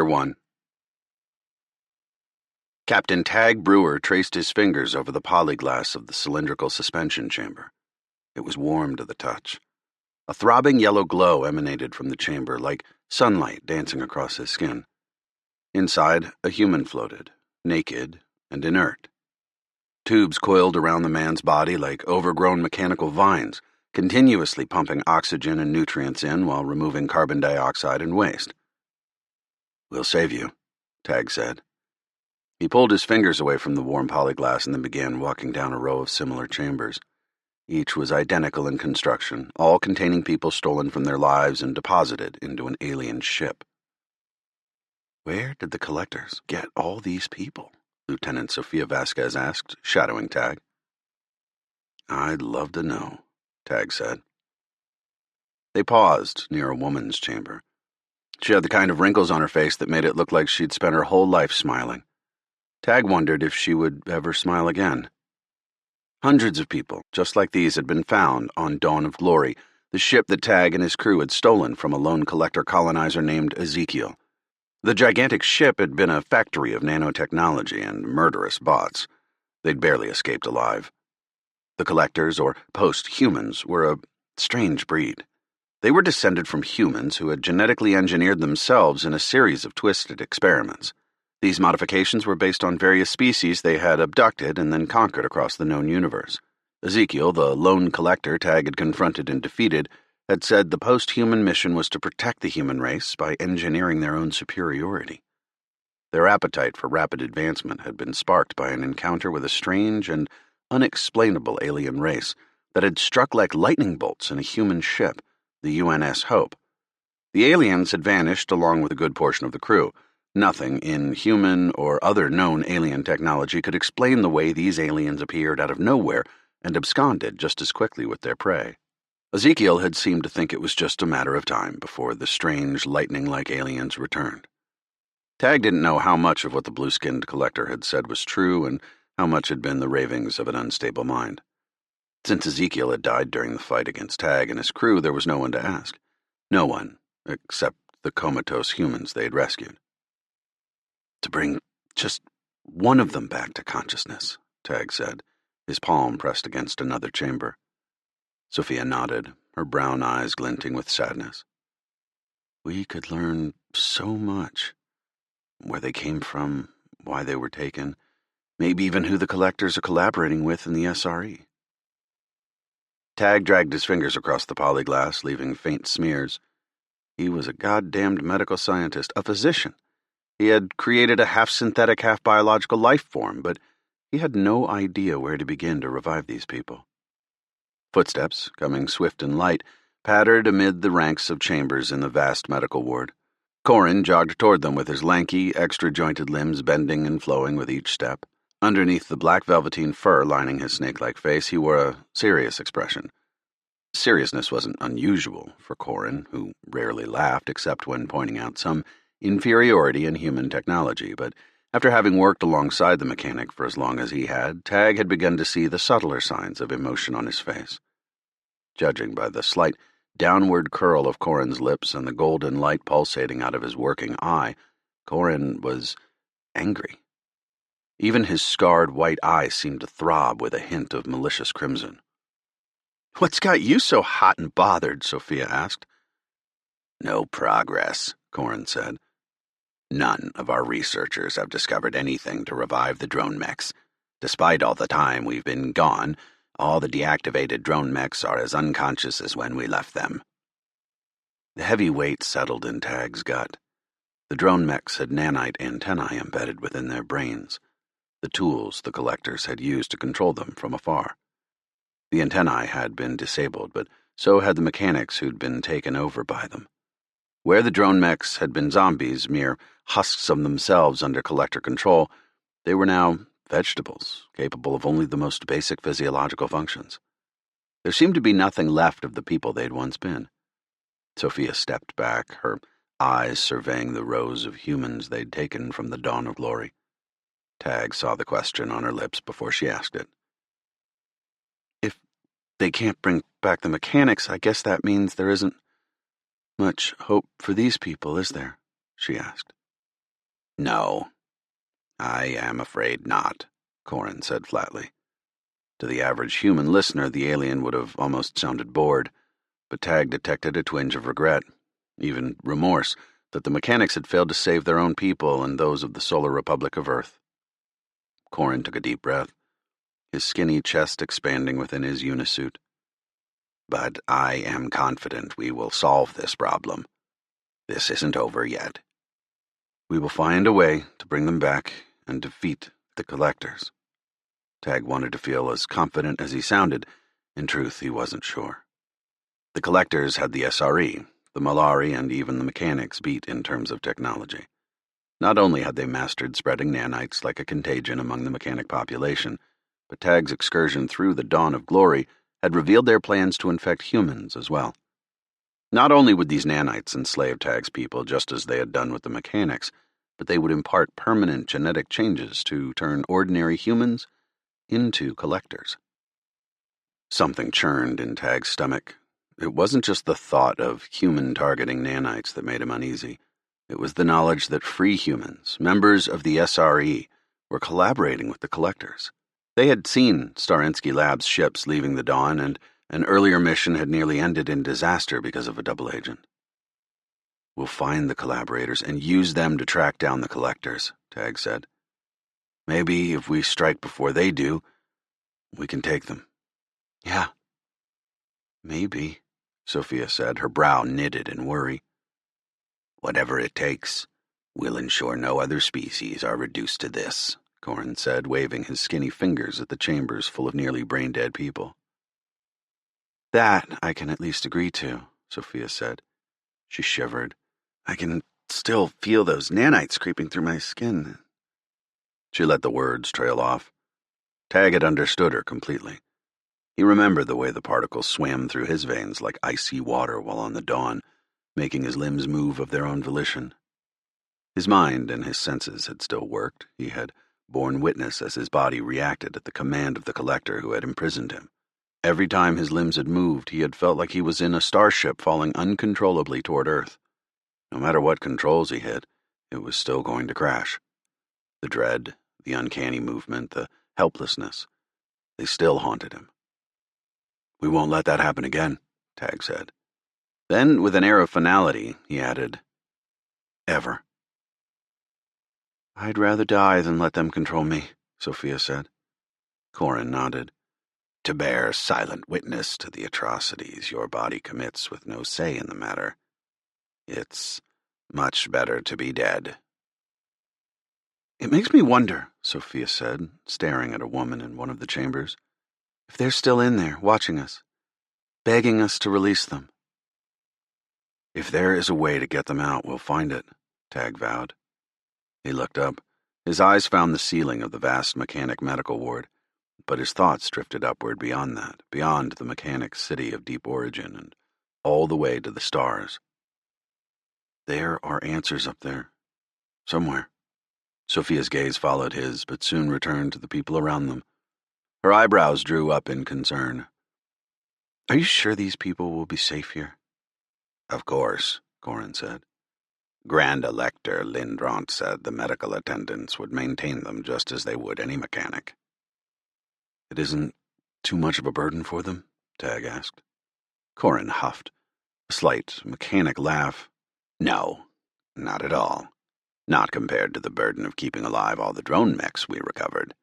1. Captain Tag Brewer traced his fingers over the polyglass of the cylindrical suspension chamber. It was warm to the touch. A throbbing yellow glow emanated from the chamber, like sunlight dancing across his skin. Inside, a human floated, naked and inert. Tubes coiled around the man's body like overgrown mechanical vines, continuously pumping oxygen and nutrients in while removing carbon dioxide and waste. "We'll save you," Tag said. He pulled his fingers away from the warm polyglass and then began walking down a row of similar chambers. Each was identical in construction, all containing people stolen from their lives and deposited into an alien ship. Where did the collectors get all these people? Lieutenant Sofia Vasquez asked, shadowing Tag. "I'd love to know," Tag said. They paused near a woman's chamber. She had the kind of wrinkles on her face that made it look like she'd spent her whole life smiling. Tag wondered if she would ever smile again. Hundreds of people, just like these, had been found on Dawn of Glory, the ship that Tag and his crew had stolen from a lone collector colonizer named Ezekiel. The gigantic ship had been a factory of nanotechnology and murderous bots. They'd barely escaped alive. The collectors, or post-humans, were a strange breed. They were descended from humans who had genetically engineered themselves in a series of twisted experiments. These modifications were based on various species they had abducted and then conquered across the known universe. Ezekiel, the lone collector Tag had confronted and defeated, had said the post-human mission was to protect the human race by engineering their own superiority. Their appetite for rapid advancement had been sparked by an encounter with a strange and unexplainable alien race that had struck like lightning bolts in a human ship, the UNS Hope. The aliens had vanished along with a good portion of the crew. Nothing in human or other known alien technology could explain the way these aliens appeared out of nowhere and absconded just as quickly with their prey. Ezekiel had seemed to think it was just a matter of time before the strange, lightning-like aliens returned. Tag didn't know how much of what the blue-skinned collector had said was true and how much had been the ravings of an unstable mind. Since Ezekiel had died during the fight against Tag and his crew, there was no one to ask. No one, except the comatose humans they had rescued. "To bring just one of them back to consciousness," Tag said, his palm pressed against another chamber. Sophia nodded, her brown eyes glinting with sadness. "We could learn so much. Where they came from, why they were taken, maybe even who the collectors are collaborating with in the SRE. Tag dragged his fingers across the polyglass, leaving faint smears. He was a goddamned medical scientist, a physician. He had created a half-synthetic, half-biological life form, but he had no idea where to begin to revive these people. Footsteps, coming swift and light, pattered amid the ranks of chambers in the vast medical ward. Corin jogged toward them with his lanky, extra-jointed limbs bending and flowing with each step. Underneath the black velveteen fur lining his snake-like face, he wore a serious expression. Seriousness wasn't unusual for Corin, who rarely laughed except when pointing out some inferiority in human technology, but after having worked alongside the mechanic for as long as he had, Tag had begun to see the subtler signs of emotion on his face. Judging by the slight downward curl of Corin's lips and the golden light pulsating out of his working eye, Corin was angry. Even his scarred white eye seemed to throb with a hint of malicious crimson. "What's got you so hot and bothered?" Sophia asked. "No progress," Corin said. "None of our researchers have discovered anything to revive the drone mechs. Despite all the time we've been gone, all the deactivated drone mechs are as unconscious as when we left them." The heavy weight settled in Tag's gut. The drone mechs had nanite antennae embedded within their brains, the tools the collectors had used to control them from afar. The antennae had been disabled, but so had the mechanics who'd been taken over by them. Where the drone mechs had been zombies, mere husks of themselves under collector control, they were now vegetables, capable of only the most basic physiological functions. There seemed to be nothing left of the people they'd once been. Sophia stepped back, her eyes surveying the rows of humans they'd taken from the Dawn of Glory. Tag saw the question on her lips before she asked it. "If they can't bring back the mechanics, I guess that means there isn't much hope for these people, is there?" she asked. No, I am afraid not, Corin said flatly. To the average human listener, the alien would have almost sounded bored, but Tag detected a twinge of regret, even remorse, that the mechanics had failed to save their own people and those of the Solar Republic of Earth. Corin took a deep breath, his skinny chest expanding within his unisuit. But I am confident we will solve this problem. This isn't over yet. We will find a way to bring them back and defeat the collectors. Tag wanted to feel as confident as he sounded. In truth, he wasn't sure. The collectors had the SRE, the Melchiorri, and even the mechanics beat in terms of technology. Not only had they mastered spreading nanites like a contagion among the mechanic population, but Tag's excursion through the dawn of glory had revealed their plans to infect humans as well. Not only would these nanites enslave Tag's people just as they had done with the mechanics, but they would impart permanent genetic changes to turn ordinary humans into collectors. Something churned in Tag's stomach. It wasn't just the thought of human-targeting nanites that made him uneasy. It was the knowledge that free humans, members of the SRE, were collaborating with the collectors. They had seen Starensky Labs' ships leaving the Dawn, and an earlier mission had nearly ended in disaster because of a double agent. We'll find the collaborators and use them to track down the collectors, Tag said. Maybe if we strike before they do, we can take them. Yeah. Maybe, Sophia said, her brow knitted in worry. Whatever it takes, we'll ensure no other species are reduced to this, Corin said, waving his skinny fingers at the chambers full of nearly brain-dead people. That I can at least agree to, Sophia said. She shivered. I can still feel those nanites creeping through my skin. She let the words trail off. Tag had understood her completely. He remembered the way the particles swam through his veins like icy water while on the Dawn, making his limbs move of their own volition. His mind and his senses had still worked. He had borne witness as his body reacted at the command of the collector who had imprisoned him. Every time his limbs had moved, he had felt like he was in a starship falling uncontrollably toward Earth. No matter what controls he hit, it was still going to crash. The dread, the uncanny movement, the helplessness, they still haunted him. We won't let that happen again, Tag said. Then, with an air of finality, he added, Ever. I'd rather die than let them control me, Sophia said. Corin nodded. To bear silent witness to the atrocities your body commits with no say in the matter. It's much better to be dead. It makes me wonder, Sophia said, staring at a woman in one of the chambers, if they're still in there, watching us, begging us to release them. If there is a way to get them out, we'll find it, Tag vowed. He looked up. His eyes found the ceiling of the vast mechanic medical ward, but his thoughts drifted upward beyond that, beyond the mechanic city of deep origin, and all the way to the stars. There are answers up there, somewhere. Sophia's gaze followed his, but soon returned to the people around them. Her eyebrows drew up in concern. Are you sure these people will be safe here? Of course, Corin said. Grand Elector Lindrant said the medical attendants would maintain them just as they would any mechanic. It isn't too much of a burden for them? Tag asked. Corin huffed, a slight mechanic laugh. No, not at all. Not compared to the burden of keeping alive all the drone mechs we recovered.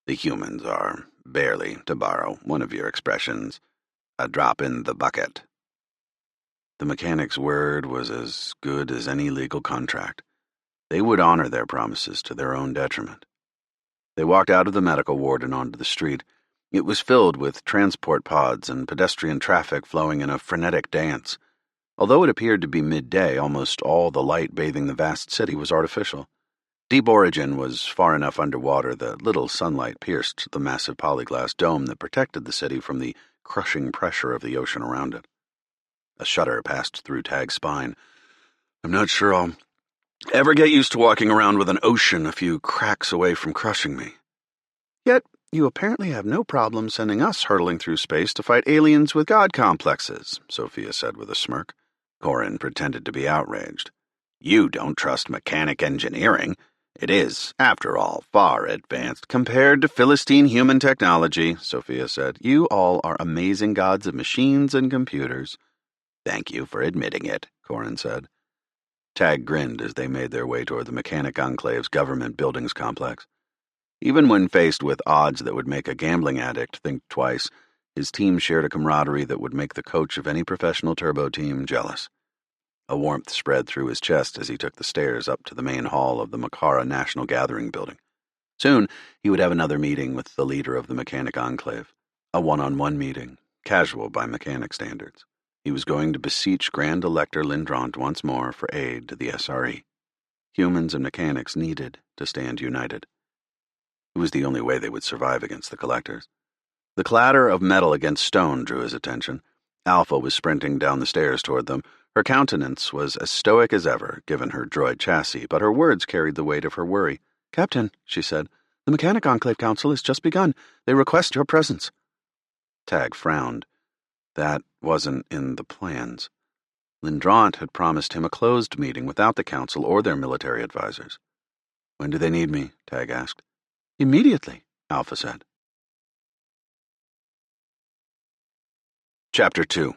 The humans are barely, to borrow one of your expressions, a drop in the bucket. The mechanic's word was as good as any legal contract. They would honor their promises to their own detriment. They walked out of the medical ward and onto the street. It was filled with transport pods and pedestrian traffic flowing in a frenetic dance. Although it appeared to be midday, almost all the light bathing the vast city was artificial. Deep Origin was far enough underwater that little sunlight pierced the massive polyglass dome that protected the city from the crushing pressure of the ocean around it. A shudder passed through Tag's spine. I'm not sure I'll ever get used to walking around with an ocean a few cracks away from crushing me. Yet, you apparently have no problem sending us hurtling through space to fight aliens with god complexes, Sophia said with a smirk. Corin pretended to be outraged. You don't trust mechanic engineering. It is, after all, far advanced compared to Philistine human technology, Sophia said. You all are amazing gods of machines and computers. Thank you for admitting it, Corin said. Tag grinned as they made their way toward the Mechanic Enclave's government buildings complex. Even when faced with odds that would make a gambling addict think twice, his team shared a camaraderie that would make the coach of any professional turbo team jealous. A warmth spread through his chest as he took the stairs up to the main hall of the Makara National Gathering building. Soon, he would have another meeting with the leader of the Mechanic Enclave. A one-on-one meeting, casual by mechanic standards. He was going to beseech Grand Elector Lindrant once more for aid to the SRE. Humans and mechanics needed to stand united. It was the only way they would survive against the collectors. The clatter of metal against stone drew his attention. Alpha was sprinting down the stairs toward them. Her countenance was as stoic as ever, given her droid chassis, but her words carried the weight of her worry. "Captain," she said, "the Mechanic Enclave Council has just begun. They request your presence." Tag frowned. That wasn't in the plans. Lindrant had promised him a closed meeting without the Council or their military advisors. "When do they need me?" Tag asked. "Immediately," Alpha said. Chapter 2.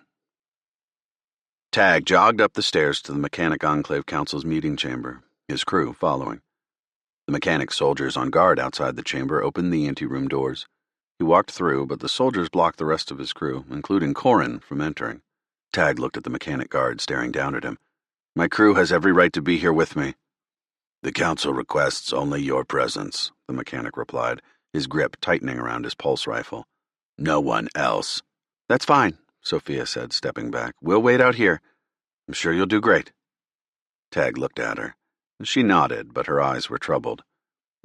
Tag jogged up the stairs to the Mechanic Enclave Council's meeting chamber, his crew following. The mechanic soldiers on guard outside the chamber opened the anteroom doors. He walked through, but the soldiers blocked the rest of his crew, including Corin, from entering. Tag looked at the mechanic guard staring down at him. "My crew has every right to be here with me." "The Council requests only your presence," the mechanic replied, his grip tightening around his pulse rifle. "No one else." "That's fine," Sophia said, stepping back. "We'll wait out here. I'm sure you'll do great." Tag looked at her. She nodded, but her eyes were troubled.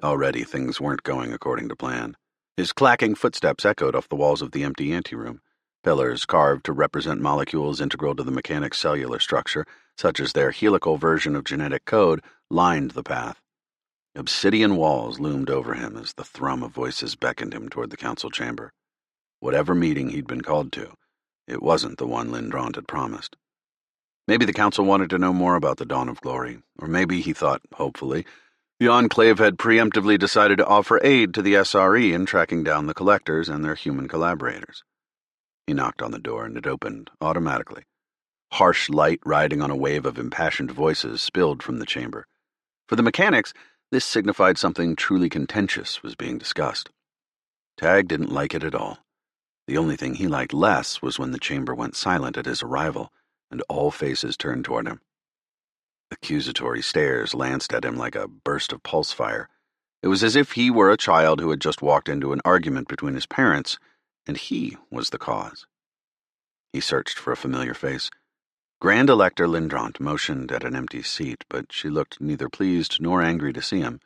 Already things weren't going according to plan. His clacking footsteps echoed off the walls of the empty anteroom. Pillars carved to represent molecules integral to the mechanic's cellular structure, such as their helical version of genetic code, lined the path. Obsidian walls loomed over him as the thrum of voices beckoned him toward the council chamber. Whatever meeting he'd been called to, it wasn't the one Lindrant had promised. Maybe the council wanted to know more about the Dawn of Glory, or maybe he thought, hopefully, the Enclave had preemptively decided to offer aid to the SRE in tracking down the collectors and their human collaborators. He knocked on the door and it opened, automatically. Harsh light riding on a wave of impassioned voices spilled from the chamber. For the mechanics, this signified something truly contentious was being discussed. Tag didn't like it at all. The only thing he liked less was when the chamber went silent at his arrival, and all faces turned toward him. Accusatory stares lanced at him like a burst of pulse fire. It was as if he were a child who had just walked into an argument between his parents, and he was the cause. He searched for a familiar face. Grand Elector Lindrant motioned at an empty seat, but she looked neither pleased nor angry to see him.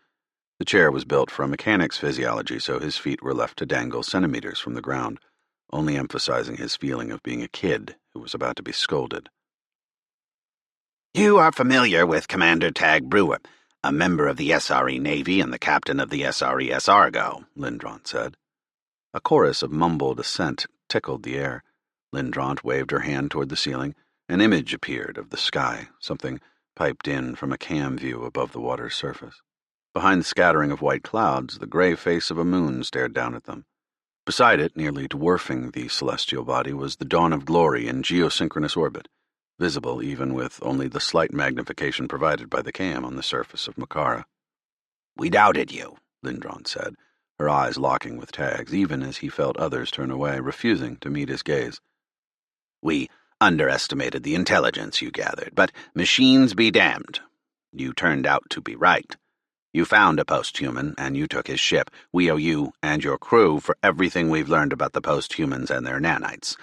The chair was built for a mechanic's physiology, so his feet were left to dangle centimeters from the ground, only emphasizing his feeling of being a kid who was about to be scolded. "You are familiar with Commander Tag Brewer, a member of the SRE Navy and the captain of the SRE Argo," Lindrant said. A chorus of mumbled assent tickled the air. Lindrant waved her hand toward the ceiling. An image appeared of the sky, something piped in from a cam view above the water's surface. Behind the scattering of white clouds, the gray face of a moon stared down at them. Beside it, nearly dwarfing the celestial body, was the Dawn of Glory in geosynchronous orbit, visible even with only the slight magnification provided by the cam on the surface of Makara. "We doubted you," Lindrant said, her eyes locking with Tag's, even as he felt others turn away, refusing to meet his gaze. "We underestimated the intelligence you gathered, but machines be damned. You turned out to be right. You found a post-human, and you took his ship. We owe you and your crew for everything we've learned about the post-humans and their nanites.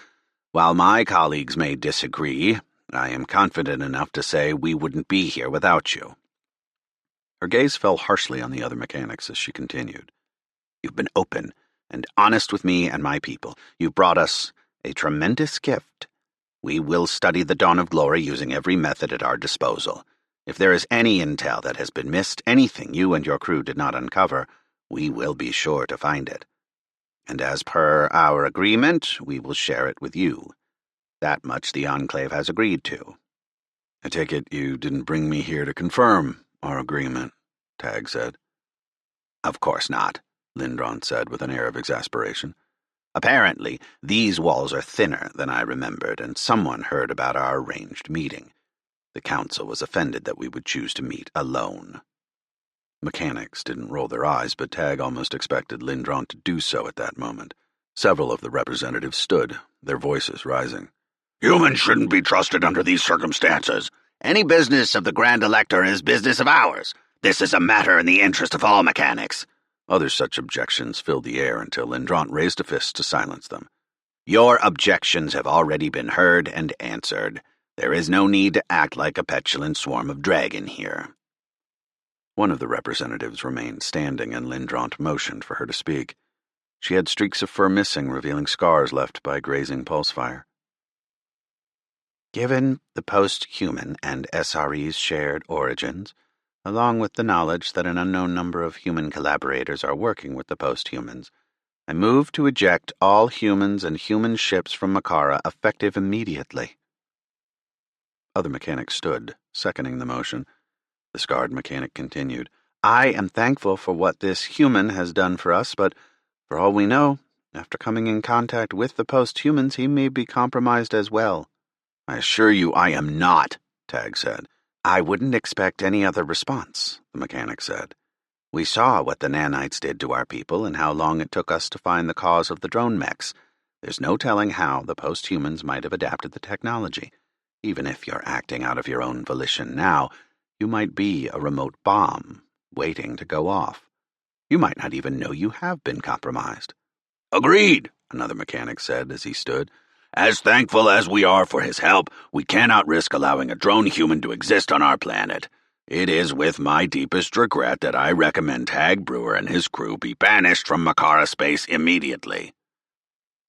While my colleagues may disagree, I am confident enough to say we wouldn't be here without you." Her gaze fell harshly on the other mechanics as she continued. "You've been open and honest with me and my people. You've brought us a tremendous gift. We will study the Dawn of Glory using every method at our disposal. If there is any intel that has been missed, anything you and your crew did not uncover, we will be sure to find it. And as per our agreement, we will share it with you. That much the Enclave has agreed to." I take it you didn't bring me here to confirm our agreement, Tag said. Of course not, Lindron said with an air of exasperation. Apparently, these walls are thinner than I remembered, and someone heard about our arranged meeting. The council was offended that we would choose to meet alone. Mechanics didn't roll their eyes, but Tag almost expected Lindron to do so at that moment. Several of the representatives stood, their voices rising. Humans shouldn't be trusted under these circumstances. Any business of the Grand Elector is business of ours. This is a matter in the interest of all mechanics. Other such objections filled the air until Lindron raised a fist to silence them. Your objections have already been heard and answered. There is no need to act like a petulant swarm of dragon here. One of the representatives remained standing, and Lindron motioned for her to speak. She had streaks of fur missing, revealing scars left by grazing pulse fire. Given the post-human and SRE's shared origins, along with the knowledge that an unknown number of human collaborators are working with the post-humans, I move to eject all humans and human ships from Makara effective immediately. Other mechanics stood, seconding the motion. The scarred mechanic continued. I am thankful for what this human has done for us, but for all we know, after coming in contact with the post-humans, he may be compromised as well. I assure you I am not, Tag said. I wouldn't expect any other response, the mechanic said. We saw what the nanites did to our people and how long it took us to find the cause of the drone mechs. There's no telling how the post-humans might have adapted the technology. Even if you're acting out of your own volition now, you might be a remote bomb waiting to go off. You might not even know you have been compromised. Agreed, another mechanic said as he stood. As thankful as we are for his help, we cannot risk allowing a drone human to exist on our planet. It is with my deepest regret that I recommend Tag Brewer and his crew be banished from Makara space immediately.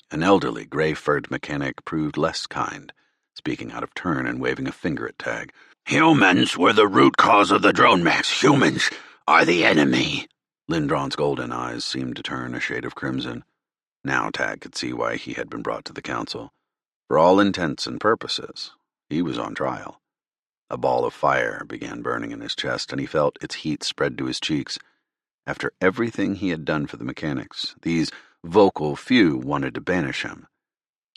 An elderly, gray-furred mechanic proved less kind, speaking out of turn and waving a finger at Tag. Humans were the root cause of the drone mechs. Humans are the enemy. Lindron's golden eyes seemed to turn a shade of crimson. Now Tag could see why he had been brought to the council. For all intents and purposes, he was on trial. A ball of fire began burning in his chest, and he felt its heat spread to his cheeks. After everything he had done for the mechanics, these vocal few wanted to banish him.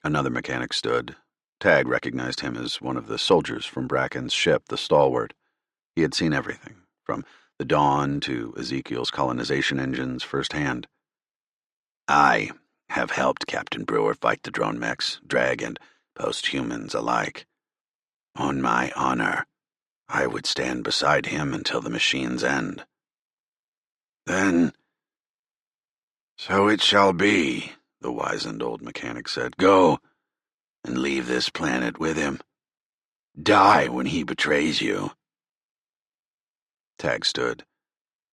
Another mechanic stood. Tag recognized him as one of the soldiers from Bracken's ship, the Stalwart. He had seen everything, from the Dawn to Ezekiel's colonization engines firsthand. I have helped Captain Brewer fight the drone mechs, drag and post-humans alike. On my honor, I would stand beside him until the machine's end. Then, so it shall be, the wizened old mechanic said. Go and leave this planet with him. Die when he betrays you. Tag stood.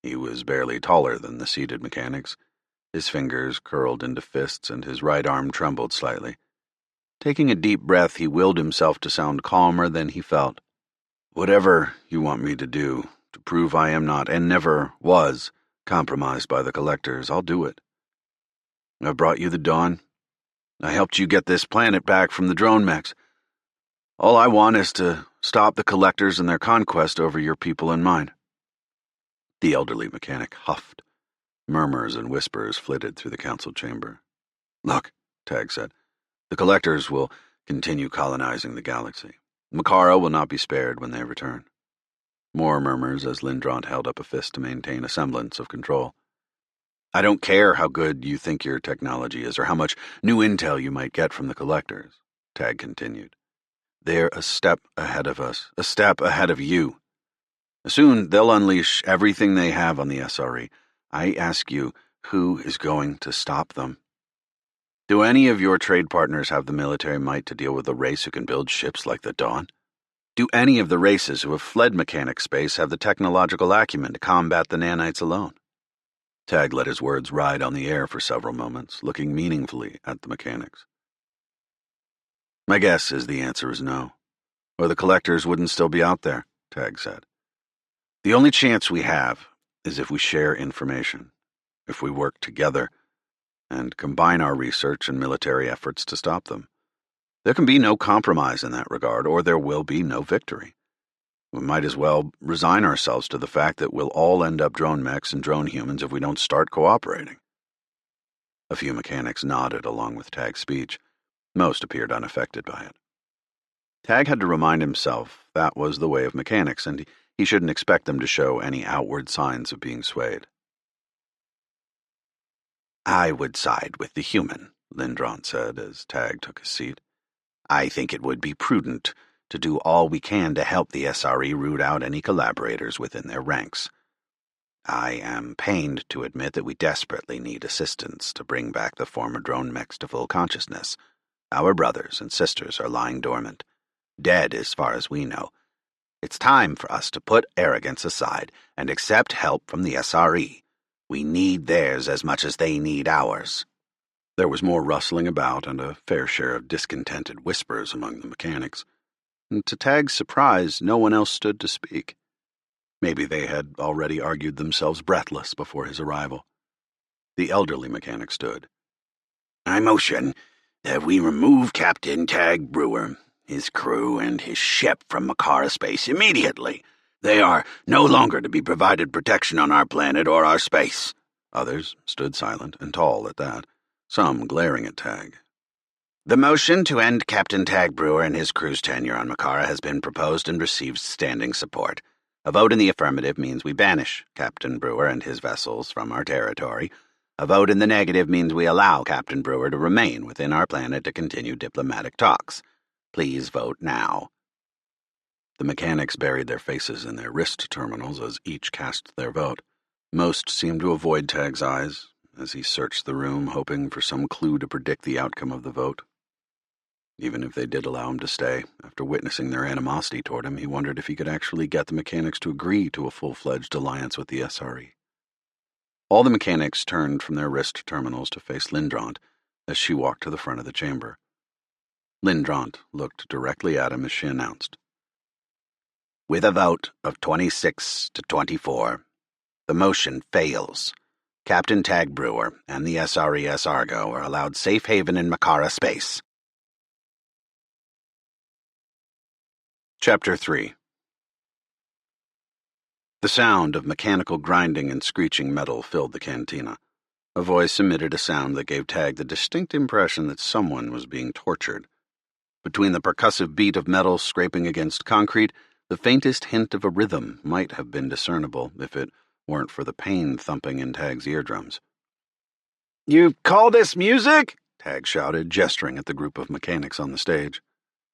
He was barely taller than the seated mechanics. His fingers curled into fists, and his right arm trembled slightly. Taking a deep breath, he willed himself to sound calmer than he felt. Whatever you want me to do, to prove I am not, and never was, compromised by the collectors, I'll do it. I brought you the Dawn. I helped you get this planet back from the drone mechs. All I want is to stop the collectors and their conquest over your people and mine. The elderly mechanic huffed. Murmurs and whispers flitted through the council chamber. Look, Tag said, the collectors will continue colonizing the galaxy. Makara will not be spared when they return. More murmurs as Lindron held up a fist to maintain a semblance of control. I don't care how good you think your technology is or how much new intel you might get from the collectors, Tag continued. They're a step ahead of us, a step ahead of you. Soon they'll unleash everything they have on the SRE. I ask you, who is going to stop them? Do any of your trade partners have the military might to deal with a race who can build ships like the Dawn? Do any of the races who have fled mechanic space have the technological acumen to combat the nanites alone? Tag let his words ride on the air for several moments, looking meaningfully at the mechanics. My guess is the answer is no, or the collectors wouldn't still be out there, Tag said. The only chance we have is if we share information, if we work together, and combine our research and military efforts to stop them. There can be no compromise in that regard, or there will be no victory. We might as well resign ourselves to the fact that we'll all end up drone mechs and drone humans if we don't start cooperating. A few mechanics nodded along with Tag's speech. Most appeared unaffected by it. Tag had to remind himself that was the way of mechanics, and he shouldn't expect them to show any outward signs of being swayed. I would side with the human, Lindron said as Tag took his seat. I think it would be prudent to do all we can to help the SRE root out any collaborators within their ranks. I am pained to admit that we desperately need assistance to bring back the former drone mechs to full consciousness. Our brothers and sisters are lying dormant, dead as far as we know. It's time for us to put arrogance aside and accept help from the SRE. We need theirs as much as they need ours. There was more rustling about and a fair share of discontented whispers among the mechanics. And to Tag's surprise, no one else stood to speak. Maybe they had already argued themselves breathless before his arrival. The elderly mechanic stood. I motion that we remove Captain Tag Brewer, his crew, and his ship from Makara space immediately. They are no longer to be provided protection on our planet or our space. Others stood silent and tall at that, some glaring at Tag. The motion to end Captain Tag Brewer and his crew's tenure on Makara has been proposed and received standing support. A vote in the affirmative means we banish Captain Brewer and his vessels from our territory. A vote in the negative means we allow Captain Brewer to remain within our planet to continue diplomatic talks. Please vote now. The mechanics buried their faces in their wrist terminals as each cast their vote. Most seemed to avoid Tag's eyes as he searched the room, hoping for some clue to predict the outcome of the vote. Even if they did allow him to stay, after witnessing their animosity toward him, he wondered if he could actually get the mechanics to agree to a full-fledged alliance with the SRE. All the mechanics turned from their wrist terminals to face Lindrant as she walked to the front of the chamber. Lindrant looked directly at him as she announced, With a vote of 26 to 24, the motion fails. Captain Tag Brewer and the SRES Argo are allowed safe haven in Makara space. Chapter 3. The sound of mechanical grinding and screeching metal filled the cantina. A voice emitted a sound that gave Tag the distinct impression that someone was being tortured. Between the percussive beat of metal scraping against concrete, the faintest hint of a rhythm might have been discernible if it weren't for the pain thumping in Tag's eardrums. "You call this music?" Tag shouted, gesturing at the group of mechanics on the stage.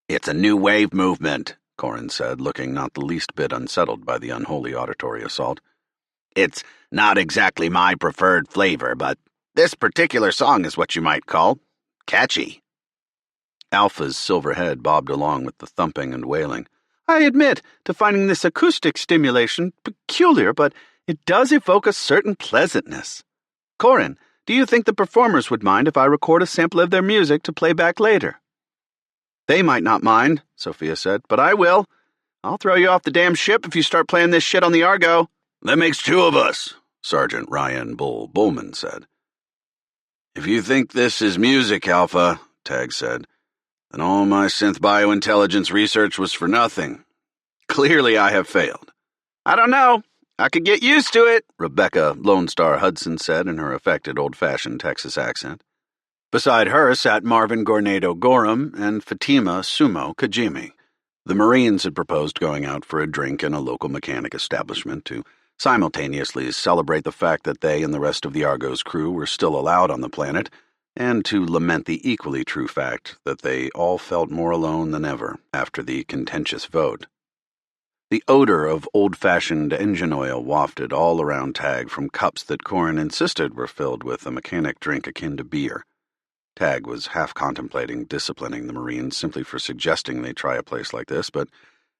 It's a new wave movement, Corin said, looking not the least bit unsettled by the unholy auditory assault. It's not exactly my preferred flavor, but this particular song is what you might call catchy. Alpha's silver head bobbed along with the thumping and wailing. "I admit to finding this acoustic stimulation peculiar, but it does evoke a certain pleasantness. Corin, do you think the performers would mind if I record a sample of their music to play back later?" "They might not mind," Sophia said, "but I will. I'll throw you off the damn ship if you start playing this shit on the Argo." "That makes two of us," Sergeant Ryan Bullman said. "If you think this is music, Alpha," Tag said, "then all my synth biointelligence research was for nothing. Clearly I have failed." "I don't know. I could get used to it," Rebecca Lone Star Hudson said in her affected old-fashioned Texas accent. Beside her sat Marvin Gornado Gorham and Fatima Sumo Kajimi. The Marines had proposed going out for a drink in a local mechanic establishment to simultaneously celebrate the fact that they and the rest of the Argo's crew were still allowed on the planet, and to lament the equally true fact that they all felt more alone than ever after the contentious vote. The odor of old-fashioned engine oil wafted all around Tag from cups that Corin insisted were filled with a mechanic drink akin to beer. Tag was half contemplating disciplining the Marines simply for suggesting they try a place like this, but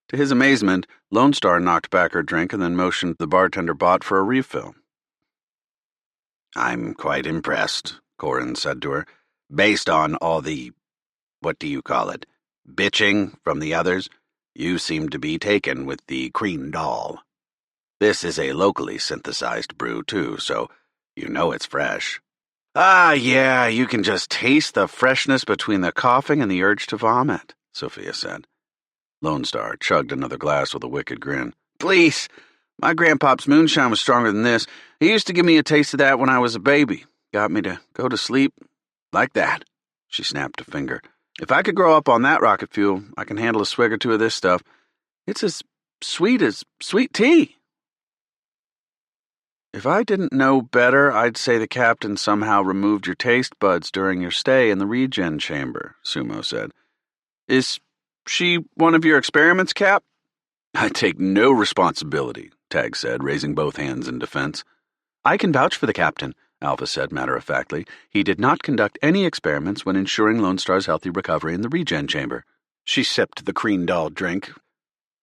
to his amazement, Lone Star knocked back her drink and then motioned the bartender bot for a refill. "I'm quite impressed," Corin said to her, "based on all the, what do you call it, bitching from the others. You seem to be taken with the cream doll. This is a locally synthesized brew, too, so you know it's fresh." "Ah, yeah, you can just taste the freshness between the coughing and the urge to vomit," Sophia said. Lone Star chugged another glass with a wicked grin. Please! My grandpop's moonshine was stronger than this. He used to give me a taste of that when I was a baby. Got me to go to sleep like that. She snapped a finger. If I could grow up on that rocket fuel, I can handle a swig or two of this stuff. It's as sweet tea. If I didn't know better, I'd say the captain somehow removed your taste buds during your stay in the regen chamber, Sumo said. Is she one of your experiments, Cap? I take no responsibility, Tag said, raising both hands in defense. I can vouch for the captain, Alpha said matter-of-factly. He did not conduct any experiments when ensuring Lone Star's healthy recovery in the regen chamber. She sipped the Crean-Doll drink.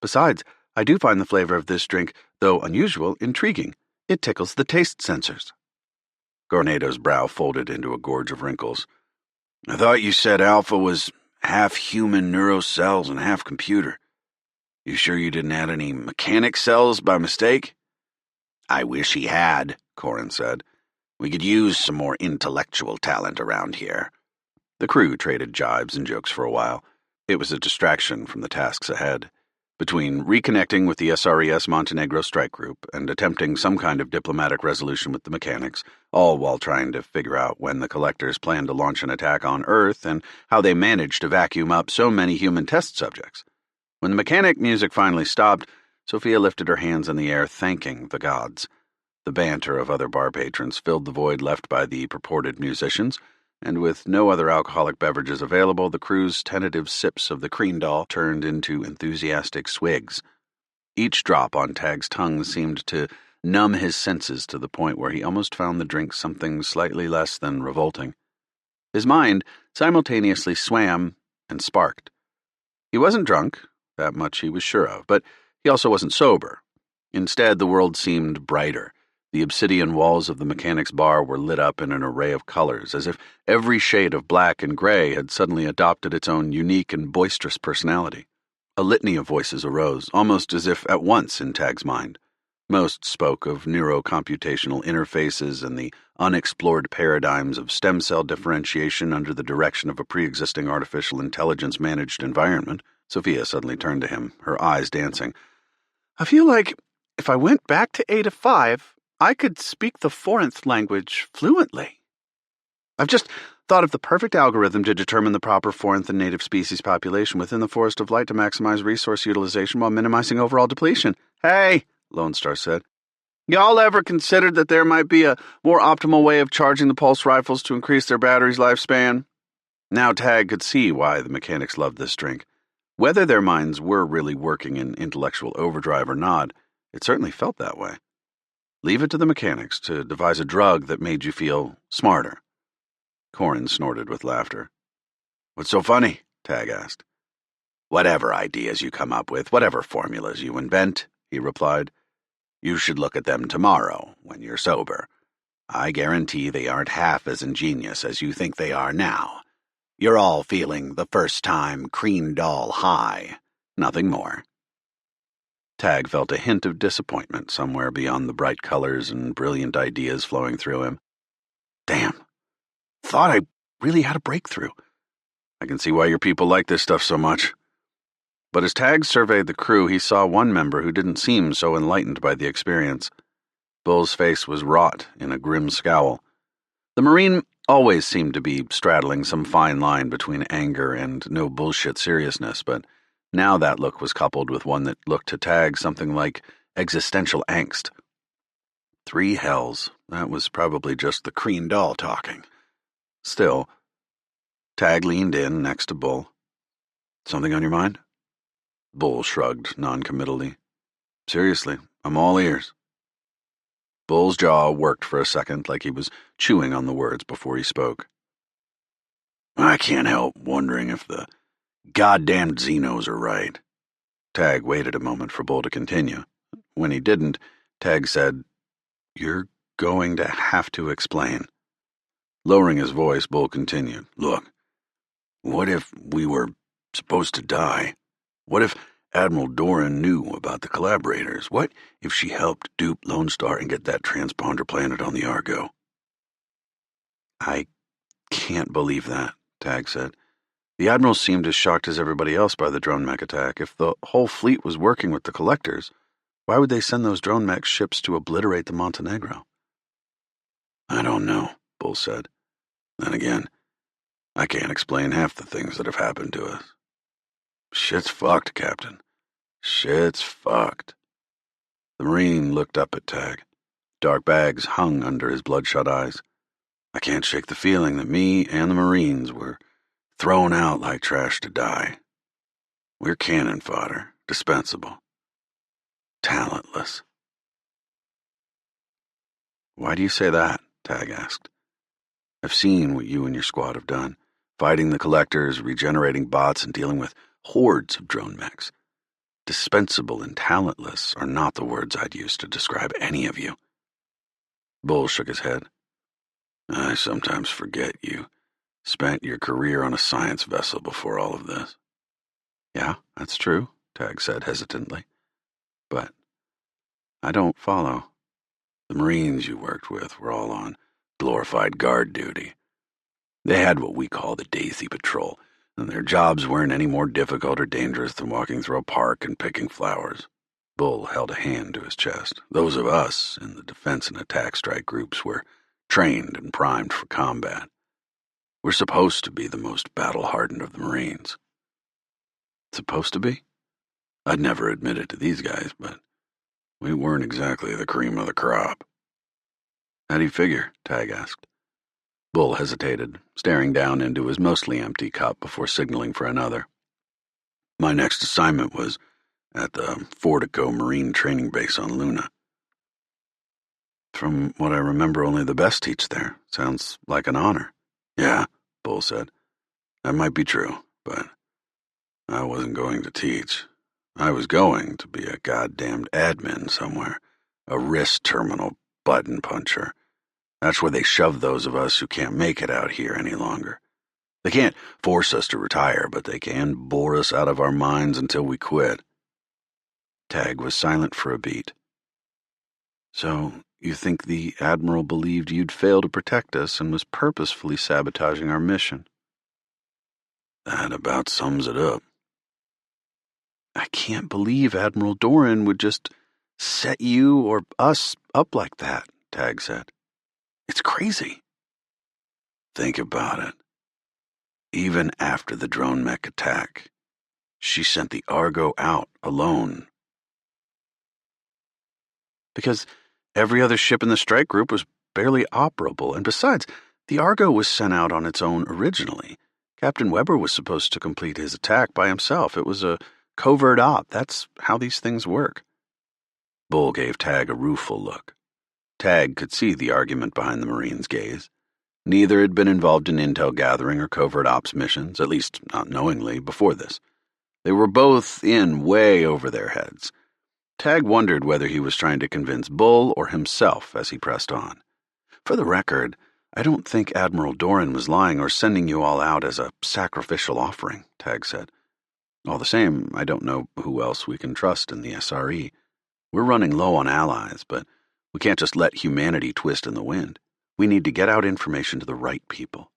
Besides, I do find the flavor of this drink, though unusual, intriguing. It tickles the taste sensors. Gornado's brow folded into a gorge of wrinkles. I thought you said Alpha was half human neurocells and half computer. You sure you didn't add any mechanic cells by mistake? I wish he had, Corin said. We could use some more intellectual talent around here. The crew traded jibes and jokes for a while. It was a distraction from the tasks ahead. Between reconnecting with the SRES Montenegro strike group and attempting some kind of diplomatic resolution with the mechanics, all while trying to figure out when the collectors planned to launch an attack on Earth and how they managed to vacuum up so many human test subjects. When the mechanic music finally stopped, Sophia lifted her hands in the air, thanking the gods. The banter of other bar patrons filled the void left by the purported musicians, and with no other alcoholic beverages available, the crew's tentative sips of the Crean-Doll turned into enthusiastic swigs. Each drop on Tag's tongue seemed to numb his senses to the point where he almost found the drink something slightly less than revolting. His mind simultaneously swam and sparked. He wasn't drunk, that much he was sure of, but he also wasn't sober. Instead, the world seemed brighter. The obsidian walls of the mechanic's bar were lit up in an array of colors, as if every shade of black and gray had suddenly adopted its own unique and boisterous personality. A litany of voices arose, almost as if at once in Tag's mind. Most spoke of neurocomputational interfaces and the unexplored paradigms of stem cell differentiation under the direction of a pre-existing artificial intelligence-managed environment. Sophia suddenly turned to him, her eyes dancing. I feel like if I went back to Eta 5, I could speak the Forinth language fluently. I've just thought of the perfect algorithm to determine the proper Forinth and native species population within the Forest of Light to maximize resource utilization while minimizing overall depletion. Hey, Lone Star said. Y'all ever considered that there might be a more optimal way of charging the pulse rifles to increase their battery's lifespan? Now Tag could see why the mechanics loved this drink. Whether their minds were really working in intellectual overdrive or not, it certainly felt that way. Leave it to the mechanics to devise a drug that made you feel smarter. Corin snorted with laughter. What's so funny? Tag asked. Whatever ideas you come up with, whatever formulas you invent, he replied. You should look at them tomorrow, when you're sober. I guarantee they aren't half as ingenious as you think they are now. You're all feeling the first-time Crean-Doll high. Nothing more. Tag felt a hint of disappointment somewhere beyond the bright colors and brilliant ideas flowing through him. Damn. Thought I really had a breakthrough. I can see why your people like this stuff so much. But as Tag surveyed the crew, he saw one member who didn't seem so enlightened by the experience. Bull's face was wrought in a grim scowl. The Marine always seemed to be straddling some fine line between anger and no-bullshit seriousness, but now that look was coupled with one that looked to Tag something like existential angst. Three hells, that was probably just the Crean-Doll talking. Still, Tag leaned in next to Bull. Something on your mind? Bull shrugged noncommittally. Seriously, I'm all ears. Bull's jaw worked for a second like he was chewing on the words before he spoke. I can't help wondering if the goddamn Xenos are right. Tag waited a moment for Bull to continue. When he didn't, Tag said, You're going to have to explain. Lowering his voice, Bull continued, Look, what if we were supposed to die? What if Admiral Doran knew about the collaborators? What if she helped dupe Lone Star and get that transponder planted on the Argo? I can't believe that, Tag said. The Admiral seemed as shocked as everybody else by the drone mech attack. If the whole fleet was working with the collectors, why would they send those drone mech ships to obliterate the Montenegro? I don't know, Bull said. Then again, I can't explain half the things that have happened to us. Shit's fucked, Captain. Shit's fucked. The Marine looked up at Tag. Dark bags hung under his bloodshot eyes. I can't shake the feeling that me and the Marines were thrown out like trash to die. We're cannon fodder, dispensable, talentless. Why do you say that? Tag asked. I've seen what you and your squad have done, fighting the collectors, regenerating bots, and dealing with hordes of drone mechs. Dispensable and talentless are not the words I'd use to describe any of you. Bull shook his head. I sometimes forget you spent your career on a science vessel before all of this. Yeah, that's true, Tag said hesitantly. But I don't follow. The Marines you worked with were all on glorified guard duty. They had what we call the Daisy Patrol, and their jobs weren't any more difficult or dangerous than walking through a park and picking flowers. Bull held a hand to his chest. Those of us in the defense and attack strike groups were trained and primed for combat. We're supposed to be the most battle-hardened of the Marines. Supposed to be? I'd never admit it to these guys, but we weren't exactly the cream of the crop. How do you figure? Tag asked. Bull hesitated, staring down into his mostly empty cup before signaling for another. My next assignment was at the Fortico Marine Training Base on Luna. From what I remember, only the best teach there. Sounds like an honor. Yeah, Bull said. That might be true, but I wasn't going to teach. I was going to be a goddamned admin somewhere, a wrist terminal button puncher. That's where they shove those of us who can't make it out here any longer. They can't force us to retire, but they can bore us out of our minds until we quit. Tag was silent for a beat. So, you think the Admiral believed you'd fail to protect us and was purposefully sabotaging our mission? That about sums it up. I can't believe Admiral Doran would just set you or us up like that, Tag said. It's crazy. Think about it. Even after the drone mech attack, she sent the Argo out alone. Because every other ship in the strike group was barely operable, and besides, the Argo was sent out on its own originally. Captain Weber was supposed to complete his attack by himself. It was a covert op. That's how these things work. Bull gave Tag a rueful look. Tag could see the argument behind the Marine's gaze. Neither had been involved in intel gathering or covert ops missions, at least not knowingly, before this. They were both in way over their heads. Tag wondered whether he was trying to convince Bull or himself as he pressed on. For the record, I don't think Admiral Doran was lying or sending you all out as a sacrificial offering, Tag said. All the same, I don't know who else we can trust in the SRE. We're running low on allies, but we can't just let humanity twist in the wind. We need to get out information to the right people.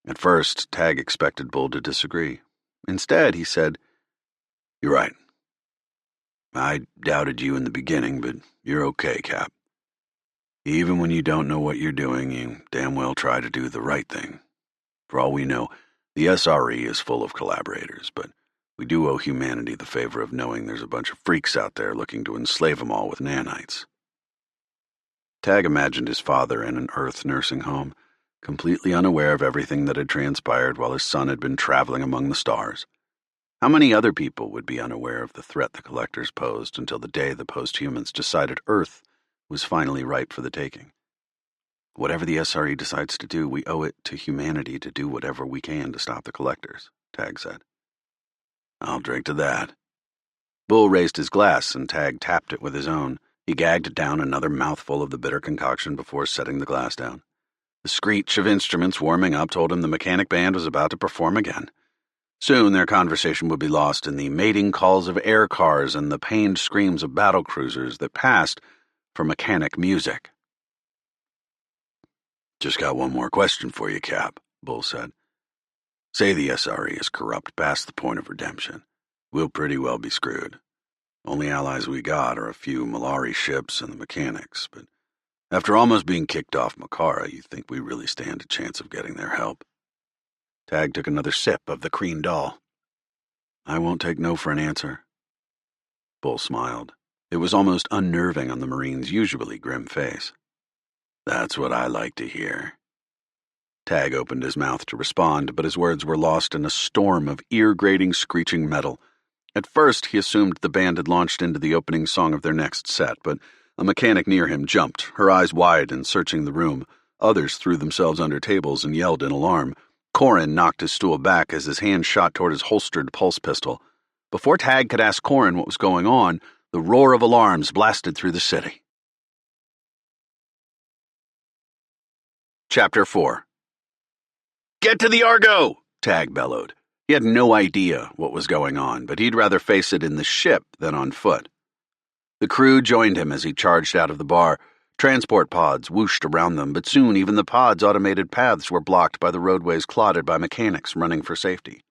At first, Tag expected Bull to disagree. Instead, he said, You're right. I doubted you in the beginning, but you're okay, Cap. Even when you don't know what you're doing, you damn well try to do the right thing. For all we know, the SRE is full of collaborators, but we do owe humanity the favor of knowing there's a bunch of freaks out there looking to enslave them all with nanites. Tag imagined his father in an Earth nursing home, completely unaware of everything that had transpired while his son had been traveling among the stars. How many other people would be unaware of the threat the collectors posed until the day the posthumans decided Earth was finally ripe for the taking? Whatever the SRE decides to do, we owe it to humanity to do whatever we can to stop the collectors, Tag said. I'll drink to that. Bull raised his glass and Tag tapped it with his own. He gagged down another mouthful of the bitter concoction before setting the glass down. The screech of instruments warming up told him the mechanic band was about to perform again. Soon their conversation would be lost in the mating calls of air cars and the pained screams of battle cruisers that passed for mechanic music. Just got one more question for you, Cap, Bull said. Say the SRE is corrupt past the point of redemption. We'll pretty well be screwed. Only allies we got are a few Melchiorri ships and the mechanics, but after almost being kicked off Makara, you think we really stand a chance of getting their help? Tag took another sip of the Kreen Dahl. I won't take no for an answer. Bull smiled. It was almost unnerving on the Marine's usually grim face. That's what I like to hear. Tag opened his mouth to respond, but his words were lost in a storm of ear-grating, screeching metal. At first, he assumed the band had launched into the opening song of their next set, but a mechanic near him jumped, her eyes wide and searching the room. Others threw themselves under tables and yelled in alarm. Corin knocked his stool back as his hand shot toward his holstered pulse pistol. Before Tag could ask Corin what was going on, the roar of alarms blasted through the city. Chapter 4. Get to the Argo! Tag bellowed. He had no idea what was going on, but he'd rather face it in the ship than on foot. The crew joined him as he charged out of the bar. Transport pods whooshed around them, but soon even the pods' automated paths were blocked by the roadways clotted by mechanics running for safety.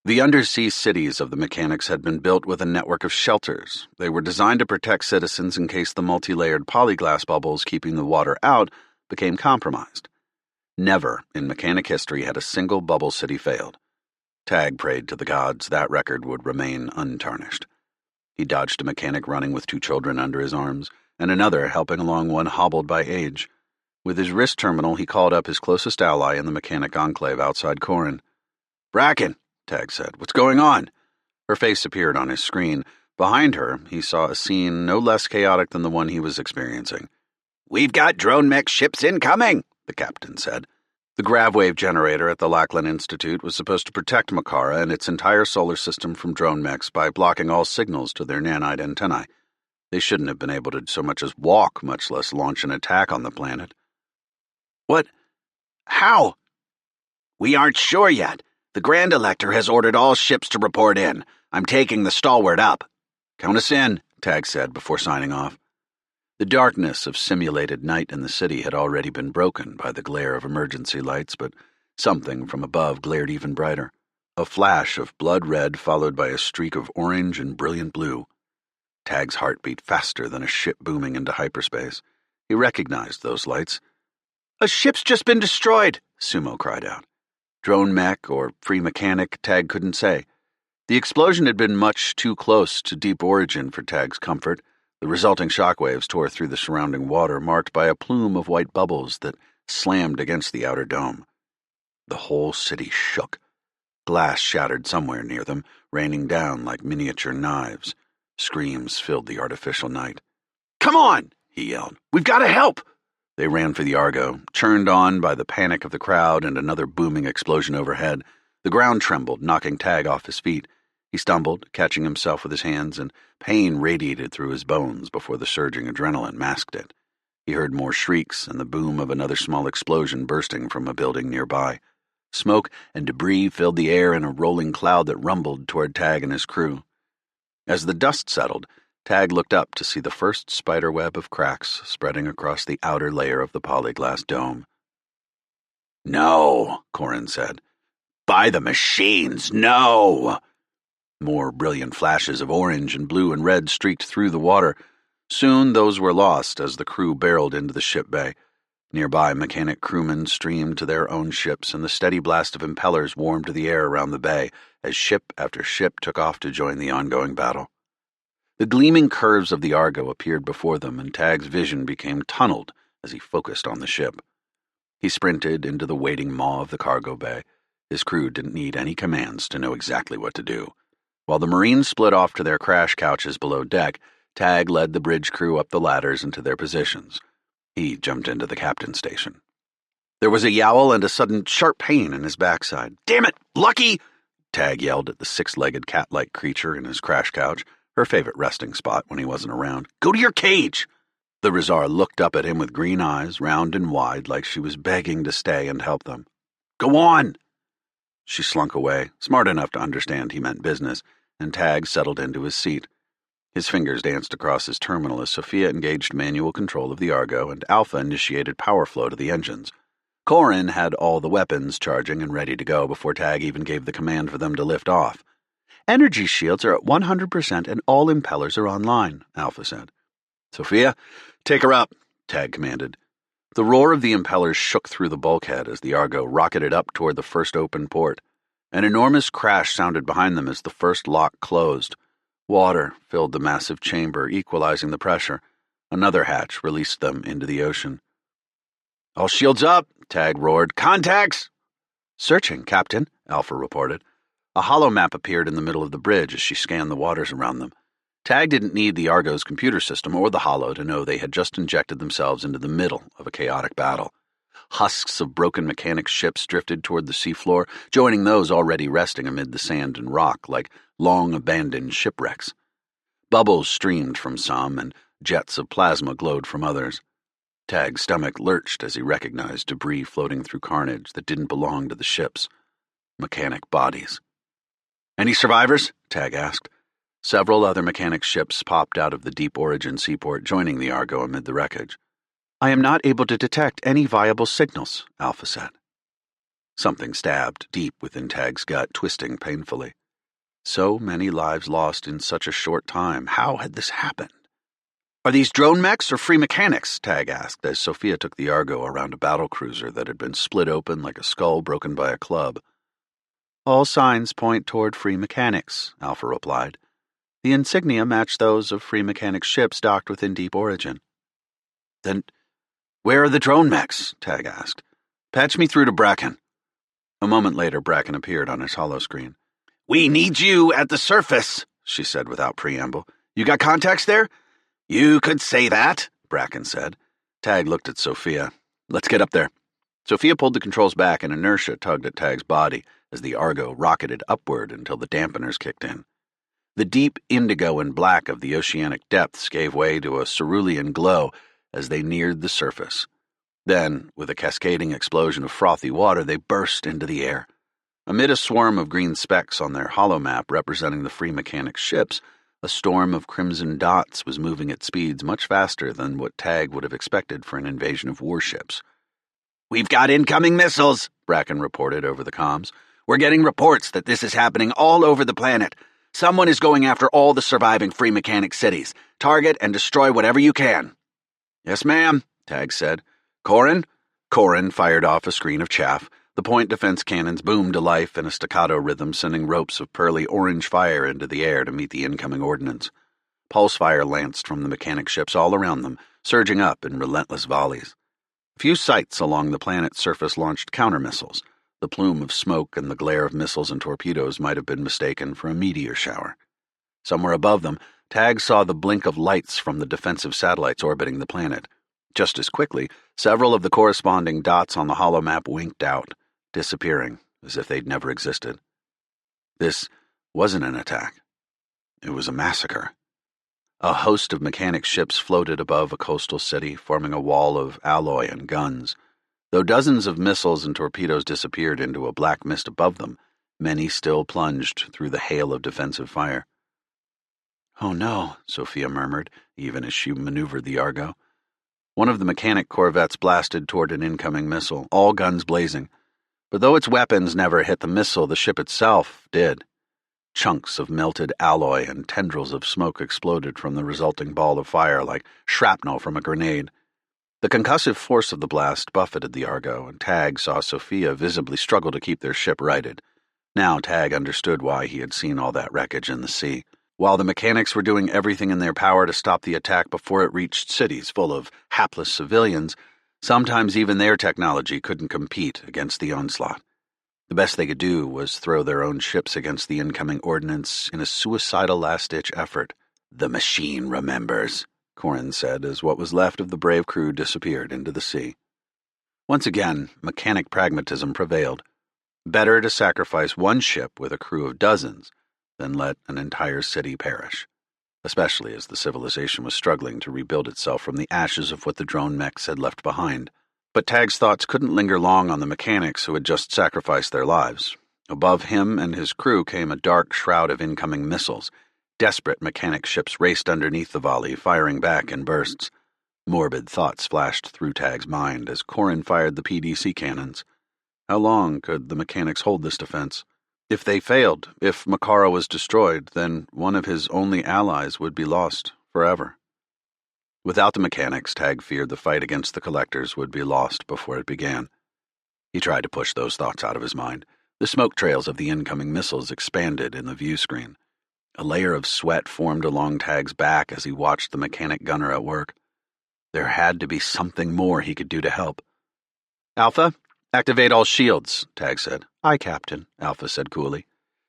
The undersea cities of the mechanics had been built with a network of shelters. They were designed to protect citizens in case the multi-layered polyglass bubbles keeping the water out became compromised. Never in mechanic history had a single bubble city failed. Tag prayed to the gods that record would remain untarnished. He dodged a mechanic running with 2 children under his arms, and another helping along one hobbled by age. With his wrist terminal, he called up his closest ally in the mechanic enclave outside Corin. Bracken, Tag said. What's going on? Her face appeared on his screen. Behind her, he saw a scene no less chaotic than the one he was experiencing. We've got drone mech ships incoming, the captain said. The gravwave generator at the Lackland Institute was supposed to protect Makara and its entire solar system from drone mechs by blocking all signals to their nanite antennae. They shouldn't have been able to so much as walk, much less launch an attack on the planet. What? How? We aren't sure yet. The Grand Elector has ordered all ships to report in. I'm taking the stalwart up. Count us in, Tag said before signing off. The darkness of simulated night in the city had already been broken by the glare of emergency lights, but something from above glared even brighter. A flash of blood red followed by a streak of orange and brilliant blue. Tag's heart beat faster than a ship booming into hyperspace. He recognized those lights. A ship's just been destroyed, Sumo cried out. Drone mech or free mechanic, Tag couldn't say. The explosion had been much too close to deep origin for Tag's comfort. The resulting shockwaves tore through the surrounding water, marked by a plume of white bubbles that slammed against the outer dome. The whole city shook. Glass shattered somewhere near them, raining down like miniature knives. Screams filled the artificial night. Come on, he yelled. We've got to help. They ran for the Argo, churned on by the panic of the crowd and another booming explosion overhead. The ground trembled, knocking Tag off his feet. He stumbled, catching himself with his hands, and pain radiated through his bones before the surging adrenaline masked it. He heard more shrieks and the boom of another small explosion bursting from a building nearby. Smoke and debris filled the air in a rolling cloud that rumbled toward Tag and his crew. As the dust settled, Tag looked up to see the first spiderweb of cracks spreading across the outer layer of the polyglass dome. No, Corin said. By the machines, no! More brilliant flashes of orange and blue and red streaked through the water. Soon those were lost as the crew barreled into the ship bay. Nearby, mechanic crewmen streamed to their own ships, and the steady blast of impellers warmed the air around the bay as ship after ship took off to join the ongoing battle. The gleaming curves of the Argo appeared before them, and Tag's vision became tunneled as he focused on the ship. He sprinted into the waiting maw of the cargo bay. His crew didn't need any commands to know exactly what to do. While the Marines split off to their crash couches below deck, Tag led the bridge crew up the ladders into their positions. He jumped into the captain's station. There was a yowl and a sudden sharp pain in his backside. Damn it, Lucky! Tag yelled at the 6-legged cat-like creature in his crash couch, her favorite resting spot when he wasn't around. Go to your cage! The Rizar looked up at him with green eyes, round and wide, like she was begging to stay and help them. Go on! She slunk away, smart enough to understand he meant business, and Tag settled into his seat. His fingers danced across his terminal as Sophia engaged manual control of the Argo and Alpha initiated power flow to the engines. Corin had all the weapons charging and ready to go before Tag even gave the command for them to lift off. "Energy shields are at 100% and all impellers are online," Alpha said. "Sophia, take her up," Tag commanded. The roar of the impellers shook through the bulkhead as the Argo rocketed up toward the first open port. An enormous crash sounded behind them as the first lock closed. Water filled the massive chamber, equalizing the pressure. Another hatch released them into the ocean. "All shields up," Tag roared. "Contacts!" "Searching, Captain," Alpha reported. A hollow map appeared in the middle of the bridge as she scanned the waters around them. Tag didn't need the Argo's computer system or the hollow to know they had just injected themselves into the middle of a chaotic battle. Husks of broken mechanic ships drifted toward the seafloor, joining those already resting amid the sand and rock like long-abandoned shipwrecks. Bubbles streamed from some, and jets of plasma glowed from others. Tag's stomach lurched as he recognized debris floating through carnage that didn't belong to the ships. Mechanic bodies. "Any survivors?" Tag asked. Several other mechanic ships popped out of the Deep Origin seaport, joining the Argo amid the wreckage. "I am not able to detect any viable signals," Alpha said. Something stabbed deep within Tag's gut, twisting painfully. So many lives lost in such a short time. How had this happened? "Are these drone mechs or free mechanics?" Tag asked as Sophia took the Argo around a battlecruiser that had been split open like a skull broken by a club. "All signs point toward free mechanics," Alpha replied. "The insignia match those of free mechanic ships docked within Deep Origin." "Then where are the drone mechs?" Tag asked. "Patch me through to Bracken." A moment later, Bracken appeared on his holoscreen. "We need you at the surface," she said without preamble. "You got contacts there?" "You could say that," Bracken said. Tag looked at Sophia. "Let's get up there." Sophia pulled the controls back and inertia tugged at Tag's body as the Argo rocketed upward until the dampeners kicked in. The deep indigo and black of the oceanic depths gave way to a cerulean glow as they neared the surface. Then, with a cascading explosion of frothy water, they burst into the air. Amid a swarm of green specks on their holomap representing the free mechanic ships, a storm of crimson dots was moving at speeds much faster than what Tag would have expected for an invasion of warships. "We've got incoming missiles," Bracken reported over the comms. "We're getting reports that this is happening all over the planet. Someone is going after all the surviving free mechanic cities. Target and destroy whatever you can." "Yes, ma'am," Tag said. "Corin?" Corin fired off a screen of chaff. The point defense cannons boomed to life in a staccato rhythm, sending ropes of pearly orange fire into the air to meet the incoming ordnance. Pulse fire lanced from the mechanic ships all around them, surging up in relentless volleys. A few sites along the planet's surface launched counter-missiles. The plume of smoke and the glare of missiles and torpedoes might have been mistaken for a meteor shower. Somewhere above them, Tag saw the blink of lights from the defensive satellites orbiting the planet. Just as quickly, several of the corresponding dots on the holomap winked out, disappearing as if they'd never existed. This wasn't an attack. It was a massacre. A host of mechanic ships floated above a coastal city, forming a wall of alloy and guns. Though dozens of missiles and torpedoes disappeared into a black mist above them, many still plunged through the hail of defensive fire. "Oh no," Sophia murmured, even as she maneuvered the Argo. One of the mechanic corvettes blasted toward an incoming missile, all guns blazing. But though its weapons never hit the missile, the ship itself did. Chunks of melted alloy and tendrils of smoke exploded from the resulting ball of fire like shrapnel from a grenade. The concussive force of the blast buffeted the Argo, and Tag saw Sophia visibly struggle to keep their ship righted. Now Tag understood why he had seen all that wreckage in the sea. While the mechanics were doing everything in their power to stop the attack before it reached cities full of hapless civilians, sometimes even their technology couldn't compete against the onslaught. The best they could do was throw their own ships against the incoming ordnance in a suicidal last-ditch effort. "The machine remembers," Corin said as what was left of the brave crew disappeared into the sea. Once again, mechanic pragmatism prevailed. Better to sacrifice one ship with a crew of dozens than let an entire city perish, especially as the civilization was struggling to rebuild itself from the ashes of what the drone mechs had left behind. But Tag's thoughts couldn't linger long on the mechanics who had just sacrificed their lives. Above him and his crew came a dark shroud of incoming missiles. Desperate mechanic ships raced underneath the volley, firing back in bursts. Morbid thoughts flashed through Tag's mind as Corin fired the PDC cannons. How long could the mechanics hold this defense? If they failed, if Makara was destroyed, then one of his only allies would be lost forever. Without the mechanics, Tag feared the fight against the collectors would be lost before it began. He tried to push those thoughts out of his mind. The smoke trails of the incoming missiles expanded in the view screen. A layer of sweat formed along Tag's back as he watched the mechanic gunner at work. There had to be something more he could do to help. "Alpha, activate all shields," Tag said. "Aye, Captain," Alpha said coolly.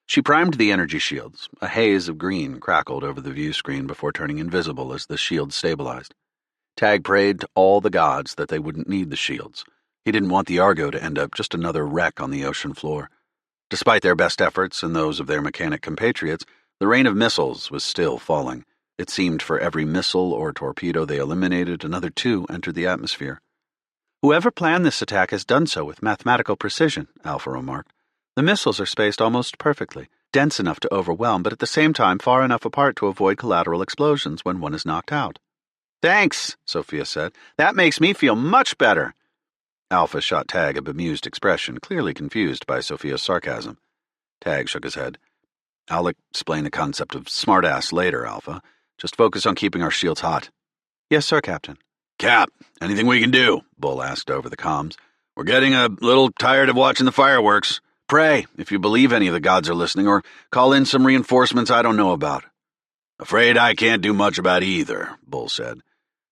She primed the energy shields. A haze of green crackled over the view screen before turning invisible as the shields stabilized. Tag prayed to all the gods that they wouldn't need the shields. He didn't want the Argo to end up just another wreck on the ocean floor. Despite their best efforts and those of their mechanic compatriots, the rain of missiles was still falling. It seemed for every missile or torpedo they eliminated, another 2 entered the atmosphere. "Whoever planned this attack has done so with mathematical precision," Alpha remarked. "The missiles are spaced almost perfectly, dense enough to overwhelm, but at the same time far enough apart to avoid collateral explosions when one is knocked out." "Thanks," Sophia said. "That makes me feel much better." Alpha shot Tag a bemused expression, clearly confused by Sophia's sarcasm. Tag shook his head. "I'll explain the concept of smartass later, Alpha. Just focus on keeping our shields hot." "Yes, sir, Captain." "Cap, anything we can do?" Bull asked over the comms. "We're getting a little tired of watching the fireworks. Pray, if you believe any of the gods are listening, or call in some reinforcements I don't know about." "Afraid I can't do much about either," Bull said.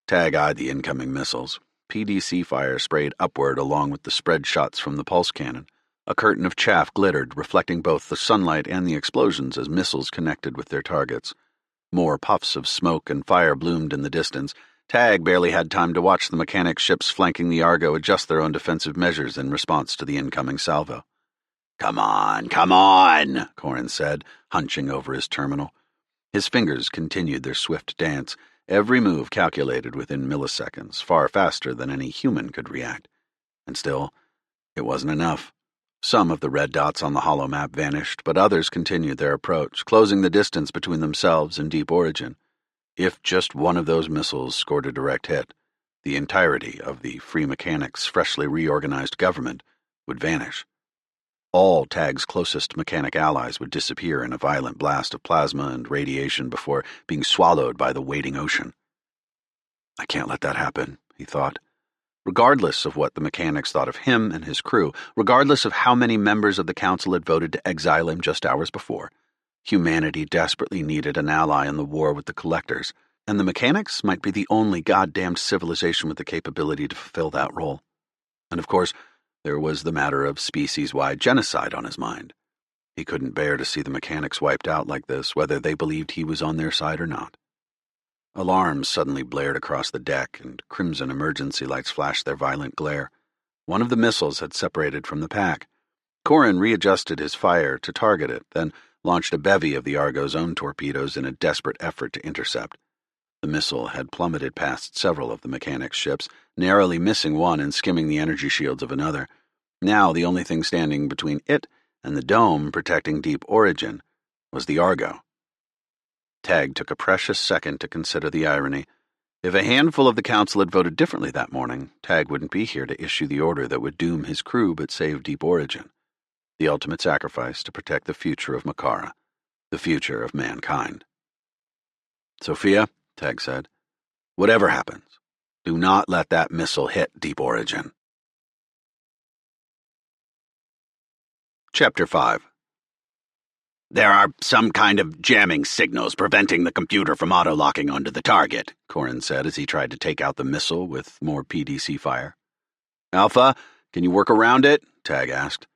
Tag eyed the incoming missiles. PDC fire sprayed upward along with the spread shots from the pulse cannon. A curtain of chaff glittered, reflecting both the sunlight and the explosions as missiles connected with their targets. More puffs of smoke and fire bloomed in the distance. Tag barely had time to watch the mechanic ships flanking the Argo adjust their own defensive measures in response to the incoming salvo. Come on, Corin said, hunching over his terminal. His fingers continued their swift dance, every move calculated within milliseconds, far faster than any human could react. And still, it wasn't enough. Some of the red dots on the hollow map vanished, but others continued their approach, closing the distance between themselves and Deep Origin. If just one of those missiles scored a direct hit, the entirety of the Free Mechanics' freshly reorganized government would vanish. All Tag's closest mechanic allies would disappear in a violent blast of plasma and radiation before being swallowed by the waiting ocean. "I can't let that happen," he thought. Regardless of what the mechanics thought of him and his crew, regardless of how many members of the council had voted to exile him just hours before, humanity desperately needed an ally in the war with the collectors, and the mechanics might be the only goddamned civilization with the capability to fulfill that role. And of course, there was the matter of species-wide genocide on his mind. He couldn't bear to see the mechanics wiped out like this, whether they believed he was on their side or not. Alarms suddenly blared across the deck, and crimson emergency lights flashed their violent glare. One of the missiles had separated from the pack. Corin readjusted his fire to target it, then launched a bevy of the Argo's own torpedoes in a desperate effort to intercept. The missile had plummeted past several of the mechanics' ships, narrowly missing one and skimming the energy shields of another. Now the only thing standing between it and the dome protecting Deep Origin was the Argo. Tag took a precious second to consider the irony. If a handful of the council had voted differently that morning, Tag wouldn't be here to issue the order that would doom his crew but save Deep Origin. The ultimate sacrifice to protect the future of Makara, the future of mankind. "Sophia," Tag said, "whatever happens, do not let that missile hit Deep Origin." Chapter 5. "There are some kind of jamming signals preventing the computer from auto-locking onto the target," Corin said as he tried to take out the missile with more PDC fire. "Alpha, can you work around it?" Tag asked.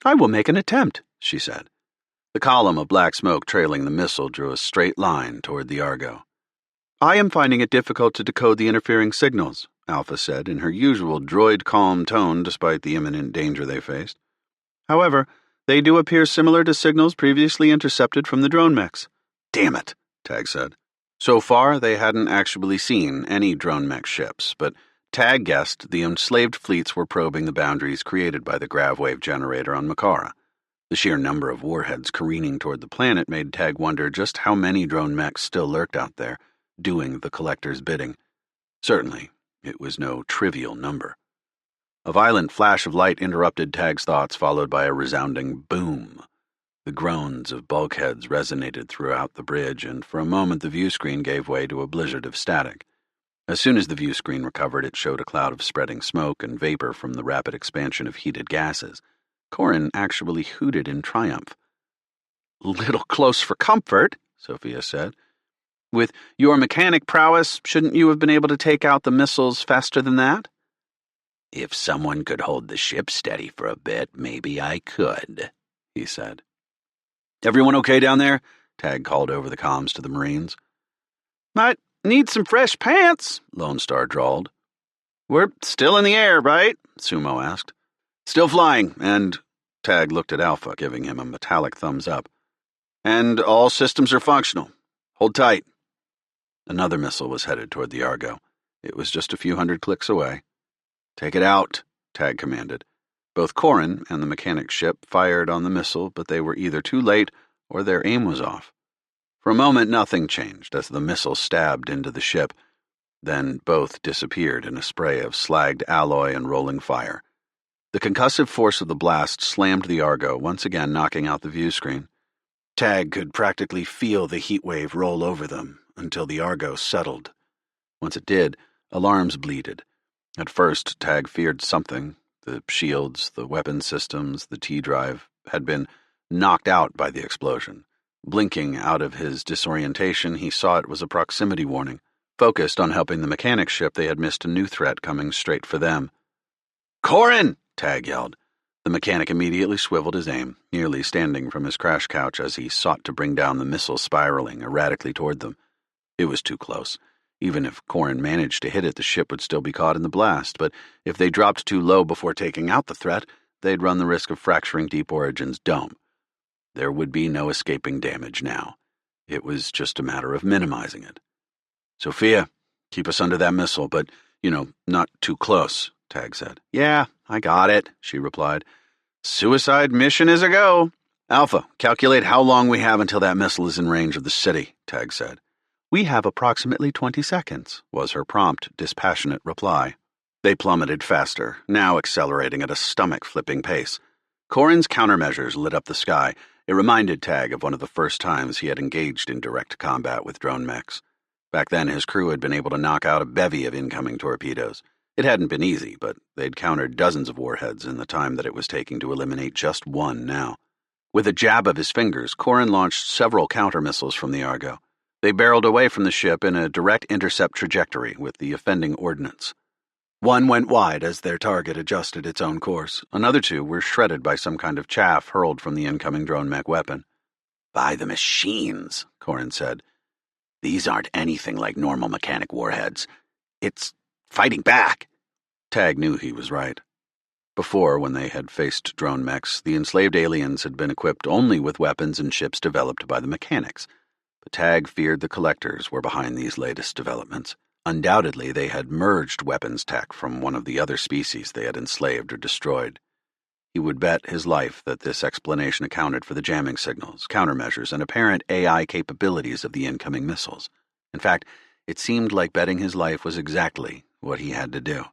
"I will make an attempt," she said. The column of black smoke trailing the missile drew a straight line toward the Argo. "I am finding it difficult to decode the interfering signals," Alpha said in her usual droid-calm tone despite the imminent danger they faced. "However, they do appear similar to signals previously intercepted from the drone mechs." "Damn it," Tag said. So far, they hadn't actually seen any drone mech ships, but Tag guessed the enslaved fleets were probing the boundaries created by the gravwave generator on Makara. The sheer number of warheads careening toward the planet made Tag wonder just how many drone mechs still lurked out there, doing the collector's bidding. Certainly, It was no trivial number. A violent flash of light interrupted Tag's thoughts, followed by a resounding boom. The groans of bulkheads resonated throughout the bridge, and for a moment the view screen gave way to a blizzard of static. As soon as the view screen recovered, it showed a cloud of spreading smoke and vapor from the rapid expansion of heated gases. Corin actually hooted in triumph. "Little close for comfort," Sophia said. "With your mechanic prowess, shouldn't you have been able to take out the missiles faster than that?" "If someone could hold the ship steady for a bit, maybe I could," he said. "Everyone okay down there?" Tag called over the comms to the Marines. "Might need some fresh pants," Lone Star drawled. "We're still in the air, right?" Sumo asked. "Still flying, and..." Tag looked at Alpha, giving him a metallic thumbs up. "And all systems are functional. Hold tight." Another missile was headed toward the Argo. It was just a few hundred clicks away. "Take it out," Tag commanded. Both Corin and the mechanic ship fired on the missile, but they were either too late or their aim was off. For a moment, nothing changed as the missile stabbed into the ship. Then both disappeared in a spray of slagged alloy and rolling fire. The concussive force of the blast slammed the Argo, once again knocking out the view screen. Tag could practically feel the heat wave roll over them until the Argo settled. Once it did, alarms bleated. At first, Tag feared something. The shields, the weapon systems, the T-drive had been knocked out by the explosion. Blinking out of his disorientation, he saw it was a proximity warning. Focused on helping the mechanic ship, they had missed a new threat coming straight for them. "Corin!" Tag yelled. The mechanic immediately swiveled his aim, nearly standing from his crash couch as he sought to bring down the missile spiraling erratically toward them. It was too close. Even if Corin managed to hit it, the ship would still be caught in the blast, but if they dropped too low before taking out the threat, they'd run the risk of fracturing Deep Origin's dome. There would be no escaping damage now. It was just a matter of minimizing it. "Sophia, keep us under that missile, but, not too close," Tag said. "Yeah, I got it," she replied. "Suicide mission is a go." "Alpha, calculate how long we have until that missile is in range of the city," Tag said. "We have approximately 20 seconds, was her prompt, dispassionate reply. They plummeted faster, now accelerating at a stomach-flipping pace. Corin's countermeasures lit up the sky. It reminded Tag of one of the first times he had engaged in direct combat with drone mechs. Back then, his crew had been able to knock out a bevy of incoming torpedoes. It hadn't been easy, but they'd countered dozens of warheads in the time that it was taking to eliminate just one now. With a jab of his fingers, Corin launched several counter-missiles from the Argo. They barreled away from the ship in a direct intercept trajectory with the offending ordnance. One went wide as their target adjusted its own course. Another two were shredded by some kind of chaff hurled from the incoming drone mech weapon. "By the machines," Corin said. "These aren't anything like normal mechanic warheads. It's fighting back." Tag knew he was right. Before, when they had faced drone mechs, the enslaved aliens had been equipped only with weapons and ships developed by the mechanics. But Tag feared the collectors were behind these latest developments. Undoubtedly, they had merged weapons tech from one of the other species they had enslaved or destroyed. He would bet his life that this explanation accounted for the jamming signals, countermeasures, and apparent AI capabilities of the incoming missiles. In fact, it seemed like betting his life was exactly what he had to do.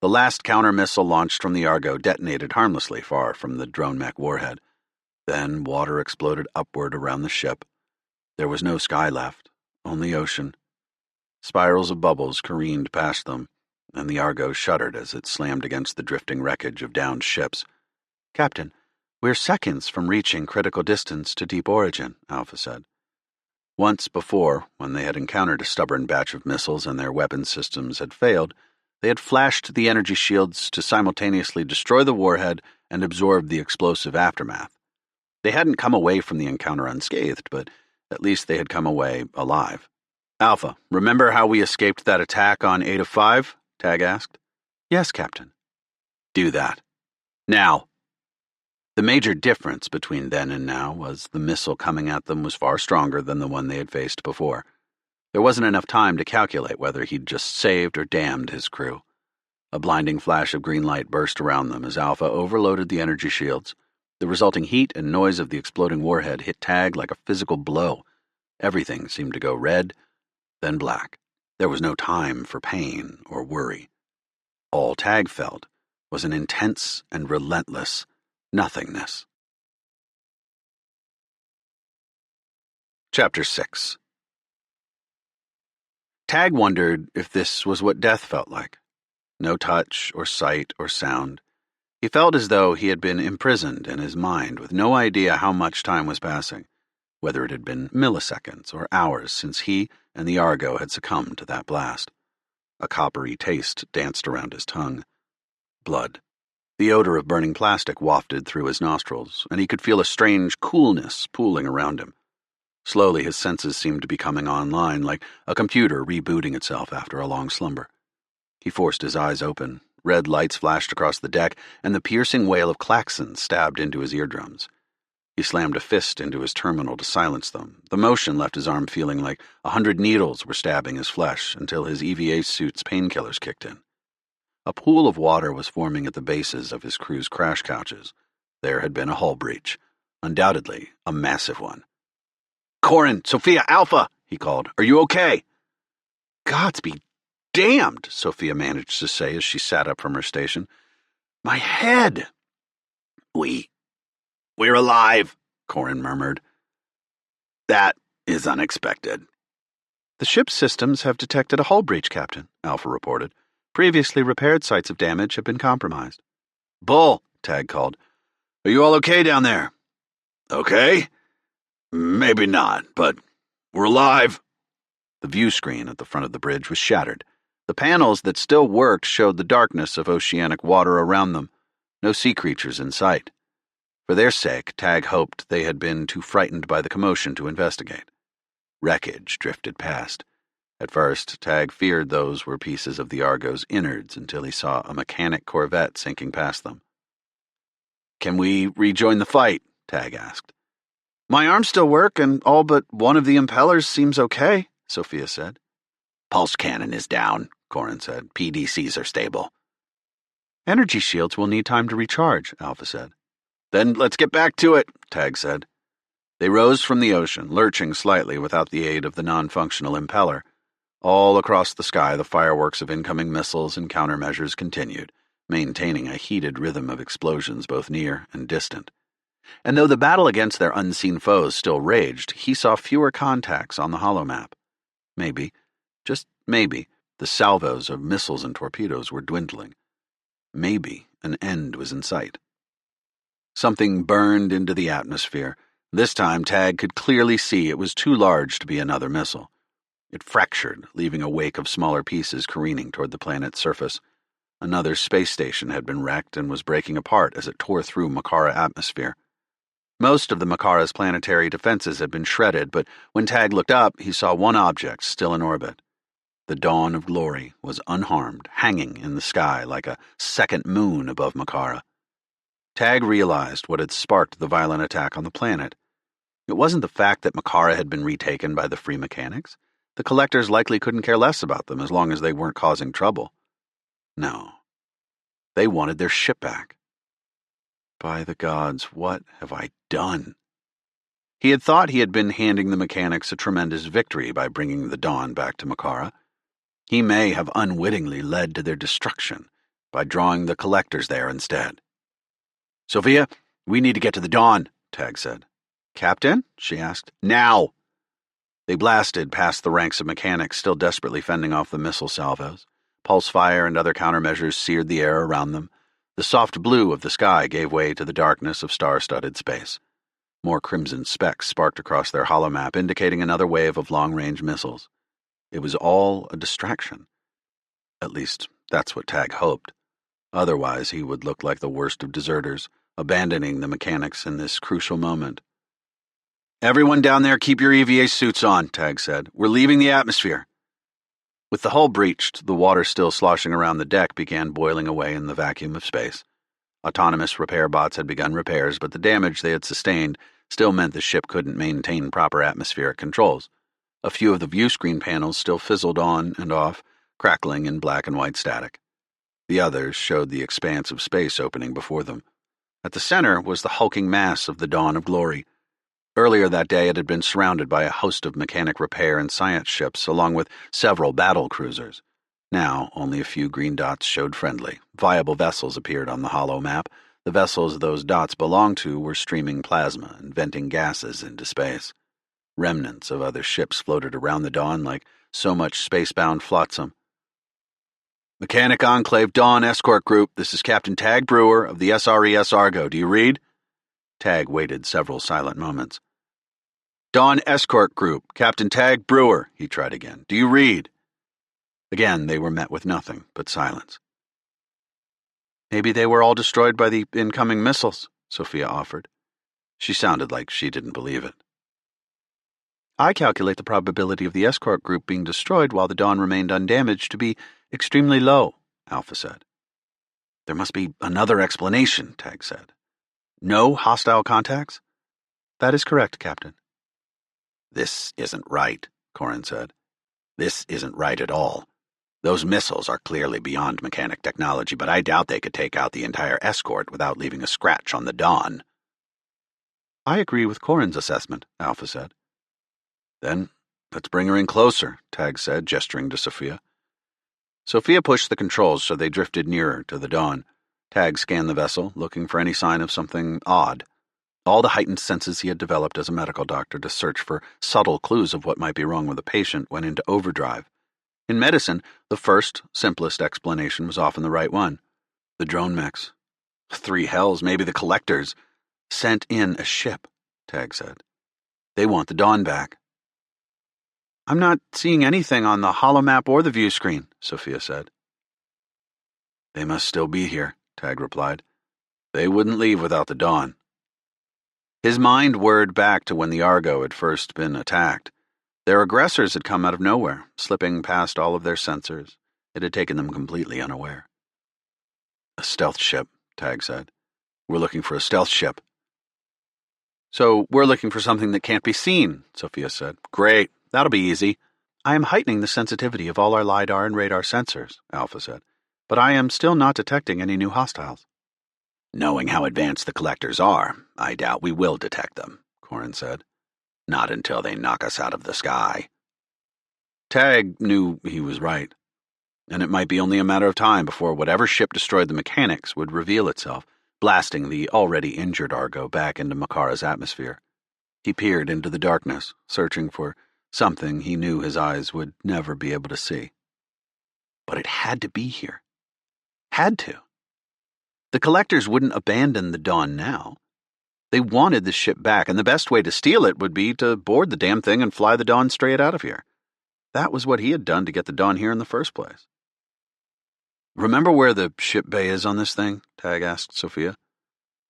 The last counter-missile launched from the Argo detonated harmlessly far from the drone mech warhead. Then water exploded upward around the ship. There was no sky left, only ocean. Spirals of bubbles careened past them, and the Argo shuddered as it slammed against the drifting wreckage of downed ships. "Captain, we're seconds from reaching critical distance to Deep Origin," Alpha said. Once before, when they had encountered a stubborn batch of missiles and their weapon systems had failed, they had flashed the energy shields to simultaneously destroy the warhead and absorb the explosive aftermath. They hadn't come away from the encounter unscathed, but at least they had come away alive. "Alpha, remember how we escaped that attack on 8 of 5? Tag asked. "Yes, Captain." "Do that. Now." The major difference between then and now was the missile coming at them was far stronger than the one they had faced before. There wasn't enough time to calculate whether he'd just saved or damned his crew. A blinding flash of green light burst around them as Alpha overloaded the energy shields. The resulting heat and noise of the exploding warhead hit Tag like a physical blow. Everything seemed to go red, then black. There was no time for pain or worry. All Tag felt was an intense and relentless nothingness. Chapter 6. Tag wondered if this was what death felt like. No touch or sight or sound. He felt as though he had been imprisoned in his mind with no idea how much time was passing, whether it had been milliseconds or hours since he and the Argo had succumbed to that blast. A coppery taste danced around his tongue. Blood. The odor of burning plastic wafted through his nostrils, and he could feel a strange coolness pooling around him. Slowly his senses seemed to be coming online, like a computer rebooting itself after a long slumber. He forced his eyes open. Red lights flashed across the deck, and the piercing wail of klaxons stabbed into his eardrums. He slammed a fist into his terminal to silence them. The motion left his arm feeling like 100 needles were stabbing his flesh until his EVA suit's painkillers kicked in. A pool of water was forming at the bases of his crew's crash couches. There had been a hull breach. Undoubtedly, a massive one. "Corin, Sophia, Alpha," he called. "Are you okay?" "Gods be damned," Sophia managed to say as she sat up from her station. "My head." We're alive," Corin murmured. "That is unexpected." "The ship's systems have detected a hull breach, Captain," Alpha reported. "Previously repaired sites of damage have been compromised." "Bull," Tag called. "Are you all okay down there?" "Okay? Maybe not, but we're alive." The view screen at the front of the bridge was shattered. The panels that still worked showed the darkness of oceanic water around them. No sea creatures in sight. For their sake, Tag hoped they had been too frightened by the commotion to investigate. Wreckage drifted past. At first, Tag feared those were pieces of the Argo's innards until he saw a mechanic corvette sinking past them. "Can we rejoin the fight?" Tag asked. "My arms still work, and all but one of the impellers seems okay," Sophia said. "Pulse cannon is down," Corin said. "PDCs are stable." "Energy shields will need time to recharge," Alpha said. "Then let's get back to it," Tag said. They rose from the ocean, lurching slightly without the aid of the non-functional impeller. All across the sky, the fireworks of incoming missiles and countermeasures continued, maintaining a heated rhythm of explosions both near and distant. And though the battle against their unseen foes still raged, he saw fewer contacts on the holomap. Maybe, just maybe, the salvos of missiles and torpedoes were dwindling. Maybe an end was in sight. Something burned into the atmosphere. This time Tag could clearly see it was too large to be another missile. It fractured, leaving a wake of smaller pieces careening toward the planet's surface. Another space station had been wrecked and was breaking apart as it tore through Makara atmosphere. Most of the Makara's planetary defenses had been shredded, but when Tag looked up, he saw one object still in orbit. The Dawn of Glory was unharmed, hanging in the sky like a second moon above Makara. Tag realized what had sparked the violent attack on the planet. It wasn't the fact that Makara had been retaken by the free mechanics. The collectors likely couldn't care less about them as long as they weren't causing trouble. No. They wanted their ship back. By the gods, what have I done? He had thought he had been handing the mechanics a tremendous victory by bringing the Dawn back to Makara. He may have unwittingly led to their destruction by drawing the collectors there instead. "Sophia, we need to get to the Dawn," Tag said. "Captain?" she asked. "Now!" They blasted past the ranks of mechanics still desperately fending off the missile salvos. Pulse fire and other countermeasures seared the air around them. The soft blue of the sky gave way to the darkness of star-studded space. More crimson specks sparked across their holomap, indicating another wave of long-range missiles. It was all a distraction. At least, that's what Tag hoped. Otherwise, he would look like the worst of deserters, abandoning the mechanics in this crucial moment. "Everyone down there, keep your EVA suits on," Tag said. "We're leaving the atmosphere." With the hull breached, the water still sloshing around the deck began boiling away in the vacuum of space. Autonomous repair bots had begun repairs, but the damage they had sustained still meant the ship couldn't maintain proper atmospheric controls. A few of the view screen panels still fizzled on and off, crackling in black and white static. The others showed the expanse of space opening before them. At the center was the hulking mass of the Dawn of Glory. Earlier that day, it had been surrounded by a host of mechanic repair and science ships, along with several battle cruisers. Now, only a few green dots showed friendly. Viable vessels appeared on the hollow map. The vessels those dots belonged to were streaming plasma and venting gases into space. Remnants of other ships floated around the Dawn like so much spacebound flotsam. Mechanic Enclave Dawn Escort Group, this is Captain Tag Brewer of the SRES Argo. Do you read? Tag waited several silent moments. Dawn Escort Group, Captain Tag Brewer, he tried again. Do you read? Again, they were met with nothing but silence. Maybe they were all destroyed by the incoming missiles, Sophia offered. She sounded like she didn't believe it. I calculate the probability of the escort group being destroyed while the Dawn remained undamaged to be extremely low, Alpha said. There must be another explanation, Tag said. No hostile contacts? That is correct, Captain. This isn't right, Corin said. This isn't right at all. Those missiles are clearly beyond mechanic technology, but I doubt they could take out the entire escort without leaving a scratch on the Dawn. I agree with Corin's assessment, Alpha said. Then let's bring her in closer, Tag said, gesturing to Sophia. Sophia pushed the controls so they drifted nearer to the Dawn. Tag scanned the vessel, looking for any sign of something odd. All the heightened senses he had developed as a medical doctor to search for subtle clues of what might be wrong with a patient went into overdrive. In medicine, the first, simplest explanation was often the right one. The drone mechs. Three hells, maybe the collectors. Sent in a ship, Tag said. They want the Dawn back. I'm not seeing anything on the holomap or the view screen, Sophia said. They must still be here, Tag replied. They wouldn't leave without the Dawn. His mind whirred back to when the Argo had first been attacked. Their aggressors had come out of nowhere, slipping past all of their sensors. It had taken them completely unaware. A stealth ship, Tag said. We're looking for a stealth ship. So we're looking for something that can't be seen, Sophia said. Great, that'll be easy. I am heightening the sensitivity of all our LiDAR and radar sensors, Alpha said, but I am still not detecting any new hostiles. Knowing how advanced the collectors are, I doubt we will detect them, Corin said. Not until they knock us out of the sky. Tag knew he was right, and it might be only a matter of time before whatever ship destroyed the mechanics would reveal itself, blasting the already injured Argo back into Makara's atmosphere. He peered into the darkness, searching for something he knew his eyes would never be able to see. But it had to be here. Had to. The collectors wouldn't abandon the Dawn now. They wanted the ship back, and the best way to steal it would be to board the damn thing and fly the Dawn straight out of here. That was what he had done to get the Dawn here in the first place. Remember where the ship bay is on this thing? Tag asked Sophia.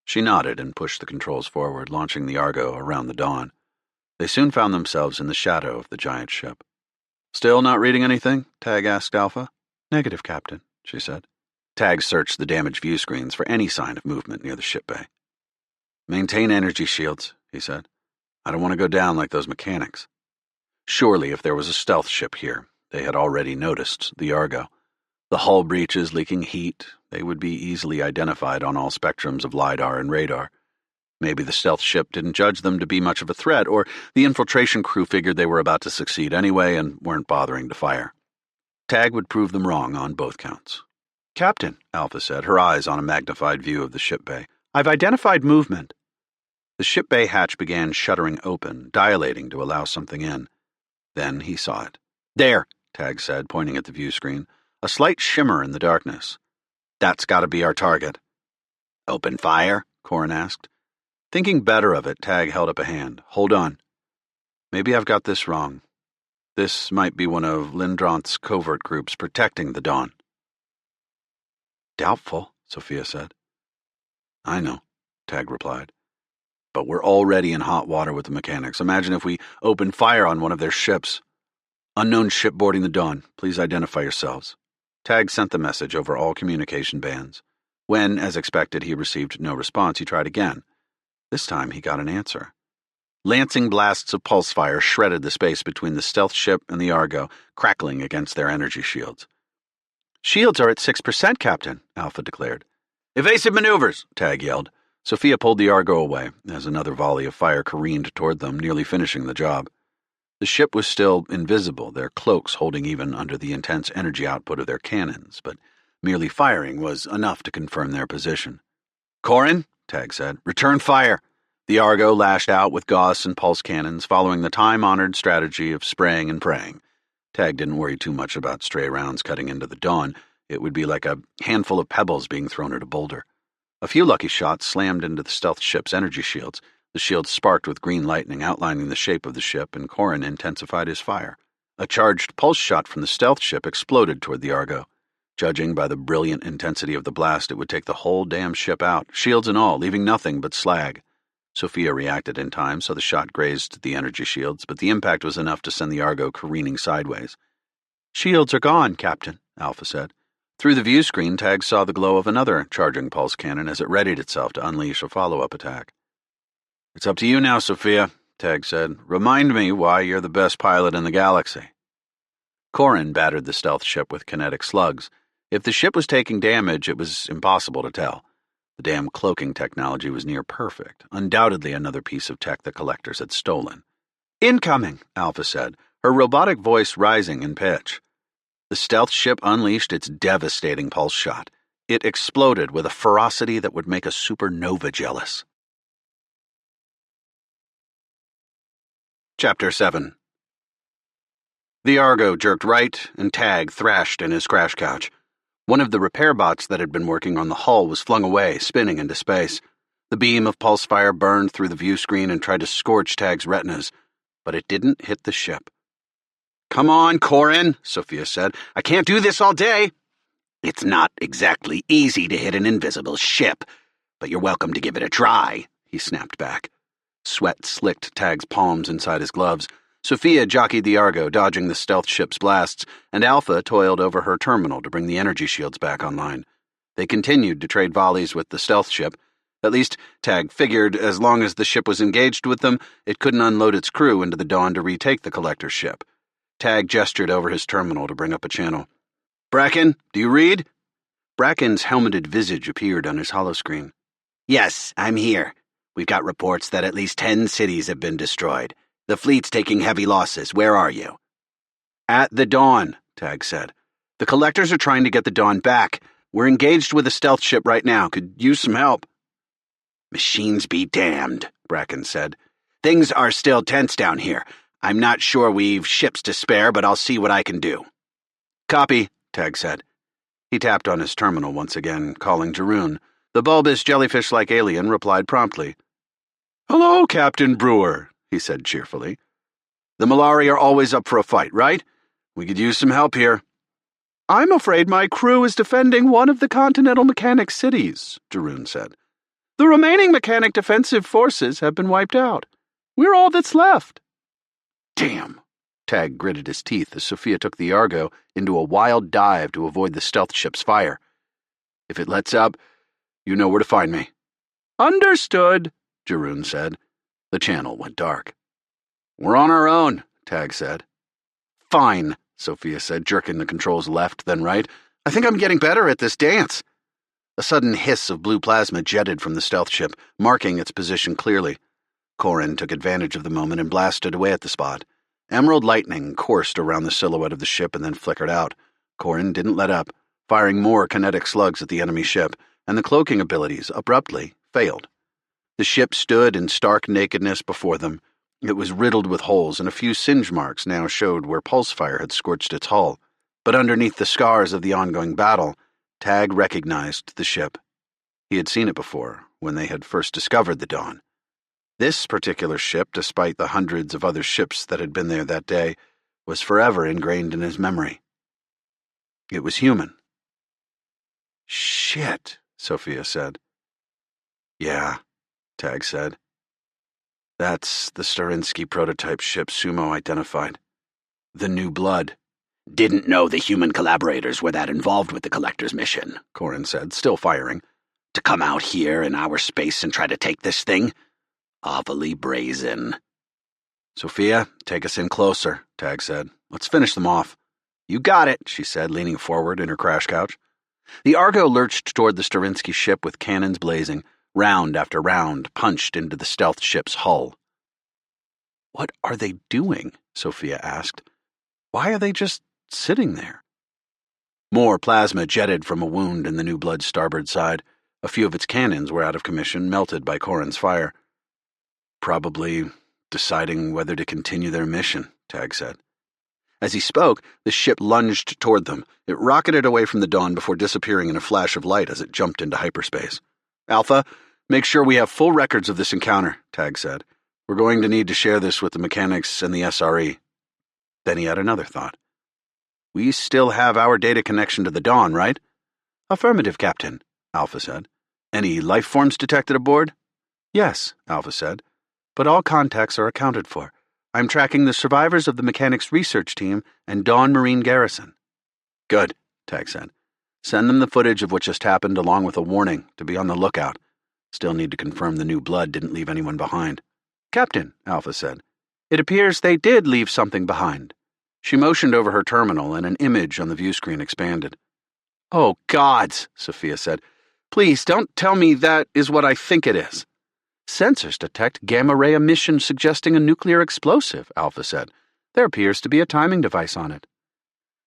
She nodded and pushed the controls forward, launching the Argo around the Dawn. They soon found themselves in the shadow of the giant ship. Still not reading anything? Tag asked Alpha. Negative, Captain, she said. Tag searched the damaged view screens for any sign of movement near the ship bay. Maintain energy shields, he said. I don't want to go down like those mechanics. Surely, if there was a stealth ship here, they had already noticed the Argo. The hull breaches leaking heat, they would be easily identified on all spectrums of LiDAR and radar. Maybe the stealth ship didn't judge them to be much of a threat, or the infiltration crew figured they were about to succeed anyway and weren't bothering to fire. Tag would prove them wrong on both counts. Captain, Alpha said, her eyes on a magnified view of the ship bay, I've identified movement. The ship bay hatch began shuttering open, dilating to allow something in. Then he saw it. There, Tag said, pointing at the view screen. A slight shimmer in the darkness. That's got to be our target. Open fire? Corin asked. Thinking better of it, Tag held up a hand. Hold on. Maybe I've got this wrong. This might be one of Lindroth's covert groups protecting the Dawn. Doubtful, Sophia said. I know, Tag replied. But we're already in hot water with the mechanics. Imagine if we open fire on one of their ships. Unknown ship boarding the Dawn. Please identify yourselves. Tag sent the message over all communication bands. When, as expected, he received no response, he tried again. This time he got an answer. Lancing blasts of pulse fire shredded the space between the stealth ship and the Argo, crackling against their energy shields. Shields are at 6%, Captain, Alpha declared. Evasive maneuvers, Tag yelled. Sophia pulled the Argo away as another volley of fire careened toward them, nearly finishing the job. The ship was still invisible, their cloaks holding even under the intense energy output of their cannons, but merely firing was enough to confirm their position. "Corin," Tag said, "return fire." The Argo lashed out with Gauss and pulse cannons, following the time-honored strategy of spraying and praying. Tag didn't worry too much about stray rounds cutting into the dawn. It would be like a handful of pebbles being thrown at a boulder. A few lucky shots slammed into the stealth ship's energy shields. The shields sparked with green lightning, outlining the shape of the ship, and Corin intensified his fire. A charged pulse shot from the stealth ship exploded toward the Argo. Judging by the brilliant intensity of the blast, it would take the whole damn ship out, shields and all, leaving nothing but slag. Sophia reacted in time, so the shot grazed the energy shields, but the impact was enough to send the Argo careening sideways. "Shields are gone, Captain," Alpha said. Through the view screen, Tag saw the glow of another charging pulse cannon as it readied itself to unleash a follow-up attack. "It's up to you now, Sophia," Tag said. "Remind me why you're the best pilot in the galaxy." Corin battered the stealth ship with kinetic slugs. If the ship was taking damage, it was impossible to tell. The damn cloaking technology was near perfect, undoubtedly another piece of tech the collectors had stolen. "Incoming," Alpha said, her robotic voice rising in pitch. The stealth ship unleashed its devastating pulse shot. It exploded with a ferocity that would make a supernova jealous. Chapter 7. The Argo jerked right, and Tag thrashed in his crash couch. One of the repair bots that had been working on the hull was flung away, spinning into space. The beam of pulse fire burned through the view screen and tried to scorch Tag's retinas, but it didn't hit the ship. "Come on, Corin," Sophia said. "I can't do this all day." "It's not exactly easy to hit an invisible ship, but you're welcome to give it a try," he snapped back. Sweat slicked Tag's palms inside his gloves. Sophia jockeyed the Argo, dodging the stealth ship's blasts, and Alpha toiled over her terminal to bring the energy shields back online. They continued to trade volleys with the stealth ship. At least, Tag figured, as long as the ship was engaged with them, it couldn't unload its crew into the dawn to retake the collector's ship. Tag gestured over his terminal to bring up a channel. "Bracken, do you read?" Bracken's helmeted visage appeared on his holoscreen. "Yes, I'm here. We've got reports that at least 10 cities have been destroyed. The fleet's taking heavy losses. Where are you?" "At the dawn," Tag said. "The collectors are trying to get the dawn back. We're engaged with a stealth ship right now. Could use some help." "Machines be damned," Bracken said. "Things are still tense down here. I'm not sure we've ships to spare, but I'll see what I can do." "Copy," Tag said. He tapped on his terminal once again, calling Jeroen. The bulbous jellyfish-like alien replied promptly. "Hello, Captain Brewer," he said cheerfully. "The Melchiorri are always up for a fight, right? We could use some help here." "I'm afraid my crew is defending one of the continental mechanic cities," Jeroen said. "The remaining mechanic defensive forces have been wiped out. We're all that's left." "Damn!" Tag gritted his teeth as Sophia took the Argo into a wild dive to avoid the stealth ship's fire. "If it lets up, you know where to find me." "Understood," Jeroen said. The channel went dark. "We're on our own," Tag said. "Fine," Sophia said, jerking the controls left, then right. "I think I'm getting better at this dance." A sudden hiss of blue plasma jetted from the stealth ship, marking its position clearly. Corin took advantage of the moment and blasted away at the spot. Emerald lightning coursed around the silhouette of the ship and then flickered out. Corin didn't let up, firing more kinetic slugs at the enemy ship, and the cloaking abilities, abruptly, failed. The ship stood in stark nakedness before them. It was riddled with holes, and a few singe marks now showed where pulse fire had scorched its hull. But underneath the scars of the ongoing battle, Tag recognized the ship. He had seen it before, when they had first discovered the dawn. This particular ship, despite the hundreds of other ships that had been there that day, was forever ingrained in his memory. It was human. "Shit," Sophia said. "Yeah," Tag said. "That's the Starinsky prototype ship Sumo identified. The New Blood." "Didn't know the human collaborators were that involved with the collector's mission," Corin said, still firing. "To come out here in our space and try to take this thing? Awfully brazen." "Sophia, take us in closer," Tag said. "Let's finish them off." "You got it," she said, leaning forward in her crash couch. The Argo lurched toward the Starinsky ship with cannons blazing. Round after round punched into the stealth ship's hull. "What are they doing?" Sophia asked. "Why are they just sitting there?" More plasma jetted from a wound in the New Blood's starboard side. A few of its cannons were out of commission, melted by Corin's fire. "Probably deciding whether to continue their mission," Tag said. As he spoke, the ship lunged toward them. It rocketed away from the Dawn before disappearing in a flash of light as it jumped into hyperspace. "Alpha, make sure we have full records of this encounter," Tag said. "We're going to need to share this with the mechanics and the SRE." Then he had another thought. "We still have our data connection to the Dawn, right?" "Affirmative, Captain," Alpha said. "Any life forms detected aboard?" "Yes," Alpha said, "but all contacts are accounted for. I'm tracking the survivors of the mechanics research team and Dawn Marine Garrison." "Good," Tag said. "Send them the footage of what just happened along with a warning to be on the lookout. Still need to confirm the New Blood didn't leave anyone behind." "Captain," Alpha said, "it appears they did leave something behind." She motioned over her terminal and an image on the view screen expanded. "Oh, gods," Sophia said. "Please don't tell me that is what I think it is." "Sensors detect gamma-ray emission suggesting a nuclear explosive," Alpha said. "There appears to be a timing device on it."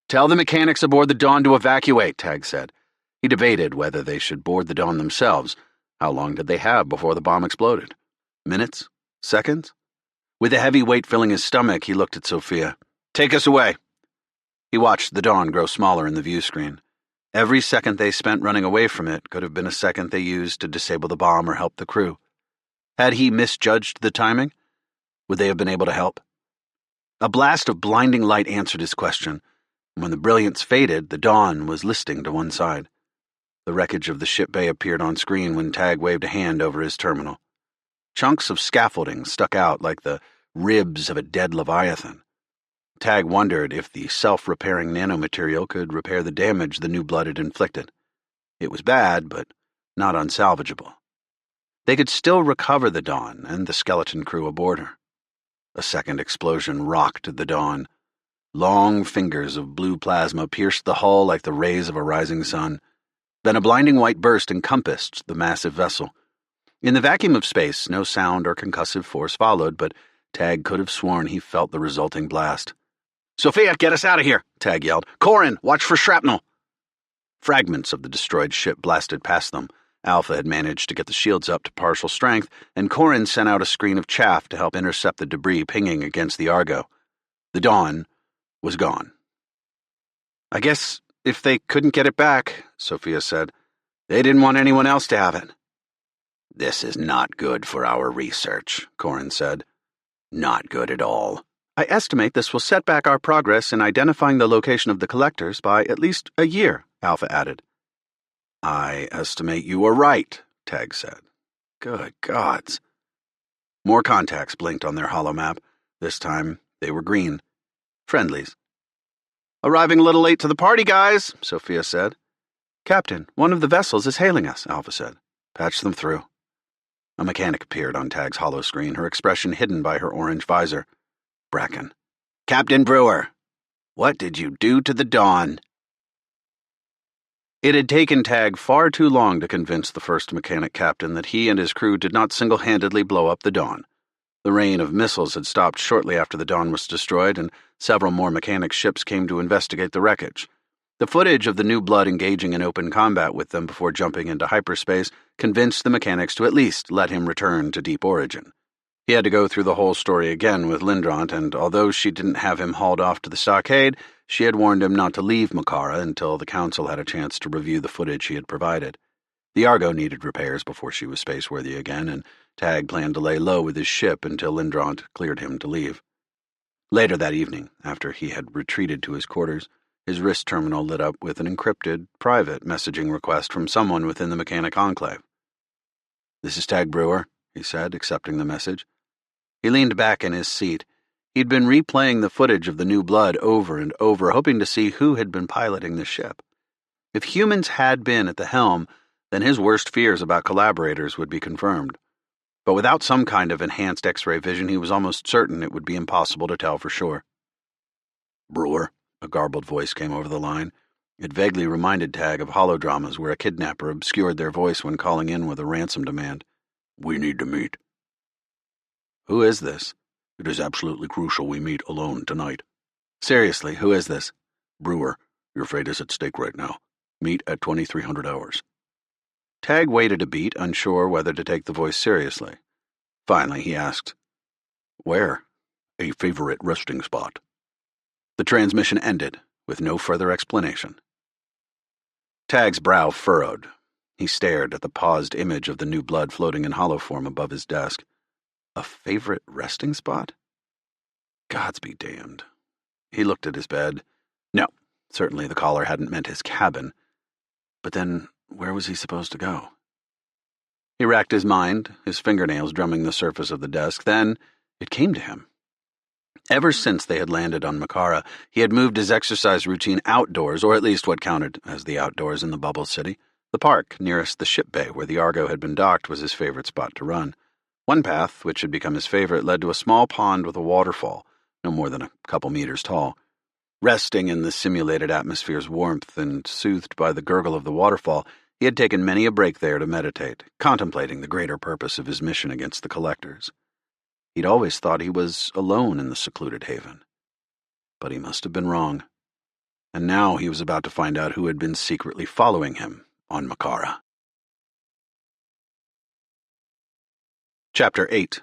"Tell the mechanics aboard the Dawn to evacuate," Tag said. He debated whether they should board the Dawn themselves. How long did they have before the bomb exploded? Minutes? Seconds? With a heavy weight filling his stomach, he looked at Sophia. "Take us away." He watched the Dawn grow smaller in the view screen. Every second they spent running away from it could have been a second they used to disable the bomb or help the crew. Had he misjudged the timing? Would they have been able to help? A blast of blinding light answered his question. When the brilliance faded, the Dawn was listing to one side. The wreckage of the ship bay appeared on screen when Tag waved a hand over his terminal. Chunks of scaffolding stuck out like the ribs of a dead leviathan. Tag wondered if the self-repairing nanomaterial could repair the damage the New Blood had inflicted. It was bad, but not unsalvageable. They could still recover the Dawn and the skeleton crew aboard her. A second explosion rocked the Dawn. Long fingers of blue plasma pierced the hull like the rays of a rising sun. Then a blinding white burst encompassed the massive vessel. In the vacuum of space, no sound or concussive force followed, but Tag could have sworn he felt the resulting blast. "Sophia, get us out of here," Tag yelled. "Corin, watch for shrapnel." Fragments of the destroyed ship blasted past them. Alpha had managed to get the shields up to partial strength, and Corin sent out a screen of chaff to help intercept the debris pinging against the Argo. The Dawn was gone. "I guess if they couldn't get it back," Sophia said, "they didn't want anyone else to have it." "This is not good for our research," Corin said. "Not good at all." "I estimate this will set back our progress in identifying the location of the collectors by at least a year," Alpha added. "I estimate you are right," Tag said. Good gods. More contacts blinked on their holomap. This time, they were green. Friendlies. "Arriving a little late to the party, guys," Sophia said. "Captain, one of the vessels is hailing us," Alpha said. "Patch them through." A mechanic appeared on Tag's holo screen, her expression hidden by her orange visor. Bracken. "Captain Brewer, what did you do to the Dawn?" It had taken Tag far too long to convince the first mechanic captain that he and his crew did not single-handedly blow up the Dawn. The rain of missiles had stopped shortly after the Dawn was destroyed, and several more mechanic ships came to investigate the wreckage. The footage of the New Blood engaging in open combat with them before jumping into hyperspace convinced the mechanics to at least let him return to Deep Origin. He had to go through the whole story again with Lindrant, and although she didn't have him hauled off to the stockade, she had warned him not to leave Makara until the Council had a chance to review the footage he had provided. The Argo needed repairs before she was spaceworthy again, and Tag planned to lay low with his ship until Lindrant cleared him to leave. Later that evening, after he had retreated to his quarters, his wrist terminal lit up with an encrypted, private messaging request from someone within the mechanic enclave. "This is Tag Brewer," he said, accepting the message. He leaned back in his seat. He'd been replaying the footage of the New Blood over and over, hoping to see who had been piloting the ship. If humans had been at the helm, then his worst fears about collaborators would be confirmed. But without some kind of enhanced X-ray vision, he was almost certain it would be impossible to tell for sure. "Brewer," a garbled voice came over the line. It vaguely reminded Tag of holodramas where a kidnapper obscured their voice when calling in with a ransom demand. We need to meet. Who is this? It is absolutely crucial we meet alone tonight. Seriously, who is this? Brewer, your fate is at stake right now. Meet at 2300 hours. Tag waited a beat, unsure whether to take the voice seriously. Finally, he asked, Where? A favorite resting spot. The transmission ended, with no further explanation. Tag's brow furrowed. He stared at the paused image of the new blood floating in hollow form above his desk. A favorite resting spot? Gods be damned. He looked at his bed. No, certainly the caller hadn't meant his cabin. But then, where was he supposed to go? He racked his mind, his fingernails drumming the surface of the desk. Then, it came to him. Ever since they had landed on Makara, he had moved his exercise routine outdoors, or at least what counted as the outdoors in the Bubble City. The park, nearest the ship bay where the Argo had been docked, was his favorite spot to run. One path, which had become his favorite, led to a small pond with a waterfall, no more than a couple meters tall. Resting in the simulated atmosphere's warmth and soothed by the gurgle of the waterfall, he had taken many a break there to meditate, contemplating the greater purpose of his mission against the collectors. He'd always thought he was alone in the secluded haven. But he must have been wrong. And now he was about to find out who had been secretly following him on Makara. Chapter 8.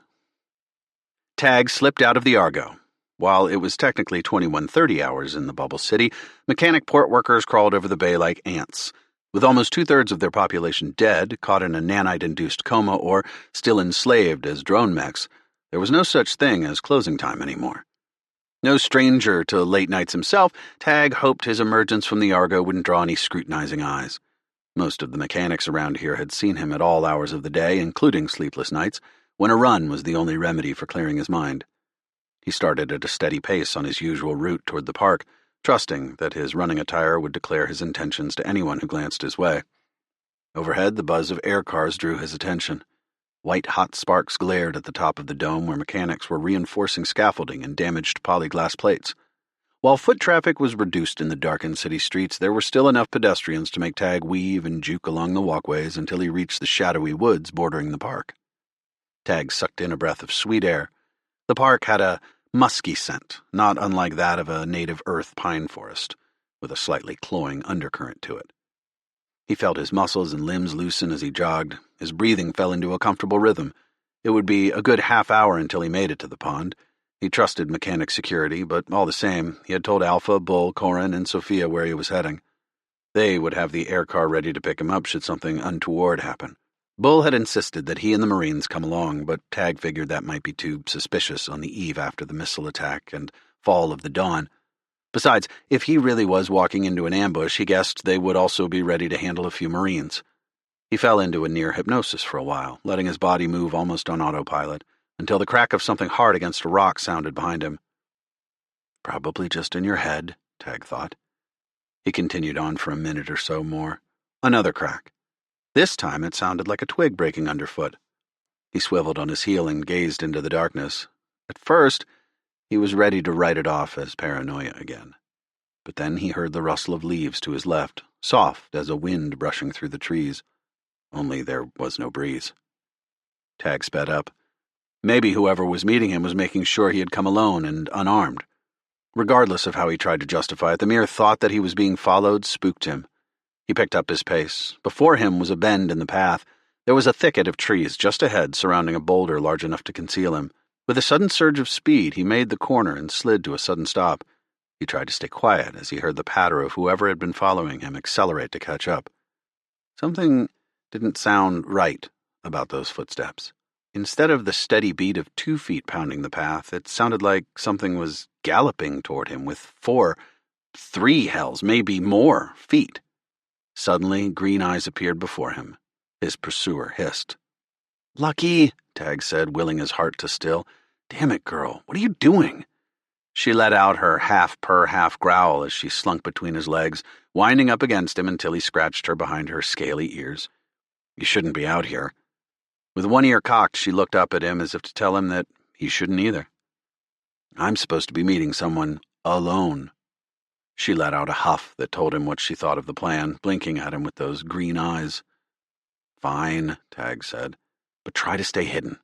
Tag slipped out of the Argo. While it was technically 2130 hours in the Bubble City, mechanic port workers crawled over the bay like ants. With almost two-thirds of their population dead, caught in a nanite-induced coma, or still enslaved as drone mechs, there was no such thing as closing time anymore. No stranger to late nights himself, Tag hoped his emergence from the Argo wouldn't draw any scrutinizing eyes. Most of the mechanics around here had seen him at all hours of the day, including sleepless nights, when a run was the only remedy for clearing his mind. He started at a steady pace on his usual route toward the park, trusting that his running attire would declare his intentions to anyone who glanced his way. Overhead, the buzz of air cars drew his attention. White hot sparks glared at the top of the dome where mechanics were reinforcing scaffolding and damaged polyglass plates. While foot traffic was reduced in the darkened city streets, there were still enough pedestrians to make Tag weave and juke along the walkways until he reached the shadowy woods bordering the park. Tag sucked in a breath of sweet air. The park had a musky scent, not unlike that of a native earth pine forest, with a slightly cloying undercurrent to it. He felt his muscles and limbs loosen as he jogged. His breathing fell into a comfortable rhythm. It would be a good half hour until he made it to the pond. He trusted mechanic security, but all the same, he had told Alpha, Bull, Corin, and Sophia where he was heading. They would have the air car ready to pick him up should something untoward happen. Bull had insisted that he and the Marines come along, but Tag figured that might be too suspicious on the eve after the missile attack and fall of the dawn. Besides, if he really was walking into an ambush, he guessed they would also be ready to handle a few Marines. He fell into a near hypnosis for a while, letting his body move almost on autopilot, until the crack of something hard against a rock sounded behind him. Probably just in your head, Tag thought. He continued on for a minute or so more. Another crack. This time it sounded like a twig breaking underfoot. He swiveled on his heel and gazed into the darkness. At first, he was ready to write it off as paranoia again. But then he heard the rustle of leaves to his left, soft as a wind brushing through the trees. Only there was no breeze. Tag sped up. Maybe whoever was meeting him was making sure he had come alone and unarmed. Regardless of how he tried to justify it, the mere thought that he was being followed spooked him. He picked up his pace. Before him was a bend in the path. There was a thicket of trees just ahead surrounding a boulder large enough to conceal him. With a sudden surge of speed, he made the corner and slid to a sudden stop. He tried to stay quiet as he heard the patter of whoever had been following him accelerate to catch up. Something didn't sound right about those footsteps. Instead of the steady beat of 2 feet pounding the path, it sounded like something was galloping toward him with 4, 3 hells, maybe more, feet. Suddenly, green eyes appeared before him. His pursuer hissed. "Lucky," Tag said, willing his heart to still. "Damn it, girl, what are you doing?" She let out her half-purr, half-growl as she slunk between his legs, winding up against him until he scratched her behind her scaly ears. "You shouldn't be out here." With one ear cocked, she looked up at him as if to tell him that he shouldn't either. "I'm supposed to be meeting someone alone." She let out a huff that told him what she thought of the plan, blinking at him with those green eyes. Fine, Tag said, but try to stay hidden.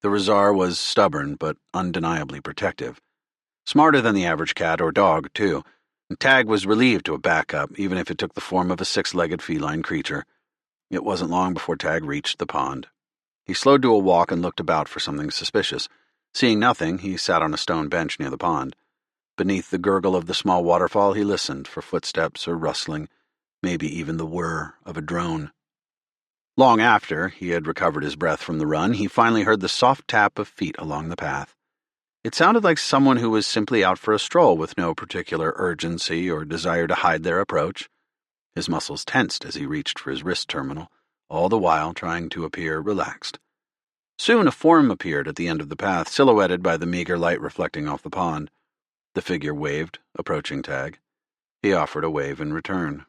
The Rizar was stubborn but undeniably protective. Smarter than the average cat or dog, too, and Tag was relieved to a backup, even if it took the form of a six-legged feline creature. It wasn't long before Tag reached the pond. He slowed to a walk and looked about for something suspicious. Seeing nothing, he sat on a stone bench near the pond. Beneath the gurgle of the small waterfall, he listened for footsteps or rustling, maybe even the whir of a drone. Long after he had recovered his breath from the run, he finally heard the soft tap of feet along the path. It sounded like someone who was simply out for a stroll with no particular urgency or desire to hide their approach. His muscles tensed as he reached for his wrist terminal, all the while trying to appear relaxed. Soon a form appeared at the end of the path, silhouetted by the meager light reflecting off the pond. The figure waved, approaching Tag. He offered a wave in return.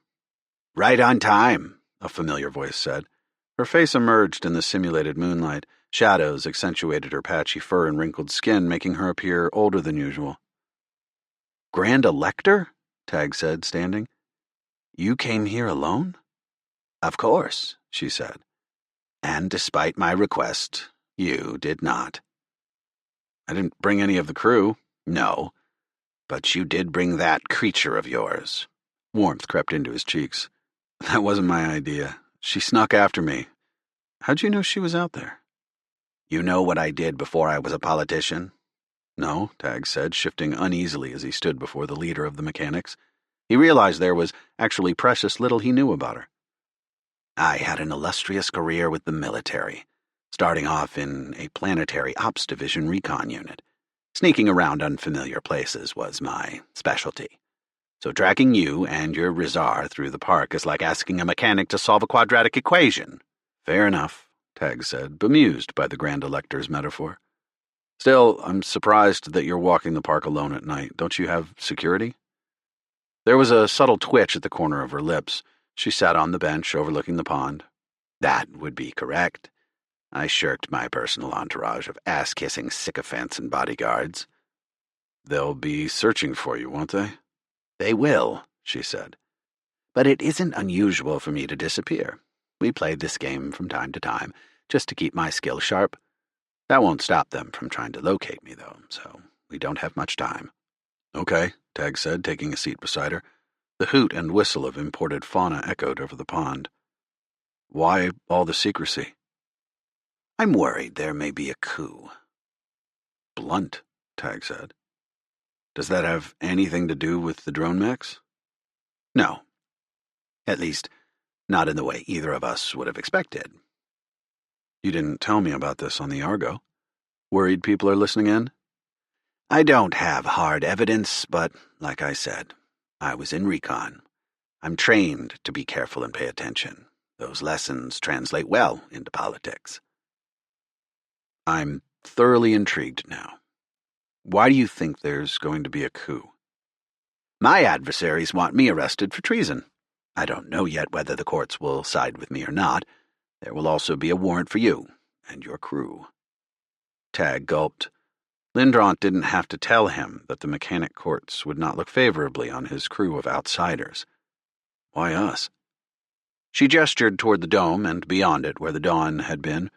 "Right on time," a familiar voice said. Her face emerged in the simulated moonlight. Shadows accentuated her patchy fur and wrinkled skin, making her appear older than usual. "Grand Elector?" Tag said, standing. "You came here alone?" "Of course," she said. "And despite my request, you did not." "I didn't bring any of the crew." "No. But you did bring that creature of yours." Warmth crept into his cheeks. "That wasn't my idea. She snuck after me. How'd you know she was out there?" "You know what I did before I was a politician?" "No," Tag said, shifting uneasily as he stood before the leader of the mechanics. He realized there was actually precious little he knew about her. "I had an illustrious career with the military, starting off in a planetary ops division recon unit. Sneaking around unfamiliar places was my specialty. So tracking you and your Rizar through the park is like asking a mechanic to solve a quadratic equation." "Fair enough," Tag said, bemused by the Grand Elector's metaphor. "Still, I'm surprised that you're walking the park alone at night. Don't you have security?" There was a subtle twitch at the corner of her lips. She sat on the bench overlooking the pond. "That would be correct. I shirked my personal entourage of ass-kissing sycophants and bodyguards." "They'll be searching for you, won't they?" "They will," she said. "But it isn't unusual for me to disappear. We play this game from time to time, just to keep my skill sharp. That won't stop them from trying to locate me, though, so we don't have much time." "Okay," Tag said, taking a seat beside her. The hoot and whistle of imported fauna echoed over the pond. "Why all the secrecy?" "I'm worried there may be a coup." "Blunt," Tag said. "Does that have anything to do with the drone mechs?" "No. At least, not in the way either of us would have expected." "You didn't tell me about this on the Argo. Worried people are listening in?" "I don't have hard evidence, but, like I said, I was in recon. I'm trained to be careful and pay attention. Those lessons translate well into politics." "I'm thoroughly intrigued now. Why do you think there's going to be a coup?" "My adversaries want me arrested for treason. I don't know yet whether the courts will side with me or not. There will also be a warrant for you and your crew." Tag gulped. Lindrant didn't have to tell him that the mechanic courts would not look favorably on his crew of outsiders. "Why us?" She gestured toward the dome and beyond it where the dawn had been.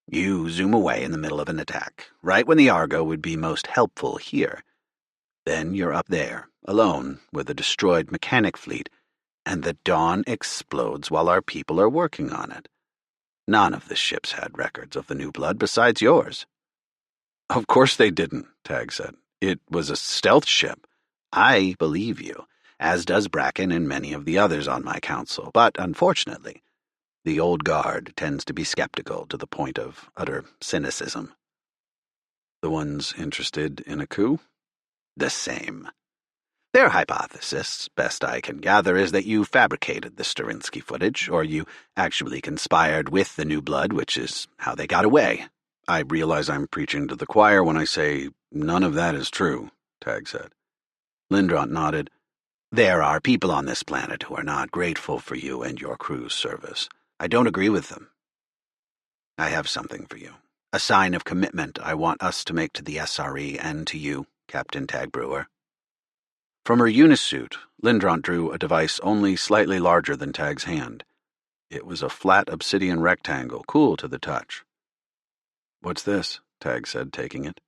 "You zoom away in the middle of an attack, right when the Argo would be most helpful here. Then you're up there, alone, with a destroyed mechanic fleet, and the dawn explodes while our people are working on it. None of the ships had records of the new blood besides yours." "Of course they didn't," Tag said. "It was a stealth ship." "I believe you, as does Bracken and many of the others on my council, but unfortunately, the old guard tends to be skeptical to the point of utter cynicism." "The ones interested in a coup?" "The same. Their hypothesis, best I can gather, is that you fabricated the Sterinsky footage, or you actually conspired with the new blood, which is how they got away." "I realize I'm preaching to the choir when I say none of that is true," Tag said. Lindrant nodded. "There are people on this planet who are not grateful for you and your crew's service. I don't agree with them. I have something for you. A sign of commitment I want us to make to the SRE and to you, Captain Tag Brewer." From her unisuit, Lindront drew a device only slightly larger than Tag's hand. It was a flat obsidian rectangle, cool to the touch. "What's this?" Tag said, taking it.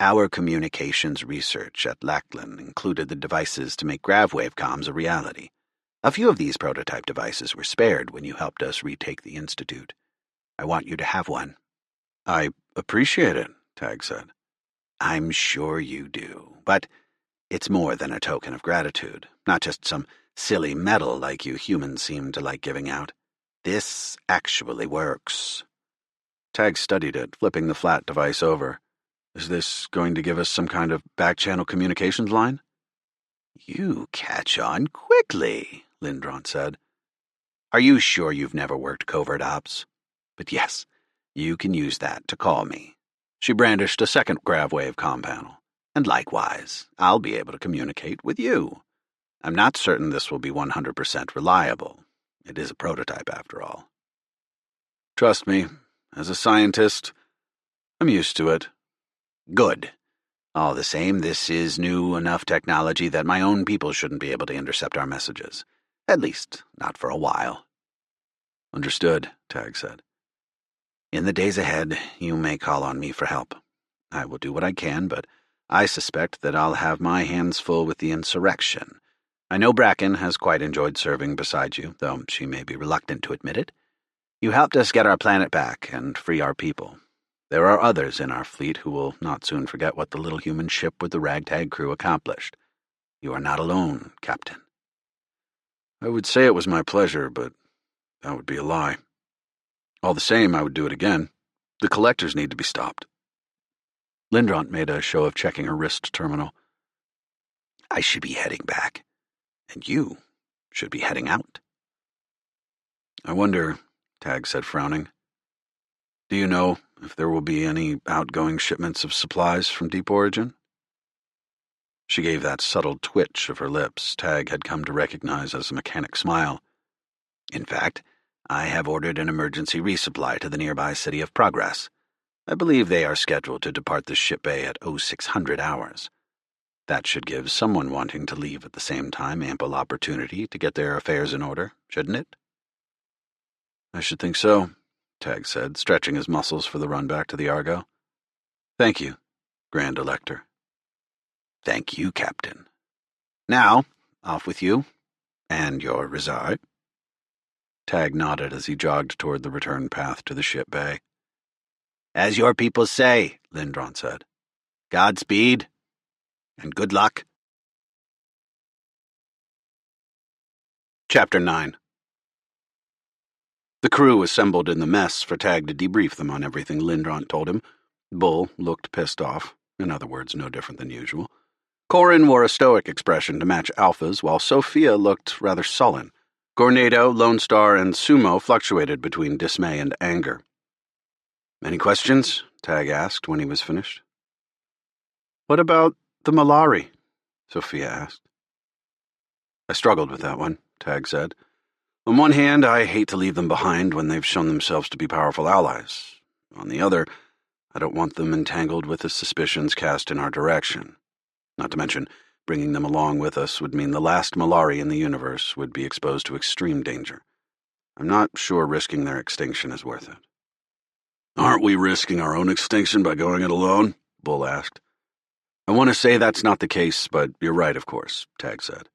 "Our communications research at Lachlan included the devices to make gravwave comms a reality. A few of these prototype devices were spared when you helped us retake the Institute. I want you to have one." "I appreciate it," Tag said. "I'm sure you do, but it's more than a token of gratitude, not just some silly medal like you humans seem to like giving out. This actually works." Tag studied it, flipping the flat device over. "Is this going to give us some kind of back-channel communications line?" "You catch on quickly," Lindront said. "Are you sure you've never worked covert ops? But yes, you can use that to call me." She brandished a second gravwave comm panel. "And likewise, I'll be able to communicate with you. I'm not certain this will be 100% reliable. It is a prototype, after all." "Trust me, as a scientist, I'm used to it." "Good. All the same, this is new enough technology that my own people shouldn't be able to intercept our messages. At least, not for a while." "Understood," Tag said. "In the days ahead, you may call on me for help. I will do what I can, but I suspect that I'll have my hands full with the insurrection. I know Bracken has quite enjoyed serving beside you, though she may be reluctant to admit it. You helped us get our planet back and free our people. There are others in our fleet who will not soon forget what the little human ship with the ragtag crew accomplished. You are not alone, Captain." "I would say it was my pleasure, but that would be a lie. All the same, I would do it again. The collectors need to be stopped." Lindront made a show of checking her wrist terminal. "I should be heading back, and you should be heading out." "I wonder," Tag said, frowning. "Do you know if there will be any outgoing shipments of supplies from Deep Origin?" She gave that subtle twitch of her lips Tag had come to recognize as a mechanic smile. "In fact, I have ordered an emergency resupply to the nearby city of Progress. I believe they are scheduled to depart the ship bay at 0600 hours. That should give someone wanting to leave at the same time ample opportunity to get their affairs in order, shouldn't it?" "I should think so," Tag said, stretching his muscles for the run back to the Argo. "Thank you, Grand Elector." "Thank you, Captain. Now, off with you, and your Rizard." Tag nodded as he jogged toward the return path to the ship bay. "As your people say," Lindront said, "Godspeed, and good luck." Chapter 9. The crew assembled in the mess for Tag to debrief them on everything Lindront told him. Bull looked pissed off, in other words, no different than usual. Corin wore a stoic expression to match Alpha's, while Sophia looked rather sullen. Gornado, Lone Star, and Sumo fluctuated between dismay and anger. "Any questions?" Tag asked when he was finished. "What about the Melchiorri?" Sophia asked. "I struggled with that one," Tag said. "On one hand, I hate to leave them behind when they've shown themselves to be powerful allies. On the other, I don't want them entangled with the suspicions cast in our direction. Not to mention, bringing them along with us would mean the last Melchiorri in the universe would be exposed to extreme danger. I'm not sure risking their extinction is worth it." "Aren't we risking our own extinction by going it alone?" Bull asked. "I want to say that's not the case, but you're right, of course," Tag said.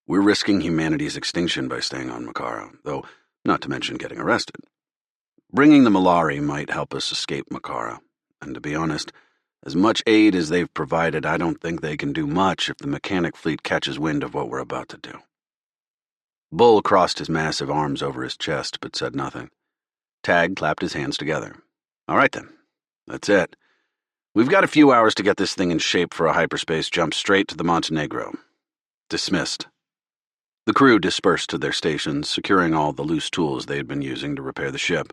"We're risking humanity's extinction by staying on Makara, though not to mention getting arrested. Bringing the Melchiorri might help us escape Makara, and to be honest, as much aid as they've provided, I don't think they can do much if the mechanic fleet catches wind of what we're about to do." Bull crossed his massive arms over his chest, but said nothing. Tag clapped his hands together. "All right, then. That's it. We've got a few hours to get this thing in shape for a hyperspace jump straight to the Montenegro. Dismissed." The crew dispersed to their stations, securing all the loose tools they had been using to repair the ship.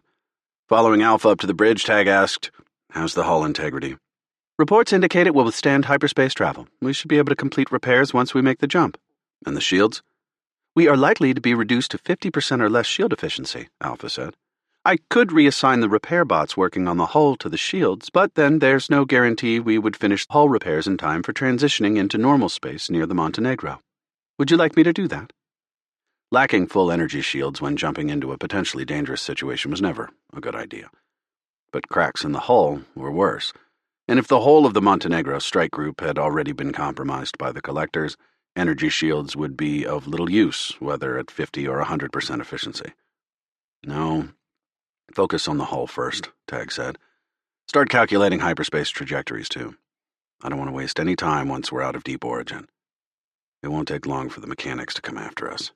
Following Alpha up to the bridge, Tag asked, "How's the hull integrity?" "Reports indicate it will withstand hyperspace travel. We should be able to complete repairs once we make the jump." "And the shields?" "We are likely to be reduced to 50% or less shield efficiency," Alpha said. I could reassign the repair bots working on the hull to the shields, but then there's no guarantee we would finish hull repairs in time for transitioning into normal space near the Montenegro. Would you like me to do that? Lacking full energy shields when jumping into a potentially dangerous situation was never a good idea. But cracks in the hull were worse, and if the whole of the Montenegro strike group had already been compromised by the collectors, energy shields would be of little use, whether at 50 or 100% efficiency. No. Focus on the hull first, Tag said. Start calculating hyperspace trajectories, too. I don't want to waste any time once we're out of deep origin. It won't take long for the mechanics to come after us.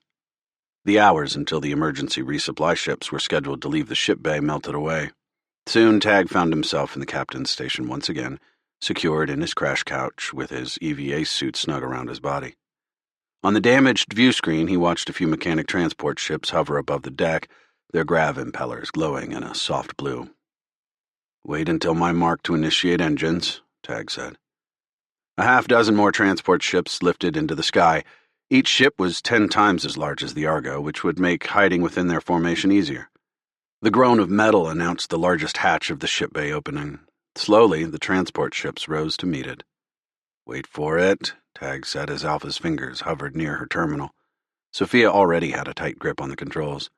The hours until the emergency resupply ships were scheduled to leave the ship bay melted away. Soon, Tag found himself in the captain's station once again, secured in his crash couch with his EVA suit snug around his body. On the damaged view screen, he watched a few mechanic transport ships hover above the deck, their grav impellers glowing in a soft blue. Wait until my mark to initiate engines, Tag said. A half-dozen more transport ships lifted into the sky. Each ship was 10 times as large as the Argo, which would make hiding within their formation easier. The groan of metal announced the largest hatch of the ship bay opening. Slowly, the transport ships rose to meet it. Wait for it, Tag said as Alpha's fingers hovered near her terminal. Sophia already had a tight grip on the controls.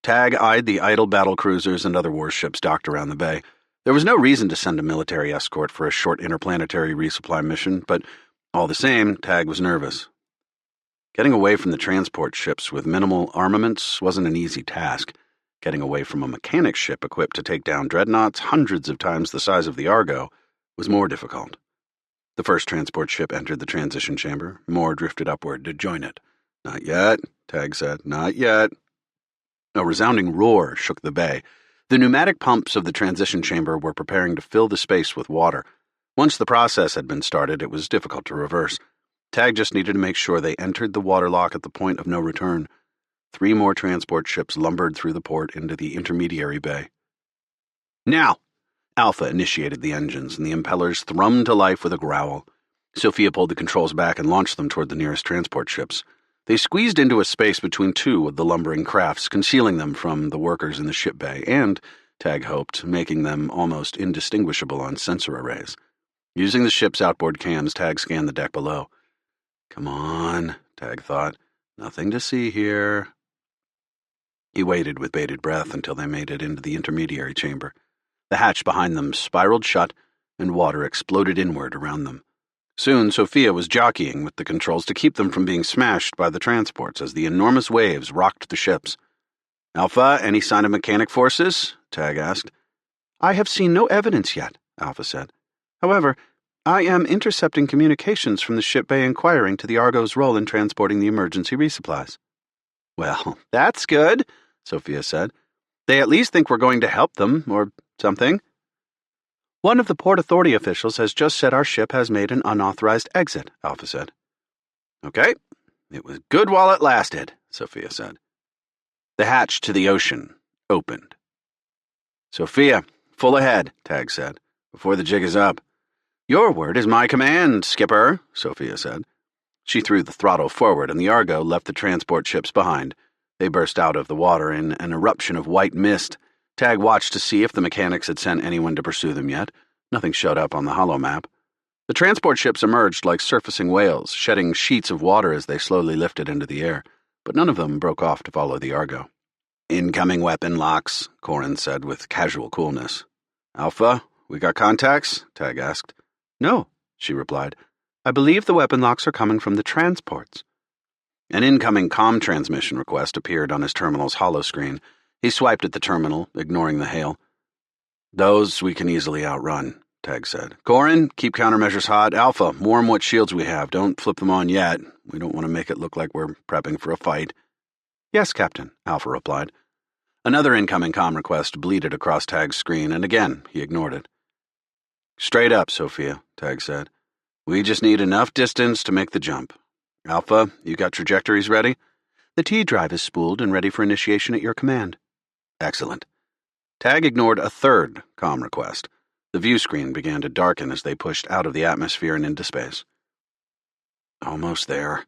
Tag eyed the idle battle cruisers and other warships docked around the bay. There was no reason to send a military escort for a short interplanetary resupply mission, but all the same, Tag was nervous. Getting away from the transport ships with minimal armaments wasn't an easy task. Getting away from a mechanic ship equipped to take down dreadnoughts hundreds of times the size of the Argo was more difficult. The first transport ship entered the transition chamber. More drifted upward to join it. Not yet, Tag said. Not yet. A resounding roar shook the bay. The pneumatic pumps of the transition chamber were preparing to fill the space with water. Once the process had been started, it was difficult to reverse. Tag just needed to make sure they entered the water lock at the point of no return. 3 more transport ships lumbered through the port into the intermediary bay. Now! Alpha initiated the engines, and the impellers thrummed to life with a growl. Sophia pulled the controls back and launched them toward the nearest transport ships. They squeezed into a space between 2 of the lumbering crafts, concealing them from the workers in the ship bay, and, Tag hoped, making them almost indistinguishable on sensor arrays. Using the ship's outboard cams, Tag scanned the deck below. Come on, Tag thought. Nothing to see here. He waited with bated breath until they made it into the intermediary chamber. The hatch behind them spiraled shut, and water exploded inward around them. Soon, Sophia was jockeying with the controls to keep them from being smashed by the transports as the enormous waves rocked the ships. Alpha, any sign of mechanic forces? Tag asked. I have seen no evidence yet, Alpha said. However, I am intercepting communications from the ship bay inquiring to the Argo's role in transporting the emergency resupplies. Well, that's good, Sophia said. They at least think we're going to help them, or something. One of the Port Authority officials has just said our ship has made an unauthorized exit, Alpha said. Okay. It was good while it lasted, Sophia said. The hatch to the ocean opened. Sophia, full ahead, Tag said, before the jig is up. Your word is my command, Skipper, Sophia said. She threw the throttle forward, and the Argo left the transport ships behind. They burst out of the water in an eruption of white mist. Tag watched to see if the mechanics had sent anyone to pursue them yet. Nothing showed up on the holomap. The transport ships emerged like surfacing whales, shedding sheets of water as they slowly lifted into the air, but none of them broke off to follow the Argo. Incoming weapon locks, Corin said with casual coolness. Alpha, we got contacts? Tag asked. No, she replied. I believe the weapon locks are coming from the transports. An incoming comm transmission request appeared on his terminal's holoscreen. He swiped at the terminal, ignoring the hail. Those we can easily outrun, Tag said. Corin, keep countermeasures hot. Alpha, warm what shields we have. Don't flip them on yet. We don't want to make it look like we're prepping for a fight. Yes, Captain, Alpha replied. Another incoming comm request bleated across Tag's screen, and again he ignored it. Straight up, Sophia, Tag said. We just need enough distance to make the jump. Alpha, you got trajectories ready? The T-drive is spooled and ready for initiation at your command. Excellent. Tag ignored a third comm request. The view screen began to darken as they pushed out of the atmosphere and into space. Almost there.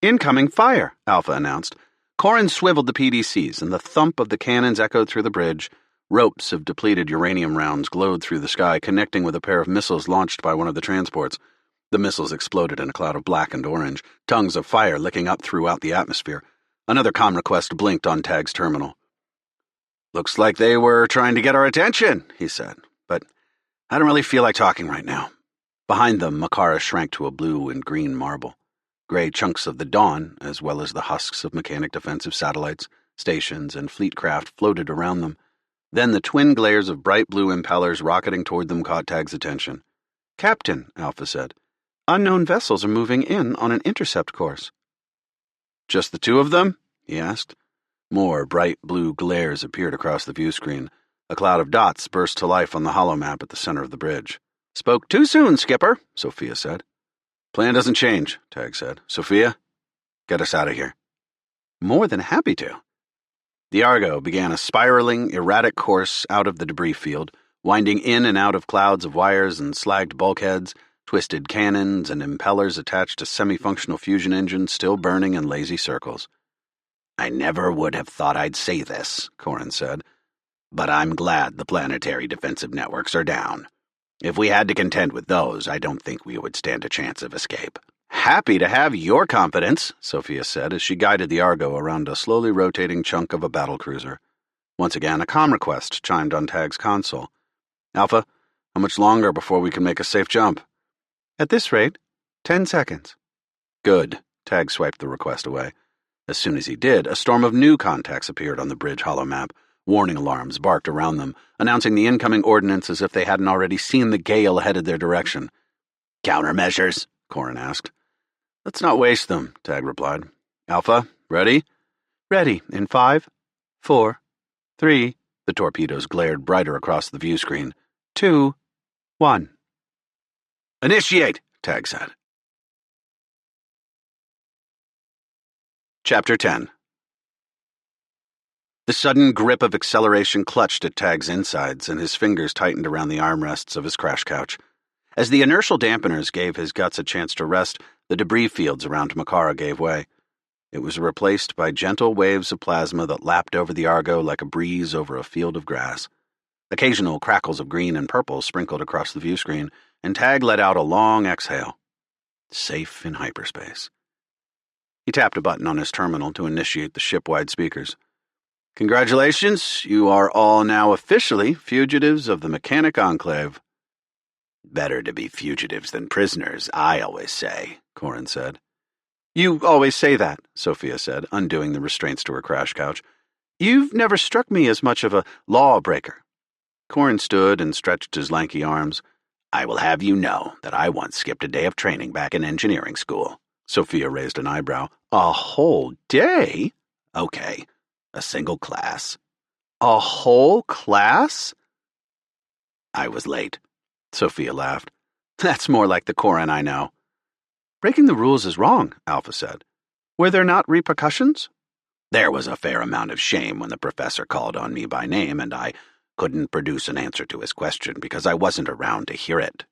Incoming fire, Alpha announced. Corin swiveled the PDCs, and the thump of the cannons echoed through the bridge. Ropes of depleted uranium rounds glowed through the sky, connecting with a pair of missiles launched by one of the transports. The missiles exploded in a cloud of black and orange, tongues of fire licking up throughout the atmosphere. Another comm request blinked on Tag's terminal. "Looks like they were trying to get our attention," he said, "but I don't really feel like talking right now." Behind them, Makara shrank to a blue and green marble. Gray chunks of the Dawn, as well as the husks of mechanic defensive satellites, stations, and fleet craft floated around them. Then the twin glares of bright blue impellers rocketing toward them caught Tag's attention. "Captain," Alpha said, "unknown vessels are moving in on an intercept course." "Just the two of them?" he asked. More bright blue glares appeared across the view screen. A cloud of dots burst to life on the holomap at the center of the bridge. "Spoke too soon, Skipper," Sophia said. "Plan doesn't change," Tag said. "Sophia, get us out of here." "More than happy to." The Argo began a spiraling, erratic course out of the debris field, winding in and out of clouds of wires and slagged bulkheads, twisted cannons and impellers attached to semi-functional fusion engines still burning in lazy circles. "I never would have thought I'd say this," Corin said, "but I'm glad the planetary defensive networks are down. If we had to contend with those, I don't think we would stand a chance of escape." "Happy to have your confidence," Sophia said as she guided the Argo around a slowly rotating chunk of a battlecruiser. Once again, a comm request chimed on Tag's console. "Alpha, how much longer before we can make a safe jump?" "At this rate, 10 seconds. "Good." Tag swiped the request away. As soon as he did, a storm of new contacts appeared on the bridge holomap. Warning alarms barked around them, announcing the incoming ordnance as if they hadn't already seen the gale headed their direction. "Countermeasures?" Corin asked. "Let's not waste them," Tag replied. "Alpha, ready?" "Ready in 5, 4, 3, the torpedoes glared brighter across the view screen. 2, 1. "Initiate," Tag said. Chapter 10. The sudden grip of acceleration clutched at Tag's insides, and his fingers tightened around the armrests of his crash couch. As the inertial dampeners gave his guts a chance to rest, the debris fields around Makara gave way. It was replaced by gentle waves of plasma that lapped over the Argo like a breeze over a field of grass. Occasional crackles of green and purple sprinkled across the view screen, and Tag let out a long exhale. Safe in hyperspace. He tapped a button on his terminal to initiate the ship-wide speakers. "Congratulations, you are all now officially fugitives of the Mechanic Enclave." "Better to be fugitives than prisoners, I always say," Corin said. "You always say that," Sophia said, undoing the restraints to her crash couch. "You've never struck me as much of a lawbreaker." Corin stood and stretched his lanky arms. "I will have you know that I once skipped a day of training back in engineering school." Sophia raised an eyebrow. "A whole day?" "Okay. A single class." "A whole class?" "I was late," Sophia laughed. "That's more like the Corin I know." "Breaking the rules is wrong," Alpha said. "Were there not repercussions?" "There was a fair amount of shame when the professor called on me by name, and I couldn't produce an answer to his question because I wasn't around to hear it."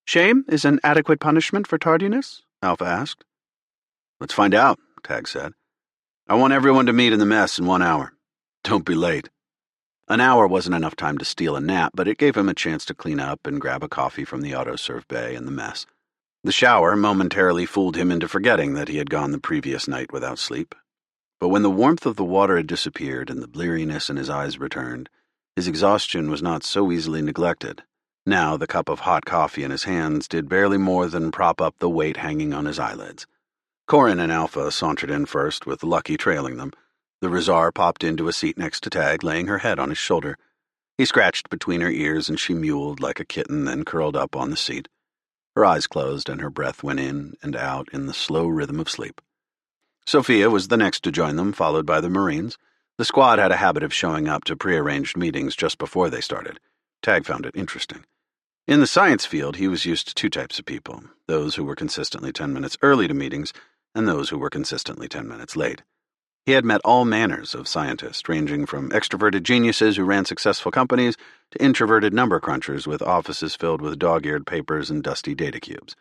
"Shame is an adequate punishment for tardiness?" Alpha asked. "Let's find out," Tag said. "I want everyone to meet in the mess in 1 hour. Don't be late." An hour wasn't enough time to steal a nap, but it gave him a chance to clean up and grab a coffee from the autoserve bay in the mess. The shower momentarily fooled him into forgetting that he had gone the previous night without sleep. But when the warmth of the water had disappeared and the bleariness in his eyes returned, his exhaustion was not so easily neglected. Now the cup of hot coffee in his hands did barely more than prop up the weight hanging on his eyelids. Corin and Alpha sauntered in first, with Lucky trailing them. The Rizar popped into a seat next to Tag, laying her head on his shoulder. He scratched between her ears, and she mewed like a kitten, then curled up on the seat. Her eyes closed, and her breath went in and out in the slow rhythm of sleep. Sophia was the next to join them, followed by the Marines. The squad had a habit of showing up to prearranged meetings just before they started. Tag found it interesting. In the science field, he was used to 2 types of people, those who were consistently 10 minutes early to meetings and those who were consistently 10 minutes late. He had met all manners of scientists, ranging from extroverted geniuses who ran successful companies to introverted number crunchers with offices filled with dog-eared papers and dusty data cubes.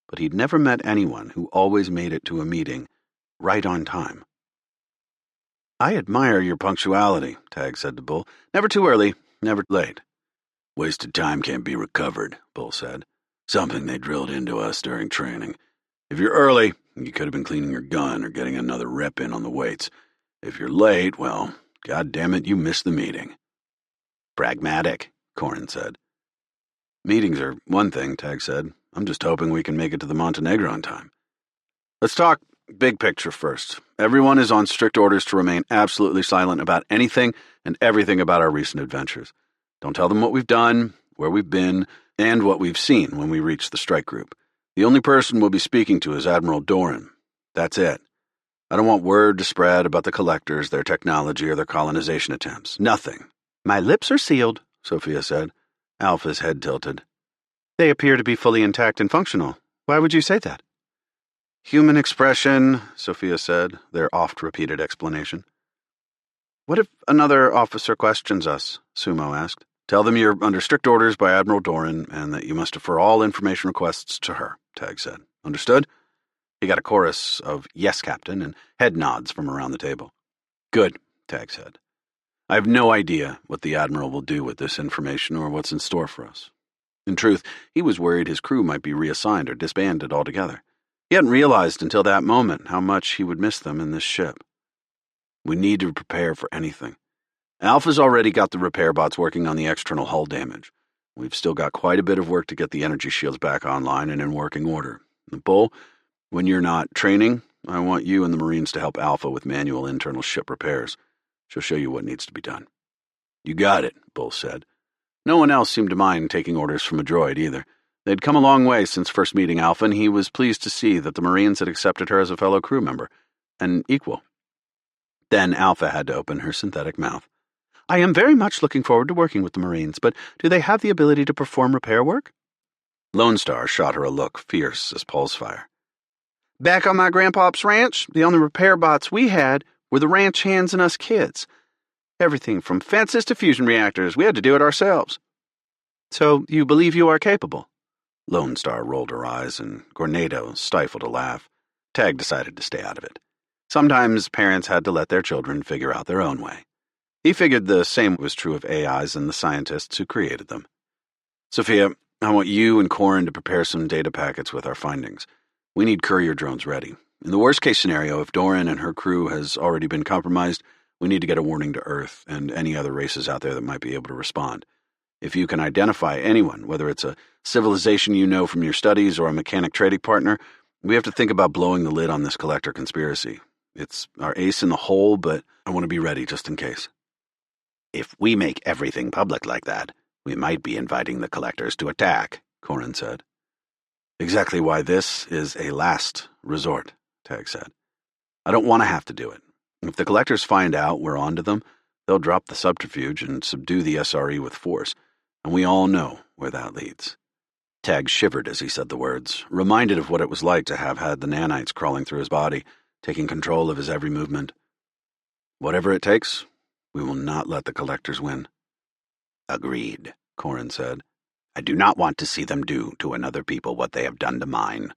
But he'd never met anyone who always made it to a meeting right on time. I admire your punctuality, Tag said to Bull. Never too early, never late. Wasted time can't be recovered, Bull said. Something they drilled into us during training. If you're early, you could have been cleaning your gun or getting another rep in on the weights. If you're late, well, God damn it, you missed the meeting. Pragmatic, Corin said. Meetings are one thing, Tag said. I'm just hoping we can make it to the Montenegro in time. Let's talk big picture first. Everyone is on strict orders to remain absolutely silent about anything and everything about our recent adventures. Don't tell them what we've done, where we've been, and what we've seen when we reach the strike group. The only person we'll be speaking to is Admiral Doran. That's it. I don't want word to spread about the collectors, their technology, or their colonization attempts. Nothing. My lips are sealed, Sophia said. Alpha's head tilted. They appear to be fully intact and functional. Why would you say that? Human expression, Sophia said, their oft-repeated explanation. What if another officer questions us? Sumo asked. Tell them you're under strict orders by Admiral Doran and that you must defer all information requests to her, Tag said. Understood? He got a chorus of yes, Captain, and head nods from around the table. Good, Tag said. I have no idea what the Admiral will do with this information or what's in store for us. In truth, he was worried his crew might be reassigned or disbanded altogether. He hadn't realized until that moment how much he would miss them in this ship. We need to prepare for anything. Alpha's already got the repair bots working on the external hull damage. We've still got quite a bit of work to get the energy shields back online and in working order. And Bull, when you're not training, I want you and the Marines to help Alpha with manual internal ship repairs. She'll show you what needs to be done. You got it, Bull said. No one else seemed to mind taking orders from a droid either. They'd come a long way since first meeting Alpha, and he was pleased to see that the Marines had accepted her as a fellow crew member, an equal. Then Alpha had to open her synthetic mouth. I am very much looking forward to working with the Marines, but do they have the ability to perform repair work? Lone Star shot her a look fierce as pulse fire. Back on my grandpa's ranch, the only repair bots we had were the ranch hands and us kids. Everything from fences to fusion reactors, we had to do it ourselves. So you believe you are capable? Lone Star rolled her eyes, and Gornado stifled a laugh. Tag decided to stay out of it. Sometimes parents had to let their children figure out their own way. He figured the same was true of AIs and the scientists who created them. Sophia, I want you and Corin to prepare some data packets with our findings. We need courier drones ready. In the worst-case scenario, if Doran and her crew has already been compromised, we need to get a warning to Earth and any other races out there that might be able to respond. If you can identify anyone, whether it's a civilization you know from your studies or a mechanic trading partner, we have to think about blowing the lid on this collector conspiracy. It's our ace in the hole, but I want to be ready just in case. If we make everything public like that, we might be inviting the collectors to attack, Corin said. Exactly why this is a last resort, Tag said. I don't want to have to do it. If the collectors find out we're onto them, they'll drop the subterfuge and subdue the SRE with force, and we all know where that leads. Tag shivered as he said the words, reminded of what it was like to have had the nanites crawling through his body, taking control of his every movement. Whatever it takes, we will not let the collectors win. Agreed, Corin said. I do not want to see them do to another people what they have done to mine.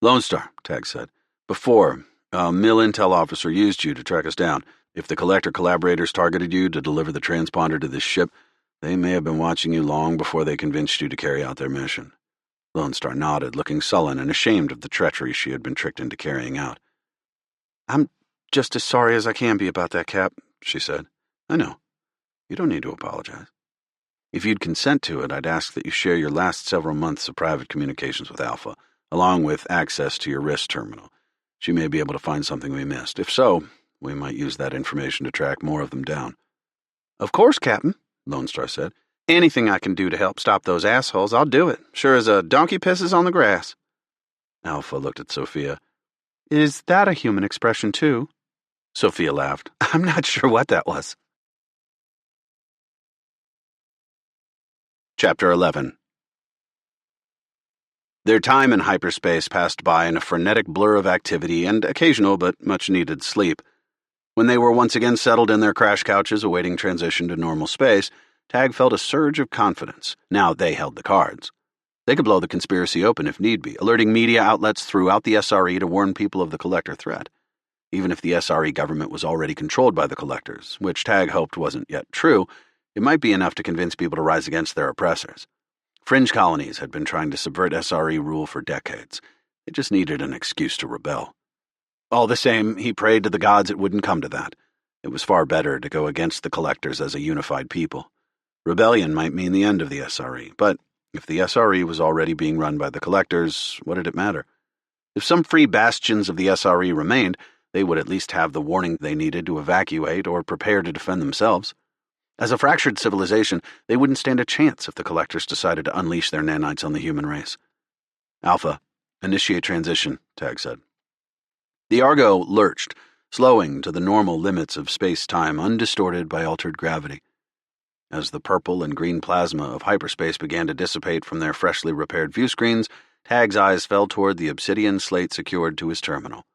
Lone Star, Tag said. Before, a Mill Intel officer used you to track us down. If the collector collaborators targeted you to deliver the transponder to this ship, they may have been watching you long before they convinced you to carry out their mission. Lone Star nodded, looking sullen and ashamed of the treachery she had been tricked into carrying out. I'm just as sorry as I can be about that, Cap, she said. I know. You don't need to apologize. If you'd consent to it, I'd ask that you share your last several months of private communications with Alpha, along with access to your wrist terminal. She may be able to find something we missed. If so, we might use that information to track more of them down. Of course, Captain, Lone Star said. Anything I can do to help stop those assholes, I'll do it. Sure as a donkey pisses on the grass. Alpha looked at Sophia. Is that a human expression, too? Sophia laughed. I'm not sure what that was. Chapter 11. Their time in hyperspace passed by in a frenetic blur of activity and occasional but much-needed sleep. When they were once again settled in their crash couches awaiting transition to normal space, Tag felt a surge of confidence. Now they held the cards. They could blow the conspiracy open if need be, alerting media outlets throughout the SRE to warn people of the collector threat. Even if the SRE government was already controlled by the collectors, which Tag hoped wasn't yet true, it might be enough to convince people to rise against their oppressors. Fringe colonies had been trying to subvert SRE rule for decades. They just needed an excuse to rebel. All the same, he prayed to the gods it wouldn't come to that. It was far better to go against the collectors as a unified people. Rebellion might mean the end of the SRE, but if the SRE was already being run by the collectors, what did it matter? If some free bastions of the SRE remained, they would at least have the warning they needed to evacuate or prepare to defend themselves. As a fractured civilization, they wouldn't stand a chance if the collectors decided to unleash their nanites on the human race. Alpha, initiate transition, Tag said. The Argo lurched, slowing to the normal limits of space-time undistorted by altered gravity. As the purple and green plasma of hyperspace began to dissipate from their freshly repaired viewscreens, Tag's eyes fell toward the obsidian slate secured to his terminal.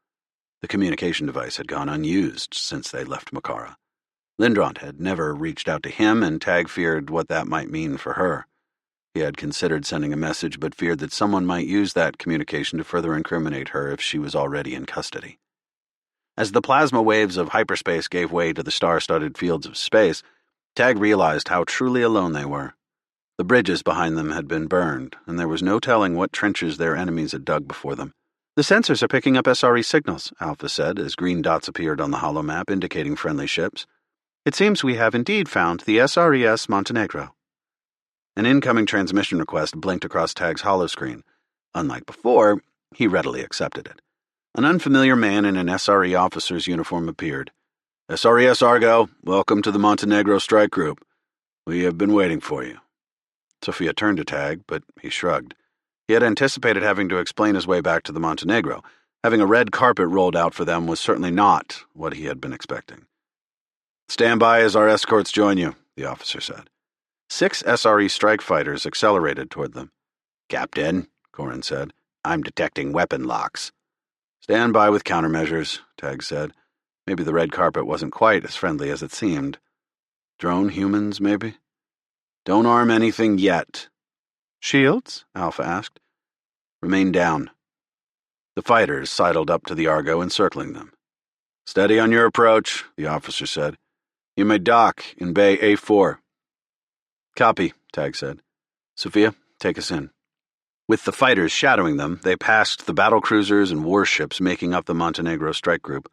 The communication device had gone unused since they left Makara. Lindront had never reached out to him, and Tag feared what that might mean for her. He had considered sending a message, but feared that someone might use that communication to further incriminate her if she was already in custody. As the plasma waves of hyperspace gave way to the star-studded fields of space, Tag realized how truly alone they were. The bridges behind them had been burned, and there was no telling what trenches their enemies had dug before them. "The sensors are picking up SRE signals," Alpha said, as green dots appeared on the holomap indicating friendly ships. "It seems we have indeed found the SRES Montenegro." An incoming transmission request blinked across Tag's holoscreen. Unlike before, he readily accepted it. An unfamiliar man in an SRE officer's uniform appeared. "SRES Argo, welcome to the Montenegro Strike Group. We have been waiting for you." Sophia turned to Tag, but he shrugged. He had anticipated having to explain his way back to the Montenegro. Having a red carpet rolled out for them was certainly not what he had been expecting. "Stand by as our escorts join you," the officer said. 6 SRE strike fighters accelerated toward them. "Captain," Corin said, "I'm detecting weapon locks." "Stand by with countermeasures," Tag said. Maybe the red carpet wasn't quite as friendly as it seemed. Drone humans, maybe? "Don't arm anything yet." "Shields?" Alpha asked. "Remain down." The fighters sidled up to the Argo, encircling them. "Steady on your approach," the officer said. "You may dock in Bay A4. "Copy," Tag said. "Sophia, take us in." With the fighters shadowing them, they passed the battlecruisers and warships making up the Montenegro strike group.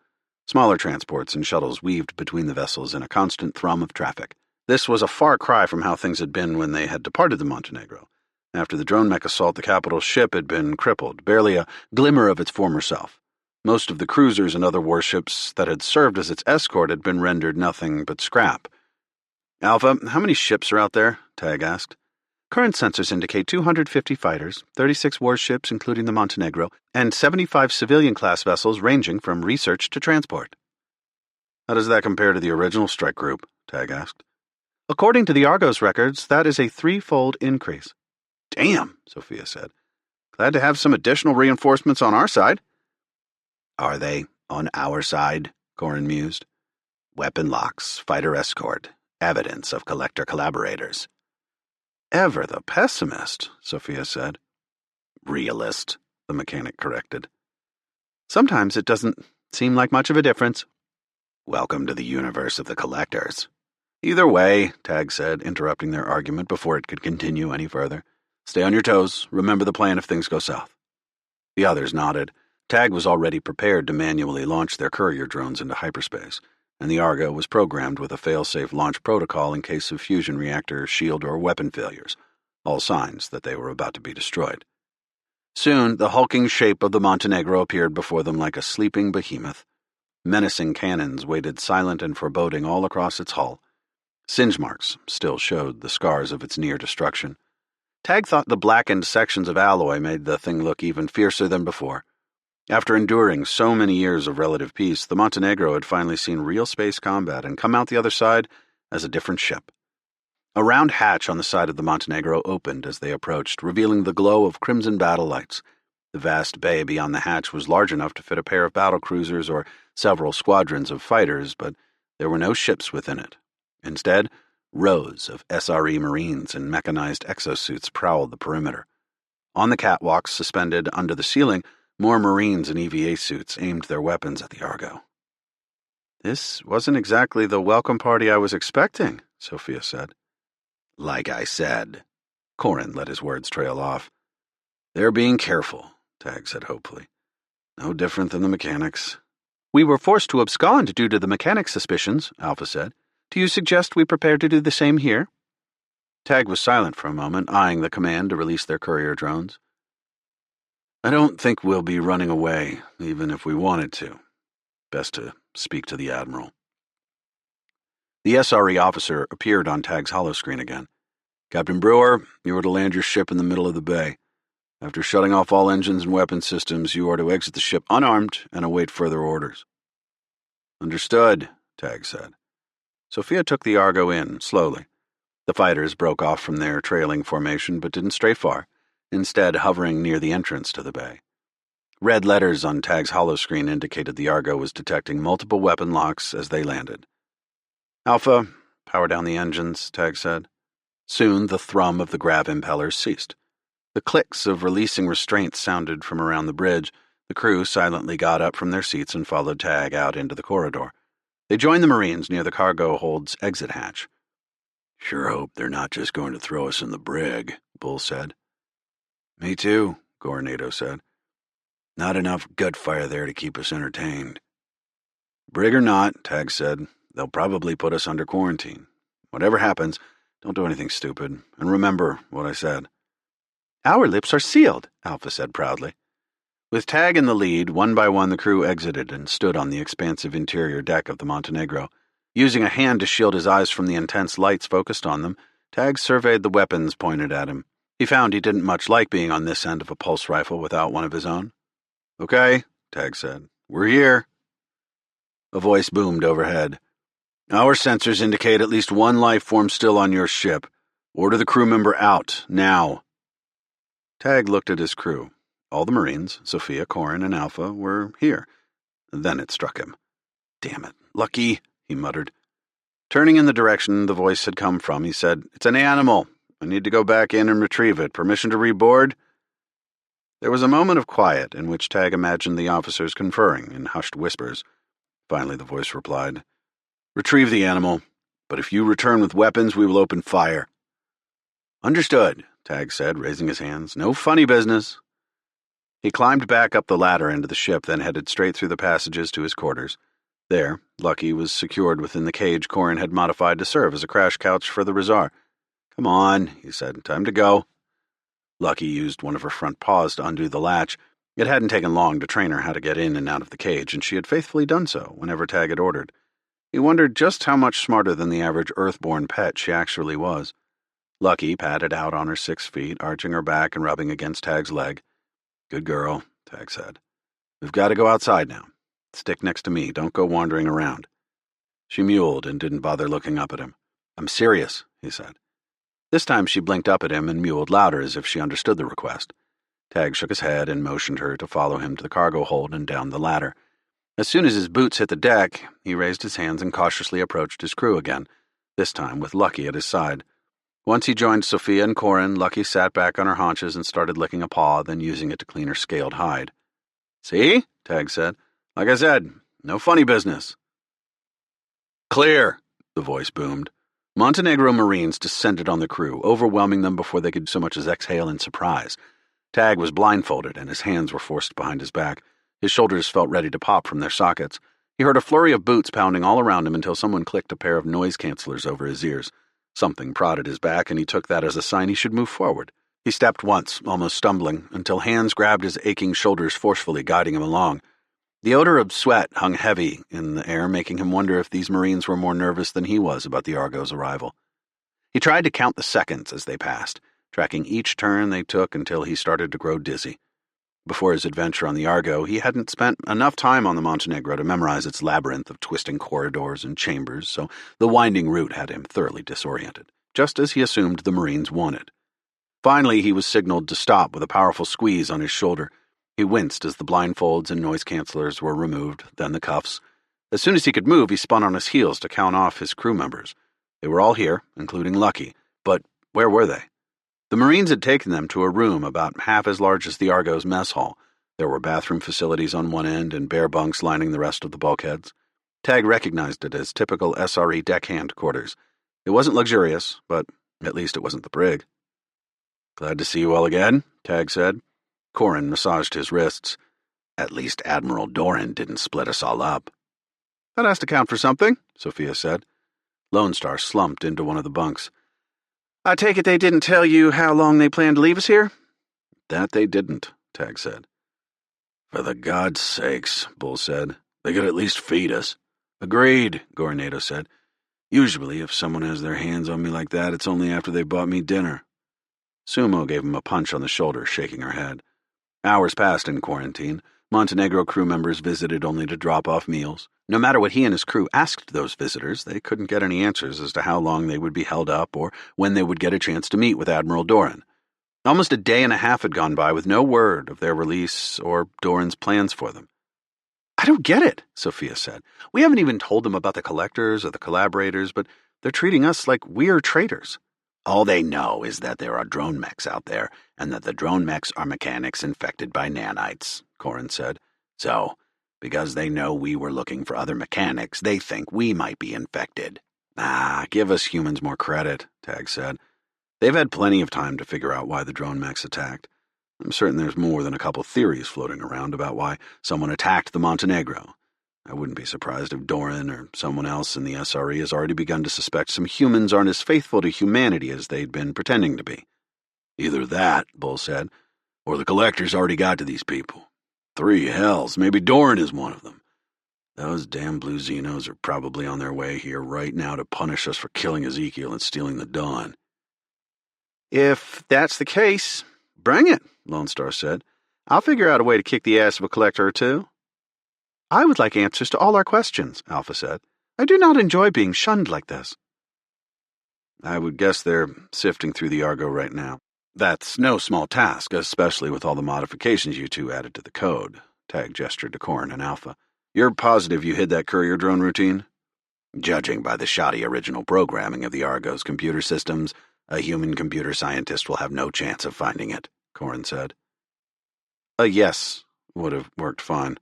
Smaller transports and shuttles weaved between the vessels in a constant thrum of traffic. This was a far cry from how things had been when they had departed the Montenegro. After the drone mech assault, the capital's ship had been crippled, barely a glimmer of its former self. Most of the cruisers and other warships that had served as its escort had been rendered nothing but scrap. "Alpha, how many ships are out there?" Tag asked. "Current sensors indicate 250 fighters, 36 warships including the Montenegro, and 75 civilian-class vessels ranging from research to transport." "How does that compare to the original strike group?" Tag asked. "According to the Argos records, that is a 3-fold increase." "Damn," Sophia said. "Glad to have some additional reinforcements on our side." "Are they on our side?" Corin mused. "Weapon locks, fighter escort, evidence of collector collaborators." "Ever the pessimist," Sophia said. "Realist," the mechanic corrected. "Sometimes it doesn't seem like much of a difference." "Welcome to the universe of the collectors." "Either way," Tag said, interrupting their argument before it could continue any further. "Stay on your toes. Remember the plan if things go south." The others nodded. Tag was already prepared to manually launch their courier drones into hyperspace, and the Argo was programmed with a fail-safe launch protocol in case of fusion reactor, shield, or weapon failures, all signs that they were about to be destroyed. Soon, the hulking shape of the Montenegro appeared before them like a sleeping behemoth. Menacing cannons waited silent and foreboding all across its hull. Singe marks still showed the scars of its near destruction. Tag thought the blackened sections of alloy made the thing look even fiercer than before. After enduring so many years of relative peace, the Montenegro had finally seen real space combat and come out the other side as a different ship. A round hatch on the side of the Montenegro opened as they approached, revealing the glow of crimson battle lights. The vast bay beyond the hatch was large enough to fit a pair of battlecruisers or several squadrons of fighters, but there were no ships within it. Instead, rows of SRE Marines in mechanized exosuits prowled the perimeter. On the catwalks suspended under the ceiling, more Marines in EVA suits aimed their weapons at the Argo. This wasn't exactly the welcome party I was expecting, Sophia said. Like I said. Corin let his words trail off. They're being careful, Tag said hopefully. No different than the mechanics. We were forced to abscond due to the mechanics' suspicions, Alpha said. Do you suggest we prepare to do the same here? Tag was silent for a moment, eyeing the command to release their courier drones. I don't think we'll be running away, even if we wanted to. Best to speak to the Admiral. The SRE officer appeared on Tag's holoscreen again. Captain Brewer, you are to land your ship in the middle of the bay. After shutting off all engines and weapon systems, you are to exit the ship unarmed and await further orders. Understood, Tag said. Sophia took the Argo in, slowly. The fighters broke off from their trailing formation but didn't stray far, instead hovering near the entrance to the bay. Red letters on Tag's holoscreen indicated the Argo was detecting multiple weapon locks as they landed. Alpha, power down the engines, Tag said. Soon the thrum of the grav impellers ceased. The clicks of releasing restraints sounded from around the bridge. The crew silently got up from their seats and followed Tag out into the corridor. They joined the Marines near the cargo hold's exit hatch. Sure hope they're not just going to throw us in the brig, Bull said. Me too, Coronado said. Not enough gunfire there to keep us entertained. Brig or not, Tag said, they'll probably put us under quarantine. Whatever happens, don't do anything stupid, and remember what I said. Our lips are sealed, Alpha said proudly. With Tag in the lead, one by one the crew exited and stood on the expansive interior deck of the Montenegro. Using a hand to shield his eyes from the intense lights focused on them, Tag surveyed the weapons pointed at him. He found he didn't much like being on this end of a pulse rifle without one of his own. Okay, Tag said. We're here. A voice boomed overhead. Our sensors indicate at least one life form still on your ship. Order the crew member out, now. Tag looked at his crew. All the Marines, Sophia, Corin, and Alpha, were here. Then it struck him. Damn it, Lucky, he muttered. Turning in the direction the voice had come from, he said, It's an animal. I need to go back in and retrieve it. Permission to reboard? There was a moment of quiet in which Tag imagined the officers conferring in hushed whispers. Finally the voice replied, Retrieve the animal, but if you return with weapons, we will open fire. Understood, Tag said, raising his hands. No funny business. He climbed back up the ladder into the ship, then headed straight through the passages to his quarters. There, Lucky was secured within the cage Corin had modified to serve as a crash couch for the Rizar. Come on, he said. Time to go. Lucky used one of her front paws to undo the latch. It hadn't taken long to train her how to get in and out of the cage, and she had faithfully done so whenever Tag had ordered. He wondered just how much smarter than the average Earthborn pet she actually was. Lucky padded out on her 6 feet, arching her back and rubbing against Tag's leg. Good girl, Tag said. We've got to go outside now. Stick next to me. Don't go wandering around. She mewled and didn't bother looking up at him. I'm serious, he said. This time she blinked up at him and mewled louder as if she understood the request. Tag shook his head and motioned her to follow him to the cargo hold and down the ladder. As soon as his boots hit the deck, he raised his hands and cautiously approached his crew again, this time with Lucky at his side. Once he joined Sophia and Corin, Lucky sat back on her haunches and started licking a paw, then using it to clean her scaled hide. See? Tag said. Like I said, no funny business. Clear, the voice boomed. Montenegro Marines descended on the crew, overwhelming them before they could so much as exhale in surprise. Tag was blindfolded, and his hands were forced behind his back. His shoulders felt ready to pop from their sockets. He heard a flurry of boots pounding all around him until someone clicked a pair of noise cancelers over his ears. Something prodded his back, and he took that as a sign he should move forward. He stepped once, almost stumbling, until hands grabbed his aching shoulders forcefully, guiding him along. The odor of sweat hung heavy in the air, making him wonder if these Marines were more nervous than he was about the Argo's arrival. He tried to count the seconds as they passed, tracking each turn they took until he started to grow dizzy. Before his adventure on the Argo, he hadn't spent enough time on the Montenegro to memorize its labyrinth of twisting corridors and chambers, so the winding route had him thoroughly disoriented, just as he assumed the Marines wanted. Finally, he was signaled to stop with a powerful squeeze on his shoulder. He winced as the blindfolds and noise cancelers were removed, then the cuffs. As soon as he could move, he spun on his heels to count off his crew members. They were all here, including Lucky, but where were they? The Marines had taken them to a room about half as large as the Argo's mess hall. There were bathroom facilities on one end and bare bunks lining the rest of the bulkheads. Tag recognized it as typical SRE deckhand quarters. It wasn't luxurious, but at least it wasn't the brig. "Glad to see you all again," Tag said. Corin massaged his wrists. "At least Admiral Doran didn't split us all up." "That has to count for something," Sophia said. Lone Star slumped into one of the bunks. "I take it they didn't tell you how long they planned to leave us here?" "That they didn't," Tag said. "For the gods' sakes," Bull said. "They could at least feed us." "Agreed," Goronado said. "Usually, if someone has their hands on me like that, it's only after they bought me dinner." Sumo gave him a punch on the shoulder, shaking her head. Hours passed in quarantine. Montenegro crew members visited only to drop off meals. No matter what he and his crew asked those visitors, they couldn't get any answers as to how long they would be held up or when they would get a chance to meet with Admiral Doran. Almost a day and a half had gone by with no word of their release or Doran's plans for them. "I don't get it," Sophia said. "We haven't even told them about the collectors or the collaborators, but they're treating us like we're traitors." "All they know is that there are drone mechs out there, and that the drone mechs are mechanics infected by nanites," Corin said. "So, because they know we were looking for other mechanics, they think we might be infected." Give us humans more credit," Tag said. "They've had plenty of time to figure out why the drone mechs attacked. I'm certain there's more than a couple theories floating around about why someone attacked the Montenegro. I wouldn't be surprised if Doran or someone else in the SRE has already begun to suspect some humans aren't as faithful to humanity as they'd been pretending to be." "Either that," Bull said, "or the collectors already got to these people. 3 hells, maybe Doran is one of them. Those damn blue Xenos are probably on their way here right now to punish us for killing Ezekiel and stealing the Dawn." "If that's the case, bring it," Lone Star said. "I'll figure out a way to kick the ass of a collector or two." "I would like answers to all our questions," Alpha said. "I do not enjoy being shunned like this." "I would guess they're sifting through the Argo right now. That's no small task, especially with all the modifications you two added to the code." Tag gestured to Corin and Alpha. "You're positive you hid that courier drone routine?" "Judging by the shoddy original programming of the Argo's computer systems, a human computer scientist will have no chance of finding it," Corin said. "A yes would have worked fine."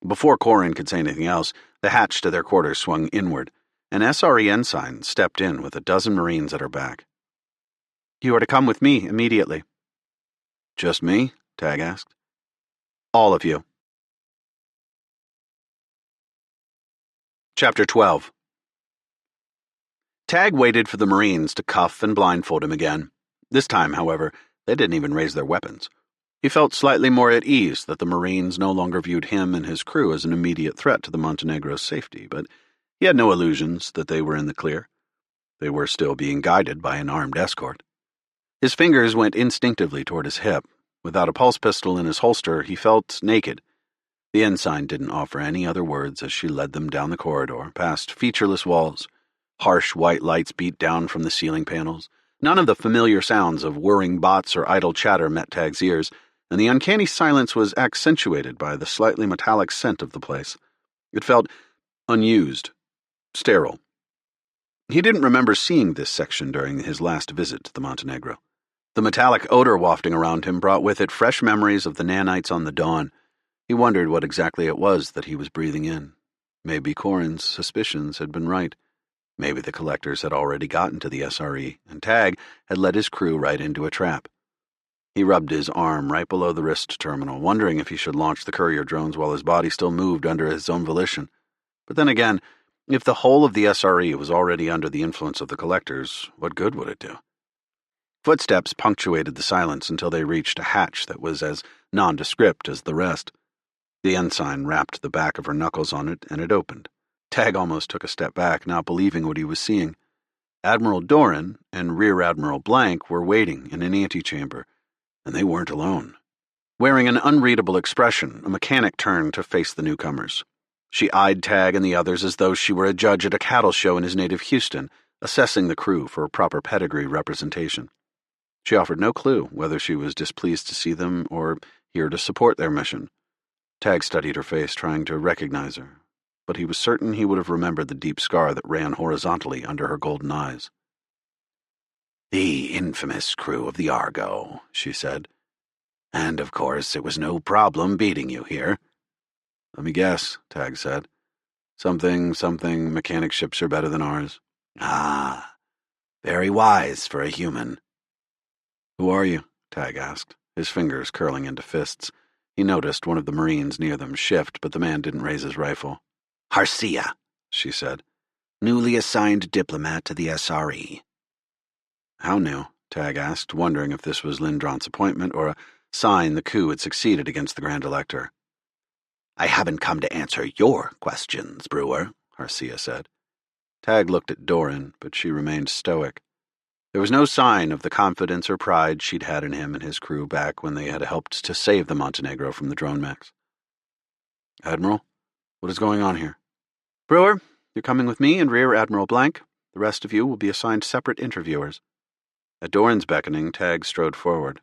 Before Corin could say anything else, the hatch to their quarters swung inward. An SRE ensign stepped in with a dozen Marines at her back. "You are to come with me immediately." "Just me?" Tag asked. "All of you." Chapter 12. Tag waited for the Marines to cuff and blindfold him again. This time, however, they didn't even raise their weapons. He felt slightly more at ease that the Marines no longer viewed him and his crew as an immediate threat to the Montenegro's safety, but he had no illusions that they were in the clear. They were still being guided by an armed escort. His fingers went instinctively toward his hip. Without a pulse pistol in his holster, he felt naked. The ensign didn't offer any other words as she led them down the corridor, past featureless walls. Harsh white lights beat down from the ceiling panels. None of the familiar sounds of whirring bots or idle chatter met Tag's ears, and the uncanny silence was accentuated by the slightly metallic scent of the place. It felt unused, sterile. He didn't remember seeing this section during his last visit to the Montenegro. The metallic odor wafting around him brought with it fresh memories of the nanites on the Dawn. He wondered what exactly it was that he was breathing in. Maybe Corin's suspicions had been right. Maybe the collectors had already gotten to the SRE, and Tag had led his crew right into a trap. He rubbed his arm right below the wrist terminal, wondering if he should launch the courier drones while his body still moved under his own volition. But then again, if the whole of the SRE was already under the influence of the collectors, what good would it do? Footsteps punctuated the silence until they reached a hatch that was as nondescript as the rest. The ensign rapped the back of her knuckles on it, and it opened. Tag almost took a step back, not believing what he was seeing. Admiral Doran and Rear Admiral Blank were waiting in an antechamber, and they weren't alone. Wearing an unreadable expression, a mechanic turned to face the newcomers. She eyed Tag and the others as though she were a judge at a cattle show in his native Houston, assessing the crew for proper pedigree representation. She offered no clue whether she was displeased to see them or here to support their mission. Tag studied her face, trying to recognize her, but he was certain he would have remembered the deep scar that ran horizontally under her golden eyes. "The infamous crew of the Argo," she said. "And, of course, it was no problem beating you here." "Let me guess," Tag said. Something mechanic ships are better than ours. Ah, very wise for a human. Who are you? Tag asked, his fingers curling into fists. He noticed one of the Marines near them shift, but the man didn't raise his rifle. Harcia, she said. Newly assigned diplomat to the SRE. How new? Tag asked, wondering if this was Lindron's appointment or a sign the coup had succeeded against the Grand Elector. I haven't come to answer your questions, Brewer, Harcia said. Tag looked at Doran, but she remained stoic. There was no sign of the confidence or pride she'd had in him and his crew back when they had helped to save the Montenegro from the drone mechs. Admiral, what is going on here? Brewer, you're coming with me and Rear Admiral Blank. The rest of you will be assigned separate interviewers. At Doran's beckoning, Tag strode forward.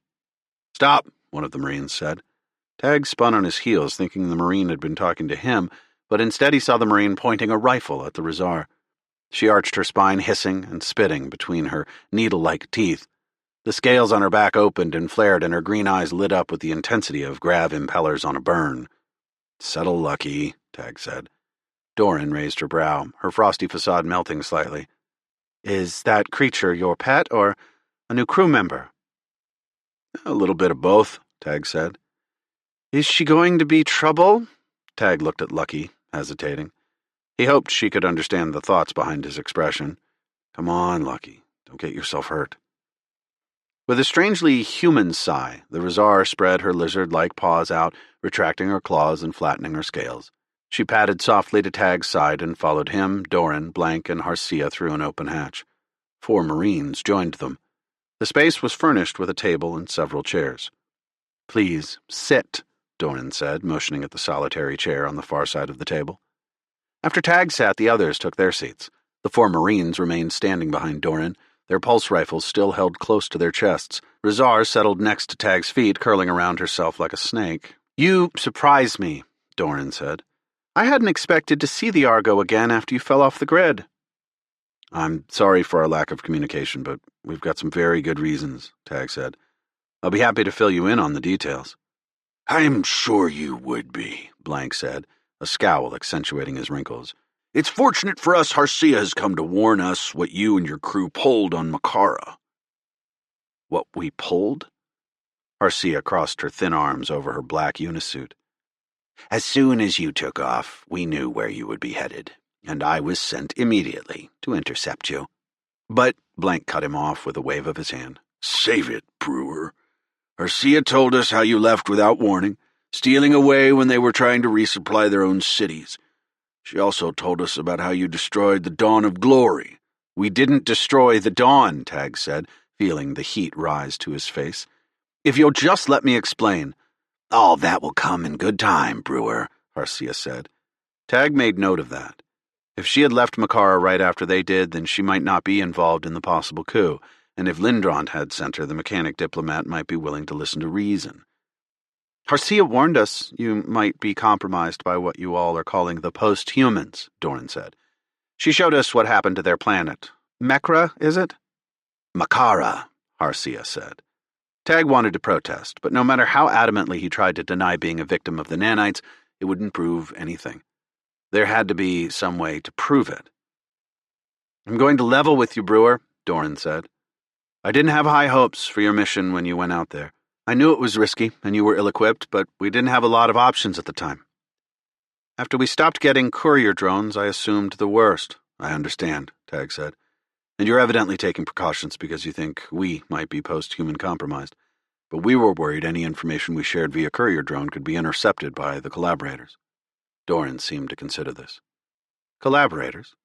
Stop, one of the Marines said. Tag spun on his heels, thinking the Marine had been talking to him, but instead he saw the Marine pointing a rifle at the Rizar. She arched her spine, hissing and spitting between her needle-like teeth. The scales on her back opened and flared, and her green eyes lit up with the intensity of grav impellers on a burn. Settle, Lucky, Tag said. Doran raised her brow, her frosty facade melting slightly. Is that creature your pet, or a new crew member? A little bit of both, Tag said. Is she going to be trouble? Tag looked at Lucky, hesitating. He hoped she could understand the thoughts behind his expression. Come on, Lucky. Don't get yourself hurt. With a strangely human sigh, the Rizar spread her lizard-like paws out, retracting her claws and flattening her scales. She padded softly to Tag's side and followed him, Doran, Blank, and Harcia through an open hatch. 4 Marines joined them. The space was furnished with a table and several chairs. Please, sit, Doran said, motioning at the solitary chair on the far side of the table. After Tag sat, the others took their seats. The 4 Marines remained standing behind Doran, their pulse rifles still held close to their chests. Rizar settled next to Tag's feet, curling around herself like a snake. You surprise me, Doran said. I hadn't expected to see the Argo again after you fell off the grid. I'm sorry for our lack of communication, but we've got some very good reasons, Tag said. I'll be happy to fill you in on the details. I'm sure you would be, Blank said, a scowl accentuating his wrinkles. It's fortunate for us Harcia has come to warn us what you and your crew pulled on Makara. What we pulled? Harcia crossed her thin arms over her black unisuit. As soon as you took off, we knew where you would be headed, and I was sent immediately to intercept you. But Blank cut him off with a wave of his hand. Save it, Brewer. Harcia told us how you left without warning, stealing away when they were trying to resupply their own cities. She also told us about how you destroyed the Dawn of Glory. We didn't destroy the Dawn, Tag said, feeling the heat rise to his face. If you'll just let me explain. All that will come in good time, Brewer, Harcia said. Tag made note of that. If she had left Makara right after they did, then she might not be involved in the possible coup, and if Lindron had sent her, the mechanic diplomat might be willing to listen to reason. Harcia warned us you might be compromised by what you all are calling the post-humans, Doran said. She showed us what happened to their planet. Mekra, is it? Makara, Harcia said. Tag wanted to protest, but no matter how adamantly he tried to deny being a victim of the nanites, it wouldn't prove anything. There had to be some way to prove it. I'm going to level with you, Brewer, Doran said. I didn't have high hopes for your mission when you went out there. I knew it was risky and you were ill-equipped, but we didn't have a lot of options at the time. After we stopped getting courier drones, I assumed the worst. I understand, Tag said. And you're evidently taking precautions because you think we might be post-human compromised. But we were worried any information we shared via courier drone could be intercepted by the collaborators. Doran seemed to consider this. Collaborators?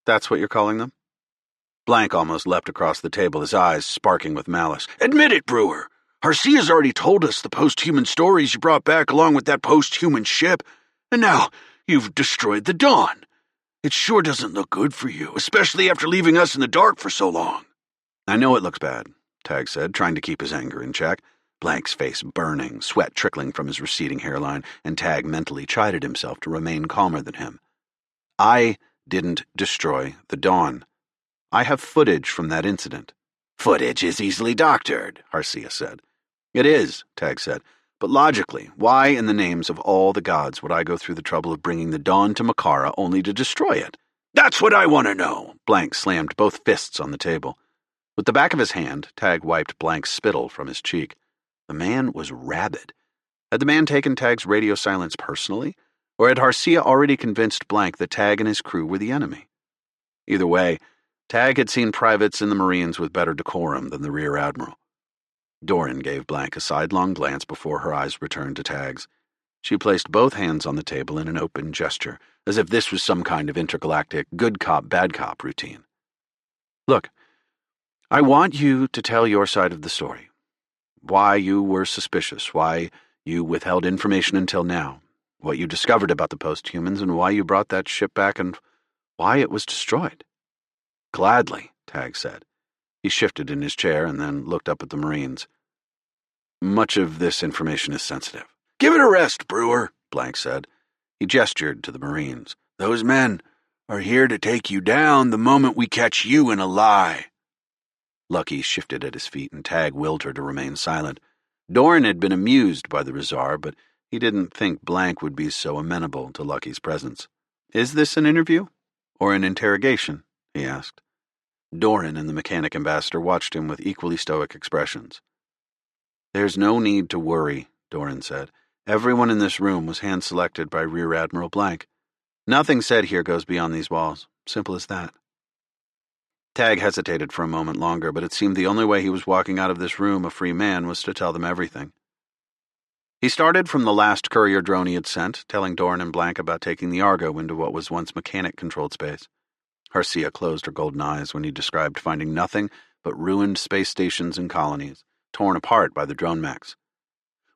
That's what you're calling them? Blank almost leapt across the table, his eyes sparking with malice. Admit it, Brewer. Harcia's already told us the post-human stories you brought back along with that post-human ship, and now you've destroyed the Dawn. It sure doesn't look good for you, especially after leaving us in the dark for so long. I know it looks bad, Tag said, trying to keep his anger in check. Blank's face burning, sweat trickling from his receding hairline, and Tag mentally chided himself to remain calmer than him. I didn't destroy the Dawn. I have footage from that incident. Footage is easily doctored, Harcia said. It is, Tag said, But logically, why in the names of all the gods would I go through the trouble of bringing the dawn to Makara only to destroy it? That's what I want to know! Blank slammed both fists on the table. With the back of his hand, Tag wiped Blank's spittle from his cheek. The man was rabid. Had the man taken Tag's radio silence personally, or had Harcia already convinced Blank that Tag and his crew were the enemy? Either way, Tag had seen privates in the Marines with better decorum than the Rear Admiral. Doran gave Blank a sidelong glance before her eyes returned to Tag's. She placed both hands on the table in an open gesture, as if this was some kind of intergalactic good cop, bad cop routine. Look, I want you to tell your side of the story. Why you were suspicious, why you withheld information until now, what you discovered about the post-humans, and why you brought that ship back, and why it was destroyed. Gladly, Tag said. He shifted in his chair and then looked up at the Marines. Much of this information is sensitive. Give it a rest, Brewer, Blank said. He gestured to the Marines. Those men are here to take you down the moment we catch you in a lie. Lucky shifted at his feet, and Tag willed her to remain silent. Doran had been amused by the Rizar, but he didn't think Blank would be so amenable to Lucky's presence. Is this an interview? Or an interrogation? He asked. Doran and the mechanic ambassador watched him with equally stoic expressions. There's no need to worry, Doran said. Everyone in this room was hand-selected by Rear Admiral Blank. Nothing said here goes beyond these walls. Simple as that. Tag hesitated for a moment longer, but it seemed the only way he was walking out of this room a free man was to tell them everything. He started from the last courier drone he had sent, telling Doran and Blank about taking the Argo into what was once mechanic-controlled space. Harcia closed her golden eyes when he described finding nothing but ruined space stations and colonies, torn apart by the drone mechs.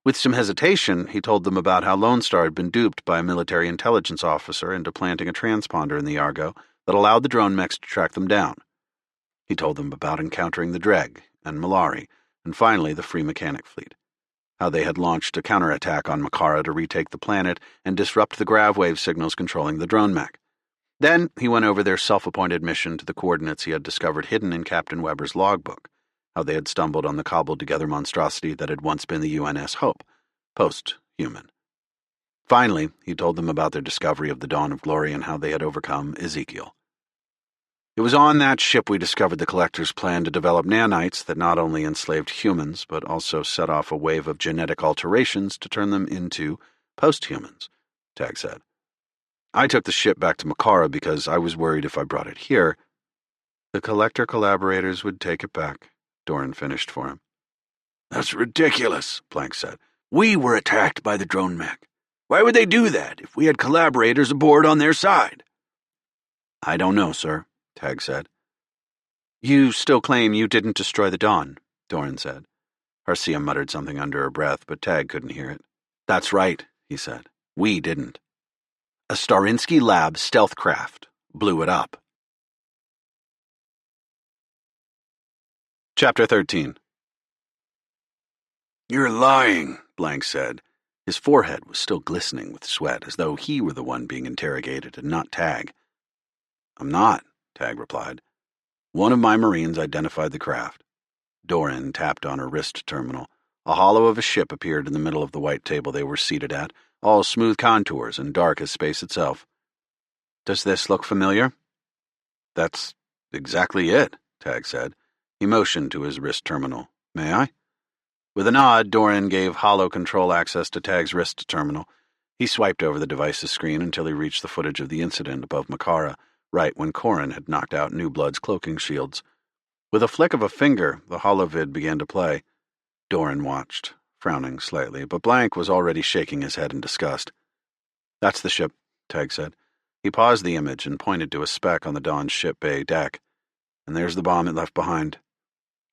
With some hesitation, he told them about how Lone Star had been duped by a military intelligence officer into planting a transponder in the Argo that allowed the drone mechs to track them down. He told them about encountering the Dreg and Malari, and finally the Free Mechanic Fleet, how they had launched a counterattack on Makara to retake the planet and disrupt the gravwave signals controlling the drone mech. Then he went over their self-appointed mission to the coordinates he had discovered hidden in Captain Weber's logbook, how they had stumbled on the cobbled-together monstrosity that had once been the UNS Hope, post-human. Finally, he told them about their discovery of the Dawn of Glory and how they had overcome Ezekiel. It was on that ship we discovered the Collector's plan to develop nanites that not only enslaved humans, but also set off a wave of genetic alterations to turn them into post-humans, Tag said. I took the ship back to Makara because I was worried if I brought it here, the Collector collaborators would take it back, Doran finished for him. That's ridiculous, Blank said. We were attacked by the drone mech. Why would they do that if we had collaborators aboard on their side? I don't know, sir, Tag said. You still claim you didn't destroy the Dawn, Doran said. Harcia muttered something under her breath, but Tag couldn't hear it. That's right, he said. We didn't. A Starinsky Lab stealth craft blew it up. Chapter 13. You're lying, Blank said. His forehead was still glistening with sweat, as though he were the one being interrogated and not Tag. I'm not, Tag replied. One of my Marines identified the craft. Doran tapped on her wrist terminal. A hollow of a ship appeared in the middle of the white table they were seated at, all smooth contours and dark as space itself. Does this look familiar? That's exactly it, Tag said. He motioned to his wrist terminal. May I? With a nod, Doran gave hollow control access to Tag's wrist terminal. He swiped over the device's screen until he reached the footage of the incident above Makara, right when Corrin had knocked out New Blood's cloaking shields. With a flick of a finger, the holovid began to play. Doran watched, frowning slightly, but Blank was already shaking his head in disgust. That's the ship, Tag said. He paused the image and pointed to a speck on the Dawn's ship bay deck. And there's the bomb it left behind.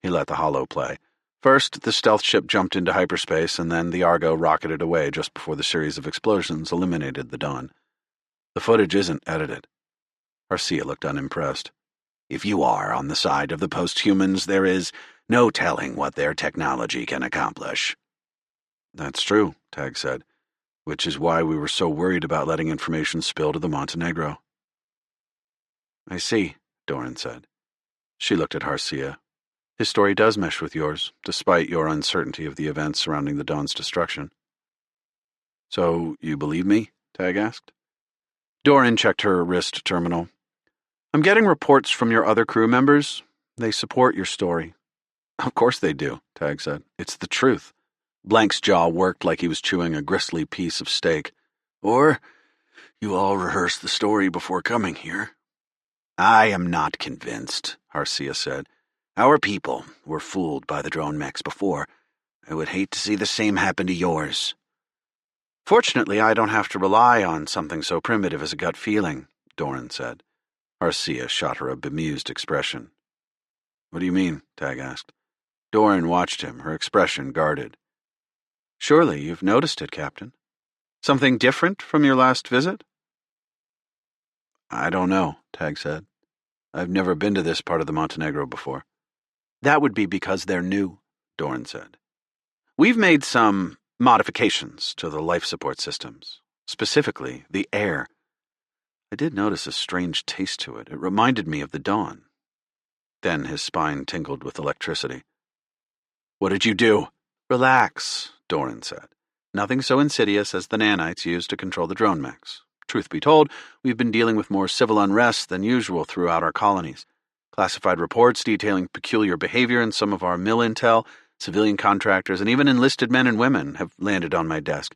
He let the holo play. First, the stealth ship jumped into hyperspace, and then the Argo rocketed away just before the series of explosions eliminated the Dawn. The footage isn't edited. Harcia looked unimpressed. If you are on the side of the post-humans, there is no telling what their technology can accomplish. That's true, Tag said, which is why we were so worried about letting information spill to the Montenegro. I see, Doran said. She looked at Harcia. His story does mesh with yours, despite your uncertainty of the events surrounding the Dawn's destruction. So, you believe me? Tag asked. Doran checked her wrist terminal. I'm getting reports from your other crew members. They support your story. Of course they do, Tag said. It's the truth. Blank's jaw worked like he was chewing a gristly piece of steak. Or you all rehearsed the story before coming here. I am not convinced, Harcia said. Our people were fooled by the drone mechs before. I would hate to see the same happen to yours. Fortunately, I don't have to rely on something so primitive as a gut feeling, Doran said. Harcia shot her a bemused expression. What do you mean? Tag asked. Doran watched him, her expression guarded. Surely you've noticed it, Captain. Something different from your last visit? I don't know, Tag said. I've never been to this part of the Montenegro before. That would be because they're new, Doran said. We've made some modifications to the life support systems, specifically the air. I did notice a strange taste to it. It reminded me of the dawn. Then his spine tingled with electricity. What did you do? Relax, Doran said. Nothing so insidious as the nanites used to control the drone mechs. Truth be told, we've been dealing with more civil unrest than usual throughout our colonies. Classified reports detailing peculiar behavior in some of our mill intel, civilian contractors, and even enlisted men and women have landed on my desk.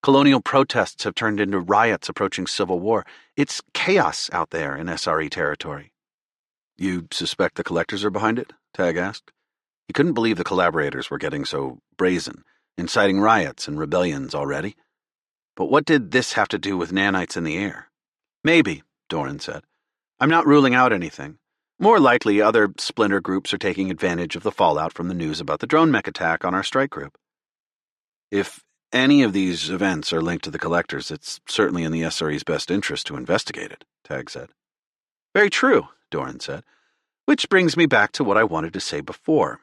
Colonial protests have turned into riots approaching civil war. It's chaos out there in SRE territory. You suspect the collectors are behind it? Tag asked. He couldn't believe the collaborators were getting so brazen, inciting riots and rebellions already. But what did this have to do with nanites in the air? Maybe, Doran said. I'm not ruling out anything. More likely, other splinter groups are taking advantage of the fallout from the news about the drone mech attack on our strike group. If any of these events are linked to the collectors, it's certainly in the SRE's best interest to investigate it, Tag said. Very true, Doran said. Which brings me back to what I wanted to say before.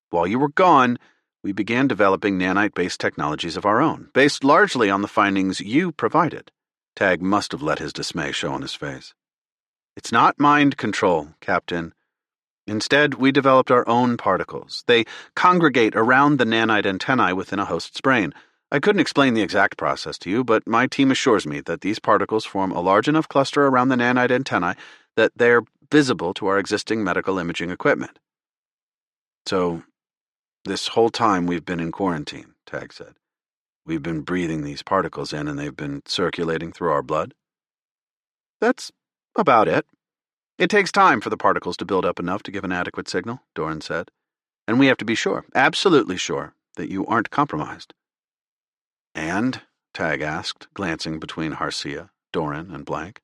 While you were gone, we began developing nanite-based technologies of our own, based largely on the findings you provided. Tag must have let his dismay show on his face. It's not mind control, Captain. Instead, we developed our own particles. They congregate around the nanite antennae within a host's brain. I couldn't explain the exact process to you, but my team assures me that these particles form a large enough cluster around the nanite antennae that they're visible to our existing medical imaging equipment. So, this whole time we've been in quarantine, Tag said. We've been breathing these particles in and they've been circulating through our blood? That's about it. It takes time for the particles to build up enough to give an adequate signal, Doran said. And we have to be sure, absolutely sure, that you aren't compromised. And? Tag asked, glancing between Harcia, Doran, and Blank.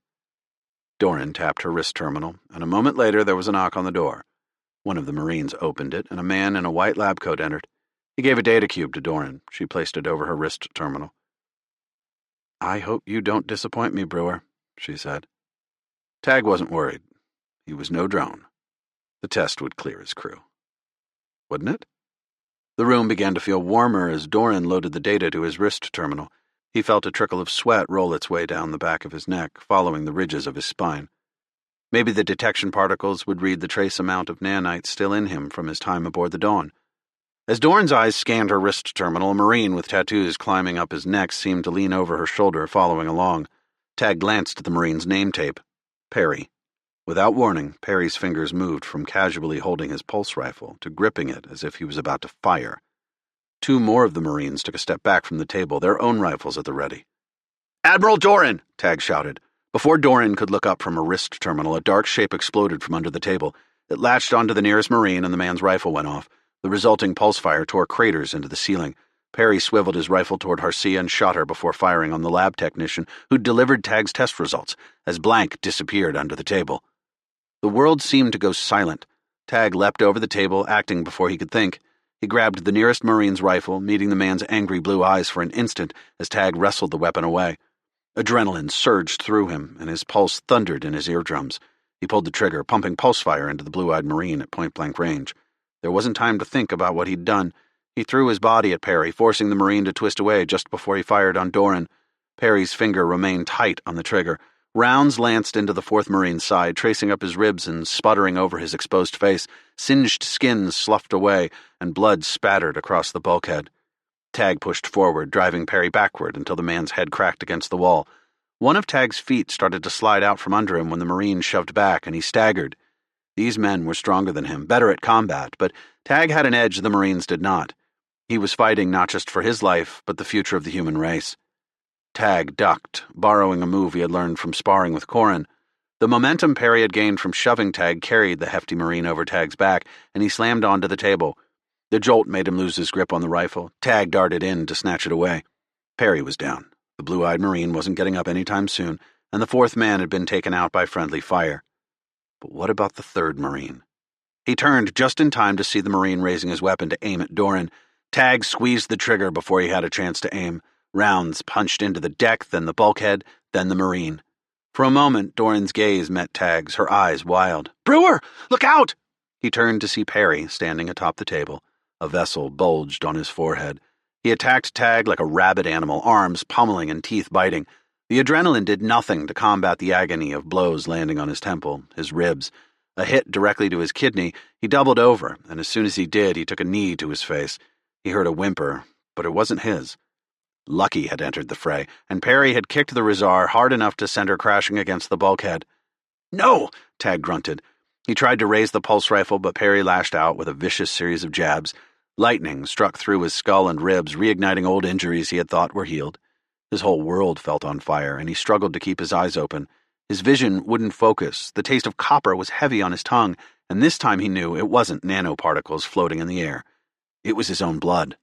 Doran tapped her wrist terminal, and a moment later there was a knock on the door. One of the Marines opened it, and a man in a white lab coat entered. He gave a data cube to Doran. She placed it over her wrist terminal. I hope you don't disappoint me, Brewer, she said. Tag wasn't worried. He was no drone. The test would clear his crew. Wouldn't it? The room began to feel warmer as Doran loaded the data to his wrist terminal. He felt a trickle of sweat roll its way down the back of his neck, following the ridges of his spine. Maybe the detection particles would read the trace amount of nanites still in him from his time aboard the Dawn. As Doran's eyes scanned her wrist terminal, a Marine with tattoos climbing up his neck seemed to lean over her shoulder, following along. Tag glanced at the Marine's name tape. Perry. Without warning, Perry's fingers moved from casually holding his pulse rifle to gripping it as if he was about to fire. Two more of the Marines took a step back from the table, their own rifles at the ready. Admiral Doran! Tag shouted. Before Doran could look up from a wrist terminal, a dark shape exploded from under the table. It latched onto the nearest Marine, and the man's rifle went off. The resulting pulse fire tore craters into the ceiling. Perry swiveled his rifle toward Harcia and shot her before firing on the lab technician who'd delivered Tag's test results, as Blank disappeared under the table. The world seemed to go silent. Tag leapt over the table, acting before he could think. He grabbed the nearest Marine's rifle, meeting the man's angry blue eyes for an instant as Tag wrestled the weapon away. Adrenaline surged through him, and his pulse thundered in his eardrums. He pulled the trigger, pumping pulse fire into the blue-eyed Marine at point-blank range. There wasn't time to think about what he'd done. He threw his body at Perry, forcing the Marine to twist away just before he fired on Doran. Perry's finger remained tight on the trigger. Rounds lanced into the fourth Marine's side, tracing up his ribs and sputtering over his exposed face. Singed skin sloughed away, and blood spattered across the bulkhead. Tag pushed forward, driving Perry backward until the man's head cracked against the wall. One of Tag's feet started to slide out from under him when the Marine shoved back, and he staggered. These men were stronger than him, better at combat, but Tag had an edge the Marines did not. He was fighting not just for his life, but the future of the human race. Tag ducked, borrowing a move he had learned from sparring with Corin. The momentum Perry had gained from shoving Tag carried the hefty Marine over Tag's back, and he slammed onto the table. The jolt made him lose his grip on the rifle. Tag darted in to snatch it away. Perry was down. The blue-eyed Marine wasn't getting up any time soon, and the fourth man had been taken out by friendly fire. But what about the third Marine? He turned just in time to see the Marine raising his weapon to aim at Doran. Tag squeezed the trigger before he had a chance to aim. Rounds punched into the deck, then the bulkhead, then the Marine. For a moment, Doran's gaze met Tag's, her eyes wild. "Brewer, look out!" He turned to see Perry standing atop the table. A vessel bulged on his forehead. He attacked Tag like a rabid animal, arms pummeling and teeth biting. The adrenaline did nothing to combat the agony of blows landing on his temple, his ribs. A hit directly to his kidney, he doubled over, and as soon as he did, he took a knee to his face. He heard a whimper, but it wasn't his. Lucky had entered the fray, and Perry had kicked the Rizar hard enough to send her crashing against the bulkhead. "No!" Tag grunted. He tried to raise the pulse rifle, but Perry lashed out with a vicious series of jabs. Lightning struck through his skull and ribs, reigniting old injuries he had thought were healed. His whole world felt on fire, and he struggled to keep his eyes open. His vision wouldn't focus. The taste of copper was heavy on his tongue, and this time he knew it wasn't nanoparticles floating in the air. It was his own blood.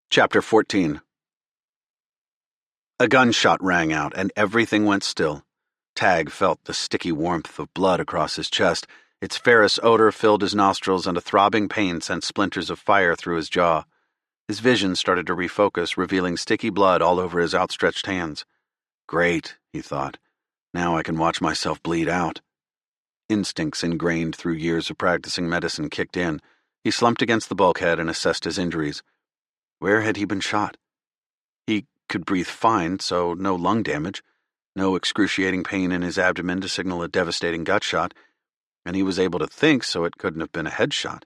Chapter 14. A gunshot rang out, and everything went still. Tag felt the sticky warmth of blood across his chest. Its ferrous odor filled his nostrils, and a throbbing pain sent splinters of fire through his jaw. His vision started to refocus, revealing sticky blood all over his outstretched hands. Great, he thought. Now I can watch myself bleed out. Instincts ingrained through years of practicing medicine kicked in. He slumped against the bulkhead and assessed his injuries. Where had he been shot? He could breathe fine, so no lung damage, no excruciating pain in his abdomen to signal a devastating gut shot, and he was able to think, so it couldn't have been a headshot.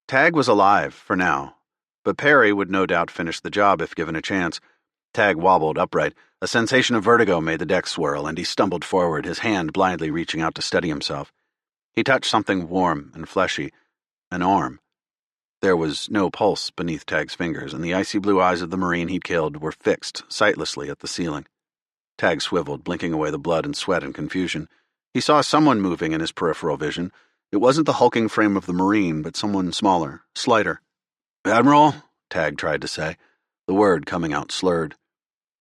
Tag was alive, for now, but Perry would no doubt finish the job if given a chance. Tag wobbled upright. A sensation of vertigo made the deck swirl, and he stumbled forward, his hand blindly reaching out to steady himself. He touched something warm and fleshy, an arm. There was no pulse beneath Tag's fingers, and the icy blue eyes of the Marine he'd killed were fixed sightlessly at the ceiling. Tag swiveled, blinking away the blood and sweat in confusion. He saw someone moving in his peripheral vision. It wasn't the hulking frame of the Marine, but someone smaller, slighter. "Admiral?" Tag tried to say, the word coming out slurred.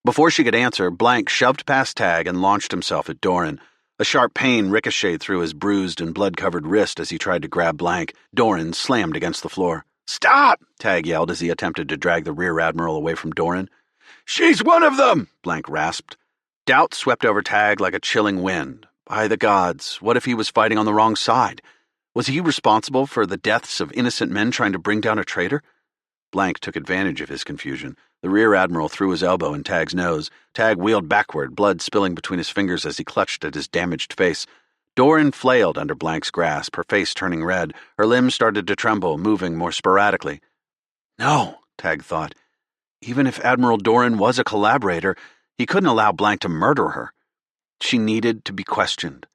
Before she could answer, Blank shoved past Tag and launched himself at Doran. A sharp pain ricocheted through his bruised and blood-covered wrist as he tried to grab Blank. Doran slammed against the floor. "Stop!" Tag yelled as he attempted to drag the Rear Admiral away from Doran. "She's one of them!" Blank rasped. Doubt swept over Tag like a chilling wind. By the gods, what if he was fighting on the wrong side? Was he responsible for the deaths of innocent men trying to bring down a traitor? Blank took advantage of his confusion. The Rear Admiral threw his elbow in Tag's nose. Tag wheeled backward, blood spilling between his fingers as he clutched at his damaged face. Doran flailed under Blank's grasp, her face turning red. Her limbs started to tremble, moving more sporadically. No, Tag thought. Even if Admiral Doran was a collaborator, he couldn't allow Blank to murder her. She needed to be questioned.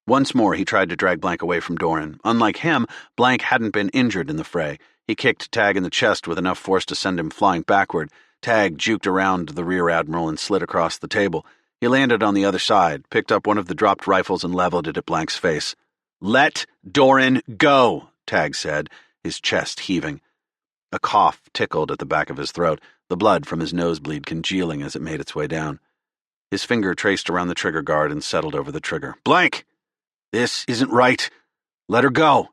Once more he tried to drag Blank away from Doran. Unlike him, Blank hadn't been injured in the fray. He kicked Tag in the chest with enough force to send him flying backward. Tag juked around the Rear Admiral and slid across the table. He landed on the other side, picked up one of the dropped rifles and leveled it at Blank's face. "Let Doran go," Tag said, his chest heaving. A cough tickled at the back of his throat, the blood from his nosebleed congealing as it made its way down. His finger traced around the trigger guard and settled over the trigger. "Blank! This isn't right. Let her go."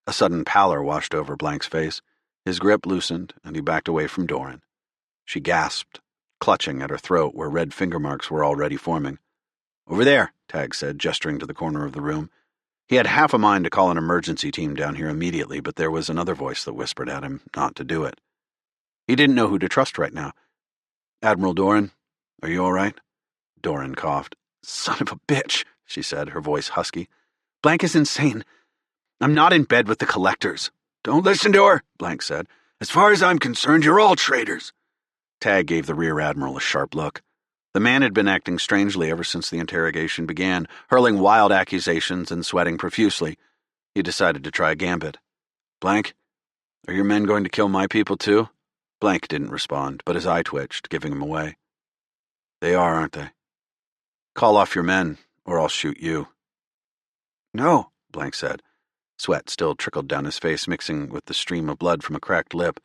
A sudden pallor washed over Blank's face. His grip loosened, and he backed away from Doran. She gasped, clutching at her throat where red finger marks were already forming. "Over there," Tag said, gesturing to the corner of the room. He had half a mind to call an emergency team down here immediately, but there was another voice that whispered at him not to do it. He didn't know who to trust right now. "Admiral Doran, are you all right?" Doran coughed. "Son of a bitch," she said, her voice husky. "Blank is insane. I'm not in bed with the collectors." Don't listen to her, Blank said. As far as I'm concerned, you're all traitors. Tag gave the Rear Admiral a sharp look. The man had been acting strangely ever since the interrogation began, hurling wild accusations and sweating profusely. He decided to try a gambit. Blank, are your men going to kill my people too? Blank didn't respond, but his eye twitched, giving him away. They are, aren't they? Call off your men, or I'll shoot you. No, Blank said. Sweat still trickled down his face, mixing with the stream of blood from a cracked lip.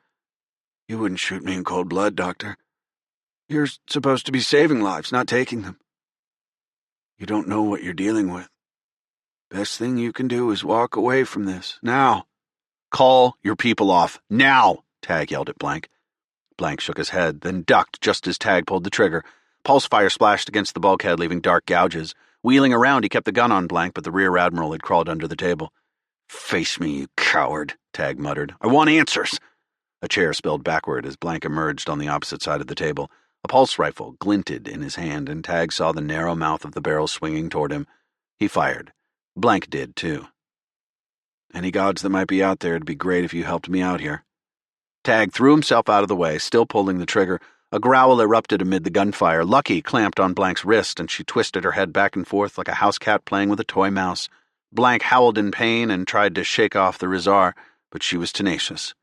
You wouldn't shoot me in cold blood, Doctor. You're supposed to be saving lives, not taking them. You don't know what you're dealing with. Best thing you can do is walk away from this, now. Call your people off, now, Tag yelled at Blank. Blank shook his head, then ducked just as Tag pulled the trigger. Pulse fire splashed against the bulkhead, leaving dark gouges. Wheeling around, he kept the gun on Blank, but the Rear Admiral had crawled under the table. Face me, you coward, Tag muttered. I want answers. A chair spilled backward as Blank emerged on the opposite side of the table. A pulse rifle glinted in his hand, and Tag saw the narrow mouth of the barrel swinging toward him. He fired. Blank did, too. Any gods that might be out there, it'd be great if you helped me out here. Tag threw himself out of the way, still pulling the trigger. A growl erupted amid the gunfire. Lucky clamped on Blank's wrist, and she twisted her head back and forth like a house cat playing with a toy mouse. Blank howled in pain and tried to shake off the Rizar, but she was tenacious.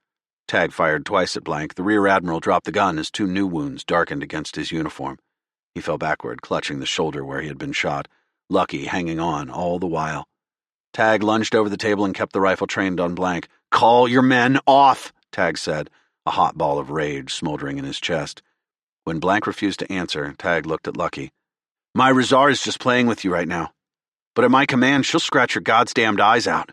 Tag fired twice at Blank. The Rear Admiral dropped the gun as two new wounds darkened against his uniform. He fell backward, clutching the shoulder where he had been shot, Lucky hanging on all the while. Tag lunged over the table and kept the rifle trained on Blank. Call your men off, Tag said, a hot ball of rage smoldering in his chest. When Blank refused to answer, Tag looked at Lucky. My Rizar is just playing with you right now. But at my command, she'll scratch your goddamned eyes out.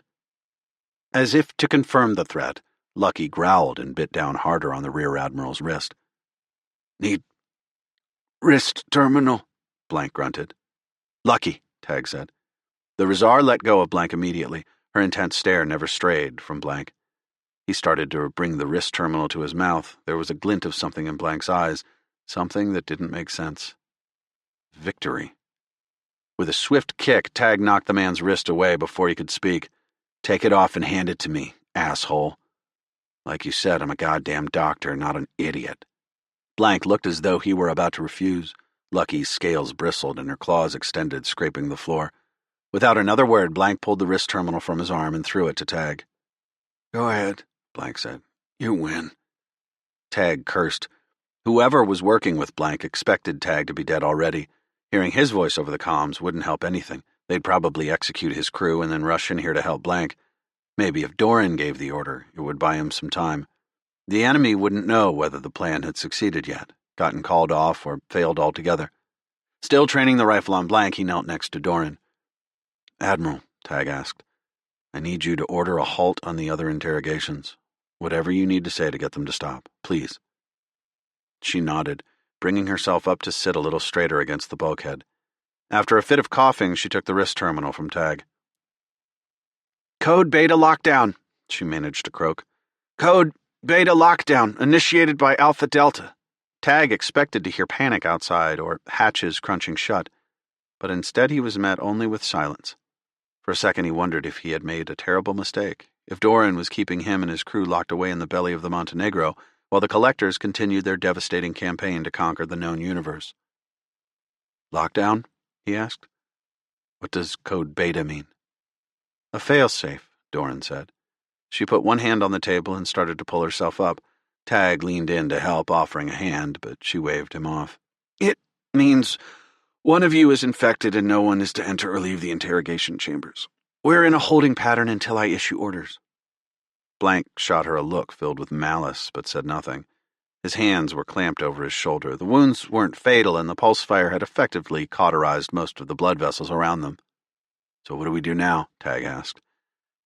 As if to confirm the threat, Lucky growled and bit down harder on the Rear Admiral's wrist. Need wrist terminal, Blank grunted. Lucky, Tag said. The Rizar let go of Blank immediately. Her intense stare never strayed from Blank. He started to bring the wrist terminal to his mouth. There was a glint of something in Blank's eyes, something that didn't make sense. Victory. With a swift kick, Tag knocked the man's wrist away before he could speak. Take it off and hand it to me, asshole. Like you said, I'm a goddamn doctor, not an idiot. Blank looked as though he were about to refuse. Lucky's scales bristled and her claws extended, scraping the floor. Without another word, Blank pulled the wrist terminal from his arm and threw it to Tag. Go ahead, Blank said. You win. Tag cursed. Whoever was working with Blank expected Tag to be dead already. Hearing his voice over the comms wouldn't help anything. They'd probably execute his crew and then rush in here to help Blank. Maybe if Doran gave the order, it would buy him some time. The enemy wouldn't know whether the plan had succeeded yet, gotten called off, or failed altogether. Still training the rifle on Blank, he knelt next to Doran. Admiral, Tag asked, I need you to order a halt on the other interrogations. Whatever you need to say to get them to stop, please. She nodded, bringing herself up to sit a little straighter against the bulkhead. After a fit of coughing, she took the wrist terminal from Tag. Code Beta Lockdown, she managed to croak. Code Beta Lockdown, initiated by Alpha Delta. Tag expected to hear panic outside or hatches crunching shut, but instead he was met only with silence. For a second he wondered if he had made a terrible mistake, if Doran was keeping him and his crew locked away in the belly of the Montenegro, while the Collectors continued their devastating campaign to conquer the known universe. Lockdown? He asked. What does Code Beta mean? A failsafe, Doran said. She put one hand on the table and started to pull herself up. Tag leaned in to help, offering a hand, but she waved him off. It means one of you is infected and no one is to enter or leave the interrogation chambers. We're in a holding pattern until I issue orders. Blank shot her a look filled with malice, but said nothing. His hands were clamped over his shoulder. The wounds weren't fatal, and the pulse fire had effectively cauterized most of the blood vessels around them. So what do we do now? Tag asked.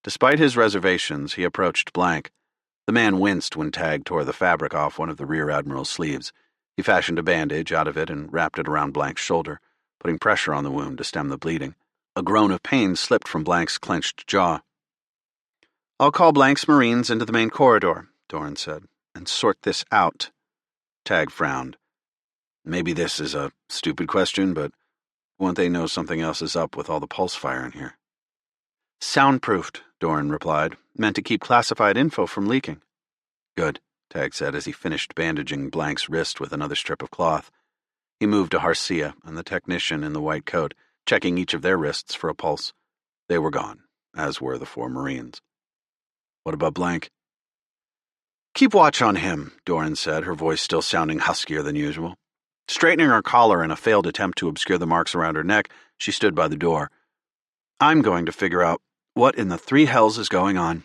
Despite his reservations, he approached Blank. The man winced when Tag tore the fabric off one of the Rear Admiral's sleeves. He fashioned a bandage out of it and wrapped it around Blank's shoulder, putting pressure on the wound to stem the bleeding. A groan of pain slipped from Blank's clenched jaw. I'll call Blank's Marines into the main corridor, Doran said, and sort this out. Tag frowned. Maybe this is a stupid question, but won't they know something else is up with all the pulse fire in here? Soundproofed, Doran replied. Meant to keep classified info from leaking. Good, Tag said as he finished bandaging Blank's wrist with another strip of cloth. He moved to Harcia and the technician in the white coat, checking each of their wrists for a pulse. They were gone, as were the 4 Marines. What about Blank? Keep watch on him, Doran said, her voice still sounding huskier than usual. Straightening her collar in a failed attempt to obscure the marks around her neck, she stood by the door. I'm going to figure out what in the 3 hells is going on.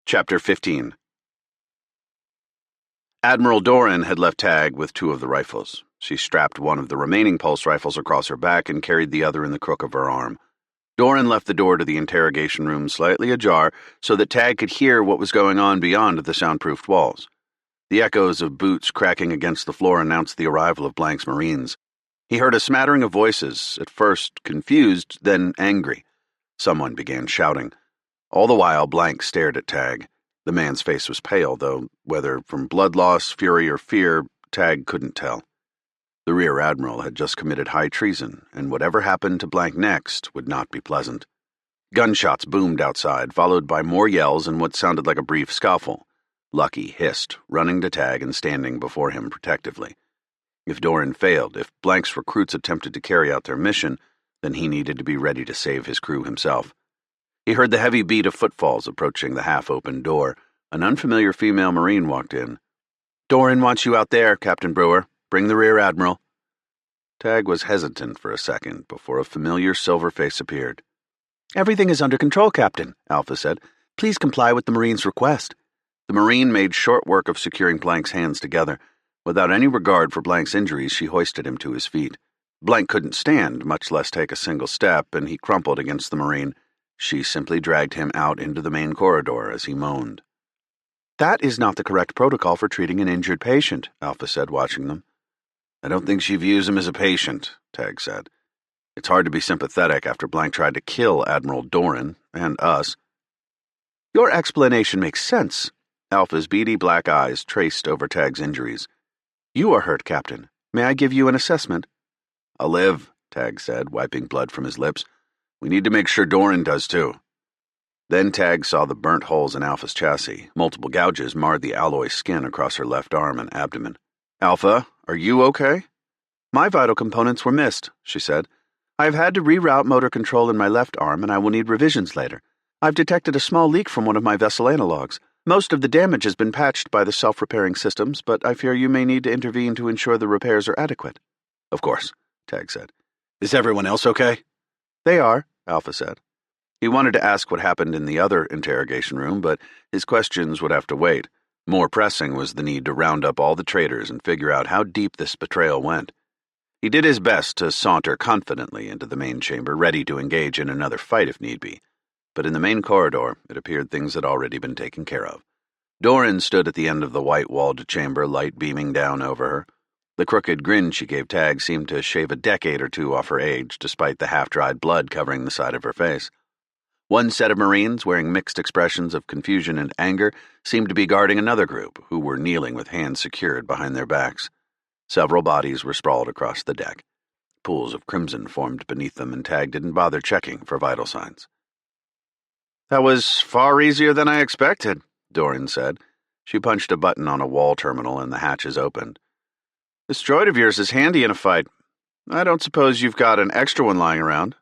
Chapter 15. Admiral Doran had left Tag with 2 of the rifles. She strapped one of the remaining pulse rifles across her back and carried the other in the crook of her arm. Doran left the door to the interrogation room slightly ajar so that Tag could hear what was going on beyond the soundproofed walls. The echoes of boots cracking against the floor announced the arrival of Blank's Marines. He heard a smattering of voices, at first confused, then angry. Someone began shouting. All the while, Blank stared at Tag. The man's face was pale, though whether from blood loss, fury, or fear, Tag couldn't tell. The Rear Admiral had just committed high treason, and whatever happened to Blank next would not be pleasant. Gunshots boomed outside, followed by more yells and what sounded like a brief scuffle. Lucky hissed, running to Tag and standing before him protectively. If Doran failed, if Blank's recruits attempted to carry out their mission, then he needed to be ready to save his crew himself. He heard the heavy beat of footfalls approaching the half-open door. An unfamiliar female Marine walked in. Doran wants you out there, Captain Brewer. Bring the Rear Admiral. Tag was hesitant for a second before a familiar silver face appeared. Everything is under control, Captain, Alpha said. Please comply with the Marine's request. The Marine made short work of securing Blank's hands together. Without any regard for Blank's injuries, she hoisted him to his feet. Blank couldn't stand, much less take a single step, and he crumpled against the Marine. She simply dragged him out into the main corridor as he moaned. That is not the correct protocol for treating an injured patient, Alpha said, watching them. I don't think she views him as a patient, Tag said. It's hard to be sympathetic after Blank tried to kill Admiral Doran, and us. Your explanation makes sense. Alpha's beady black eyes traced over Tag's injuries. You are hurt, Captain. May I give you an assessment? I'll live, Tag said, wiping blood from his lips. We need to make sure Doran does too. Then Tag saw the burnt holes in Alpha's chassis. Multiple gouges marred the alloy skin across her left arm and abdomen. Alpha, are you okay? My vital components were missed, she said. I have had to reroute motor control in my left arm, and I will need revisions later. I've detected a small leak from one of my vessel analogs. Most of the damage has been patched by the self-repairing systems, but I fear you may need to intervene to ensure the repairs are adequate. Of course, Tag said. Is everyone else okay? They are, Alpha said. He wanted to ask what happened in the other interrogation room, but his questions would have to wait. More pressing was the need to round up all the traitors and figure out how deep this betrayal went. He did his best to saunter confidently into the main chamber, ready to engage in another fight if need be. But in the main corridor, it appeared things had already been taken care of. Doran stood at the end of the white-walled chamber, light beaming down over her. The crooked grin she gave Tag seemed to shave a decade or 2 off her age, despite the half-dried blood covering the side of her face. One set of Marines, wearing mixed expressions of confusion and anger, seemed to be guarding another group, who were kneeling with hands secured behind their backs. Several bodies were sprawled across the deck. Pools of crimson formed beneath them, and Tag didn't bother checking for vital signs. That was far easier than I expected, Doran said. She punched a button on a wall terminal, and the hatches opened. This droid of yours is handy in a fight. I don't suppose you've got an extra one lying around.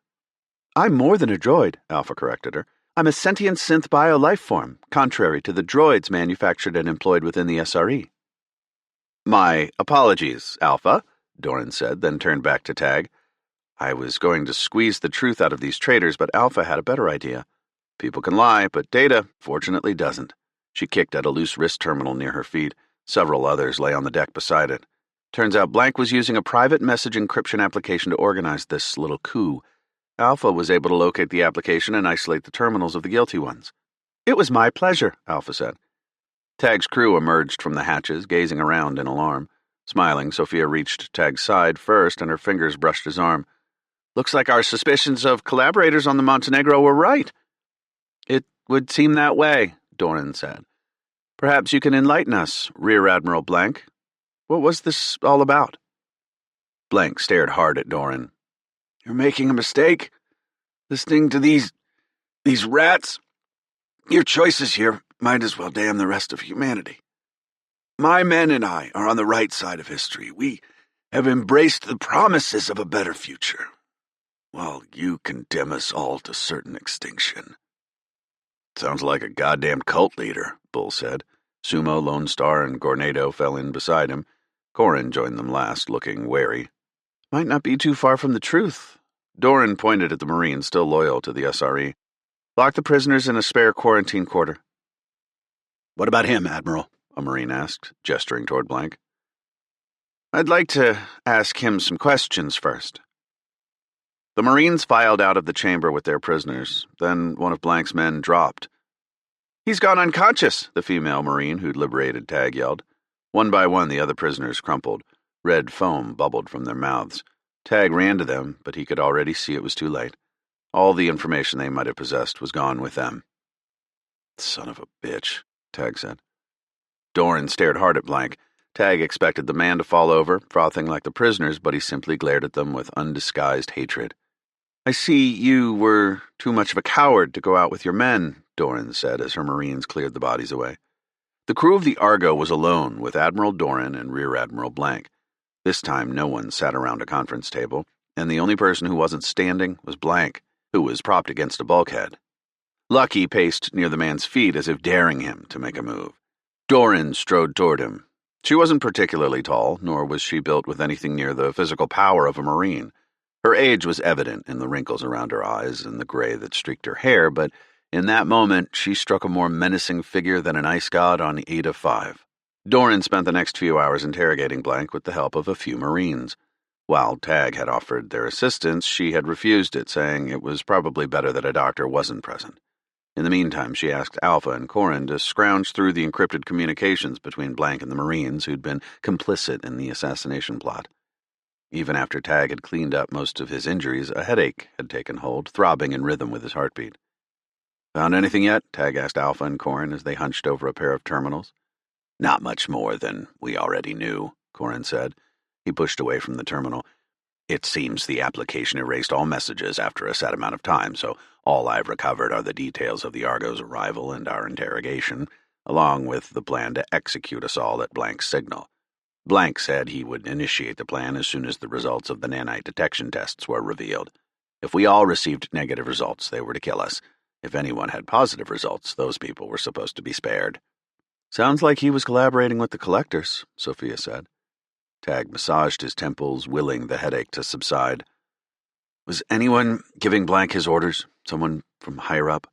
I'm more than a droid, Alpha corrected her. I'm a sentient synth bio-life form, contrary to the droids manufactured and employed within the SRE. My apologies, Alpha, Doran said, then turned back to Tag. I was going to squeeze the truth out of these traitors, but Alpha had a better idea. People can lie, but Data, fortunately, doesn't. She kicked at a loose wrist terminal near her feet. Several others lay on the deck beside it. Turns out Blank was using a private message encryption application to organize this little coup. Alpha was able to locate the application and isolate the terminals of the guilty ones. It was my pleasure, Alpha said. Tag's crew emerged from the hatches, gazing around in alarm. Smiling, Sophia reached Tag's side first, and her fingers brushed his arm. Looks like our suspicions of collaborators on the Montenegro were right. It would seem that way, Doran said. Perhaps you can enlighten us, Rear Admiral Blank. What was this all about? Blank stared hard at Doran. You're making a mistake. Listening to these rats, your choices here might as well damn the rest of humanity. My men and I are on the right side of history. We have embraced the promises of a better future, while you condemn us all to certain extinction. Sounds like a goddamn cult leader, Bull said. Sumo, Lone Star, and Gornado fell in beside him. Corin joined them last, looking wary. Might not be too far from the truth. Doran pointed at the Marines still loyal to the SRE. Lock the prisoners in a spare quarantine quarter. What about him, Admiral? A Marine asked, gesturing toward Blank. I'd like to ask him some questions first. The Marines filed out of the chamber with their prisoners. Then one of Blank's men dropped. He's gone unconscious, the female Marine who'd liberated Tag yelled. One by one, the other prisoners crumpled. Red foam bubbled from their mouths. Tag ran to them, but he could already see it was too late. All the information they might have possessed was gone with them. Son of a bitch, Tag said. Doran stared hard at Blank. Tag expected the man to fall over, frothing like the prisoners, but he simply glared at them with undisguised hatred. I see you were too much of a coward to go out with your men, Doran said as her Marines cleared the bodies away. The crew of the Argo was alone with Admiral Doran and Rear Admiral Blank. This time no one sat around a conference table, and the only person who wasn't standing was Blank, who was propped against a bulkhead. Lucky paced near the man's feet as if daring him to make a move. Doran strode toward him. She wasn't particularly tall, nor was she built with anything near the physical power of a Marine. Her age was evident in the wrinkles around her eyes and the gray that streaked her hair, but in that moment she struck a more menacing figure than an ice god on 8 of 5. Doran spent the next few hours interrogating Blank with the help of a few Marines. While Tag had offered their assistance, she had refused it, saying it was probably better that a doctor wasn't present. In the meantime, she asked Alpha and Corin to scrounge through the encrypted communications between Blank and the Marines who'd been complicit in the assassination plot. Even after Tag had cleaned up most of his injuries, a headache had taken hold, throbbing in rhythm with his heartbeat. Found anything yet? Tag asked Alpha and Corin as they hunched over a pair of terminals. Not much more than we already knew, Corin said. He pushed away from the terminal. It seems the application erased all messages after a set amount of time, so all I've recovered are the details of the Argo's arrival and our interrogation, along with the plan to execute us all at Blank's signal. Blank said he would initiate the plan as soon as the results of the nanite detection tests were revealed. If we all received negative results, they were to kill us. If anyone had positive results, those people were supposed to be spared. Sounds like he was collaborating with the collectors, Sophia said. Tag massaged his temples, willing the headache to subside. Was anyone giving Blank his orders? Someone from higher up?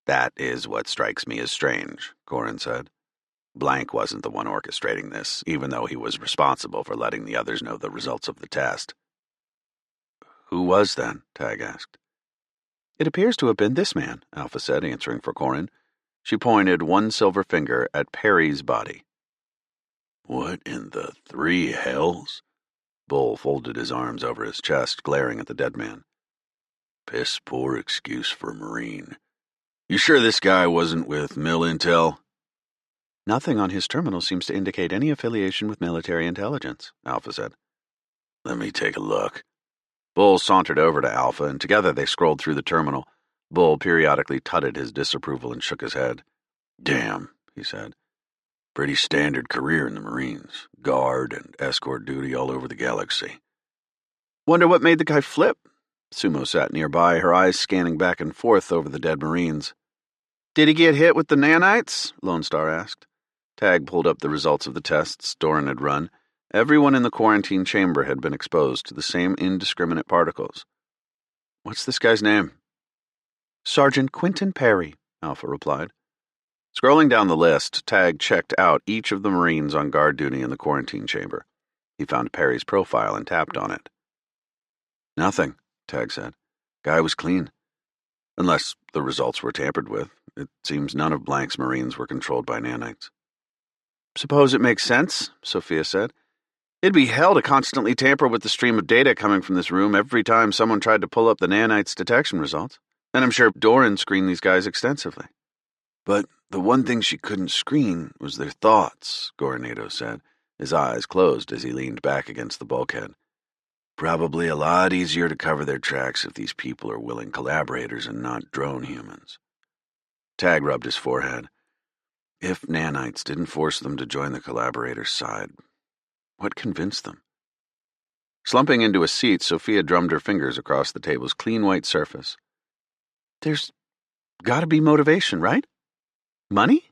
That is what strikes me as strange, Corin said. Blank wasn't the one orchestrating this, even though he was responsible for letting the others know the results of the test. Who was then? Tag asked. It appears to have been this man, Alpha said, answering for Corin. She pointed one silver finger at Perry's body. What in the three hells? Bull folded his arms over his chest, glaring at the dead man. Piss poor excuse for a Marine. You sure this guy wasn't with Mil Intel? Nothing on his terminal seems to indicate any affiliation with military intelligence, Alpha said. Let me take a look. Bull sauntered over to Alpha, and together they scrolled through the terminal. Bull periodically tutted his disapproval and shook his head. Damn, he said. Pretty standard career in the Marines. Guard and escort duty all over the galaxy. Wonder what made the guy flip? Sumo sat nearby, her eyes scanning back and forth over the dead Marines. Did he get hit with the nanites? Lone Star asked. Tag pulled up the results of the tests Doran had run. Everyone in the quarantine chamber had been exposed to the same indiscriminate particles. What's this guy's name? Sergeant Quentin Perry, Alpha replied. Scrolling down the list, Tag checked out each of the Marines on guard duty in the quarantine chamber. He found Perry's profile and tapped on it. Nothing, Tag said. Guy was clean. Unless the results were tampered with. It seems none of Blank's Marines were controlled by nanites. Suppose it makes sense, Sophia said. It'd be hell to constantly tamper with the stream of data coming from this room every time someone tried to pull up the nanites' detection results. And I'm sure Doran screened these guys extensively. But the one thing she couldn't screen was their thoughts, Gornado said, his eyes closed as he leaned back against the bulkhead. Probably a lot easier to cover their tracks if these people are willing collaborators and not drone humans. Tag rubbed his forehead. If nanites didn't force them to join the collaborators' side, what convinced them? Slumping into a seat, Sophia drummed her fingers across the table's clean white surface. There's gotta be motivation, right? Money?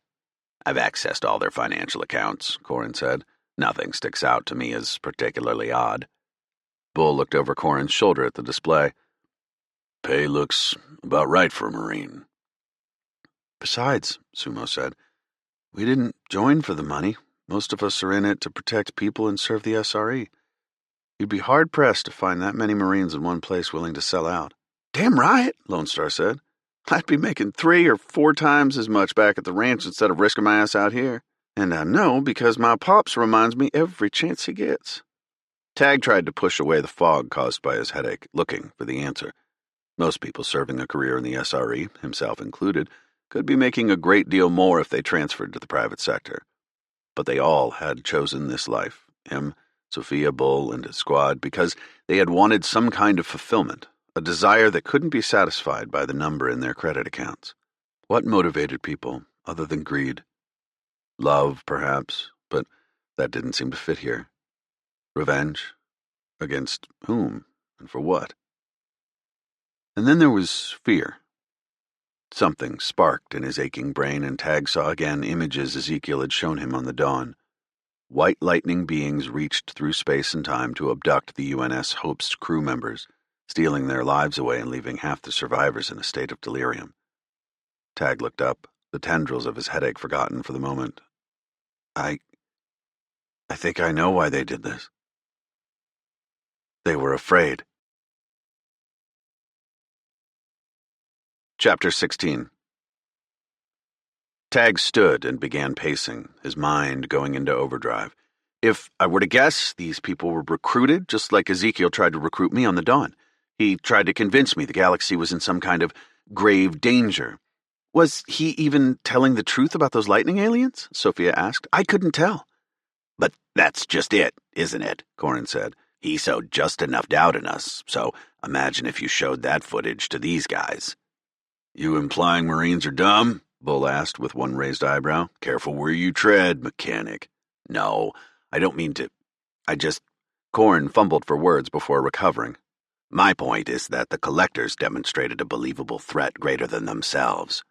I've accessed all their financial accounts, Corin said. Nothing sticks out to me as particularly odd. Bull looked over Corin's shoulder at the display. Pay looks about right for a Marine. Besides, Sumo said, we didn't join for the money. Most of us are in it to protect people and serve the SRE. You'd be hard-pressed to find that many Marines in one place willing to sell out. Damn right, Lone Star said. I'd be making 3 or 4 times as much back at the ranch instead of risking my ass out here. And I know because my pops reminds me every chance he gets. Tag tried to push away the fog caused by his headache, looking for the answer. Most people serving a career in the SRE, himself included, could be making a great deal more if they transferred to the private sector. But they all had chosen this life, him, Sophia, Bull, and his squad, because they had wanted some kind of fulfillment, a desire that couldn't be satisfied by the number in their credit accounts. What motivated people, other than greed? Love, perhaps, but that didn't seem to fit here. Revenge? Against whom, and for what? And then there was fear. Something sparked in his aching brain, and Tag saw again images Ezekiel had shown him on the dawn. White lightning beings reached through space and time to abduct the UNS Hope's crew members, stealing their lives away and leaving half the survivors in a state of delirium. Tag looked up, the tendrils of his headache forgotten for the moment. I think I know why they did this. They were afraid. Chapter 16. Tag stood and began pacing, his mind going into overdrive. If I were to guess, these people were recruited just like Ezekiel tried to recruit me on the dawn. He tried to convince me the galaxy was in some kind of grave danger. Was he even telling the truth about those lightning aliens? Sophia asked. I couldn't tell. But that's just it, isn't it? Corin said. He sowed just enough doubt in us, so imagine if you showed that footage to these guys. You implying Marines are dumb? Bull asked with one raised eyebrow. Careful where you tread, mechanic. No, I don't mean to. Corin fumbled for words before recovering. My point is that the collectors demonstrated a believable threat greater than themselves.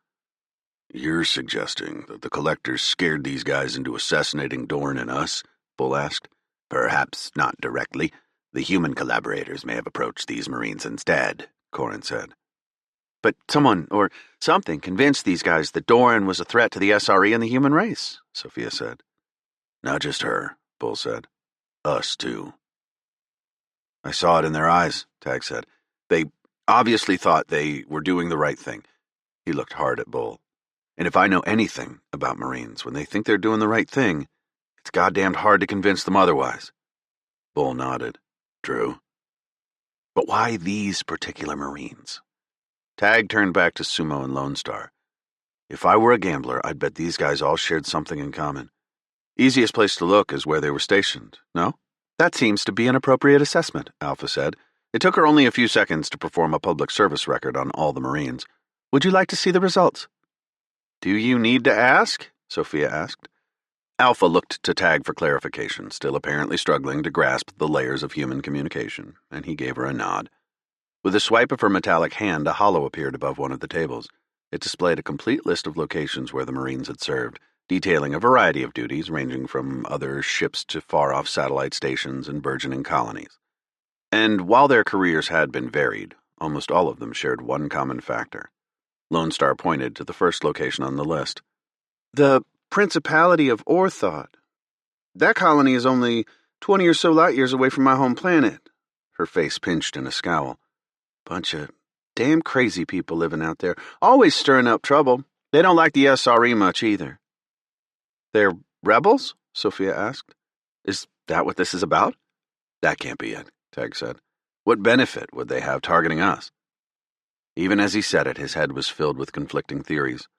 You're suggesting that the collectors scared these guys into assassinating Dorn and us? Bull asked. Perhaps not directly. The human collaborators may have approached these Marines instead, Corin said. But someone, or something, convinced these guys that Doran was a threat to the SRE and the human race, Sophia said. Not just her, Bull said. Us, too. I saw it in their eyes, Tag said. They obviously thought they were doing the right thing. He looked hard at Bull. And if I know anything about Marines, when they think they're doing the right thing, it's goddamned hard to convince them otherwise. Bull nodded. True. But why these particular Marines? Tag turned back to Sumo and Lone Star. If I were a gambler, I'd bet these guys all shared something in common. Easiest place to look is where they were stationed, no? That seems to be an appropriate assessment, Alpha said. It took her only a few seconds to perform a public service record on all the Marines. Would you like to see the results? Do you need to ask? Sophia asked. Alpha looked to Tag for clarification, still apparently struggling to grasp the layers of human communication, and he gave her a nod. With a swipe of her metallic hand, a holo appeared above one of the tables. It displayed a complete list of locations where the Marines had served, detailing a variety of duties ranging from other ships to far-off satellite stations and burgeoning colonies. And while their careers had been varied, almost all of them shared one common factor. Lone Star pointed to the first location on the list. The Principality of Orthod. That colony is only 20 or so light years away from my home planet. Her face pinched in a scowl. Bunch of damn crazy people living out there, always stirring up trouble. They don't like the SRE much either. They're rebels? Sophia asked. Is that what this is about? That can't be it, Tag said. What benefit would they have targeting us? Even as he said it, his head was filled with conflicting theories.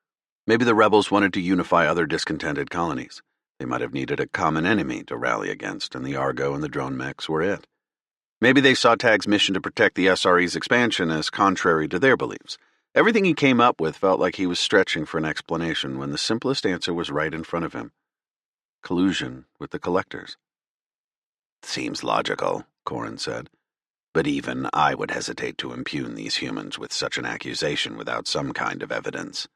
Maybe the rebels wanted to unify other discontented colonies. They might have needed a common enemy to rally against, and the Argo and the drone mechs were it. Maybe they saw Tag's mission to protect the SRE's expansion as contrary to their beliefs. Everything he came up with felt like he was stretching for an explanation when the simplest answer was right in front of him. Collusion with the collectors. Seems logical, Corin said. But even I would hesitate to impugn these humans with such an accusation without some kind of evidence.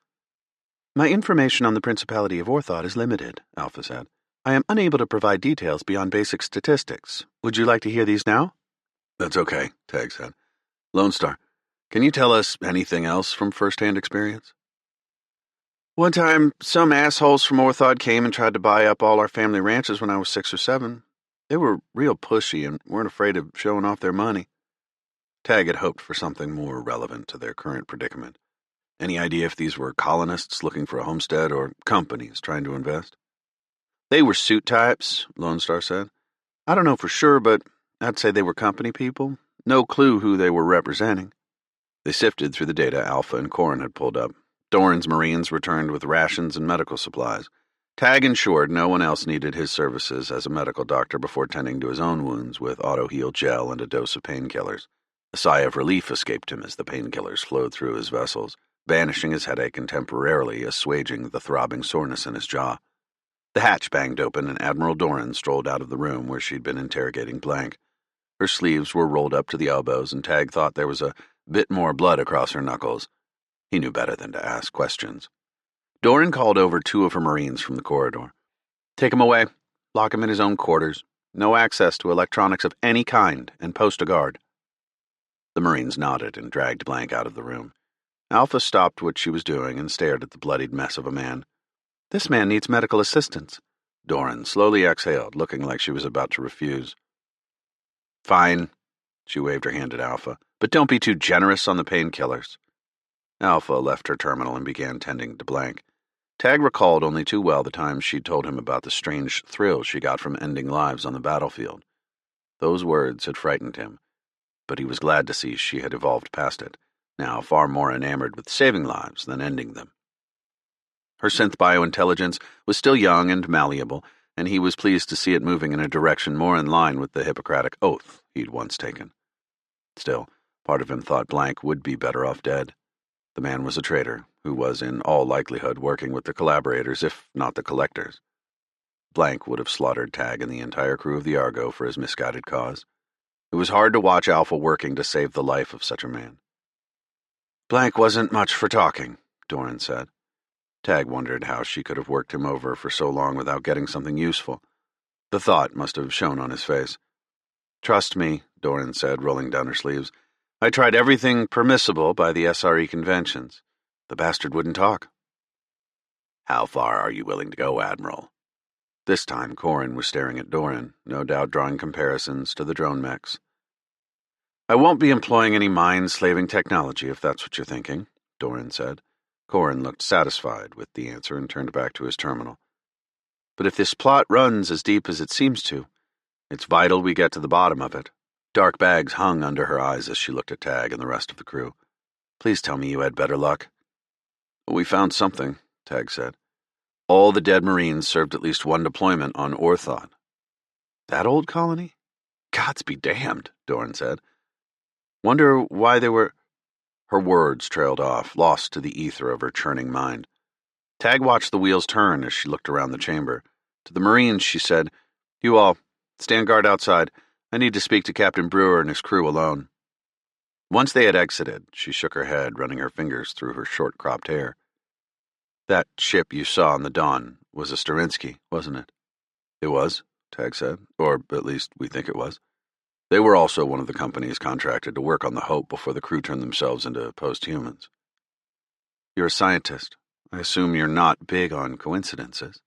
My information on the Principality of Orthod is limited, Alpha said. I am unable to provide details beyond basic statistics. Would you like to hear these now? That's okay, Tag said. Lone Star, can you tell us anything else from first-hand experience? One time, some assholes from Orthod came and tried to buy up all our family ranches when I was 6 or 7. They were real pushy and weren't afraid of showing off their money. Tag had hoped for something more relevant to their current predicament. Any idea if these were colonists looking for a homestead or companies trying to invest? They were suit types, Lone Star said. I don't know for sure, but I'd say they were company people. No clue who they were representing. They sifted through the data Alpha and Corin had pulled up. Doran's Marines returned with rations and medical supplies. Tag ensured no one else needed his services as a medical doctor before tending to his own wounds with auto-heal gel and a dose of painkillers. A sigh of relief escaped him as the painkillers flowed through his vessels, banishing his headache and temporarily assuaging the throbbing soreness in his jaw. The hatch banged open and Admiral Doran strolled out of the room where she'd been interrogating Blank. Her sleeves were rolled up to the elbows, and Tag thought there was a bit more blood across her knuckles. He knew better than to ask questions. Doran called over 2 of her Marines from the corridor. Take him away. Lock him in his own quarters. No access to electronics of any kind, and post a guard. The Marines nodded and dragged Blank out of the room. Alpha stopped what she was doing and stared at the bloodied mess of a man. This man needs medical assistance. Doran slowly exhaled, looking like she was about to refuse. Fine, she waved her hand at Alpha, but don't be too generous on the painkillers. Alpha left her terminal and began tending to Blank. Tag recalled only too well the time she'd told him about the strange thrill she got from ending lives on the battlefield. Those words had frightened him, but he was glad to see she had evolved past it, now far more enamored with saving lives than ending them. Her synth biointelligence was still young and malleable, and he was pleased to see it moving in a direction more in line with the Hippocratic oath he'd once taken. Still, part of him thought Blank would be better off dead. The man was a traitor, who was in all likelihood working with the collaborators, if not the collectors. Blank would have slaughtered Tag and the entire crew of the Argo for his misguided cause. It was hard to watch Alpha working to save the life of such a man. Blank wasn't much for talking, Doran said. Tag wondered how she could have worked him over for so long without getting something useful. The thought must have shown on his face. Trust me, Doran said, rolling down her sleeves. I tried everything permissible by the SRE conventions. The bastard wouldn't talk. How far are you willing to go, Admiral? This time Corin was staring at Doran, no doubt drawing comparisons to the drone mechs. I won't be employing any mind-slaving technology, if that's what you're thinking, Doran said. Corin looked satisfied with the answer and turned back to his terminal. But if this plot runs as deep as it seems to, it's vital we get to the bottom of it. Dark bags hung under her eyes as she looked at Tag and the rest of the crew. Please tell me you had better luck. We found something, Tag said. All the dead Marines served at least one deployment on Orthod. That old colony? Gods be damned, Doran said. Wonder why they were... Her words trailed off, lost to the ether of her churning mind. Tag watched the wheels turn as she looked around the chamber. To the Marines, she said, You all, stand guard outside. I need to speak to Captain Brewer and his crew alone. Once they had exited, she shook her head, running her fingers through her short-cropped hair. That ship you saw on the Dawn was a Sterinsky, wasn't it? It was, Tag said, or at least we think it was. They were also one of the companies contracted to work on the Hope before the crew turned themselves into post-humans. You're a scientist. I assume you're not big on coincidences.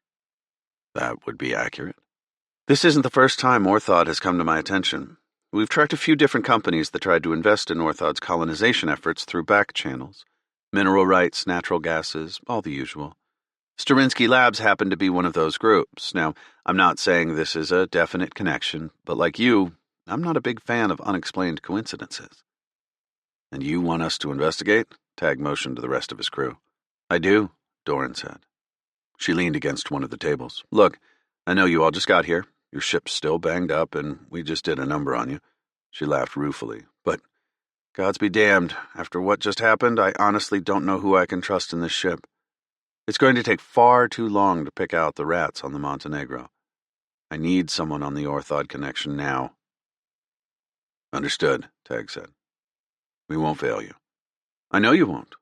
That would be accurate. This isn't the first time Orthod has come to my attention. We've tracked a few different companies that tried to invest in Orthod's colonization efforts through back channels. Mineral rights, natural gases, all the usual. Sterinsky Labs happened to be one of those groups. Now, I'm not saying this is a definite connection, but like you, I'm not a big fan of unexplained coincidences. And you want us to investigate? Tag motioned to the rest of his crew. I do, Doran said. She leaned against one of the tables. Look, I know you all just got here. Your ship's still banged up, and we just did a number on you. She laughed ruefully. But, gods be damned, after what just happened, I honestly don't know who I can trust in this ship. It's going to take far too long to pick out the rats on the Montenegro. I need someone on the Orthod connection now. Understood, Tag said. We won't fail you. I know you won't.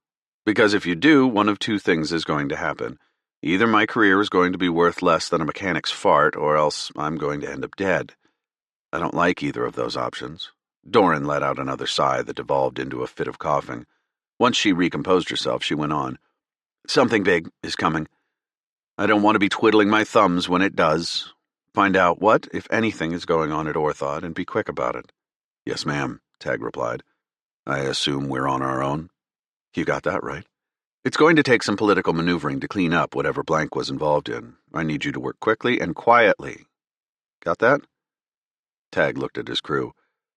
Because if you do, one of two things is going to happen. Either my career is going to be worth less than a mechanic's fart, or else I'm going to end up dead. I don't like either of those options. Doran let out another sigh that devolved into a fit of coughing. Once she recomposed herself, she went on. Something big is coming. I don't want to be twiddling my thumbs when it does. Find out what, if anything, is going on at Orthod and be quick about it. Yes, ma'am, Tag replied. I assume we're on our own? You got that right. It's going to take some political maneuvering to clean up whatever Blank was involved in. I need you to work quickly and quietly. Got that? Tag looked at his crew.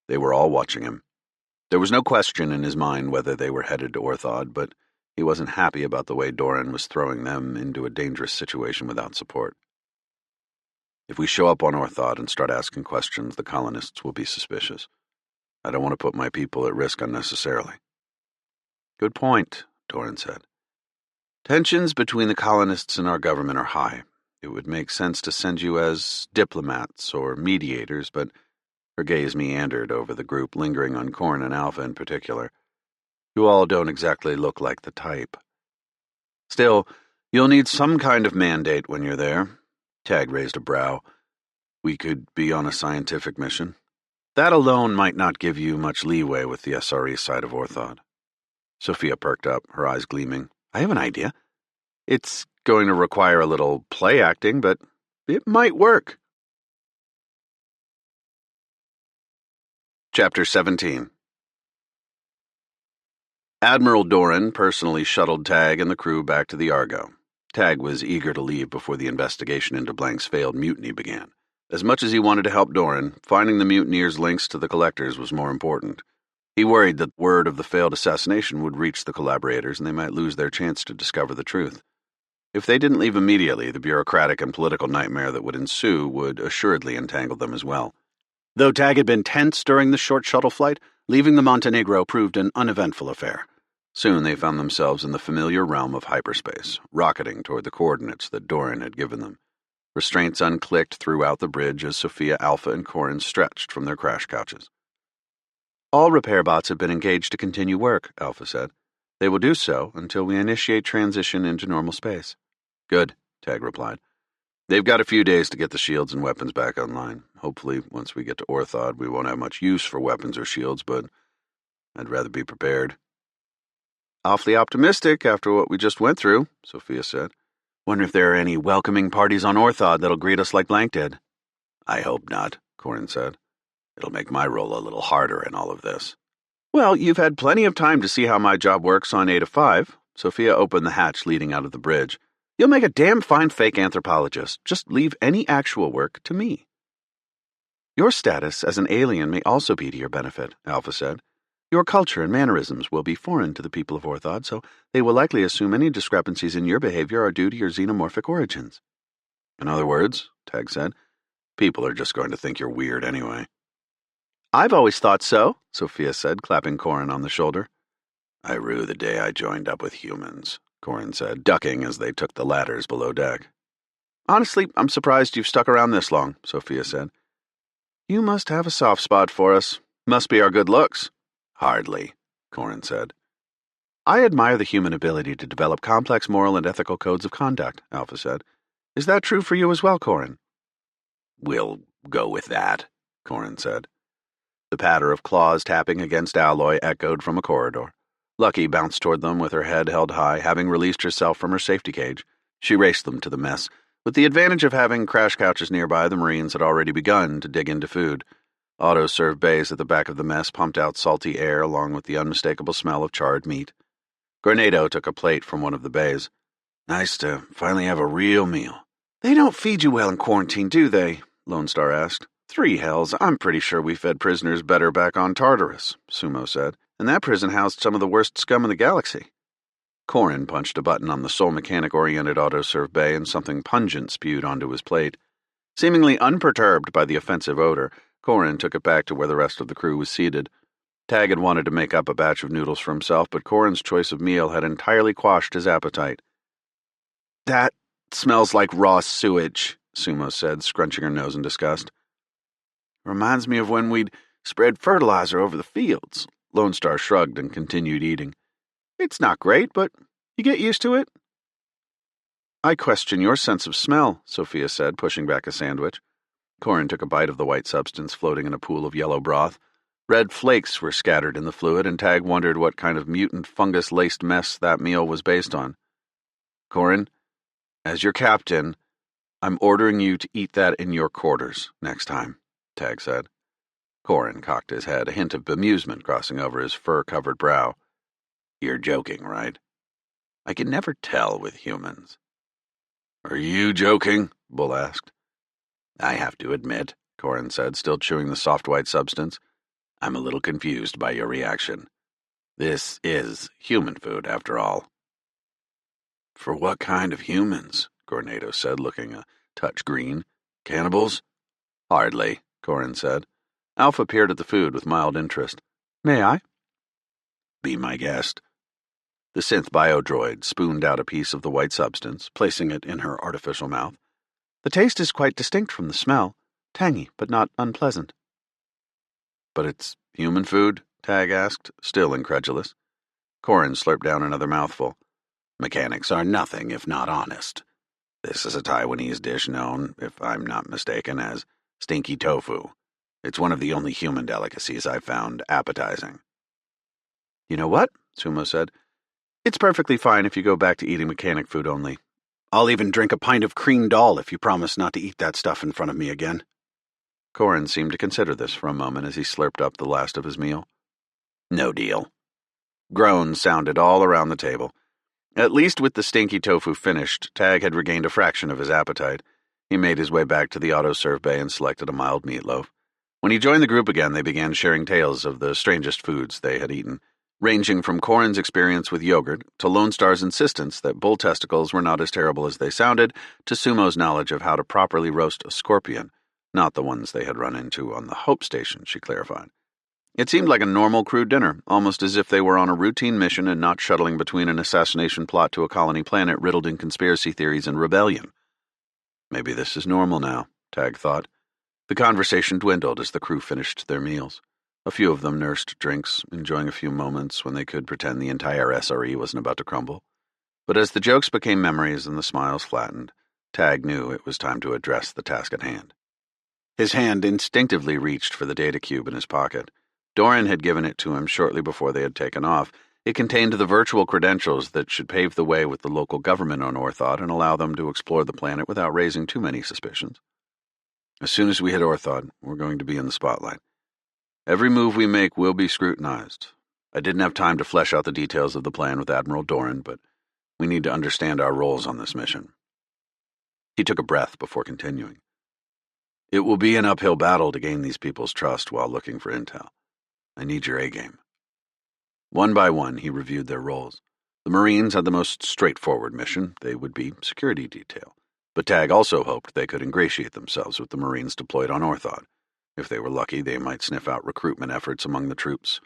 They were all watching him. There was no question in his mind whether they were headed to Orthod, but he wasn't happy about the way Doran was throwing them into a dangerous situation without support. If we show up on Orthod and start asking questions, the colonists will be suspicious. I don't want to put my people at risk unnecessarily. Good point, Doran said. Tensions between the colonists and our government are high. It would make sense to send you as diplomats or mediators, but her gaze meandered over the group, lingering on Korn and Alpha in particular. You all don't exactly look like the type. Still, you'll need some kind of mandate when you're there. Tag raised a brow. We could be on a scientific mission. That alone might not give you much leeway with the SRE side of Orthod. Sophia perked up, her eyes gleaming. I have an idea. It's going to require a little play acting, but it might work. Chapter 17. Admiral Doran personally shuttled Tag and the crew back to the Argo. Tag was eager to leave before the investigation into Blank's failed mutiny began. As much as he wanted to help Doran, finding the mutineers' links to the collectors was more important. He worried that word of the failed assassination would reach the collaborators and they might lose their chance to discover the truth. If they didn't leave immediately, the bureaucratic and political nightmare that would ensue would assuredly entangle them as well. Though Tag had been tense during the short shuttle flight, leaving the Montenegro proved an uneventful affair. Soon they found themselves in the familiar realm of hyperspace, rocketing toward the coordinates that Doran had given them. Restraints unclicked throughout the bridge as Sophia, Alpha, and Corin stretched from their crash couches. All repair bots have been engaged to continue work, Alpha said. They will do so until we initiate transition into normal space. Good, Tag replied. They've got a few days to get the shields and weapons back online. Hopefully, once we get to Orthod, we won't have much use for weapons or shields, but I'd rather be prepared. Awfully optimistic after what we just went through, Sophia said. Wonder if there are any welcoming parties on Orthod that'll greet us like Blank did. I hope not, Corin said. It'll make my role a little harder in all of this. Well, you've had plenty of time to see how my job works on Eta 5. Sophia opened the hatch leading out of the bridge. You'll make a damn fine fake anthropologist. Just leave any actual work to me. Your status as an alien may also be to your benefit, Alpha said. Your culture and mannerisms will be foreign to the people of Orthod, so they will likely assume any discrepancies in your behavior are due to your xenomorphic origins. In other words, Tag said, people are just going to think you're weird anyway. I've always thought so, Sophia said, clapping Corin on the shoulder. I rue the day I joined up with humans, Corin said, ducking as they took the ladders below deck. Honestly, I'm surprised you've stuck around this long, Sophia said. You must have a soft spot for us. Must be our good looks. Hardly, Corin said. I admire the human ability to develop complex moral and ethical codes of conduct, Alpha said. Is that true for you as well, Corin? We'll go with that, Corin said. The patter of claws tapping against alloy echoed from a corridor. Lucky bounced toward them with her head held high, having released herself from her safety cage. She raced them to the mess. With the advantage of having crash couches nearby, the Marines had already begun to dig into food. Auto-serve bays at the back of the mess pumped out salty air along with the unmistakable smell of charred meat. Grenado took a plate from one of the bays. Nice to finally have a real meal. They don't feed you well in quarantine, do they? Lone Star asked. 3 hells, I'm pretty sure we fed prisoners better back on Tartarus, Sumo said, and that prison housed some of the worst scum in the galaxy. Corin punched a button on the Soul Mechanic-oriented auto-serve bay and something pungent spewed onto his plate. Seemingly unperturbed by the offensive odor, Corin took it back to where the rest of the crew was seated. Tag had wanted to make up a batch of noodles for himself, but Corin's choice of meal had entirely quashed his appetite. "That smells like raw sewage," Sumo said, scrunching her nose in disgust. "Reminds me of when we'd spread fertilizer over the fields." Lone Star shrugged and continued eating. "It's not great, but you get used to it." "I question your sense of smell," Sophia said, pushing back a sandwich. Corin took a bite of the white substance floating in a pool of yellow broth. Red flakes were scattered in the fluid, and Tag wondered what kind of mutant fungus-laced mess that meal was based on. "Corin, as your captain, I'm ordering you to eat that in your quarters next time," Tag said. Corin cocked his head, a hint of bemusement crossing over his fur-covered brow. "You're joking, right?" "I can never tell with humans." "Are you joking?" Bull asked. "I have to admit," Corin said, still chewing the soft white substance, "I'm a little confused by your reaction. This is human food, after all." "For what kind of humans?" Cornado said, looking a touch green. "Cannibals?" "Hardly," Corin said. Alpha peered at the food with mild interest. "May I?" "Be my guest." The synth biodroid spooned out a piece of the white substance, placing it in her artificial mouth. "The taste is quite distinct from the smell. Tangy, but not unpleasant." "But it's human food?" Tag asked, still incredulous. Corin slurped down another mouthful. "Mechanics are nothing if not honest. This is a Taiwanese dish known, if I'm not mistaken, as stinky tofu. It's one of the only human delicacies I've found appetizing." "You know what?" Sumo said. "It's perfectly fine if you go back to eating mechanic food only. I'll even drink a pint of cream dal if you promise not to eat that stuff in front of me again." Corin seemed to consider this for a moment as he slurped up the last of his meal. "No deal." Groans sounded all around the table. At least with the stinky tofu finished, Tag had regained a fraction of his appetite. He made his way back to the auto-serve bay and selected a mild meatloaf. When he joined the group again, they began sharing tales of the strangest foods they had eaten, ranging from Corin's experience with yogurt to Lone Star's insistence that bull testicles were not as terrible as they sounded to Sumo's knowledge of how to properly roast a scorpion, not the ones they had run into on the Hope Station, she clarified. It seemed like a normal crew dinner, almost as if they were on a routine mission and not shuttling between an assassination plot to a colony planet riddled in conspiracy theories and rebellion. Maybe this is normal now, Tag thought. The conversation dwindled as the crew finished their meals. A few of them nursed drinks, enjoying a few moments when they could pretend the entire SRE wasn't about to crumble. But as the jokes became memories and the smiles flattened, Tag knew it was time to address the task at hand. His hand instinctively reached for the data cube in his pocket. Doran had given it to him shortly before they had taken off. It contained the virtual credentials that should pave the way with the local government on Orthod and allow them to explore the planet without raising too many suspicions. "As soon as we hit Orthod, we're going to be in the spotlight. Every move we make will be scrutinized. I didn't have time to flesh out the details of the plan with Admiral Doran, but we need to understand our roles on this mission." He took a breath before continuing. "It will be an uphill battle to gain these people's trust while looking for intel. I need your A-game." One by one, he reviewed their roles. The Marines had the most straightforward mission. They would be security detail. But Tag also hoped they could ingratiate themselves with the Marines deployed on Orthod. If they were lucky, they might sniff out recruitment efforts among the troops.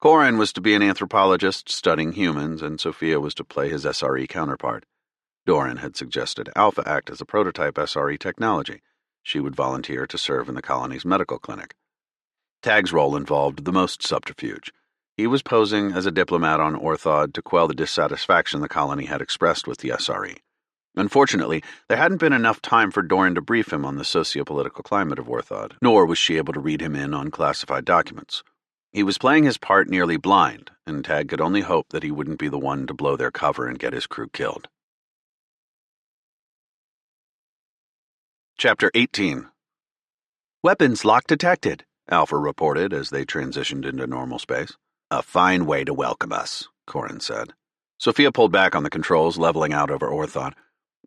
Corin was to be an anthropologist studying humans, and Sophia was to play his SRE counterpart. Doran had suggested Alpha act as a prototype SRE technology. She would volunteer to serve in the colony's medical clinic. Tag's role involved the most subterfuge. He was posing as a diplomat on Orthod to quell the dissatisfaction the colony had expressed with the SRE. Unfortunately, there hadn't been enough time for Doran to brief him on the socio-political climate of Orthod, nor was she able to read him in on classified documents. He was playing his part nearly blind, and Tag could only hope that he wouldn't be the one to blow their cover and get his crew killed. Chapter 18. "Weapons lock detected," Alpha reported as they transitioned into normal space. "A fine way to welcome us," Corin said. Sophia pulled back on the controls, leveling out over Orthod.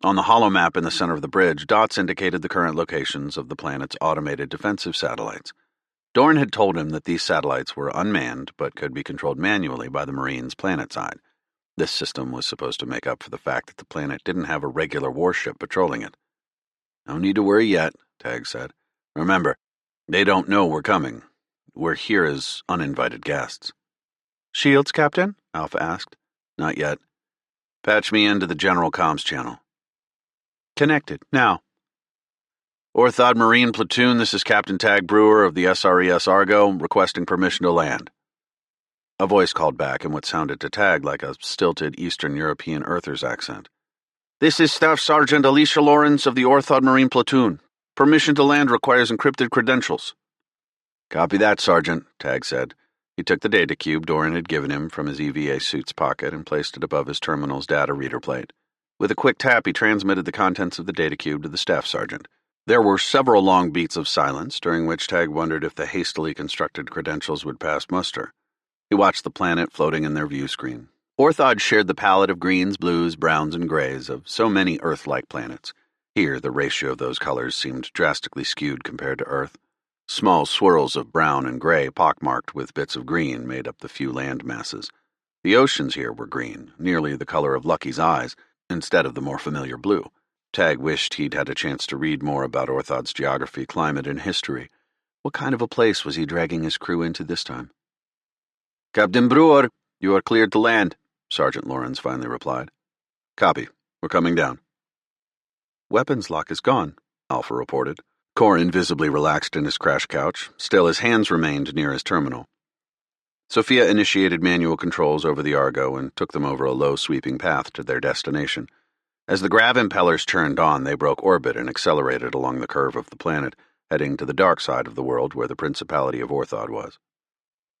On the holomap in the center of the bridge, dots indicated the current locations of the planet's automated defensive satellites. Dorn had told him that these satellites were unmanned but could be controlled manually by the Marines' planet side. This system was supposed to make up for the fact that the planet didn't have a regular warship patrolling it. "No need to worry yet," Tag said. "Remember, They don't know we're coming. We're here as uninvited guests. Shields, Captain? Alpha asked. Not yet. Patch me into the general comms channel. Connected, now. Orthod Marine Platoon, this is Captain Tag Brewer of the SRES Argo, requesting permission to land. A voice called back in what sounded to Tag like a stilted Eastern European earther's accent. This is Staff Sergeant Alicia Lawrence of the Orthod Marine Platoon. Permission to land requires encrypted credentials. Copy that, Sergeant, Tag said. He took the data cube Doran had given him from his EVA suit's pocket and placed it above his terminal's data reader plate. With a quick tap, he transmitted the contents of the data cube to the staff sergeant. There were several long beats of silence, during which Tag wondered if the hastily constructed credentials would pass muster. He watched the planet floating in their view screen. Orthod shared the palette of greens, blues, browns, and grays of so many Earth-like planets. Here, the ratio of those colors seemed drastically skewed compared to Earth. Small swirls of brown and gray, pockmarked with bits of green, made up the few land masses. The oceans here were green, nearly the color of Lucky's eyes, instead of the more familiar blue. Tag wished he'd had a chance to read more about Orthod's geography, climate, and history. What kind of a place was he dragging his crew into this time? Captain Brewer, you are cleared to land, Sergeant Lawrence finally replied. Copy. We're coming down. Weapons lock is gone, Alpha reported. Corin visibly relaxed in his crash couch. Still, his hands remained near his terminal. Sophia initiated manual controls over the Argo and took them over a low, sweeping path to their destination. As the grav impellers turned on, they broke orbit and accelerated along the curve of the planet, heading to the dark side of the world where the Principality of Orthod was.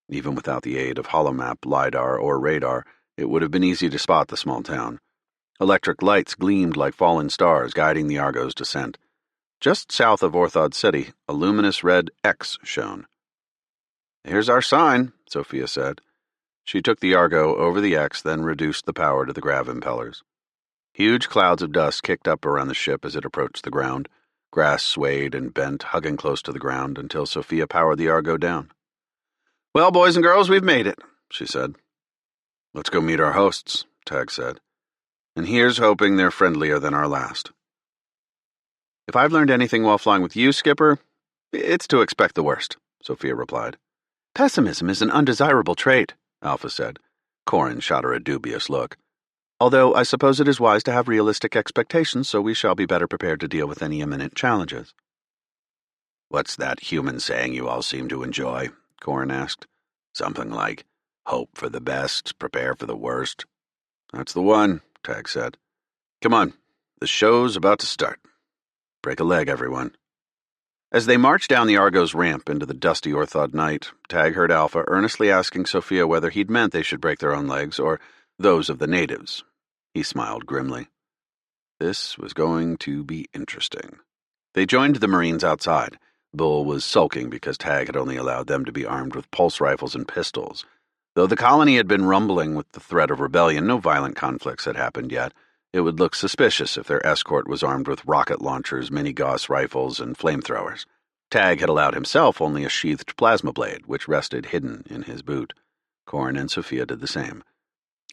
Even without the aid of holomap, lidar, or radar, it would have been easy to spot the small town. Electric lights gleamed like fallen stars, guiding the Argo's descent. Just south of Orthod City, a luminous red X shone. Here's our sign, Sophia said. She took the Argo over the X, then reduced the power to the grav impellers. Huge clouds of dust kicked up around the ship as it approached the ground. Grass swayed and bent, hugging close to the ground, until Sophia powered the Argo down. Well, boys and girls, we've made it, she said. Let's go meet our hosts, Tag said. And here's hoping they're friendlier than our last. If I've learned anything while flying with you, Skipper, it's to expect the worst, Sophia replied. Pessimism is an undesirable trait, Alpha said. Corin shot her a dubious look. Although I suppose it is wise to have realistic expectations, so we shall be better prepared to deal with any imminent challenges. What's that human saying you all seem to enjoy? Corin asked. Something like, hope for the best, prepare for the worst. That's the one, Tag said. Come on, the show's about to start. Break a leg, everyone. As they marched down the Argo's ramp into the dusty Orthod night, Tag heard Alpha earnestly asking Sophia whether he'd meant they should break their own legs or those of the natives. He smiled grimly. This was going to be interesting. They joined the Marines outside. Bull was sulking because Tag had only allowed them to be armed with pulse rifles and pistols. Though the colony had been rumbling with the threat of rebellion, no violent conflicts had happened yet. It would look suspicious if their escort was armed with rocket launchers, mini-Gauss rifles, and flamethrowers. Tag had allowed himself only a sheathed plasma blade, which rested hidden in his boot. Corin and Sophia did the same.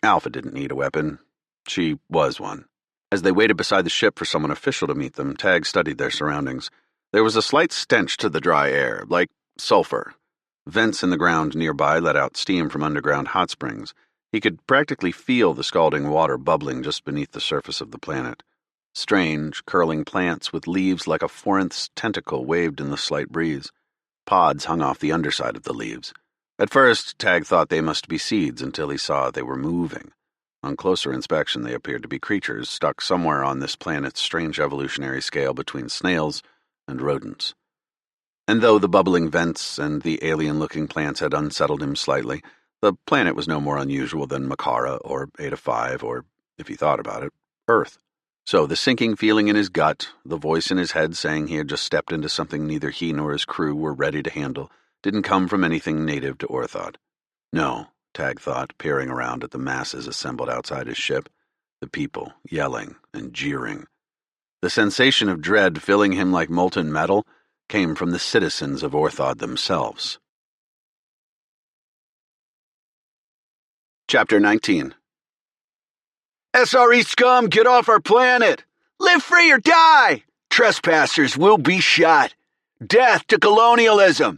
Alpha didn't need a weapon. She was one. As they waited beside the ship for someone official to meet them, Tag studied their surroundings. There was a slight stench to the dry air, like sulfur. Vents in the ground nearby let out steam from underground hot springs. He could practically feel the scalding water bubbling just beneath the surface of the planet. Strange, curling plants with leaves like a forinth's tentacle waved in the slight breeze. Pods hung off the underside of the leaves. At first, Tag thought they must be seeds until he saw they were moving. On closer inspection, they appeared to be creatures stuck somewhere on this planet's strange evolutionary scale between snails and rodents. And though the bubbling vents and the alien-looking plants had unsettled him slightly, the planet was no more unusual than Makara or Eta 5 or, if he thought about it, Earth. So the sinking feeling in his gut, the voice in his head saying he had just stepped into something neither he nor his crew were ready to handle, didn't come from anything native to Orthod. No, Tag thought, peering around at the masses assembled outside his ship, the people yelling and jeering. The sensation of dread filling him like molten metal came from the citizens of Orthod themselves. Chapter 19. SRE scum, get off our planet! Live free or die! Trespassers will be shot! Death to colonialism!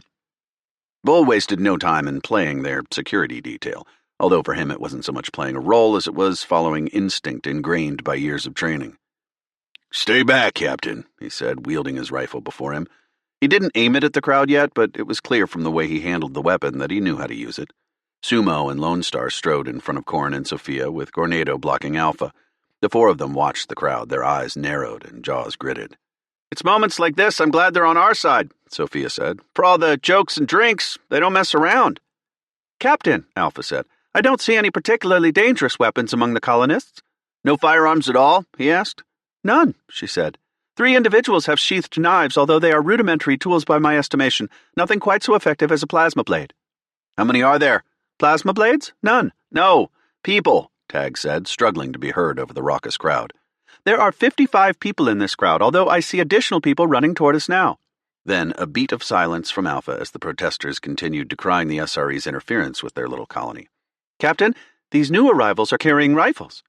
Bull wasted no time in playing their security detail, although for him it wasn't so much playing a role as it was following instinct ingrained by years of training. "Stay back, Captain," he said, wielding his rifle before him. He didn't aim it at the crowd yet, but it was clear from the way he handled the weapon that he knew how to use it. Sumo and Lone Star strode in front of Korn and Sophia, with Gornado blocking Alpha. The four of them watched the crowd, their eyes narrowed and jaws gritted. "It's moments like this I'm glad they're on our side," Sophia said. "For all the jokes and drinks, they don't mess around." "Captain," Alpha said, "I don't see any particularly dangerous weapons among the colonists." "No firearms at all?" he asked. "None," she said. 3 individuals have sheathed knives, although they are rudimentary tools by my estimation. Nothing quite so effective as a plasma blade." "How many are there?" "Plasma blades? None." "No, people," Tag said, struggling to be heard over the raucous crowd. "There are 55 people in this crowd, although I see additional people running toward us now." Then a beat of silence from Alpha as the protesters continued decrying the SRE's interference with their little colony. "Captain, these new arrivals are carrying rifles."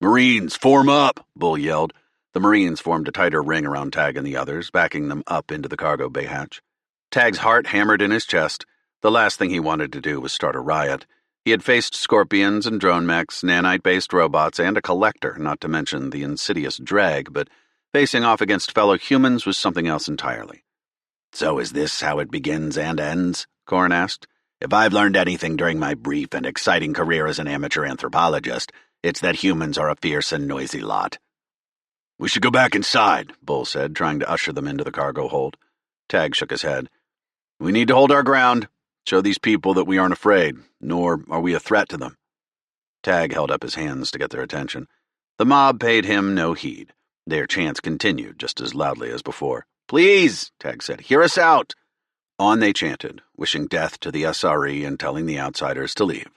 "Marines, form up," Bull yelled. The Marines formed a tighter ring around Tag and the others, backing them up into the cargo bay hatch. Tag's heart hammered in his chest. The last thing he wanted to do was start a riot. He had faced scorpions and drone mechs, nanite-based robots, and a collector, not to mention the insidious drag, but facing off against fellow humans was something else entirely. "So is this how it begins and ends?" Korn asked. "If I've learned anything during my brief and exciting career as an amateur anthropologist, it's that humans are a fierce and noisy lot." "We should go back inside," Bull said, trying to usher them into the cargo hold. Tag shook his head. "We need to hold our ground, show these people that we aren't afraid, nor are we a threat to them." Tag held up his hands to get their attention. The mob paid him no heed. Their chants continued just as loudly as before. "Please," Tag said, "hear us out." On they chanted, wishing death to the SRE and telling the outsiders to leave.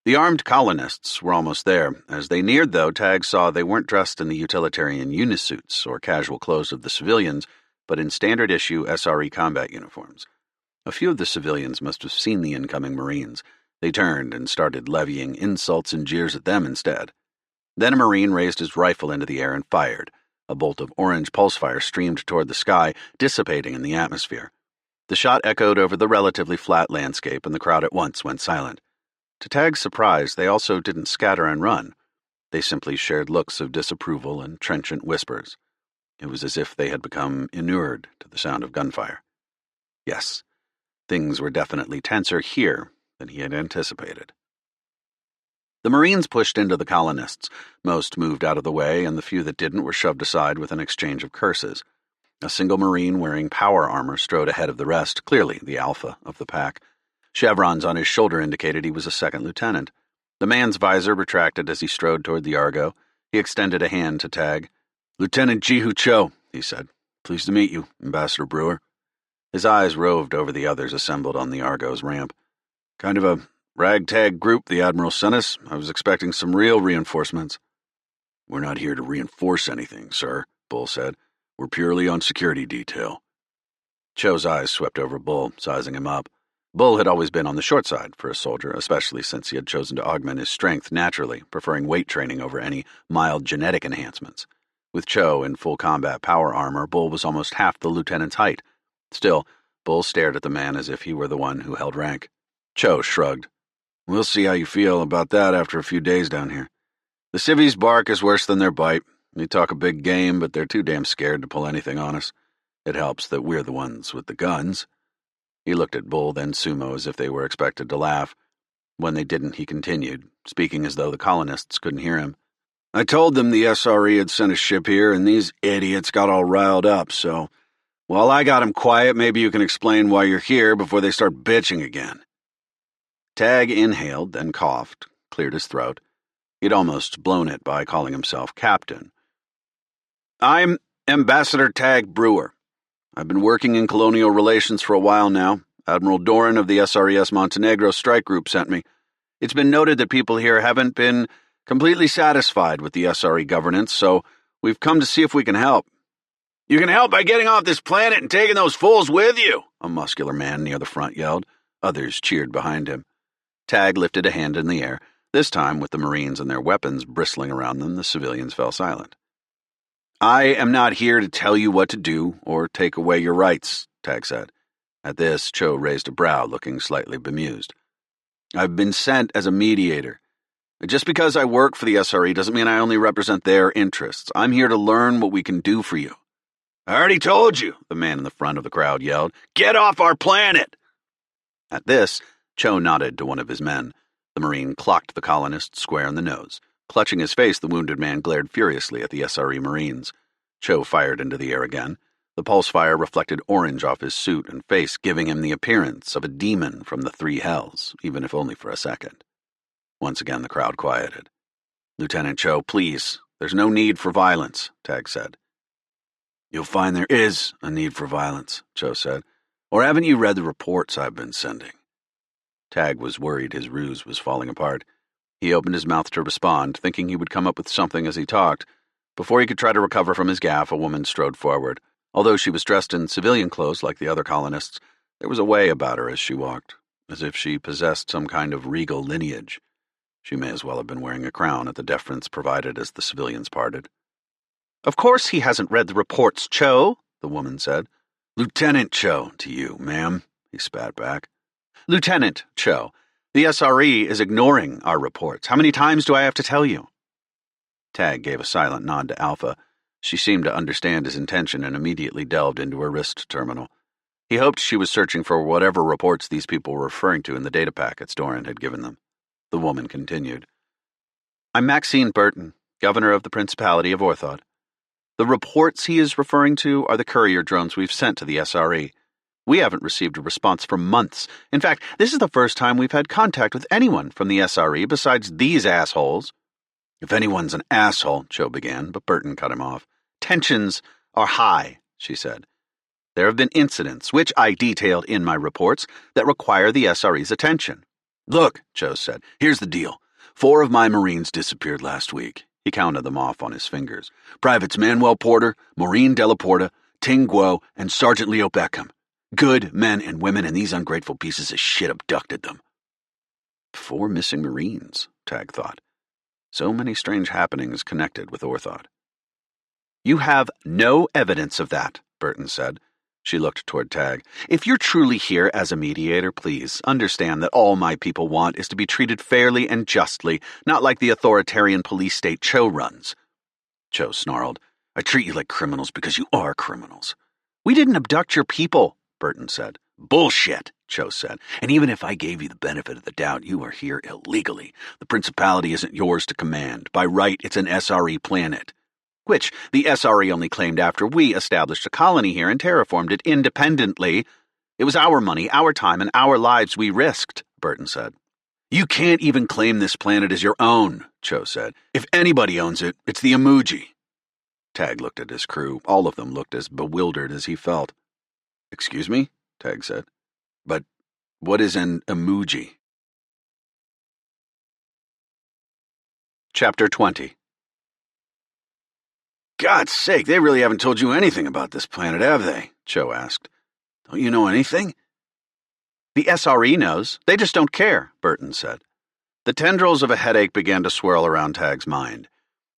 The armed colonists were almost there. As they neared, though, Tag saw they weren't dressed in the utilitarian unisuits or casual clothes of the civilians, but in standard-issue SRE combat uniforms. A few of the civilians must have seen the incoming Marines. They turned and started levying insults and jeers at them instead. Then a Marine raised his rifle into the air and fired. A bolt of orange pulse fire streamed toward the sky, dissipating in the atmosphere. The shot echoed over the relatively flat landscape, and the crowd at once went silent. To Tag's surprise, they also didn't scatter and run. They simply shared looks of disapproval and trenchant whispers. It was as if they had become inured to the sound of gunfire. Yes, things were definitely tenser here than he had anticipated. The Marines pushed into the colonists. Most moved out of the way, and the few that didn't were shoved aside with an exchange of curses. A single Marine wearing power armor strode ahead of the rest, clearly the alpha of the pack. Chevrons on his shoulder indicated he was a second lieutenant. The man's visor retracted as he strode toward the Argo. He extended a hand to Tag. "Lieutenant Jihu Cho," he said. "Pleased to meet you, Ambassador Brewer." His eyes roved over the others assembled on the Argo's ramp. "Kind of a ragtag group the Admiral sent us. I was expecting some real reinforcements." "We're not here to reinforce anything, sir," Bull said. "We're purely on security detail." Cho's eyes swept over Bull, sizing him up. Bull had always been on the short side for a soldier, especially since he had chosen to augment his strength naturally, preferring weight training over any mild genetic enhancements. With Cho in full combat power armor, Bull was almost half the lieutenant's height. Still, Bull stared at the man as if he were the one who held rank. Cho shrugged. "We'll see how you feel about that after a few days down here. The civvies' bark is worse than their bite. They talk a big game, but they're too damn scared to pull anything on us. It helps that we're the ones with the guns." He looked at Bull, then Sumo, as if they were expected to laugh. When they didn't, he continued, speaking as though the colonists couldn't hear him. "I told them the SRE had sent a ship here, and these idiots got all riled up, so while I got them quiet, maybe you can explain why you're here before they start bitching again." Tag inhaled, then coughed, cleared his throat. He'd almost blown it by calling himself captain. "I'm Ambassador Tag Brewer. I've been working in colonial relations for a while now. Admiral Doran of the SRES Montenegro strike group sent me. It's been noted that people here haven't been completely satisfied with the SRE governance, so we've come to see if we can help." "You can help by getting off this planet and taking those fools with you," a muscular man near the front yelled. Others cheered behind him. Tag lifted a hand in the air. This time, with the Marines and their weapons bristling around them, the civilians fell silent. "I am not here to tell you what to do or take away your rights," Tag said. At this, Cho raised a brow, looking slightly bemused. I've been sent as a mediator. Just because I work for the SRE doesn't mean I only represent their interests. I'm here to learn what we can do for you. I already told you, the man in the front of the crowd yelled. Get off our planet! At this, Cho nodded to one of his men. The Marine clocked the colonist square in the nose. Clutching his face, the wounded man glared furiously at the SRE Marines. Cho fired into the air again. The pulse fire reflected orange off his suit and face, giving him the appearance of a demon from the three hells, even if only for a second. Once again, the crowd quieted. Lieutenant Cho, please, there's no need for violence, Tag said. You'll find there is a need for violence, Cho said. Or haven't you read the reports I've been sending? Tag was worried his ruse was falling apart. He opened his mouth to respond, thinking he would come up with something as he talked. Before he could try to recover from his gaffe, a woman strode forward. Although she was dressed in civilian clothes like the other colonists, there was a way about her as she walked, as if she possessed some kind of regal lineage. She may as well have been wearing a crown at the deference provided as the civilians parted. Of course he hasn't read the reports, Cho, the woman said. Lieutenant Cho, to you, ma'am, he spat back. Lieutenant Cho, the SRE is ignoring our reports. How many times do I have to tell you? Tag gave a silent nod to Alpha. She seemed to understand his intention and immediately delved into her wrist terminal. He hoped she was searching for whatever reports these people were referring to in the data packets Doran had given them. The woman continued. I'm Maxine Burton, governor of the Principality of Orthod. The reports he is referring to are the courier drones we've sent to the SRE. We haven't received a response for months. In fact, this is the first time we've had contact with anyone from the SRE besides these assholes. If anyone's an asshole, Cho began, but Burton cut him off. Tensions are high, she said. There have been incidents, which I detailed in my reports, that require the SRE's attention. Look, Cho said, here's the deal. 4 of my Marines disappeared last week. He counted them off on his fingers. Privates Manuel Porter, Maureen Della Porta, Ting Guo, and Sergeant Leo Beckham. Good men and women, and these ungrateful pieces of shit abducted them. 4 missing Marines, Tag thought. So many strange happenings connected with Orthod. You have no evidence of that, Burton said. She looked toward Tag. If you're truly here as a mediator, please understand that all my people want is to be treated fairly and justly, not like the authoritarian police state Cho runs. Cho snarled. I treat you like criminals because you are criminals. We didn't abduct your people, Burton said. Bullshit, Cho said. And even if I gave you the benefit of the doubt, you are here illegally. The Principality isn't yours to command. By right, it's an SRE planet. Which the SRE only claimed after we established a colony here and terraformed it independently. It was our money, our time, and our lives we risked, Burton said. You can't even claim this planet as your own, Cho said. If anybody owns it, it's the Emoji. Tag looked at his crew. All of them looked as bewildered as he felt. Excuse me? Tag said. But what is an Emoji? Chapter 20. God's sake, they really haven't told you anything about this planet, have they? Cho asked. Don't you know anything? The SRE knows. They just don't care, Burton said. The tendrils of a headache began to swirl around Tag's mind.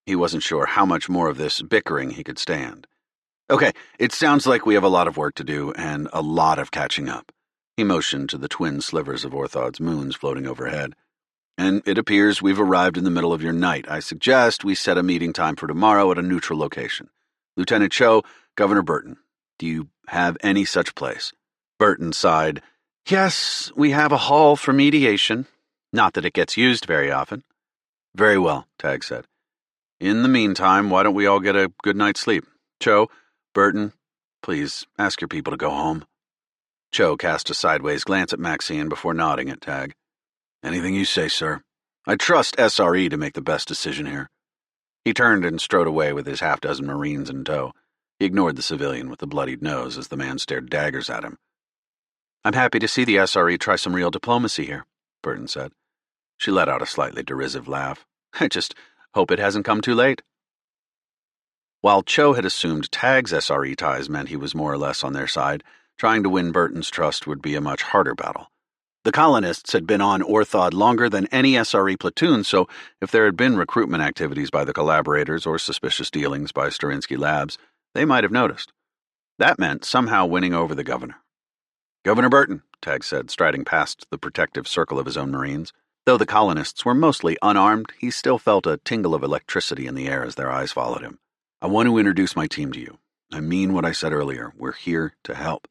He wasn't sure how much more of this bickering he could stand. Okay, it sounds like we have a lot of work to do and a lot of catching up. He motioned to the twin slivers of Orthod's moons floating overhead. And it appears we've arrived in the middle of your night. I suggest we set a meeting time for tomorrow at a neutral location. Lieutenant Cho, Governor Burton, do you have any such place? Burton sighed. Yes, we have a hall for mediation. Not that it gets used very often. Very well, Tag said. In the meantime, why don't we all get a good night's sleep? Cho, Burton, please ask your people to go home. Cho cast a sideways glance at Maxine before nodding at Tag. Anything you say, sir. I trust SRE to make the best decision here. He turned and strode away with his half-dozen Marines in tow. He ignored the civilian with the bloodied nose as the man stared daggers at him. I'm happy to see the SRE try some real diplomacy here, Burton said. She let out a slightly derisive laugh. I just hope it hasn't come too late. While Cho had assumed Tag's SRE ties meant he was more or less on their side, trying to win Burton's trust would be a much harder battle. The colonists had been on Orthod longer than any SRE platoon, so if there had been recruitment activities by the collaborators or suspicious dealings by Sterinsky Labs, they might have noticed. That meant somehow winning over the governor. "Governor Burton," Tag said, striding past the protective circle of his own Marines. Though the colonists were mostly unarmed, he still felt a tingle of electricity in the air as their eyes followed him. "I want to introduce my team to you. I mean what I said earlier. We're here to help."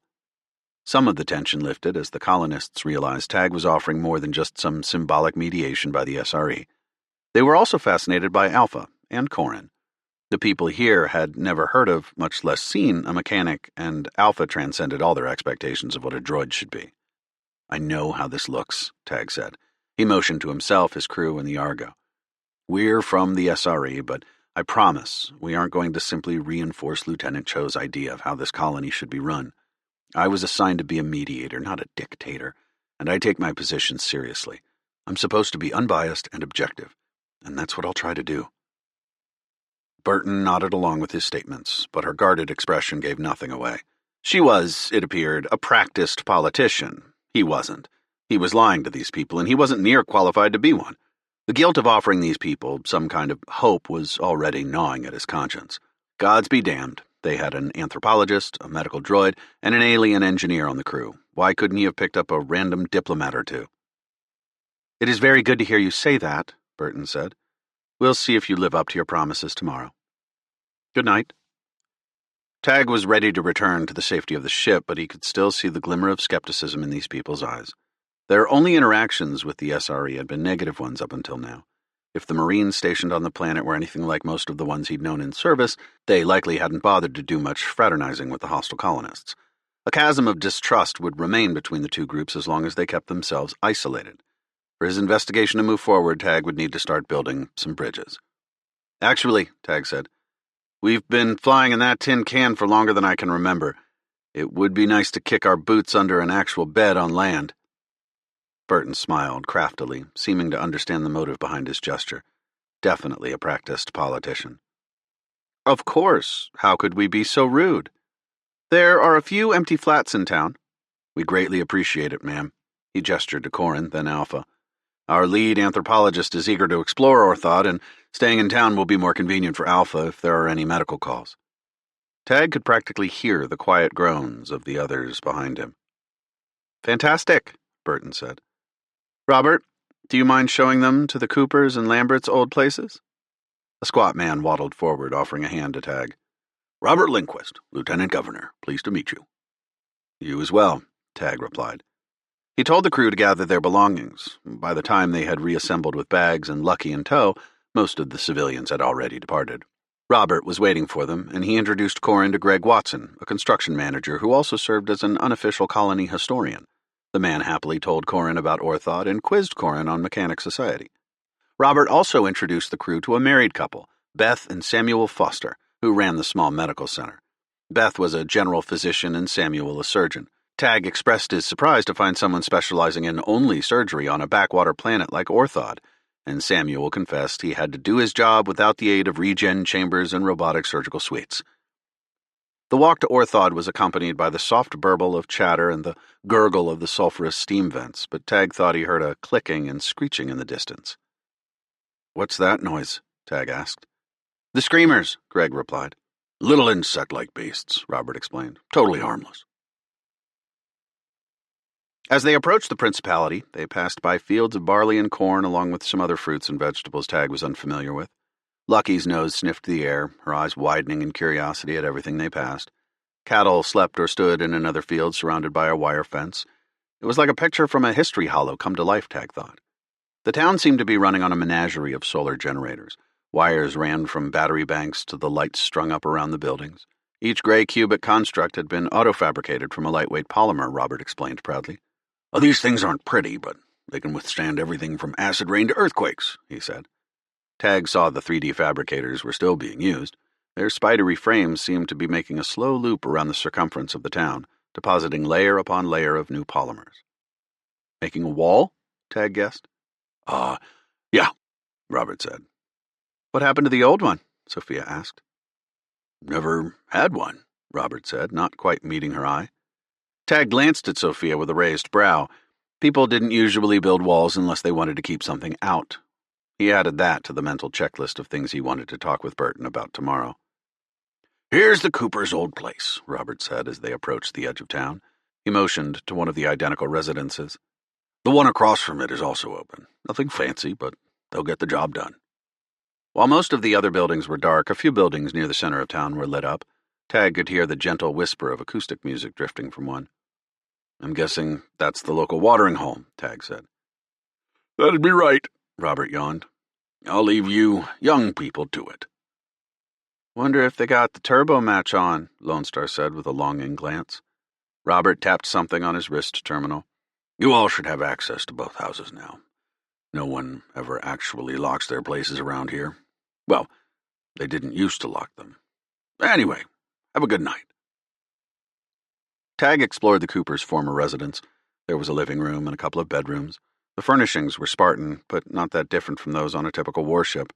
Some of the tension lifted as the colonists realized Tag was offering more than just some symbolic mediation by the SRE. They were also fascinated by Alpha and Corin. The people here had never heard of, much less seen, a mechanic, and Alpha transcended all their expectations of what a droid should be. "I know how this looks," Tag said. He motioned to himself, his crew, and the Argo. "We're from the SRE, but I promise we aren't going to simply reinforce Lieutenant Cho's idea of how this colony should be run. I was assigned to be a mediator, not a dictator, and I take my position seriously. I'm supposed to be unbiased and objective, and that's what I'll try to do." Burton nodded along with his statements, but her guarded expression gave nothing away. She was, it appeared, a practiced politician. He wasn't. He was lying to these people, and he wasn't near qualified to be one. The guilt of offering these people some kind of hope was already gnawing at his conscience. Gods be damned. They had an anthropologist, a medical droid, and an alien engineer on the crew. Why couldn't he have picked up a random diplomat or two? "It is very good to hear you say that," Burton said. "We'll see if you live up to your promises tomorrow. Good night." Tag was ready to return to the safety of the ship, but he could still see the glimmer of skepticism in these people's eyes. Their only interactions with the SRE had been negative ones up until now. If the Marines stationed on the planet were anything like most of the ones he'd known in service, they likely hadn't bothered to do much fraternizing with the hostile colonists. A chasm of distrust would remain between the two groups as long as they kept themselves isolated. For his investigation to move forward, Tag would need to start building some bridges. "Actually," Tag said, "we've been flying in that tin can for longer than I can remember. It would be nice to kick our boots under an actual bed on land." Burton smiled craftily, seeming to understand the motive behind his gesture. Definitely a practiced politician. "Of course. How could we be so rude? There are a few empty flats in town." "We greatly appreciate it, ma'am." He gestured to Corin, then Alpha. "Our lead anthropologist is eager to explore Orthod, and staying in town will be more convenient for Alpha if there are any medical calls." Tag could practically hear the quiet groans of the others behind him. "Fantastic," Burton said. "Robert, do you mind showing them to the Coopers and Lambert's old places?" A squat man waddled forward, offering a hand to Tag. "Robert Lindquist, Lieutenant Governor. Pleased to meet you." "You as well," Tag replied. He told the crew to gather their belongings. By the time they had reassembled with bags and Lucky in tow, most of the civilians had already departed. Robert was waiting for them, and he introduced Corin to Greg Watson, a construction manager who also served as an unofficial colony historian. The man happily told Corin about Orthod and quizzed Corin on mechanic society. Robert also introduced the crew to a married couple, Beth and Samuel Foster, who ran the small medical center. Beth was a general physician and Samuel a surgeon. Tag expressed his surprise to find someone specializing in only surgery on a backwater planet like Orthod, and Samuel confessed he had to do his job without the aid of regen chambers and robotic surgical suites. The walk to Orthod was accompanied by the soft burble of chatter and the gurgle of the sulphurous steam vents, but Tag thought he heard a clicking and screeching in the distance. "What's that noise?" Tag asked. "The screamers," Greg replied. "Little insect-like beasts," Robert explained. "Totally harmless." As they approached the Principality, they passed by fields of barley and corn along with some other fruits and vegetables Tag was unfamiliar with. Lucky's nose sniffed the air, her eyes widening in curiosity at everything they passed. Cattle slept or stood in another field surrounded by a wire fence. It was like a picture from a history hollow come to life, Tag thought. The town seemed to be running on a menagerie of solar generators. Wires ran from battery banks to the lights strung up around the buildings. Each gray cubic construct had been auto-fabricated from a lightweight polymer, Robert explained proudly. "Oh, these things aren't pretty, but they can withstand everything from acid rain to earthquakes," he said. Tag saw the 3D fabricators were still being used. Their spidery frames seemed to be making a slow loop around the circumference of the town, depositing layer upon layer of new polymers. "Making a wall?" Tag guessed. Yeah," Robert said. "What happened to the old one?" Sophia asked. "Never had one," Robert said, not quite meeting her eye. Tag glanced at Sophia with a raised brow. People didn't usually build walls unless they wanted to keep something out. He added that to the mental checklist of things he wanted to talk with Burton about tomorrow. Here's the Cooper's old place, Robert said as they approached the edge of town. He motioned to one of the identical residences. The one across from it is also open. Nothing fancy, but they'll get the job done. While most of the other buildings were dark, a few buildings near the center of town were lit up. Tag could hear the gentle whisper of acoustic music drifting from one. I'm guessing that's the local watering hole, Tag said. That'd be right, Robert yawned. I'll leave you young people to it. Wonder if they got the turbo match on, Lone Star said with a longing glance. Robert tapped something on his wrist terminal. You all should have access to both houses now. No one ever actually locks their places around here. Well, they didn't used to lock them. Anyway, have a good night. Tag explored the Cooper's former residence. There was a living room and a couple of bedrooms. The furnishings were Spartan, but not that different from those on a typical warship.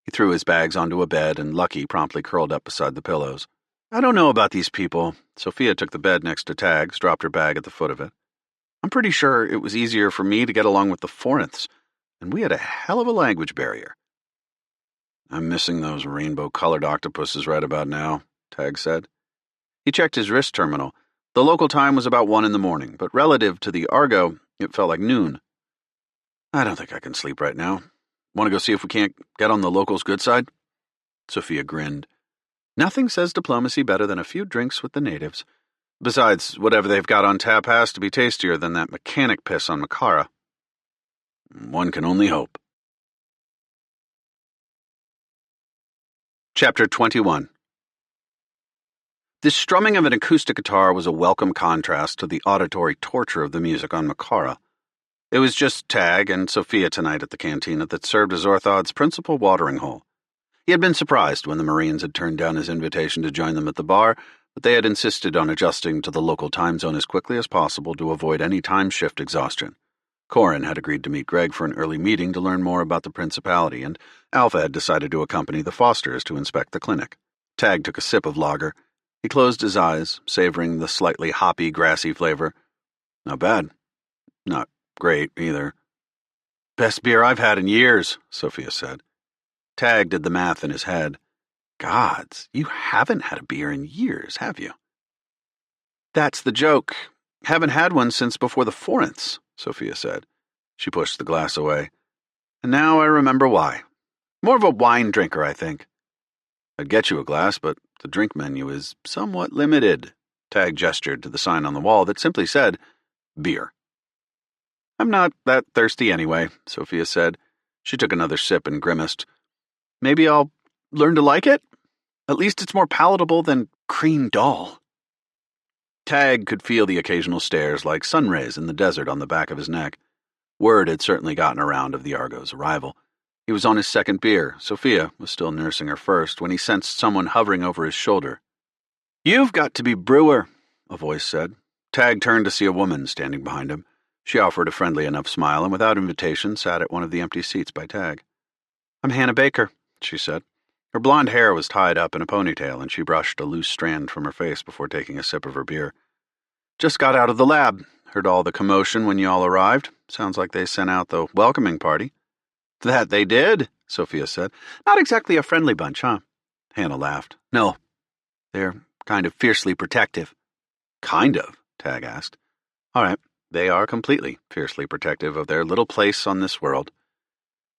He threw his bags onto a bed, and Lucky promptly curled up beside the pillows. I don't know about these people. Sophia took the bed next to Tag's, dropped her bag at the foot of it. I'm pretty sure it was easier for me to get along with the Forinths, and we had a hell of a language barrier. I'm missing those rainbow-colored octopuses right about now, Tag said. He checked his wrist terminal. The local time was about 1 in the morning, but relative to the Argo, it felt like noon. I don't think I can sleep right now. Want to go see if we can't get on the locals' good side? Sophia grinned. Nothing says diplomacy better than a few drinks with the natives. Besides, whatever they've got on tap has to be tastier than that mechanic piss on Makara. One can only hope. Chapter 21. The strumming of an acoustic guitar was a welcome contrast to the auditory torture of the music on Makara. It was just Tag and Sophia tonight at the cantina that served as Orthod's principal watering hole. He had been surprised when the Marines had turned down his invitation to join them at the bar, but they had insisted on adjusting to the local time zone as quickly as possible to avoid any time shift exhaustion. Corin had agreed to meet Greg for an early meeting to learn more about the Principality, and Alpha had decided to accompany the Fosters to inspect the clinic. Tag took a sip of lager. He closed his eyes, savoring the slightly hoppy, grassy flavor. Not bad. Not great, either. Best beer I've had in years, Sophia said. Tag did the math in his head. Gods, you haven't had a beer in years, have you? That's the joke. Haven't had one since before the Forinths, Sophia said. She pushed the glass away. And now I remember why. More of a wine drinker, I think. I'd get you a glass, but the drink menu is somewhat limited. Tag gestured to the sign on the wall that simply said, beer. I'm not that thirsty anyway, Sophia said. She took another sip and grimaced. Maybe I'll learn to like it? At least it's more palatable than cream doll. Tag could feel the occasional stares like sun rays in the desert on the back of his neck. Word had certainly gotten around of the Argo's arrival. He was on his second beer. Sophia was still nursing her first when he sensed someone hovering over his shoulder. You've got to be Brewer, a voice said. Tag turned to see a woman standing behind him. She offered a friendly enough smile and without invitation sat at one of the empty seats by Tag. I'm Hannah Baker, she said. Her blonde hair was tied up in a ponytail and she brushed a loose strand from her face before taking a sip of her beer. Just got out of the lab. Heard all the commotion when you all arrived. Sounds like they sent out the welcoming party. That they did, Sophia said. Not exactly a friendly bunch, huh? Hannah laughed. No. They're kind of fiercely protective. Kind of? Tag asked. All right. They are completely fiercely protective of their little place on this world.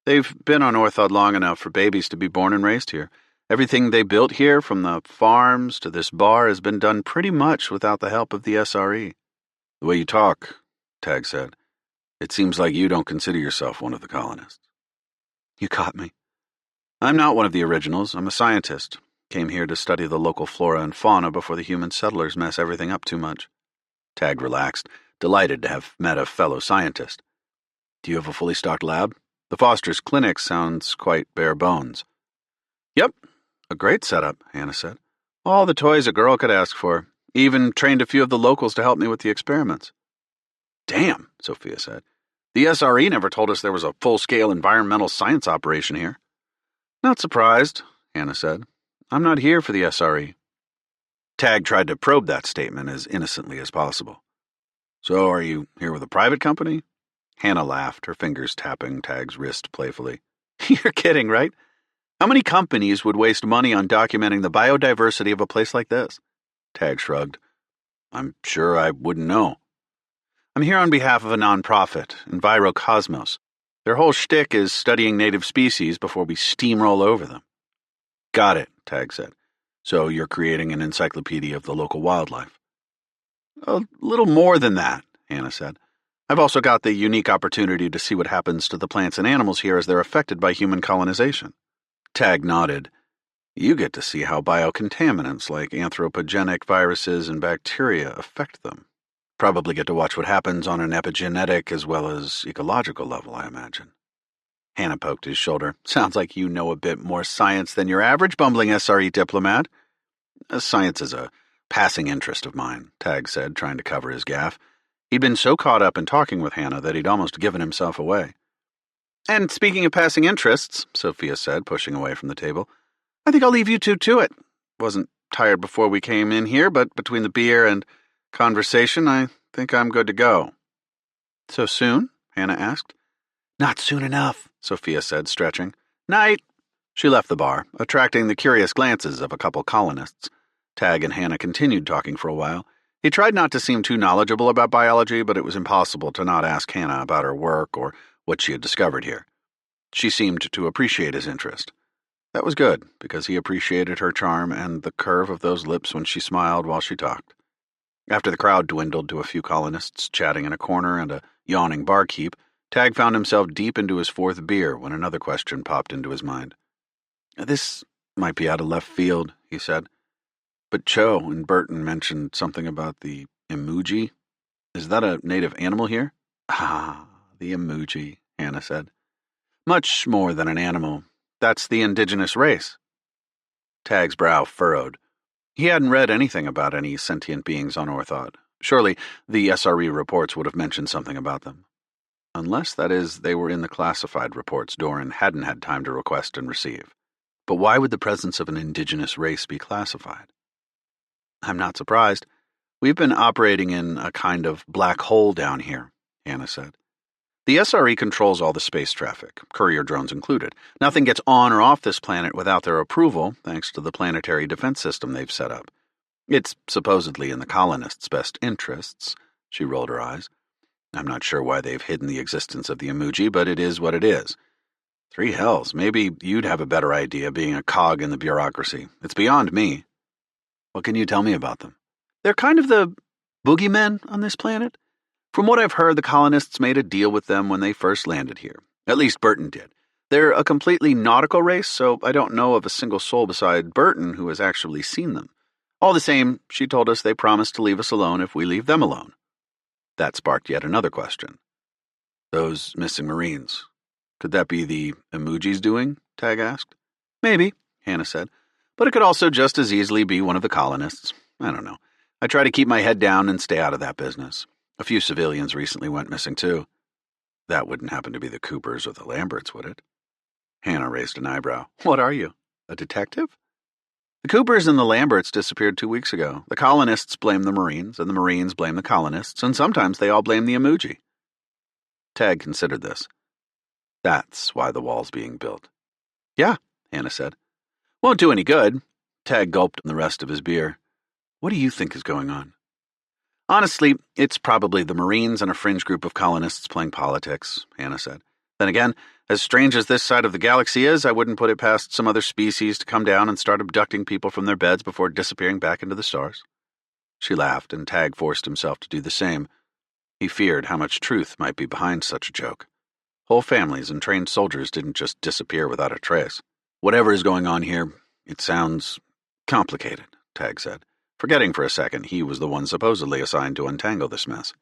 They've been on Orthod long enough for babies to be born and raised here. Everything they built here, from the farms to this bar, has been done pretty much without the help of the SRE. The way you talk, Tag said, it seems like you don't consider yourself one of the colonists. You caught me. I'm not one of the originals. I'm a scientist. Came here to study the local flora and fauna before the human settlers mess everything up too much. Tag relaxed, delighted to have met a fellow scientist. Do you have a fully stocked lab? The Foster's clinic sounds quite bare bones. Yep, a great setup, Hannah said. All the toys a girl could ask for. Even trained a few of the locals to help me with the experiments. Damn, Sophia said. The SRE never told us there was a full-scale environmental science operation here. Not surprised, Hannah said. I'm not here for the SRE. Tag tried to probe that statement as innocently as possible. So are you here with a private company? Hannah laughed, her fingers tapping Tag's wrist playfully. You're kidding, right? How many companies would waste money on documenting the biodiversity of a place like this? Tag shrugged. I'm sure I wouldn't know. I'm here on behalf of a nonprofit, EnviroCosmos. Their whole shtick is studying native species before we steamroll over them. Got it, Tag said. So you're creating an encyclopedia of the local wildlife. A little more than that, Hannah said. I've also got the unique opportunity to see what happens to the plants and animals here as they're affected by human colonization. Tag nodded. You get to see how biocontaminants like anthropogenic viruses and bacteria affect them. Probably get to watch what happens on an epigenetic as well as ecological level, I imagine. Hannah poked his shoulder. Sounds like you know a bit more science than your average bumbling SRE diplomat. Science is a passing interest of mine, Tag said, trying to cover his gaffe. He'd been so caught up in talking with Hannah that he'd almost given himself away. And speaking of passing interests, Sophia said, pushing away from the table, I think I'll leave you two to it. Wasn't tired before we came in here, but between the beer and conversation, I think I'm good to go. So soon? Hannah asked. Not soon enough, Sophia said, stretching. Night. She left the bar, attracting the curious glances of a couple colonists. Tag and Hannah continued talking for a while. He tried not to seem too knowledgeable about biology, but it was impossible to not ask Hannah about her work or what she had discovered here. She seemed to appreciate his interest. That was good, because he appreciated her charm and the curve of those lips when she smiled while she talked. After the crowd dwindled to a few colonists chatting in a corner and a yawning barkeep, Tag found himself deep into his fourth beer when another question popped into his mind. This might be out of left field, he said, but Cho and Burton mentioned something about the emoji. Is that a native animal here? Ah, the emoji, Hannah said. Much more than an animal. That's the indigenous race. Tag's brow furrowed. He hadn't read anything about any sentient beings on Orthot. Surely the SRE reports would have mentioned something about them. Unless, that is, they were in the classified reports Doran hadn't had time to request and receive. But why would the presence of an indigenous race be classified? I'm not surprised. We've been operating in a kind of black hole down here, Hannah said. The SRE controls all the space traffic, courier drones included. Nothing gets on or off this planet without their approval, thanks to the planetary defense system they've set up. It's supposedly in the colonists' best interests, she rolled her eyes. I'm not sure why they've hidden the existence of the emoji, but it is what it is. Three hells, maybe you'd have a better idea being a cog in the bureaucracy. It's beyond me. What can you tell me about them? They're kind of the boogeymen on this planet. From what I've heard, the colonists made a deal with them when they first landed here. At least Burton did. They're a completely nautical race, so I don't know of a single soul beside Burton who has actually seen them. All the same, she told us they promised to leave us alone if we leave them alone. That sparked yet another question. Those missing Marines. Could that be the emoji's doing? Tag asked. Maybe, Hannah said. But it could also just as easily be one of the colonists. I don't know. I try to keep my head down and stay out of that business. A few civilians recently went missing, too. That wouldn't happen to be the Coopers or the Lamberts, would it? Hannah raised an eyebrow. What are you, a detective? The Coopers and the Lamberts disappeared 2 weeks ago. The colonists blame the Marines, and the Marines blame the colonists, and sometimes they all blame the emoji. Tag considered this. That's why the wall's being built. Yeah, Hannah said. Won't do any good. Tag gulped the rest of his beer. What do you think is going on? Honestly, it's probably the Marines and a fringe group of colonists playing politics, Hannah said. Then again, as strange as this side of the galaxy is, I wouldn't put it past some other species to come down and start abducting people from their beds before disappearing back into the stars. She laughed, and Tag forced himself to do the same. He feared how much truth might be behind such a joke. Whole families and trained soldiers didn't just disappear without a trace. Whatever is going on here, it sounds complicated, Tag said, forgetting for a second he was the one supposedly assigned to untangle this mess.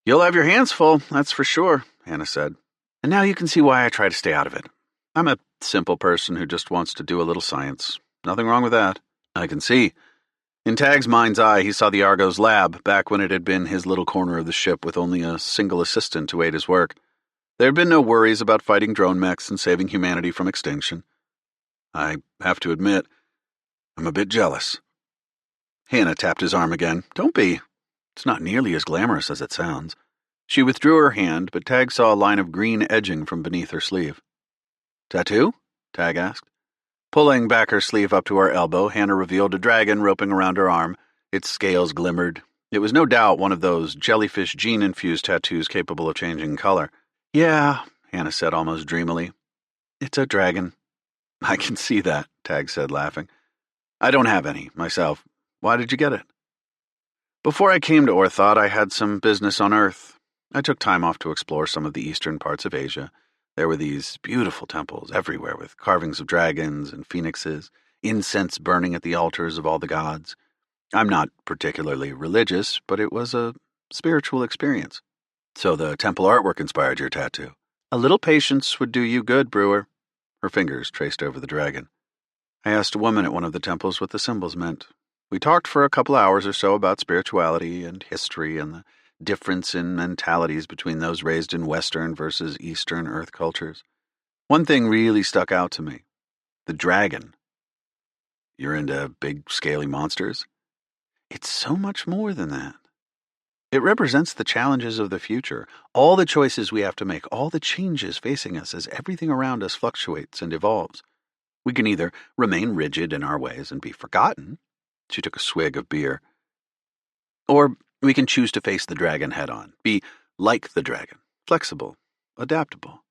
You'll have your hands full, that's for sure, Hannah said. And now you can see why I try to stay out of it. I'm a simple person who just wants to do a little science. Nothing wrong with that. I can see. In Tag's mind's eye, he saw the Argo's lab, back when it had been his little corner of the ship with only a single assistant to aid his work. There had been no worries about fighting drone mechs and saving humanity from extinction. I have to admit, I'm a bit jealous. Hannah tapped his arm again. Don't be. It's not nearly as glamorous as it sounds. She withdrew her hand, but Tag saw a line of green edging from beneath her sleeve. Tattoo? Tag asked. Pulling back her sleeve up to her elbow, Hannah revealed a dragon roping around her arm. Its scales glimmered. It was no doubt one of those jellyfish gene-infused tattoos capable of changing color. Yeah, Hannah said almost dreamily. It's a dragon. I can see that, Tag said, laughing. I don't have any, myself. Why did you get it? Before I came to Orthod, I had some business on Earth. I took time off to explore some of the eastern parts of Asia. There were these beautiful temples everywhere with carvings of dragons and phoenixes, incense burning at the altars of all the gods. I'm not particularly religious, but it was a spiritual experience. So the temple artwork inspired your tattoo. A little patience would do you good, Brewer. Her fingers traced over the dragon. I asked a woman at one of the temples what the symbols meant. We talked for a couple hours or so about spirituality and history and the difference in mentalities between those raised in Western versus Eastern Earth cultures. One thing really stuck out to me. The dragon. You're into big, scaly monsters? It's so much more than that. It represents the challenges of the future, all the choices we have to make, all the changes facing us as everything around us fluctuates and evolves. We can either remain rigid in our ways and be forgotten. She took a swig of beer. Or we can choose to face the dragon head-on, be like the dragon, flexible, adaptable.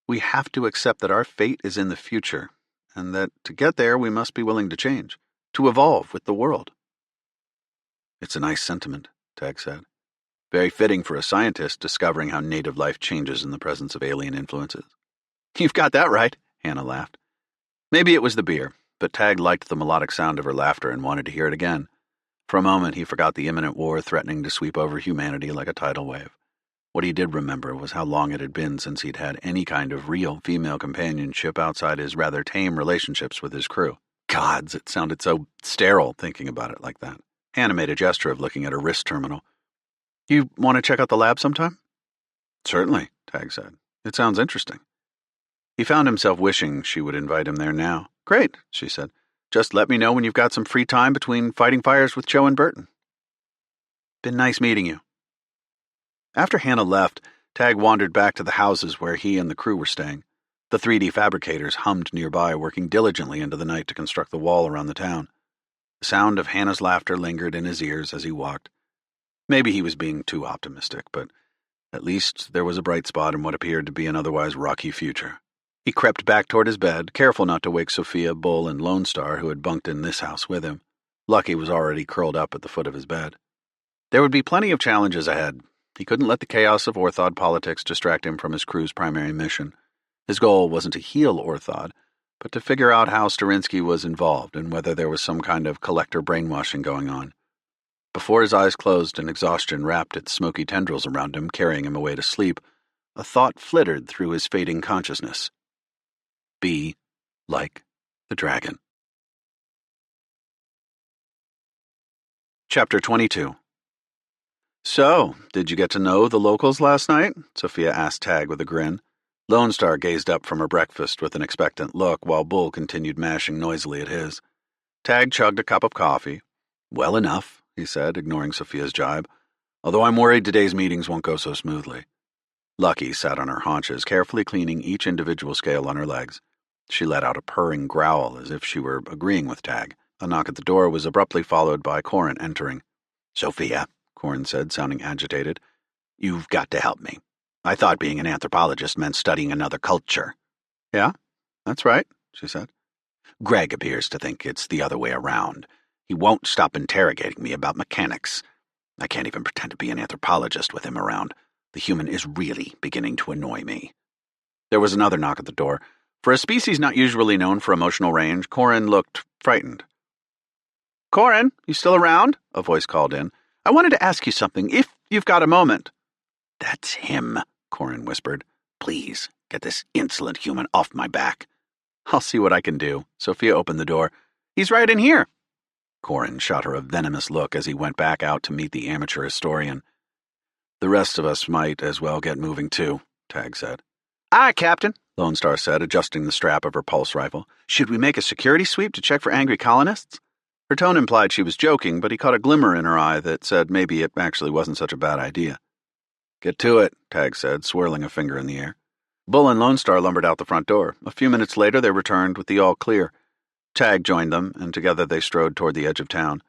We have to accept that our fate is in the future, and that to get there we must be willing to change, to evolve with the world. It's a nice sentiment, Tag said. Very fitting for a scientist discovering how native life changes in the presence of alien influences. You've got that right, Hannah laughed. Maybe it was the beer, but Tag liked the melodic sound of her laughter and wanted to hear it again. For a moment he forgot the imminent war threatening to sweep over humanity like a tidal wave. What he did remember was how long it had been since he'd had any kind of real female companionship outside his rather tame relationships with his crew. Gods, it sounded so sterile thinking about it like that. Hannah made a gesture of looking at her wrist terminal. You want to check out the lab sometime? Certainly, Tag said. It sounds interesting. He found himself wishing she would invite him there now. Great, she said. Just let me know when you've got some free time between fighting fires with Joe and Burton. Been nice meeting you. After Hannah left, Tag wandered back to the houses where he and the crew were staying. The 3D fabricators hummed nearby, working diligently into the night to construct the wall around the town. The sound of Hannah's laughter lingered in his ears as he walked. Maybe he was being too optimistic, but at least there was a bright spot in what appeared to be an otherwise rocky future. He crept back toward his bed, careful not to wake Sophia, Bull, and Lone Star, who had bunked in this house with him. Lucky was already curled up at the foot of his bed. There would be plenty of challenges ahead. He couldn't let the chaos of Orthod politics distract him from his crew's primary mission. His goal wasn't to heal Orthod, but to figure out how Sterinsky was involved and whether there was some kind of collector brainwashing going on. Before his eyes closed and exhaustion wrapped its smoky tendrils around him, carrying him away to sleep, a thought flittered through his fading consciousness. Be like the dragon. Chapter 22. So, did you get to know the locals last night? Sophia asked Tag with a grin. Lone Star gazed up from her breakfast with an expectant look, while Bull continued mashing noisily at his. Tag chugged a cup of coffee. Well enough, he said, ignoring Sophia's jibe, although I'm worried today's meetings won't go so smoothly. Lucky sat on her haunches, carefully cleaning each individual scale on her legs. She let out a purring growl as if she were agreeing with Tag. A knock at the door was abruptly followed by Corin entering. Sophia, Corin said, sounding agitated, you've got to help me. I thought being an anthropologist meant studying another culture. Yeah, that's right, she said. Greg appears to think it's the other way around. He won't stop interrogating me about mechanics. I can't even pretend to be an anthropologist with him around. The human is really beginning to annoy me. There was another knock at the door. For a species not usually known for emotional range, Corin looked frightened. Corin, you still around? A voice called in. I wanted to ask you something, if you've got a moment. That's him, Corin whispered. Please, get this insolent human off my back. I'll see what I can do. Sophia opened the door. He's right in here. Corin shot her a venomous look as he went back out to meet the amateur historian. The rest of us might as well get moving too, Tag said. Aye, Captain, Lone Star said, adjusting the strap of her pulse rifle. Should we make a security sweep to check for angry colonists? Her tone implied she was joking, but he caught a glimmer in her eye that said maybe it actually wasn't such a bad idea. Get to it, Tag said, swirling a finger in the air. Bull and Lone Star lumbered out the front door. A few minutes later they returned with the all clear. Tag joined them, and together they strode toward the edge of town.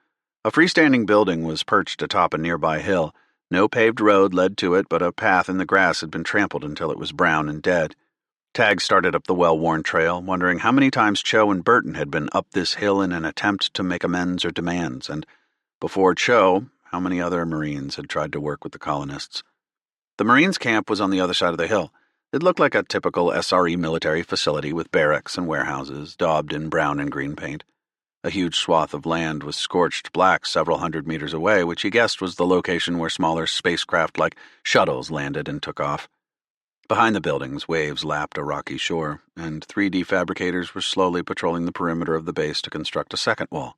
A freestanding building was perched atop a nearby hill. No paved road led to it, but a path in the grass had been trampled until it was brown and dead. Tag started up the well-worn trail, wondering how many times Cho and Burton had been up this hill in an attempt to make amends or demands, and before Cho, how many other Marines had tried to work with the colonists. The Marines' camp was on the other side of the hill. It looked like a typical SRE military facility with barracks and warehouses, daubed in brown and green paint. A huge swath of land was scorched black several hundred meters away, which he guessed was the location where smaller spacecraft like shuttles landed and took off. Behind the buildings, waves lapped a rocky shore, and 3D fabricators were slowly patrolling the perimeter of the base to construct a second wall.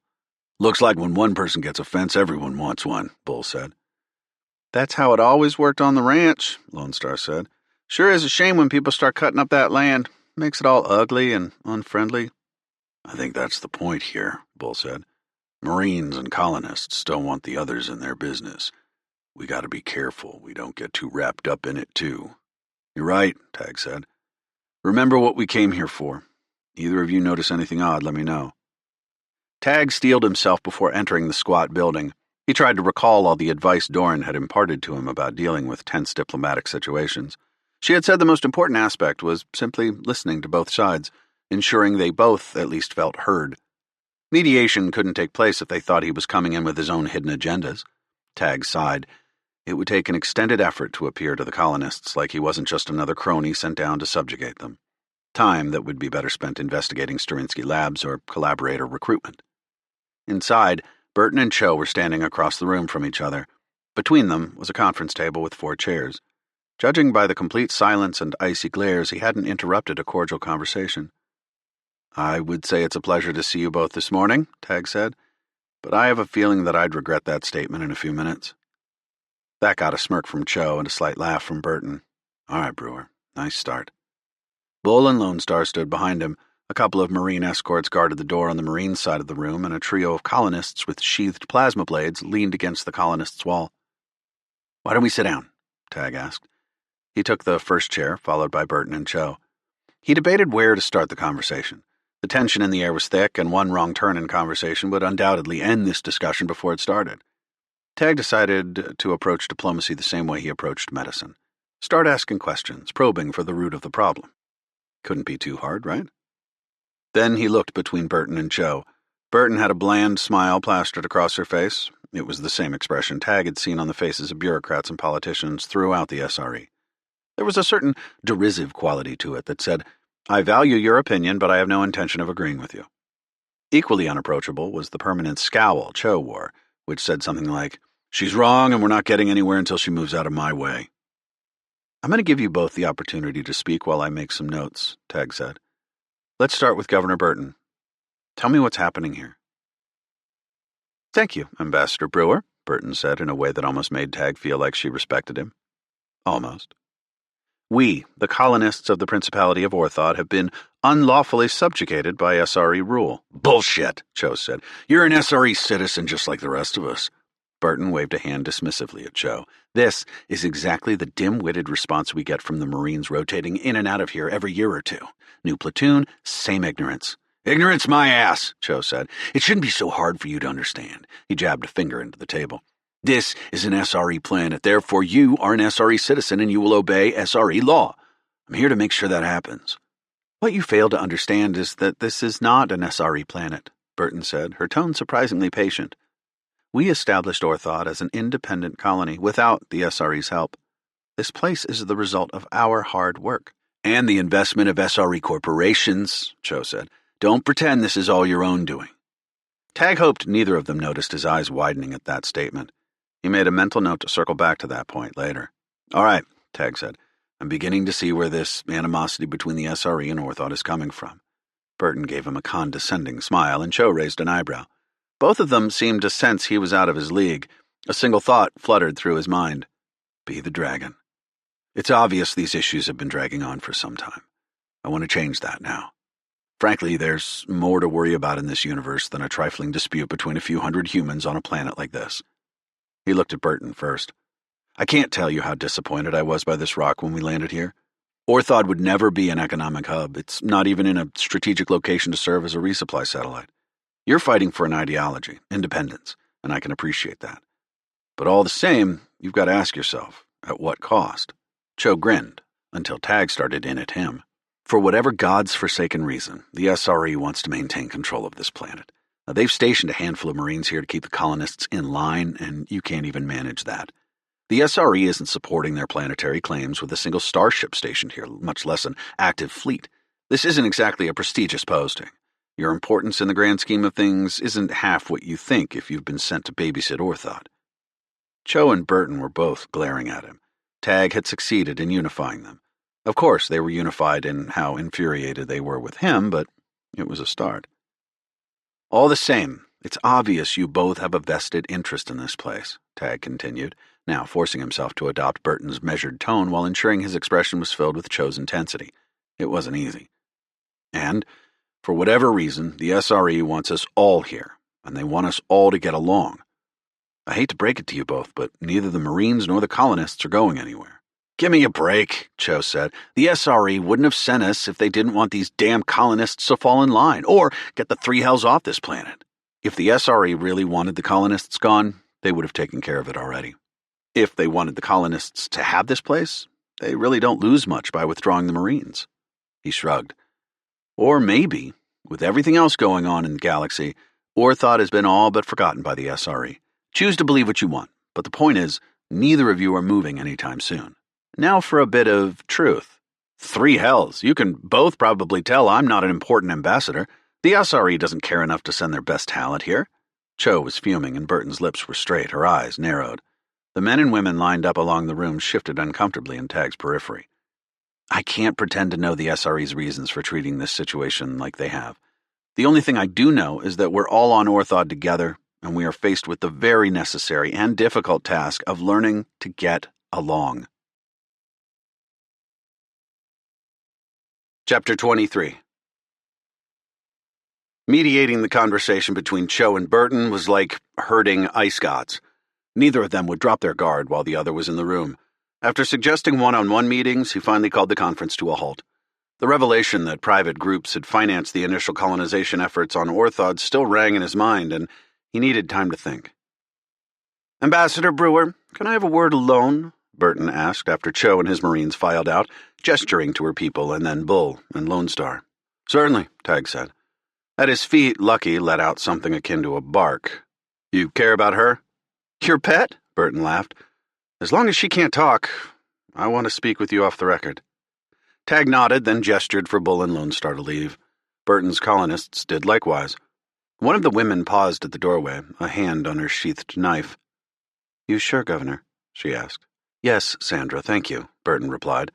"Looks like when one person gets a fence, everyone wants one," Bull said. "That's how it always worked on the ranch," Lone Star said. "Sure is a shame when people start cutting up that land. Makes it all ugly and unfriendly." "I think that's the point here," Bull said. "Marines and colonists don't want the others in their business. We gotta be careful we don't get too wrapped up in it, too." "You're right," Tag said. "Remember what we came here for. Either of you notice anything odd, let me know." Tag steeled himself before entering the squat building. He tried to recall all the advice Doran had imparted to him about dealing with tense diplomatic situations. She had said the most important aspect was simply listening to both sides, ensuring they both at least felt heard. Mediation couldn't take place if they thought he was coming in with his own hidden agendas. Tag sighed. It would take an extended effort to appear to the colonists like he wasn't just another crony sent down to subjugate them. Time that would be better spent investigating Sterinsky Labs or collaborator recruitment. Inside, Burton and Cho were standing across the room from each other. Between them was a conference table with 4 chairs. Judging by the complete silence and icy glares, he hadn't interrupted a cordial conversation. "I would say it's a pleasure to see you both this morning," Tag said, "but I have a feeling that I'd regret that statement in a few minutes." That got a smirk from Cho and a slight laugh from Burton. "All right, Brewer. Nice start." Bull and Lone Star stood behind him. A couple of Marine escorts guarded the door on the Marine side of the room, and a trio of colonists with sheathed plasma blades leaned against the colonists' wall. "Why don't we sit down?" Tag asked. He took the first chair, followed by Burton and Cho. He debated where to start the conversation. The tension in the air was thick, and one wrong turn in conversation would undoubtedly end this discussion before it started. Tag decided to approach diplomacy the same way he approached medicine. Start asking questions, probing for the root of the problem. Couldn't be too hard, right? Then he looked between Burton and Cho. Burton had a bland smile plastered across her face. It was the same expression Tag had seen on the faces of bureaucrats and politicians throughout the SRE. There was a certain derisive quality to it that said, "I value your opinion, but I have no intention of agreeing with you." Equally unapproachable was the permanent scowl Cho wore, which said something like, "She's wrong and we're not getting anywhere until she moves out of my way." "I'm going to give you both the opportunity to speak while I make some notes," Tag said. "Let's start with Governor Burton. Tell me what's happening here." "Thank you, Ambassador Brewer," Burton said in a way that almost made Tag feel like she respected him. Almost. "We, the colonists of the Principality of Orthod, have been unlawfully subjugated by SRE rule." "Bullshit," Cho said. "You're an SRE citizen just like the rest of us." Burton waved a hand dismissively at Cho. "This is exactly the dim-witted response we get from the Marines rotating in and out of here every year or two. New platoon, same ignorance." "Ignorance my ass," Cho said. "It shouldn't be so hard for you to understand." He jabbed a finger into the table. "This is an SRE planet, therefore you are an SRE citizen and you will obey SRE law. I'm here to make sure that happens." "What you fail to understand is that this is not an SRE planet," Burton said, her tone surprisingly patient. "We established Orthod as an independent colony without the SRE's help. This place is the result of our hard work." "And the investment of SRE corporations," Cho said. "Don't pretend this is all your own doing." Tag hoped neither of them noticed his eyes widening at that statement. He made a mental note to circle back to that point later. "All right," Tag said. "I'm beginning to see where this animosity between the SRE and Orthod is coming from." Burton gave him a condescending smile, and Cho raised an eyebrow. Both of them seemed to sense he was out of his league. A single thought fluttered through his mind. Be the dragon. It's obvious these issues have been dragging on for some time. I want to change that now. Frankly, there's more to worry about in this universe than a trifling dispute between a few hundred humans on a planet like this. He looked at Burton first. "I can't tell you how disappointed I was by this rock when we landed here. Orthod would never be an economic hub. It's not even in a strategic location to serve as a resupply satellite. You're fighting for an ideology, independence, and I can appreciate that. But all the same, you've got to ask yourself, at what cost? Cho grinned, until Tag started in at him. For whatever God's forsaken reason, the SRE wants to maintain control of this planet. Now, they've stationed a handful of Marines here to keep the colonists in line, and you can't even manage that. The SRE isn't supporting their planetary claims with a single starship stationed here, much less an active fleet. This isn't exactly a prestigious posting. Your importance in the grand scheme of things isn't half what you think if you've been sent to babysit Orthod. Cho and Burton were both glaring at him. Tag had succeeded in unifying them. Of course, they were unified in how infuriated they were with him, but it was a start. All the same, it's obvious you both have a vested interest in this place, Tag continued, now forcing himself to adopt Burton's measured tone while ensuring his expression was filled with Cho's intensity. It wasn't easy. And, for whatever reason, the SRE wants us all here, and they want us all to get along. I hate to break it to you both, but neither the Marines nor the colonists are going anywhere. Give me a break, Cho said. The SRE wouldn't have sent us if they didn't want these damn colonists to fall in line, or get the three hells off this planet. If the SRE really wanted the colonists gone, they would have taken care of it already. If they wanted the colonists to have this place, they really don't lose much by withdrawing the Marines. He shrugged. Or maybe, with everything else going on in the galaxy, Orthod has been all but forgotten by the SRE. Choose to believe what you want, but the point is, neither of you are moving anytime soon. Now for a bit of truth. Three hells, you can both probably tell I'm not an important ambassador. The SRE doesn't care enough to send their best talent here. Cho was fuming and Burton's lips were straight, her eyes narrowed. The men and women lined up along the room shifted uncomfortably in Tag's periphery. I can't pretend to know the SRE's reasons for treating this situation like they have. The only thing I do know is that we're all on Orthod together, and we are faced with the very necessary and difficult task of learning to get along. Chapter 23. Mediating the conversation between Cho and Burton was like herding ice gods. Neither of them would drop their guard while the other was in the room. After suggesting one-on-one meetings, he finally called the conference to a halt. The revelation that private groups had financed the initial colonization efforts on Orthod still rang in his mind, and he needed time to think. Ambassador Brewer, can I have a word alone? Burton asked after Cho and his Marines filed out, gesturing to her people and then Bull and Lone Star. Certainly, Tag said. At his feet, Lucky let out something akin to a bark. You care about her? Your pet? Burton laughed. As long as she can't talk, I want to speak with you off the record. Tag nodded, then gestured for Bull and Lone Star to leave. Burton's colonists did likewise. One of the women paused at the doorway, a hand on her sheathed knife. You sure, Governor? She asked. Yes, Sandra, thank you, Burton replied.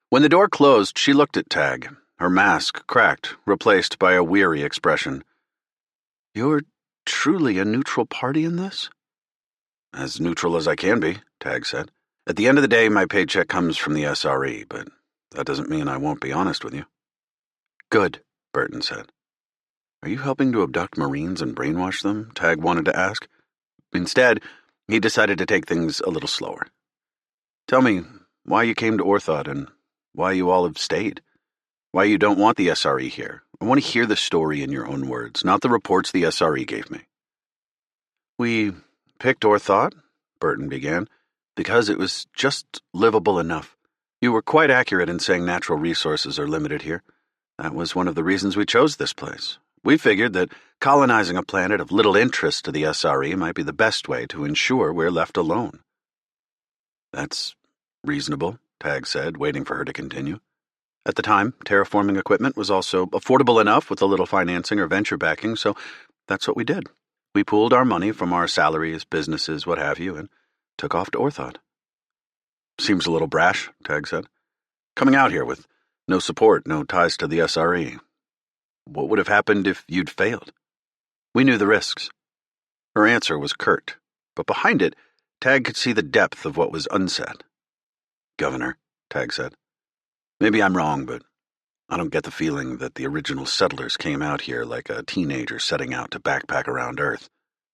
When the door closed, she looked at Tag, her mask cracked, replaced by a weary expression. You're truly a neutral party in this? As neutral as I can be, Tag said. At the end of the day, my paycheck comes from the SRE, but that doesn't mean I won't be honest with you. Good, Burton said. Are you helping to abduct Marines and brainwash them? Tag wanted to ask. Instead, he decided to take things a little slower. Tell me why you came to Orthod and why you all have stayed. Why you don't want the SRE here. I want to hear the story in your own words, not the reports the SRE gave me. We picked Orthod, Burton began, because it was just livable enough. You were quite accurate in saying natural resources are limited here. That was one of the reasons we chose this place. We figured that colonizing a planet of little interest to the SRE might be the best way to ensure we're left alone. That's reasonable, Tag said, waiting for her to continue. At the time, terraforming equipment was also affordable enough with a little financing or venture backing, so that's what we did. We pooled our money from our salaries, businesses, what have you, and took off to Orthod. Seems a little brash, Tag said. Coming out here with no support, no ties to the SRE. What would have happened if you'd failed? We knew the risks. Her answer was curt, but behind it, Tag could see the depth of what was unsaid. Governor, Tag said. Maybe I'm wrong, but I don't get the feeling that the original settlers came out here like a teenager setting out to backpack around Earth.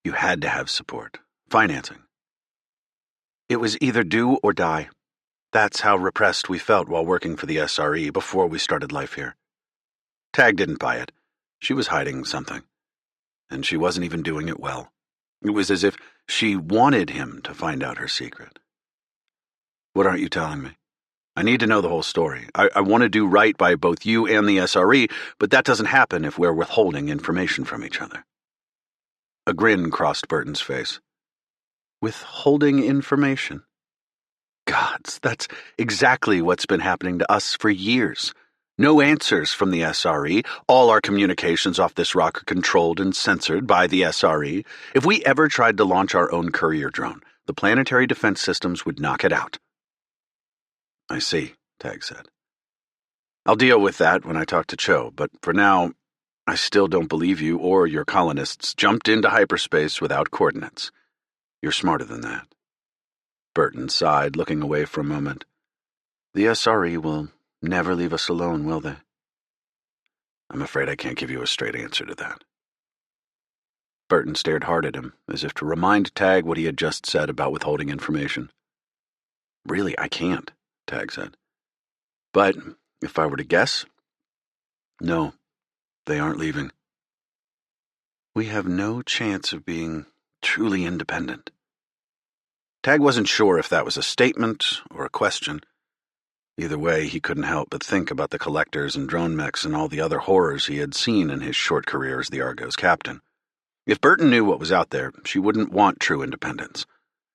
You had to have support, financing. It was either do or die. That's how repressed we felt while working for the SRE before we started life here. Tag didn't buy it. She was hiding something, and she wasn't even doing it well. It was as if she wanted him to find out her secret. What aren't you telling me? I need to know the whole story. I want to do right by both you and the SRE, but that doesn't happen if we're withholding information from each other. A grin crossed Burton's face. Withholding information? Gods, that's exactly what's been happening to us for years. No answers from the SRE. All our communications off this rock are controlled and censored by the SRE. If we ever tried to launch our own courier drone, the planetary defense systems would knock it out. I see, Tag said. I'll deal with that when I talk to Cho, but for now, I still don't believe you or your colonists jumped into hyperspace without coordinates. You're smarter than that. Burton sighed, looking away for a moment. The SRE will never leave us alone, will they? I'm afraid I can't give you a straight answer to that. Burton stared hard at him, as if to remind Tag what he had just said about withholding information. Really, I can't, Tag said. But if I were to guess, no, they aren't leaving. We have no chance of being truly independent. Tag wasn't sure if that was a statement or a question. Either way, he couldn't help but think about the collectors and drone mechs and all the other horrors he had seen in his short career as the Argo's captain. If Burton knew what was out there, she wouldn't want true independence.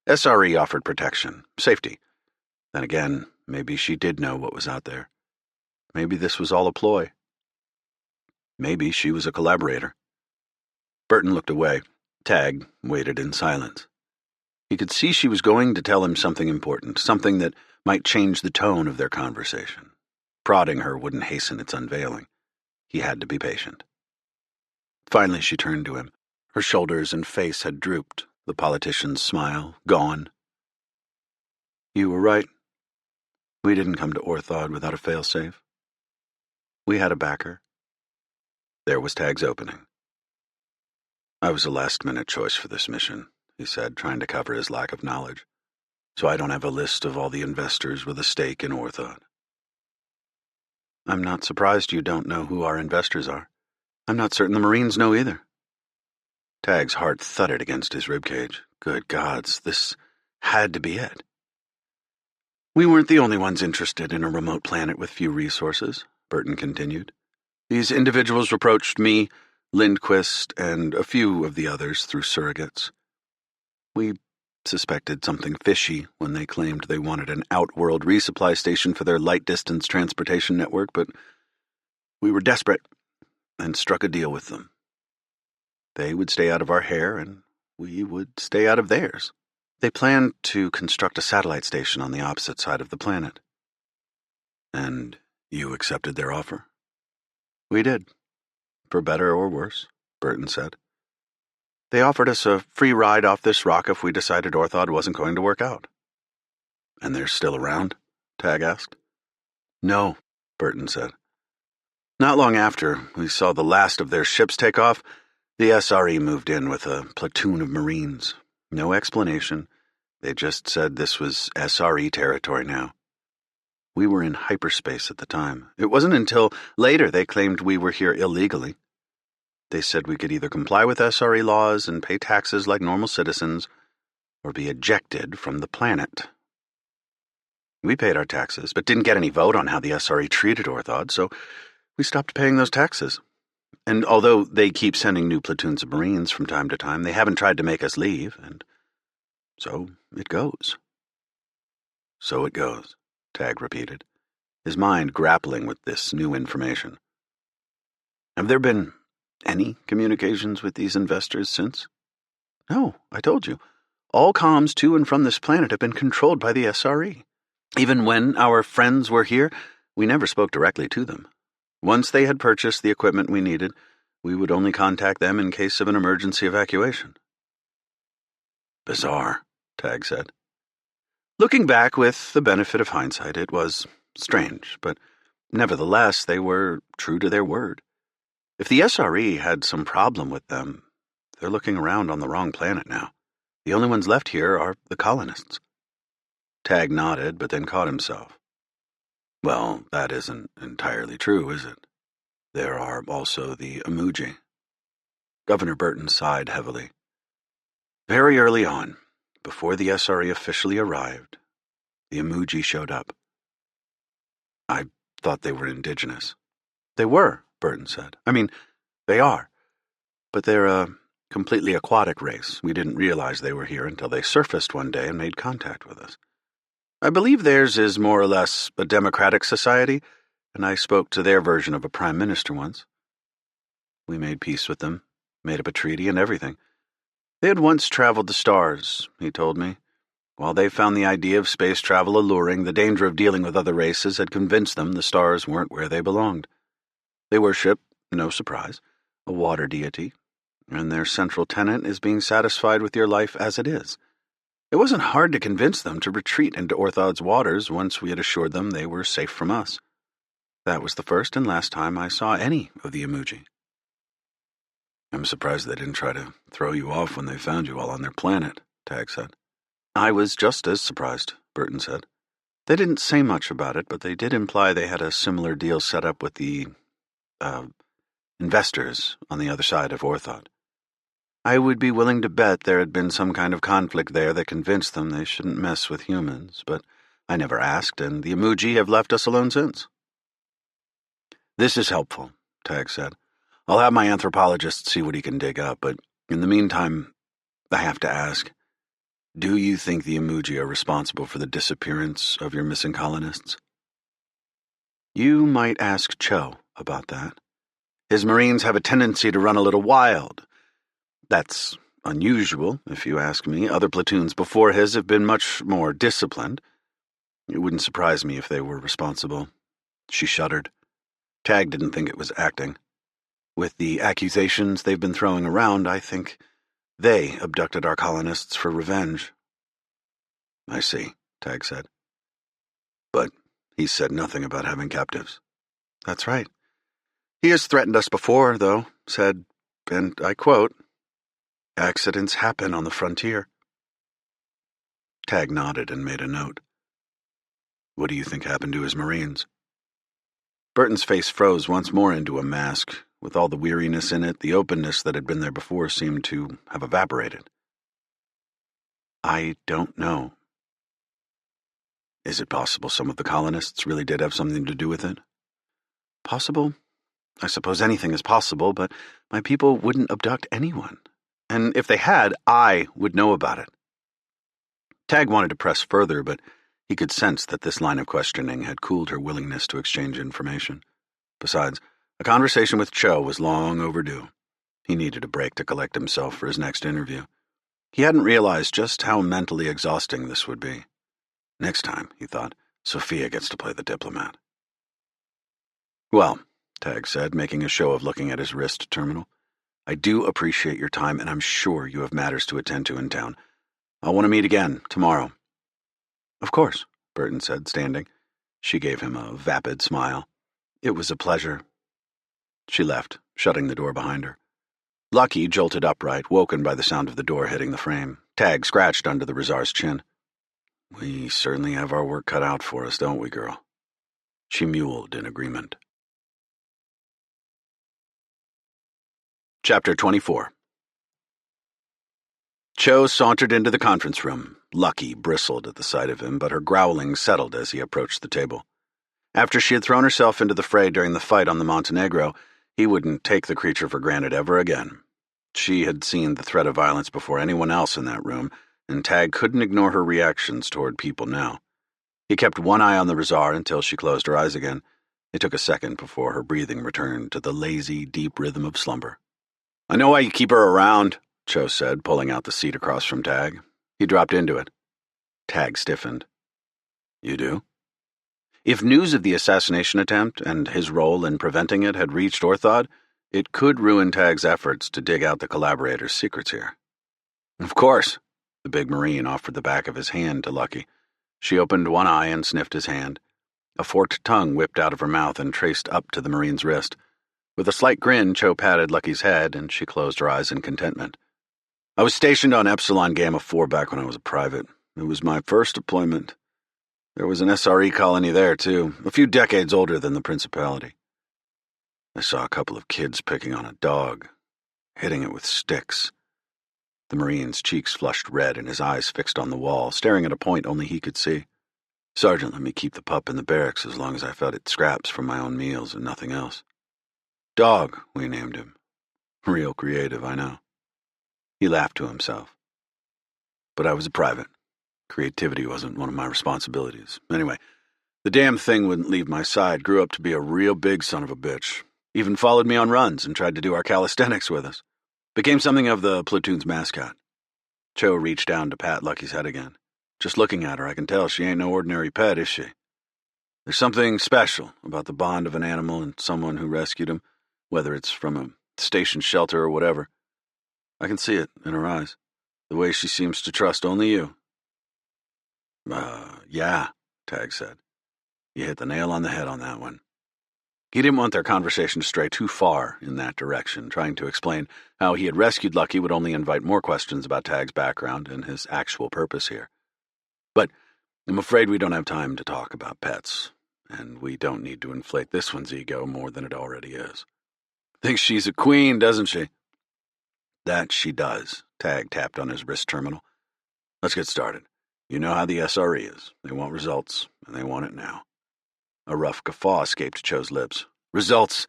SRE offered protection, safety. Then again, maybe she did know what was out there. Maybe this was all a ploy. Maybe she was a collaborator. Burton looked away. Tag waited in silence. He could see she was going to tell him something important, something that might change the tone of their conversation. Prodding her wouldn't hasten its unveiling. He had to be patient. Finally, she turned to him. Her shoulders and face had drooped, the politician's smile gone. You were right. We didn't come to Orthod without a failsafe. We had a backer. There was Tag's opening. I was a last-minute choice for this mission, he said, trying to cover his lack of knowledge. So I don't have a list of all the investors with a stake in Orthod. I'm not surprised you don't know who our investors are. I'm not certain the Marines know either. Tag's heart thudded against his ribcage. Good gods, this had to be it. We weren't the only ones interested in a remote planet with few resources, Burton continued. These individuals approached me, Lindquist, and a few of the others through surrogates. We suspected something fishy when they claimed they wanted an outworld resupply station for their light-distance transportation network, but we were desperate and struck a deal with them. They would stay out of our hair, and we would stay out of theirs. They planned to construct a satellite station on the opposite side of the planet. And you accepted their offer? We did. For better or worse, Burton said. They offered us a free ride off this rock if we decided Orthod wasn't going to work out. And they're still around? Tag asked. No, Burton said. Not long after we saw the last of their ships take off, the SRE moved in with a platoon of Marines. No explanation. They just said this was SRE territory now. We were in hyperspace at the time. It wasn't until later they claimed we were here illegally. They said we could either comply with SRE laws and pay taxes like normal citizens, or be ejected from the planet. We paid our taxes, but didn't get any vote on how the SRE treated Orthod, so we stopped paying those taxes. And although they keep sending new platoons of Marines from time to time, they haven't tried to make us leave, and so it goes. So it goes, Tag repeated, his mind grappling with this new information. Have there been any communications with these investors since? No, I told you. All comms to and from this planet have been controlled by the SRE. Even when our friends were here, we never spoke directly to them. Once they had purchased the equipment we needed, we would only contact them in case of an emergency evacuation. Bizarre, Tag said. Looking back with the benefit of hindsight, it was strange, but nevertheless they were true to their word. If the SRE had some problem with them, they're looking around on the wrong planet now. The only ones left here are the colonists. Tag nodded, but then caught himself. Well, that isn't entirely true, is it? There are also the emoji. Governor Burton sighed heavily. Very early on, before the SRE officially arrived, the emoji showed up. I thought they were indigenous. They were, Burton said. I mean, they are. But they're a completely aquatic race. We didn't realize they were here until they surfaced one day and made contact with us. I believe theirs is more or less a democratic society, and I spoke to their version of a prime minister once. We made peace with them, made up a treaty and everything. They had once traveled the stars, he told me. While they found the idea of space travel alluring, the danger of dealing with other races had convinced them the stars weren't where they belonged. They worship, no surprise, a water deity, and their central tenet is being satisfied with your life as it is. It wasn't hard to convince them to retreat into Orthod's waters once we had assured them they were safe from us. That was the first and last time I saw any of the emoji. I'm surprised they didn't try to throw you off when they found you all on their planet, Tag said. I was just as surprised, Burton said. They didn't say much about it, but they did imply they had a similar deal set up with the, investors on the other side of Orthod. I would be willing to bet there had been some kind of conflict there that convinced them they shouldn't mess with humans, but I never asked, and the emoji have left us alone since. This is helpful, Tag said. I'll have my anthropologist see what he can dig up, but in the meantime, I have to ask, do you think the emoji are responsible for the disappearance of your missing colonists? You might ask Cho about that. His Marines have a tendency to run a little wild. That's unusual, if you ask me. Other platoons before his have been much more disciplined. It wouldn't surprise me if they were responsible. She shuddered. Tag didn't think it was acting. With the accusations they've been throwing around, I think they abducted our colonists for revenge. I see, Tag said. But he said nothing about having captives. That's right. He has threatened us before, though, said, and I quote, accidents happen on the frontier. Tag nodded and made a note. What do you think happened to his Marines? Burton's face froze once more into a mask. With all the weariness in it, the openness that had been there before seemed to have evaporated. I don't know. Is it possible some of the colonists really did have something to do with it? Possible? I suppose anything is possible, but my people wouldn't abduct anyone. And if they had, I would know about it. Tag wanted to press further, but he could sense that this line of questioning had cooled her willingness to exchange information. Besides, a conversation with Cho was long overdue. He needed a break to collect himself for his next interview. He hadn't realized just how mentally exhausting this would be. Next time, he thought, Sophia gets to play the diplomat. Well, Tag said, making a show of looking at his wrist terminal, I do appreciate your time, and I'm sure you have matters to attend to in town. I'll want to meet again tomorrow. Of course, Burton said, standing. She gave him a vapid smile. It was a pleasure. She left, shutting the door behind her. Lucky jolted upright, woken by the sound of the door hitting the frame. Tag scratched under the Rizar's chin. We certainly have our work cut out for us, don't we, girl? She mewled in agreement. Chapter 24. Cho sauntered into the conference room. Lucky bristled at the sight of him, but her growling settled as he approached the table. After she had thrown herself into the fray during the fight on the Montenegro, he wouldn't take the creature for granted ever again. She had seen the threat of violence before anyone else in that room, and Tag couldn't ignore her reactions toward people now. He kept one eye on the Rizar until she closed her eyes again. It took a second before her breathing returned to the lazy, deep rhythm of slumber. I know why you keep her around, Cho said, pulling out the seat across from Tag. He dropped into it. Tag stiffened. You do? If news of the assassination attempt and his role in preventing it had reached Orthod, it could ruin Tag's efforts to dig out the collaborators' secrets here. Of course, the big Marine offered the back of his hand to Lucky. She opened one eye and sniffed his hand. A forked tongue whipped out of her mouth and traced up to the Marine's wrist. With a slight grin, Cho patted Lucky's head, and she closed her eyes in contentment. I was stationed on Epsilon Gamma 4 back when I was a private. It was my first deployment. There was an SRE colony there, too, a few decades older than the Principality. I saw a couple of kids picking on a dog, hitting it with sticks. The Marine's cheeks flushed red and his eyes fixed on the wall, staring at a point only he could see. Sergeant let me keep the pup in the barracks as long as I fed it scraps from my own meals and nothing else. Dog, we named him. Real creative, I know. He laughed to himself. But I was a private. Creativity wasn't one of my responsibilities. Anyway, the damn thing wouldn't leave my side, grew up to be a real big son of a bitch. Even followed me on runs and tried to do our calisthenics with us. Became something of the platoon's mascot. Cho reached down to pat Lucky's head again. Just looking at her, I can tell she ain't no ordinary pet, is she? There's something special about the bond of an animal and someone who rescued him, whether it's from a station shelter or whatever. I can see it in her eyes, the way she seems to trust only you. Yeah, Tag said. You hit the nail on the head on that one. He didn't want their conversation to stray too far in that direction. Trying to explain how he had rescued Lucky would only invite more questions about Tag's background and his actual purpose here. But I'm afraid we don't have time to talk about pets, and we don't need to inflate this one's ego more than it already is. Thinks she's a queen, doesn't she? That she does, Tag tapped on his wrist terminal. Let's get started. You know how the SRE is. They want results, and they want it now. A rough guffaw escaped Cho's lips. Results.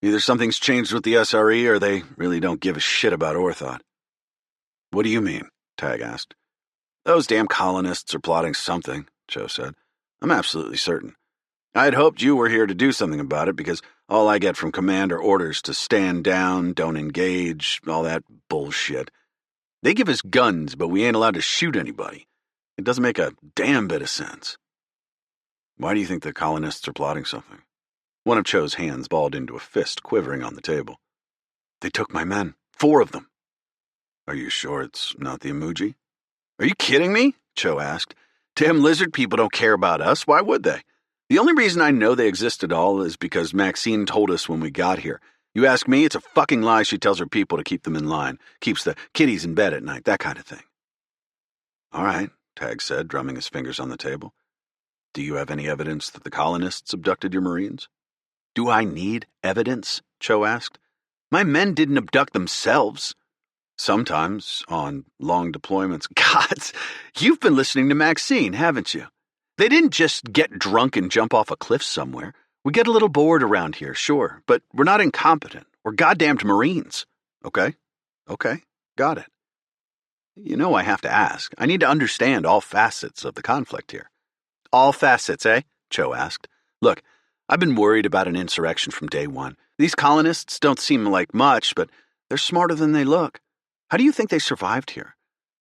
Either something's changed with the SRE or they really don't give a shit about Orthot. What do you mean? Tag asked. Those damn colonists are plotting something, Cho said. I'm absolutely certain. I had hoped you were here to do something about it because all I get from command are orders to stand down, don't engage, all that bullshit. They give us guns, but we ain't allowed to shoot anybody. It doesn't make a damn bit of sense. Why do you think the colonists are plotting something? One of Cho's hands balled into a fist, quivering on the table. They took my men. 4 of them. Are you sure it's not the emoji? Are you kidding me? Cho asked. Damn lizard people don't care about us. Why would they? The only reason I know they exist at all is because Maxine told us when we got here. You ask me, it's a fucking lie she tells her people to keep them in line, keeps the kiddies in bed at night, that kind of thing. All right, Tag said, drumming his fingers on the table. Do you have any evidence that the colonists abducted your Marines? Do I need evidence? Cho asked. My men didn't abduct themselves. Sometimes, on long deployments. Gods, you've been listening to Maxine, haven't you? They didn't just get drunk and jump off a cliff somewhere. We get a little bored around here, sure, but we're not incompetent. We're goddamned Marines. Okay, got it. You know I have to ask. I need to understand all facets of the conflict here. All facets, eh? Cho asked. Look, I've been worried about an insurrection from day one. These colonists don't seem like much, but they're smarter than they look. How do you think they survived here?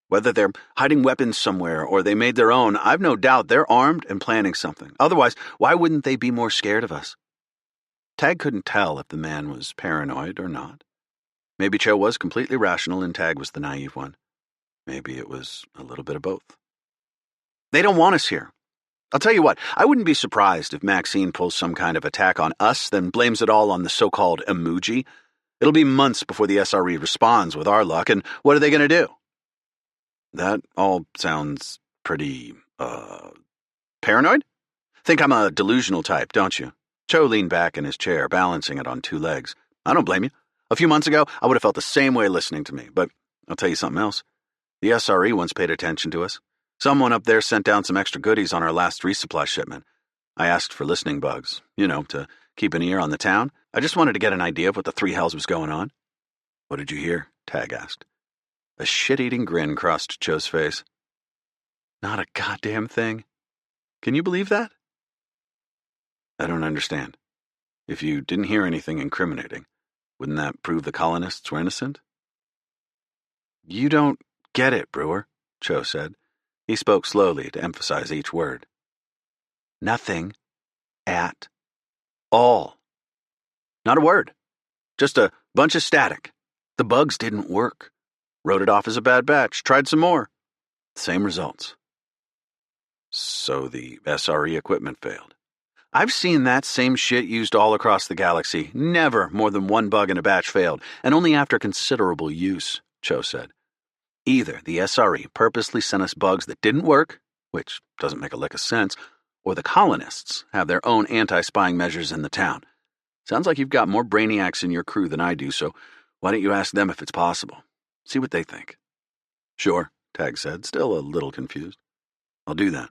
Whether they're hiding weapons somewhere or they made their own, I've no doubt they're armed and planning something. Otherwise, why wouldn't they be more scared of us? Tag couldn't tell if the man was paranoid or not. Maybe Cho was completely rational and Tag was the naive one. Maybe it was a little bit of both. They don't want us here. I'll tell you what, I wouldn't be surprised if Maxine pulls some kind of attack on us, then blames it all on the so-called emoji. It'll be months before the SRE responds with our luck, and what are they going to do? That all sounds pretty, paranoid? Think I'm a delusional type, don't you? Cho leaned back in his chair, balancing it on 2 legs. I don't blame you. A few months ago, I would have felt the same way listening to me, but I'll tell you something else. The SRE once paid attention to us. Someone up there sent down some extra goodies on our last resupply shipment. I asked for listening bugs, to keep an ear on the town. I just wanted to get an idea of what the 3 hells was going on. What did you hear? Tag asked. A shit-eating grin crossed Cho's face. Not a goddamn thing. Can you believe that? I don't understand. If you didn't hear anything incriminating, wouldn't that prove the colonists were innocent? You don't get it, Brewer, Cho said. He spoke slowly to emphasize each word. Nothing at all. Not a word. Just a bunch of static. The bugs didn't work. Wrote it off as a bad batch. Tried some more. Same results. So the SRE equipment failed. I've seen that same shit used all across the galaxy. Never more than 1 bug in a batch failed, and only after considerable use, Cho said. Either the SRE purposely sent us bugs that didn't work, which doesn't make a lick of sense, or the colonists have their own anti-spying measures in the town. Sounds like you've got more brainiacs in your crew than I do, so why don't you ask them if it's possible? See what they think. Sure, Tag said, still a little confused. I'll do that.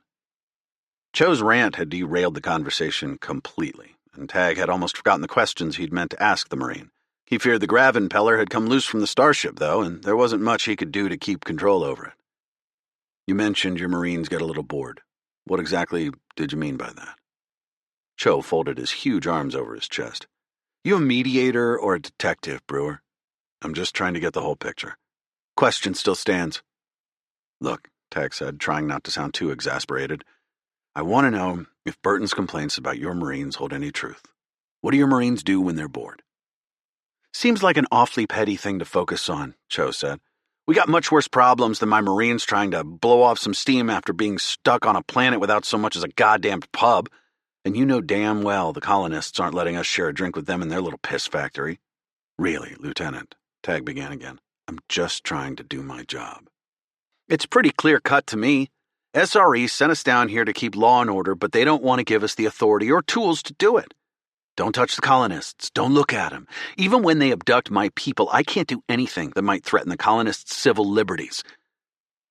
Cho's rant had derailed the conversation completely, and Tag had almost forgotten the questions he'd meant to ask the Marine. He feared the grav-impeller had come loose from the starship, though, and there wasn't much he could do to keep control over it. You mentioned your Marines get a little bored. What exactly did you mean by that? Cho folded his huge arms over his chest. You a mediator or a detective, Brewer? I'm just trying to get the whole picture. Question still stands. Look, Tag said, trying not to sound too exasperated. I want to know if Burton's complaints about your Marines hold any truth. What do your Marines do when they're bored? Seems like an awfully petty thing to focus on, Cho said. We got much worse problems than my Marines trying to blow off some steam after being stuck on a planet without so much as a goddamn pub. And you know damn well the colonists aren't letting us share a drink with them in their little piss factory. Really, Lieutenant, Tag began again. I'm just trying to do my job. It's pretty clear-cut to me. SRE sent us down here to keep law and order, but they don't want to give us the authority or tools to do it. Don't touch the colonists. Don't look at them. Even when they abduct my people, I can't do anything that might threaten the colonists' civil liberties.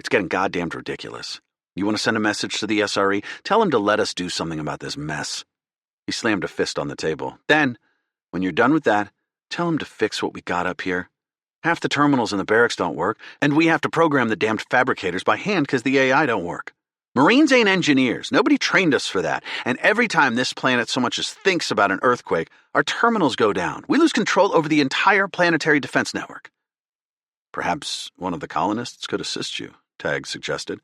It's getting goddamned ridiculous. You want to send a message to the SRE? Tell them to let us do something about this mess. He slammed a fist on the table. Then, when you're done with that, tell them to fix what we got up here. Half the terminals in the barracks don't work, and we have to program the damned fabricators by hand because the AI don't work. Marines ain't engineers. Nobody trained us for that. And every time this planet so much as thinks about an earthquake, our terminals go down. We lose control over the entire planetary defense network. Perhaps one of the colonists could assist you, Tag suggested.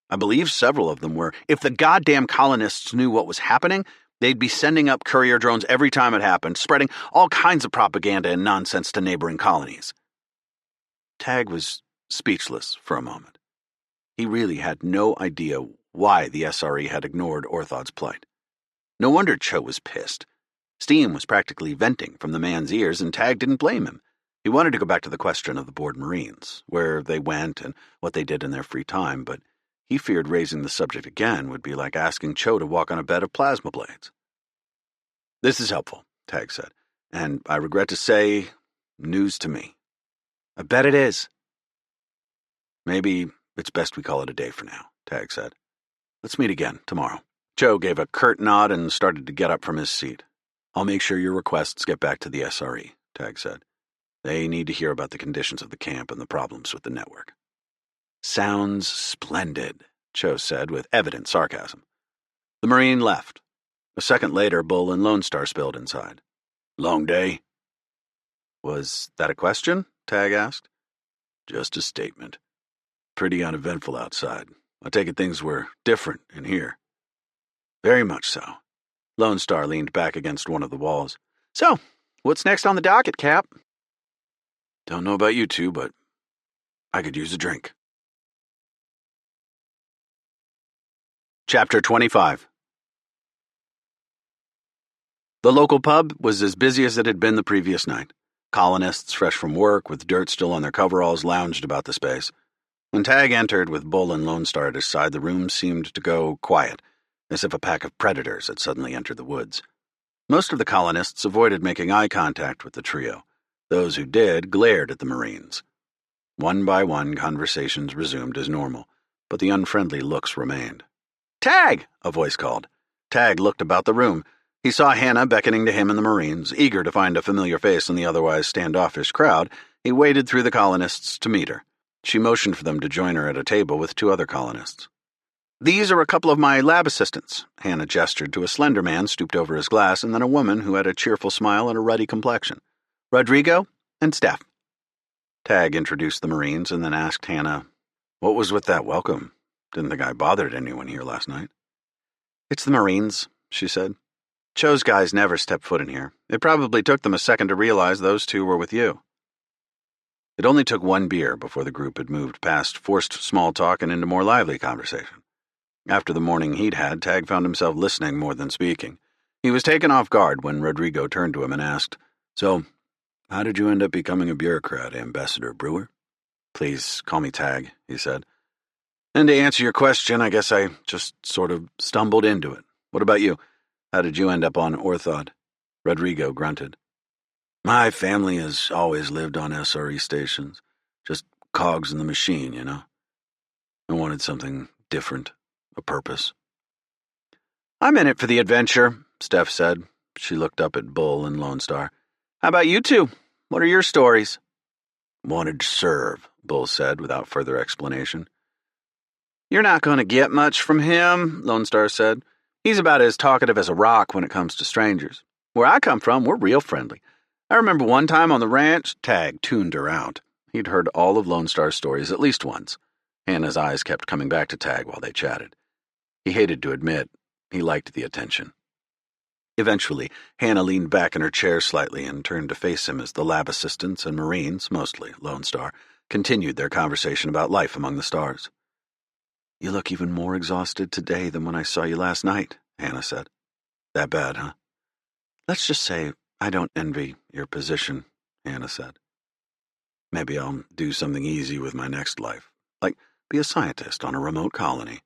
I believe several of them were. If the goddamn colonists knew what was happening, they'd be sending up courier drones every time it happened, spreading all kinds of propaganda and nonsense to neighboring colonies. Tag was speechless for a moment. He really had no idea why the SRE had ignored Orthod's plight. No wonder Cho was pissed. Steam was practically venting from the man's ears, and Tag didn't blame him. He wanted to go back to the question of the bored Marines, where they went and what they did in their free time, but he feared raising the subject again would be like asking Cho to walk on a bed of plasma blades. This is helpful, Tag said, and I regret to say, news to me. I bet it is. Maybe it's best we call it a day for now, Tag said. Let's meet again tomorrow. Cho gave a curt nod and started to get up from his seat. I'll make sure your requests get back to the SRE, Tag said. They need to hear about the conditions of the camp and the problems with the network. Sounds splendid, Cho said with evident sarcasm. The Marine left. A second later, Bull and Lone Star spilled inside. Long day? Was that a question? Tag asked. Just a statement. Pretty uneventful outside. I take it things were different in here. Very much so. Lone Star leaned back against one of the walls. So, what's next on the docket, Cap? Don't know about you two, but I could use a drink. Chapter 25. The local pub was as busy as it had been the previous night. Colonists, fresh from work, with dirt still on their coveralls, lounged about the space. When Tag entered with Bull and Lone Star at his side, the room seemed to go quiet, as if a pack of predators had suddenly entered the woods. Most of the colonists avoided making eye contact with the trio. Those who did glared at the Marines. One by one, conversations resumed as normal, but the unfriendly looks remained. Tag! A voice called. Tag looked about the room. He saw Hannah beckoning to him and the Marines. Eager to find a familiar face in the otherwise standoffish crowd, he waded through the colonists to meet her. She motioned for them to join her at a table with two other colonists. These are a couple of my lab assistants. Hannah gestured to a slender man stooped over his glass, and then a woman who had a cheerful smile and a ruddy complexion. Rodrigo and Steph. Tag introduced the Marines and then asked Hannah, what was with that welcome? Didn't think I bothered anyone here last night. It's the Marines, she said. Cho's guys never stepped foot in here. It probably took them a second to realize those two were with you. It only took one beer before the group had moved past forced small talk and into more lively conversation. After the morning he'd had, Tag found himself listening more than speaking. He was taken off guard when Rodrigo turned to him and asked, So, how did you end up becoming a bureaucrat, Ambassador Brewer? Please call me Tag, he said. And to answer your question, I guess I just sort of stumbled into it, What about you? How did you end up on Orthod? Rodrigo grunted. My family has always lived on SRE stations. Just cogs in the machine, you know? I wanted something different, a purpose. I'm in it for the adventure, Steph said. She looked up at Bull and Lone Star. How about you two? What are your stories? Wanted to serve, Bull said without further explanation. You're not going to get much from him, Lone Star said. He's about as talkative as a rock when it comes to strangers. Where I come from, we're real friendly. I remember one time on the ranch, Tag tuned her out. He'd heard all of Lone Star's stories at least once. Hannah's eyes kept coming back to Tag while they chatted. He hated to admit he liked the attention. Eventually, Hannah leaned back in her chair slightly and turned to face him as the lab assistants and Marines, mostly Lone Star, continued their conversation about life among the stars. You look even more exhausted today than when I saw you last night, Hannah said. That bad, huh? Let's just say I don't envy your position, Hannah said. Maybe I'll do something easy with my next life, like be a scientist on a remote colony.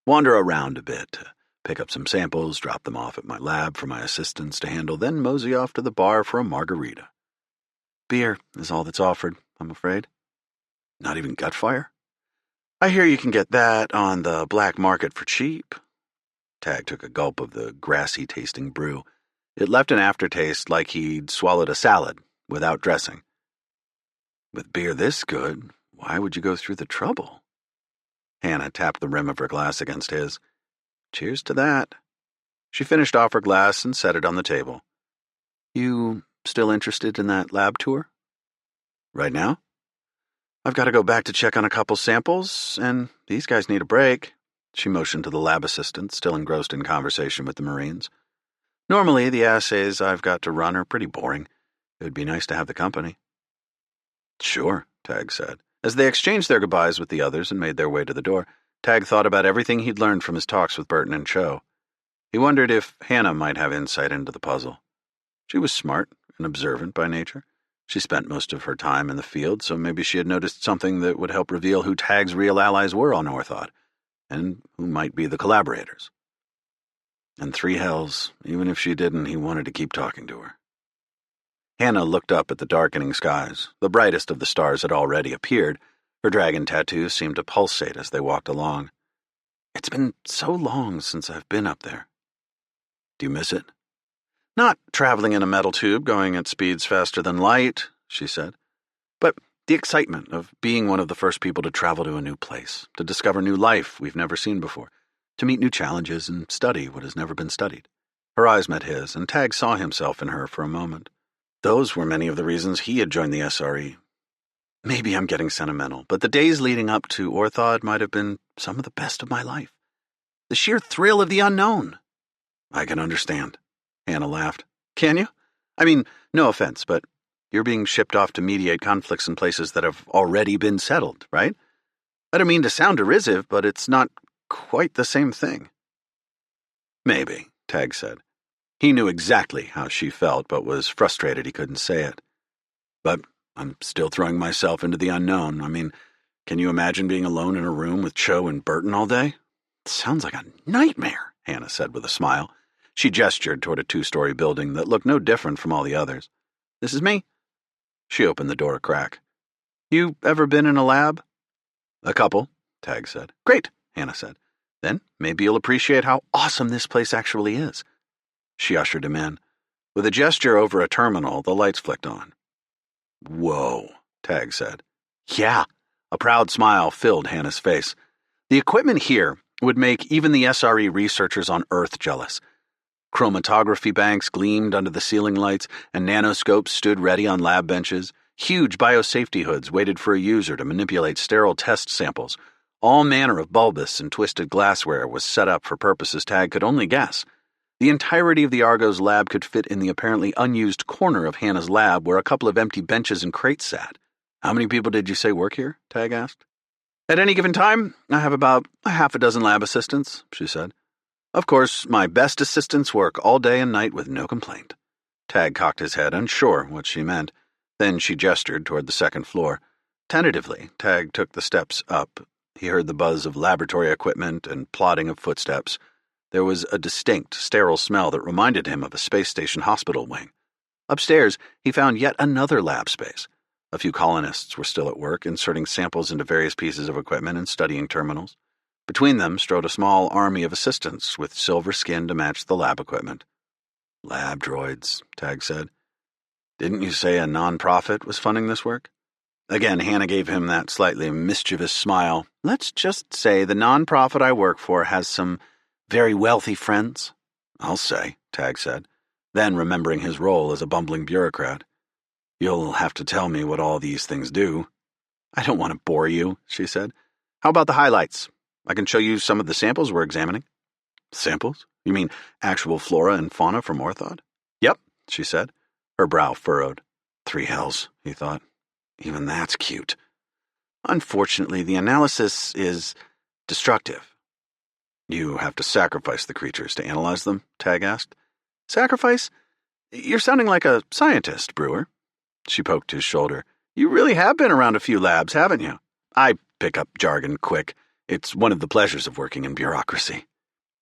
Wander around a bit, pick up some samples, drop them off at my lab for my assistants to handle, then mosey off to the bar for a margarita. Beer is all that's offered, I'm afraid. Not even Gutfire? I hear you can get that on the black market for cheap. Tag took a gulp of the grassy-tasting brew. It left an aftertaste like he'd swallowed a salad without dressing. With beer this good, why would you go through the trouble? Hannah tapped the rim of her glass against his. Cheers to that. She finished off her glass and set it on the table. You still interested in that lab tour? Right now? I've got to go back to check on a couple samples, and these guys need a break. She motioned to the lab assistant, still engrossed in conversation with the Marines. Normally, the assays I've got to run are pretty boring. It would be nice to have the company. Sure, Tag said. As they exchanged their goodbyes with the others and made their way to the door, Tag thought about everything he'd learned from his talks with Burton and Cho. He wondered if Hannah might have insight into the puzzle. She was smart and observant by nature. She spent most of her time in the field, so maybe she had noticed something that would help reveal who Tag's real allies were on Orthod, and who might be the collaborators. And three hells, even if she didn't, he wanted to keep talking to her. Hannah looked up at the darkening skies. The brightest of the stars had already appeared. Her dragon tattoos seemed to pulsate as they walked along. It's been so long since I've been up there. Do you miss it? Not traveling in a metal tube going at speeds faster than light, she said, but the excitement of being one of the first people to travel to a new place, to discover new life we've never seen before, to meet new challenges and study what has never been studied. Her eyes met his, and Tag saw himself in her for a moment. Those were many of the reasons he had joined the SRE. Maybe I'm getting sentimental, but the days leading up to Orthod might have been some of the best of my life. The sheer thrill of the unknown. I can understand. Hannah laughed. Can you? I mean, no offense, but you're being shipped off to mediate conflicts in places that have already been settled, right? I don't mean to sound derisive, but it's not quite the same thing. Maybe, Tag said. He knew exactly how she felt, but was frustrated he couldn't say it. But I'm still throwing myself into the unknown. I mean, can you imagine being alone in a room with Cho and Burton all day? It sounds like a nightmare, Hannah said with a smile. She gestured toward a 2-story building that looked no different from all the others. This is me. She opened the door a crack. You ever been in a lab? A couple, Tag said. Great, Hannah said. Then maybe you'll appreciate how awesome this place actually is. She ushered him in. With a gesture over a terminal, the lights flicked on. Whoa, Tag said. Yeah, a proud smile filled Hannah's face. The equipment here would make even the SRE researchers on Earth jealous. Chromatography banks gleamed under the ceiling lights, and nanoscopes stood ready on lab benches. Huge biosafety hoods waited for a user to manipulate sterile test samples. All manner of bulbous and twisted glassware was set up for purposes Tag could only guess. The entirety of the Argo's lab could fit in the apparently unused corner of Hannah's lab where a couple of empty benches and crates sat. How many people did you say work here? Tag asked. At any given time, I have about a half a dozen lab assistants, she said. Of course, my best assistants work all day and night with no complaint. Tag cocked his head, unsure what she meant. Then she gestured toward the second floor. Tentatively, Tag took the steps up. He heard the buzz of laboratory equipment and plodding of footsteps. There was a distinct, sterile smell that reminded him of a space station hospital wing. Upstairs, he found yet another lab space. A few colonists were still at work, inserting samples into various pieces of equipment and studying terminals. Between them strode a small army of assistants with silver skin to match the lab equipment. Lab droids, Tag said. Didn't you say a non-profit was funding this work? Again, Hannah gave him that slightly mischievous smile. Let's just say the non-profit I work for has some very wealthy friends. I'll say, Tag said, then remembering his role as a bumbling bureaucrat. You'll have to tell me what all these things do. I don't want to bore you, she said. How about the highlights? I can show you some of the samples we're examining. Samples? You mean actual flora and fauna from Orthod? Yep, she said. Her brow furrowed. 3 hells, he thought. Even that's cute. Unfortunately, the analysis is destructive. You have to sacrifice the creatures to analyze them? Tag asked. Sacrifice? You're sounding like a scientist, Brewer. She poked his shoulder. You really have been around a few labs, haven't you? I pick up jargon quick. It's one of the pleasures of working in bureaucracy.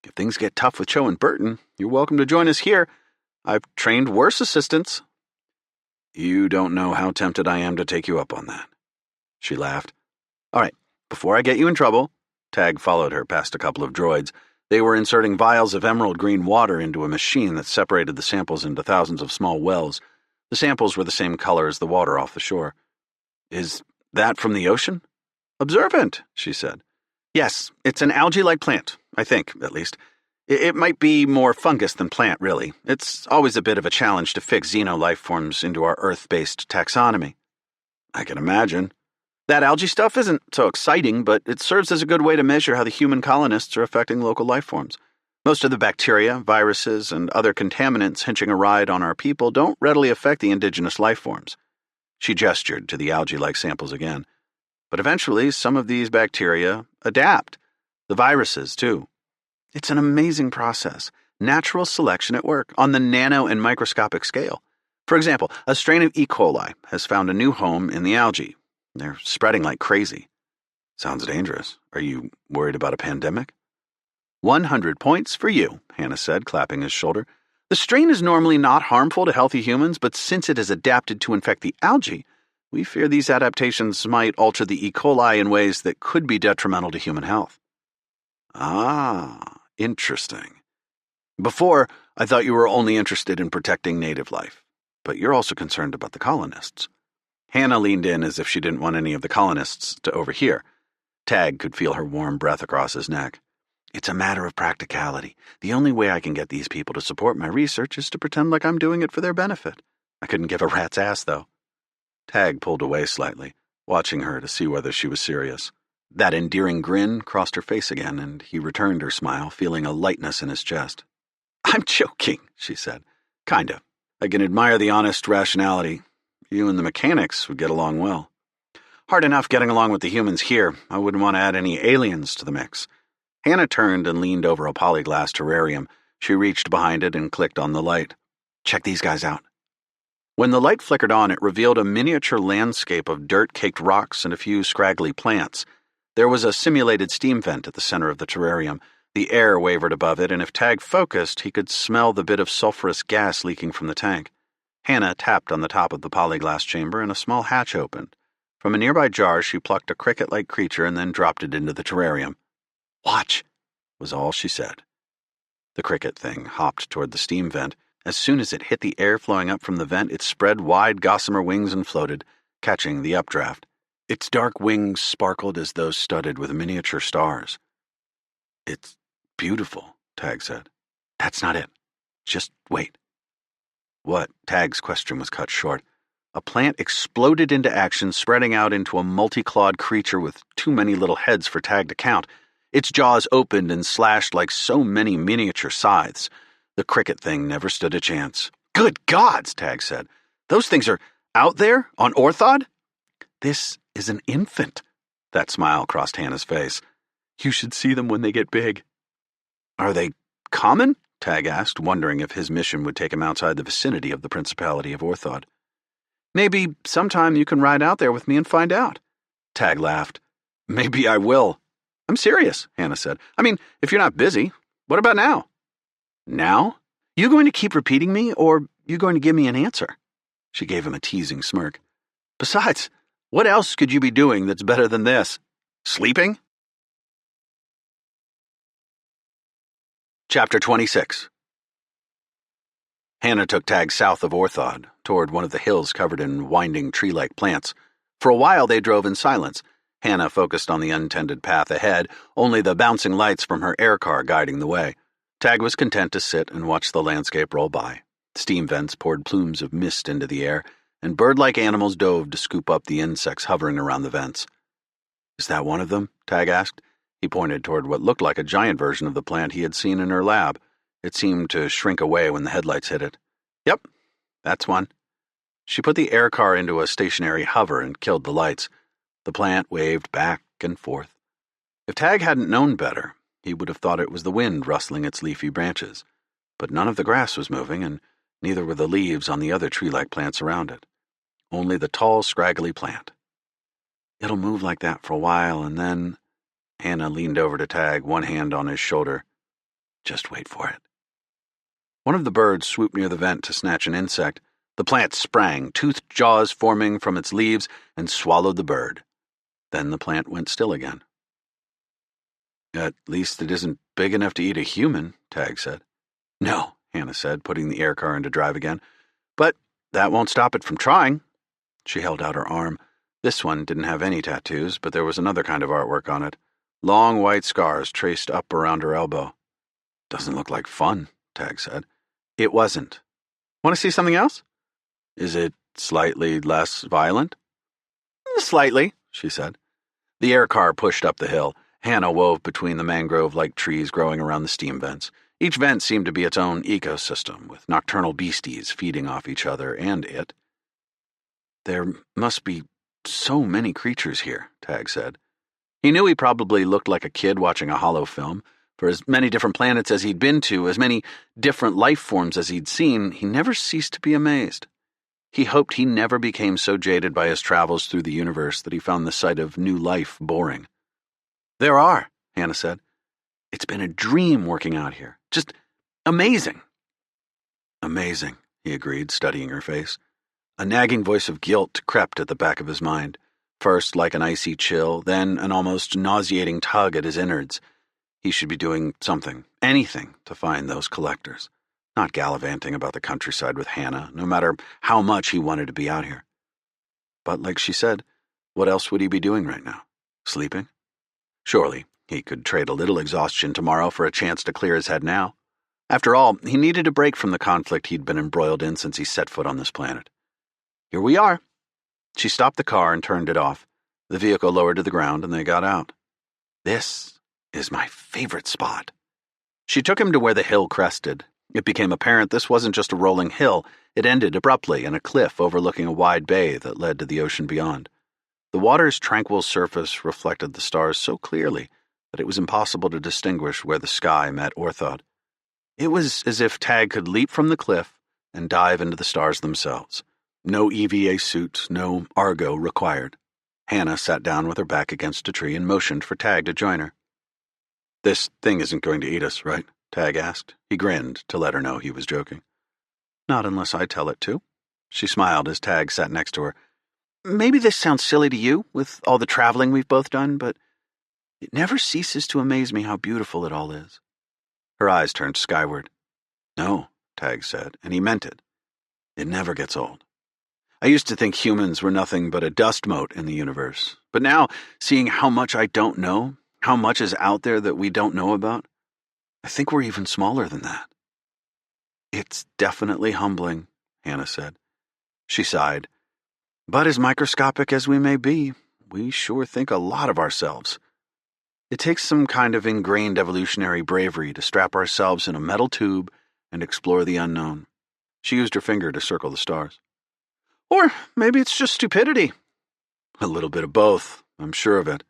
If things get tough with Cho and Burton, you're welcome to join us here. I've trained worse assistants. You don't know how tempted I am to take you up on that. She laughed. All right, before I get you in trouble, Tag followed her past a couple of droids. They were inserting vials of emerald green water into a machine that separated the samples into thousands of small wells. The samples were the same color as the water off the shore. Is that from the ocean? Observant, she said. Yes, it's an algae-like plant, I think, at least. It might be more fungus than plant, really. It's always a bit of a challenge to fix xeno-life forms into our Earth-based taxonomy. I can imagine. That algae stuff isn't so exciting, but it serves as a good way to measure how the human colonists are affecting local life forms. Most of the bacteria, viruses, and other contaminants hitching a ride on our people don't readily affect the indigenous life forms. She gestured to the algae-like samples again. But eventually, some of these bacteria adapt. The viruses, too. It's an amazing process. Natural selection at work, on the nano and microscopic scale. For example, a strain of E. coli has found a new home in the algae. They're spreading like crazy. Sounds dangerous. Are you worried about a pandemic? 100 points for you, Hannah said, clapping his shoulder. The strain is normally not harmful to healthy humans, but since it has adapted to infect the algae, we fear these adaptations might alter the E. coli in ways that could be detrimental to human health. Ah, interesting. Before, I thought you were only interested in protecting native life, but you're also concerned about the colonists. Hannah leaned in as if she didn't want any of the colonists to overhear. Tag could feel her warm breath across his neck. It's a matter of practicality. The only way I can get these people to support my research is to pretend like I'm doing it for their benefit. I couldn't give a rat's ass, though. Tag pulled away slightly, watching her to see whether she was serious. That endearing grin crossed her face again, and he returned her smile, feeling a lightness in his chest. I'm joking, she said. Kinda. I can admire the honest rationality. You and the mechanics would get along well. Hard enough getting along with the humans here. I wouldn't want to add any aliens to the mix. Hannah turned and leaned over a polyglass terrarium. She reached behind it and clicked on the light. Check these guys out. When the light flickered on, it revealed a miniature landscape of dirt-caked rocks and a few scraggly plants. There was a simulated steam vent at the center of the terrarium. The air wavered above it, and if Tag focused, he could smell the bit of sulfurous gas leaking from the tank. Hannah tapped on the top of the polyglass chamber, and a small hatch opened. From a nearby jar, she plucked a cricket-like creature and then dropped it into the terrarium. Watch, was all she said. The cricket thing hopped toward the steam vent. As soon as it hit the air flowing up from the vent, it spread wide gossamer wings and floated, catching the updraft. Its dark wings sparkled as though studded with miniature stars. It's beautiful, Tag said. That's not it. Just wait. What? Tag's question was cut short. A plant exploded into action, spreading out into a multi-clawed creature with too many little heads for Tag to count. Its jaws opened and slashed like so many miniature scythes. The cricket thing never stood a chance. Good gods, Tag said. Those things are out there on Orthod? This is an infant. That smile crossed Hannah's face. You should see them when they get big. Are they common? Tag asked, wondering if his mission would take him outside the vicinity of the Principality of Orthod. Maybe sometime you can ride out there with me and find out. Tag laughed. Maybe I will. I'm serious, Hannah said. I mean, if you're not busy, What about now? Now? You going to keep repeating me, or you going to give me an answer? She gave him a teasing smirk. Besides, what else could you be doing that's better than this? Sleeping? Chapter 26. Hannah took Tag south of Orthod, toward one of the hills covered in winding tree-like plants. For a while they drove in silence. Hannah focused on the untended path ahead, only the bouncing lights from her air car guiding the way. Tag was content to sit and watch the landscape roll by. Steam vents poured plumes of mist into the air, and bird-like animals dove to scoop up the insects hovering around the vents. Is that one of them? Tag asked. He pointed toward what looked like a giant version of the plant he had seen in her lab. It seemed to shrink away when the headlights hit it. Yep, that's one. She put the air car into a stationary hover and killed the lights. The plant waved back and forth. If Tag hadn't known better, he would have thought it was the wind rustling its leafy branches. But none of the grass was moving, and neither were the leaves on the other tree-like plants around it. Only the tall, scraggly plant. It'll move like that for a while, and then... Hannah leaned over to Tag, one hand on his shoulder. Just wait for it. One of the birds swooped near the vent to snatch an insect. The plant sprang, toothed jaws forming from its leaves, and swallowed the bird. Then the plant went still again. At least it isn't big enough to eat a human, Tag said. No, Hannah said, putting the air car into drive again. But that won't stop it from trying. She held out her arm. This one didn't have any tattoos, but there was another kind of artwork on it. Long white scars traced up around her elbow. Doesn't look like fun, Tag said. It wasn't. Want to see something else? Is it slightly less violent? Slightly, she said. The air car pushed up the hill. Hannah wove between the mangrove-like trees growing around the steam vents. Each vent seemed to be its own ecosystem, with nocturnal beasties feeding off each other and it. There must be so many creatures here, Tag said. He knew he probably looked like a kid watching a hollow film. For as many different planets as he'd been to, as many different life forms as he'd seen, he never ceased to be amazed. He hoped he never became so jaded by his travels through the universe that he found the sight of new life boring. There are, Hannah said. It's been a dream working out here. Just amazing. Amazing, he agreed, studying her face. A nagging voice of guilt crept at the back of his mind, first like an icy chill, then an almost nauseating tug at his innards. He should be doing something, anything, to find those collectors, not gallivanting about the countryside with Hannah, no matter how much he wanted to be out here. But like she said, what else would he be doing right now? Sleeping? Surely, he could trade a little exhaustion tomorrow for a chance to clear his head now. After all, he needed a break from the conflict he'd been embroiled in since he set foot on this planet. Here we are. She stopped the car and turned it off. The vehicle lowered to the ground and they got out. This is my favorite spot. She took him to where the hill crested. It became apparent this wasn't just a rolling hill. It ended abruptly in a cliff overlooking a wide bay that led to the ocean beyond. The water's tranquil surface reflected the stars so clearly that it was impossible to distinguish where the sky met Orthod. It was as if Tag could leap from the cliff and dive into the stars themselves. No EVA suit, no Argo required. Hannah sat down with her back against a tree and motioned for Tag to join her. This thing isn't going to eat us, right? Tag asked. He grinned to let her know he was joking. Not unless I tell it to. She smiled as Tag sat next to her. Maybe this sounds silly to you, with all the traveling we've both done, but it never ceases to amaze me how beautiful it all is. Her eyes turned skyward. No, Tag said, and he meant it. It never gets old. I used to think humans were nothing but a dust mote in the universe, but now, seeing how much I don't know, how much is out there that we don't know about, I think we're even smaller than that. It's definitely humbling, Hannah said. She sighed. But as microscopic as we may be, we sure think a lot of ourselves. It takes some kind of ingrained evolutionary bravery to strap ourselves in a metal tube and explore the unknown. She used her finger to circle the stars. Or maybe it's just stupidity. A little bit of both, I'm sure of it.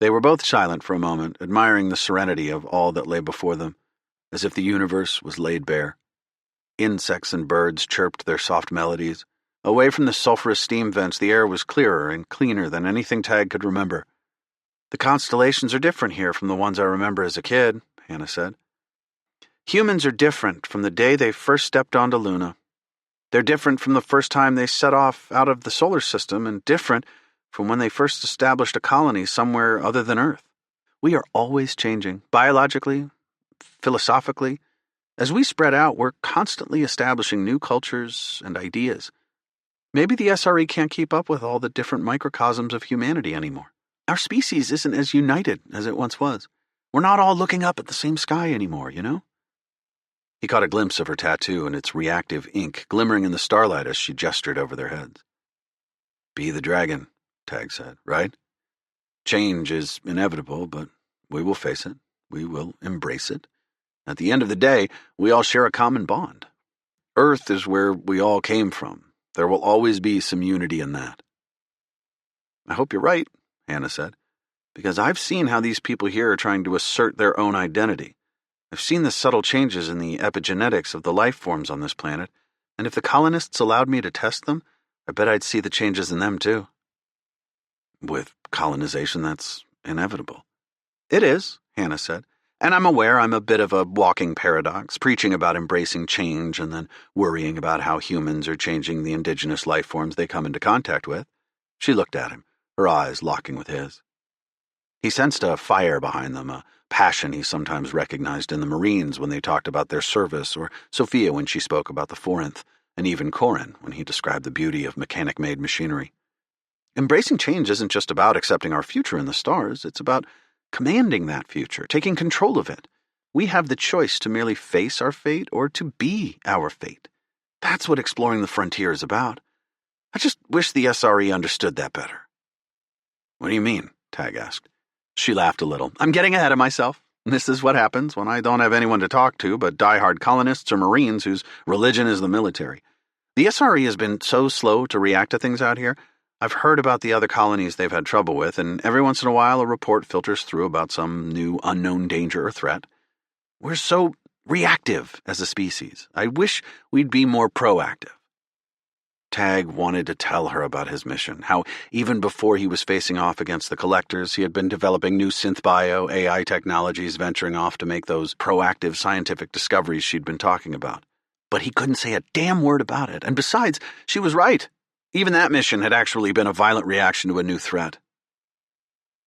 They were both silent for a moment, admiring the serenity of all that lay before them, as if the universe was laid bare. Insects and birds chirped their soft melodies. Away from the sulphurous steam vents, the air was clearer and cleaner than anything Tag could remember. The constellations are different here from the ones I remember as a kid, Hannah said. Humans are different from the day they first stepped onto Luna. They're different from the first time they set off out of the solar system, and different from when they first established a colony somewhere other than Earth. We are always changing, biologically, philosophically. As we spread out, we're constantly establishing new cultures and ideas. Maybe the SRE can't keep up with all the different microcosms of humanity anymore. Our species isn't as united as it once was. We're not all looking up at the same sky anymore, you know? He caught a glimpse of her tattoo and its reactive ink glimmering in the starlight as she gestured over their heads. Be the dragon, Tag said, right? Change is inevitable, but we will face it. We will embrace it. At the end of the day, we all share a common bond. Earth is where we all came from. There will always be some unity in that. I hope you're right, Hannah said, because I've seen how these people here are trying to assert their own identity. I've seen the subtle changes in the epigenetics of the life forms on this planet, and if the colonists allowed me to test them, I bet I'd see the changes in them too. With colonization, that's inevitable. It is, Hannah said, and I'm aware I'm a bit of a walking paradox, preaching about embracing change and then worrying about how humans are changing the indigenous life forms they come into contact with. She looked at him, her eyes locking with his. He sensed a fire behind them, a passion he sometimes recognized in the Marines when they talked about their service, or Sophia when she spoke about the Forinth, and even Corin when he described the beauty of mechanic-made machinery. Embracing change isn't just about accepting our future in the stars, it's about commanding that future, taking control of it. We have the choice to merely face our fate or to be our fate. That's what exploring the frontier is about. I just wish the SRE understood that better. What do you mean? Tag asked. She laughed a little. I'm getting ahead of myself. This is what happens when I don't have anyone to talk to but die-hard colonists or Marines whose religion is the military. The SRE has been so slow to react to things out here. I've heard about the other colonies they've had trouble with, and every once in a while a report filters through about some new unknown danger or threat. We're so reactive as a species. I wish we'd be more proactive. Tag wanted to tell her about his mission, how even before he was facing off against the collectors, he had been developing new synth-bio AI technologies, venturing off to make those proactive scientific discoveries she'd been talking about. But he couldn't say a damn word about it, and besides, she was right. Even that mission had actually been a violent reaction to a new threat.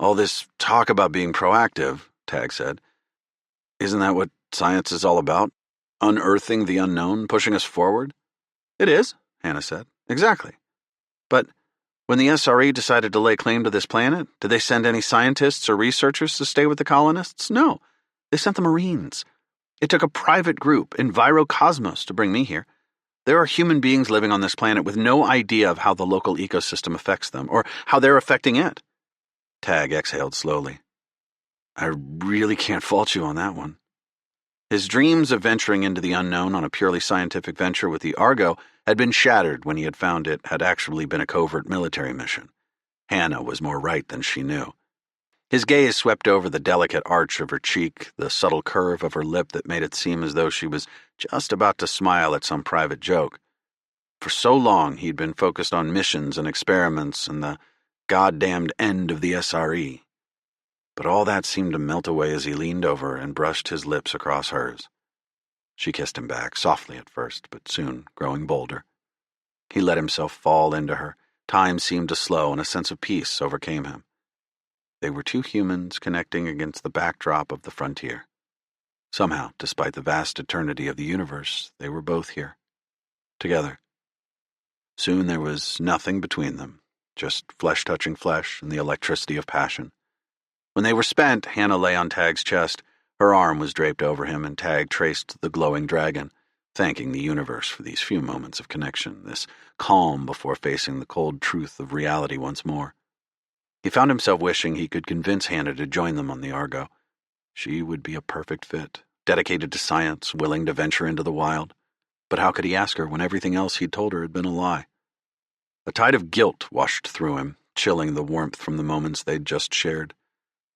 All this talk about being proactive, Tag said, isn't that what science is all about? Unearthing the unknown, pushing us forward? It is, Hannah said. Exactly. But when the SRE decided to lay claim to this planet, did they send any scientists or researchers to stay with the colonists? No. They sent the Marines. It took a private group, Envirocosmos, to bring me here. There are human beings living on this planet with no idea of how the local ecosystem affects them, or how they're affecting it. Tag exhaled slowly. I really can't fault you on that one. His dreams of venturing into the unknown on a purely scientific venture with the Argo had been shattered when he had found it had actually been a covert military mission. Hannah was more right than she knew. His gaze swept over the delicate arch of her cheek, the subtle curve of her lip that made it seem as though she was just about to smile at some private joke. For so long he'd been focused on missions and experiments and the goddamned end of the SRE. But all that seemed to melt away as he leaned over and brushed his lips across hers. She kissed him back, softly at first, but soon growing bolder. He let himself fall into her. Time seemed to slow, and a sense of peace overcame him. They were two humans connecting against the backdrop of the frontier. Somehow, despite the vast eternity of the universe, they were both here, together. Soon there was nothing between them, just flesh touching flesh and the electricity of passion. When they were spent, Hannah lay on Tag's chest. Her arm was draped over him, and Tag traced the glowing dragon, thanking the universe for these few moments of connection, this calm before facing the cold truth of reality once more. He found himself wishing he could convince Hannah to join them on the Argo. She would be a perfect fit, dedicated to science, willing to venture into the wild. But how could he ask her when everything else he'd told her had been a lie? A tide of guilt washed through him, chilling the warmth from the moments they'd just shared.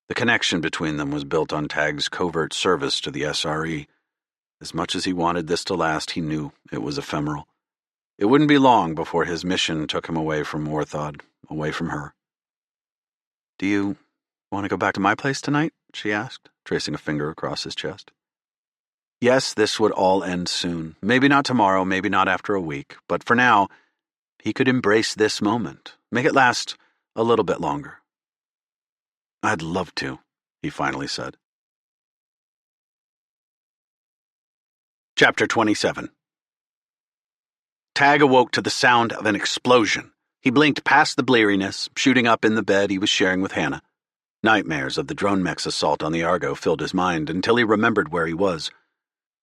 The connection between them was built on Tag's covert service to the SRE. As much as he wanted this to last, he knew it was ephemeral. It wouldn't be long before his mission took him away from Orthod, away from her. Do you want to go back to my place tonight? She asked, tracing a finger across his chest. Yes, this would all end soon. Maybe not tomorrow, maybe not after a week, but for now, he could embrace this moment, make it last a little bit longer. I'd love to, he finally said. Chapter 27. Tag awoke to the sound of an explosion. He blinked past the bleariness, shooting up in the bed he was sharing with Hannah. Nightmares of the drone mech's assault on the Argo filled his mind until he remembered where he was.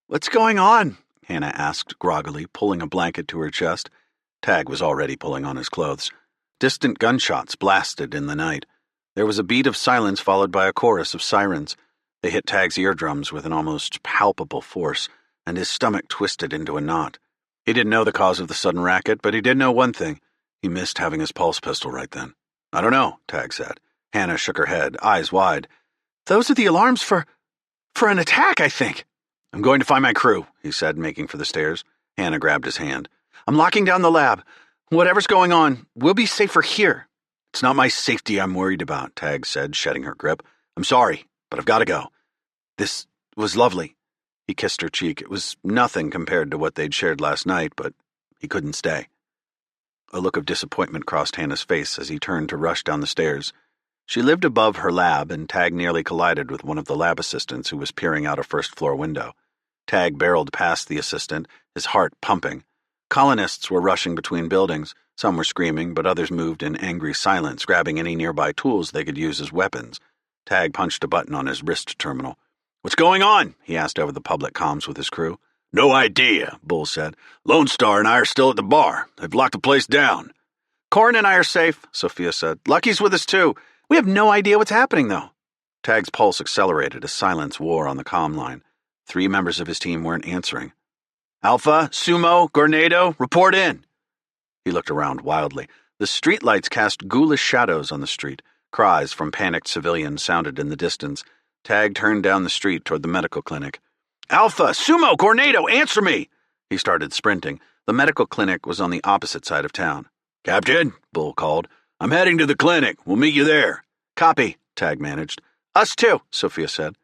What's going on? Hannah asked groggily, pulling a blanket to her chest. Tag was already pulling on his clothes. Distant gunshots blasted in the night. There was a beat of silence followed by a chorus of sirens. They hit Tag's eardrums with an almost palpable force, and his stomach twisted into a knot. He didn't know the cause of the sudden racket, but he did know one thing. He missed having his pulse pistol right then. I don't know, Tag said. Hannah shook her head, eyes wide. Those are the alarms for an attack, I think. I'm going to find my crew, he said, making for the stairs. Hannah grabbed his hand. I'm locking down the lab. Whatever's going on, we'll be safer here. It's not my safety I'm worried about, Tag said, shedding her grip. I'm sorry, but I've got to go. This was lovely. He kissed her cheek. It was nothing compared to what they'd shared last night, but he couldn't stay. A look of disappointment crossed Hannah's face as he turned to rush down the stairs. She lived above her lab, and Tag nearly collided with one of the lab assistants who was peering out a first-floor window. Tag barreled past the assistant, his heart pumping. Colonists were rushing between buildings. Some were screaming, but others moved in angry silence, grabbing any nearby tools they could use as weapons. Tag punched a button on his wrist terminal. What's going on? He asked over the public comms with his crew. No idea, Bull said. Lone Star and I are still at the bar. They've locked the place down. Corn and I are safe, Sophia said. Lucky's with us too. We have no idea what's happening, though. Tag's pulse accelerated as silence wore on the comm line. 3 members of his team weren't answering. Alpha, Sumo, Gornado, report in. He looked around wildly. The streetlights cast ghoulish shadows on the street. Cries from panicked civilians sounded in the distance. Tag turned down the street toward the medical clinic. Alpha, Sumo, Gornado, answer me! He started sprinting. The medical clinic was on the opposite side of town. Captain, Bull called. I'm heading to the clinic. We'll meet you there. Copy, Tag managed. Us too, Sophia said.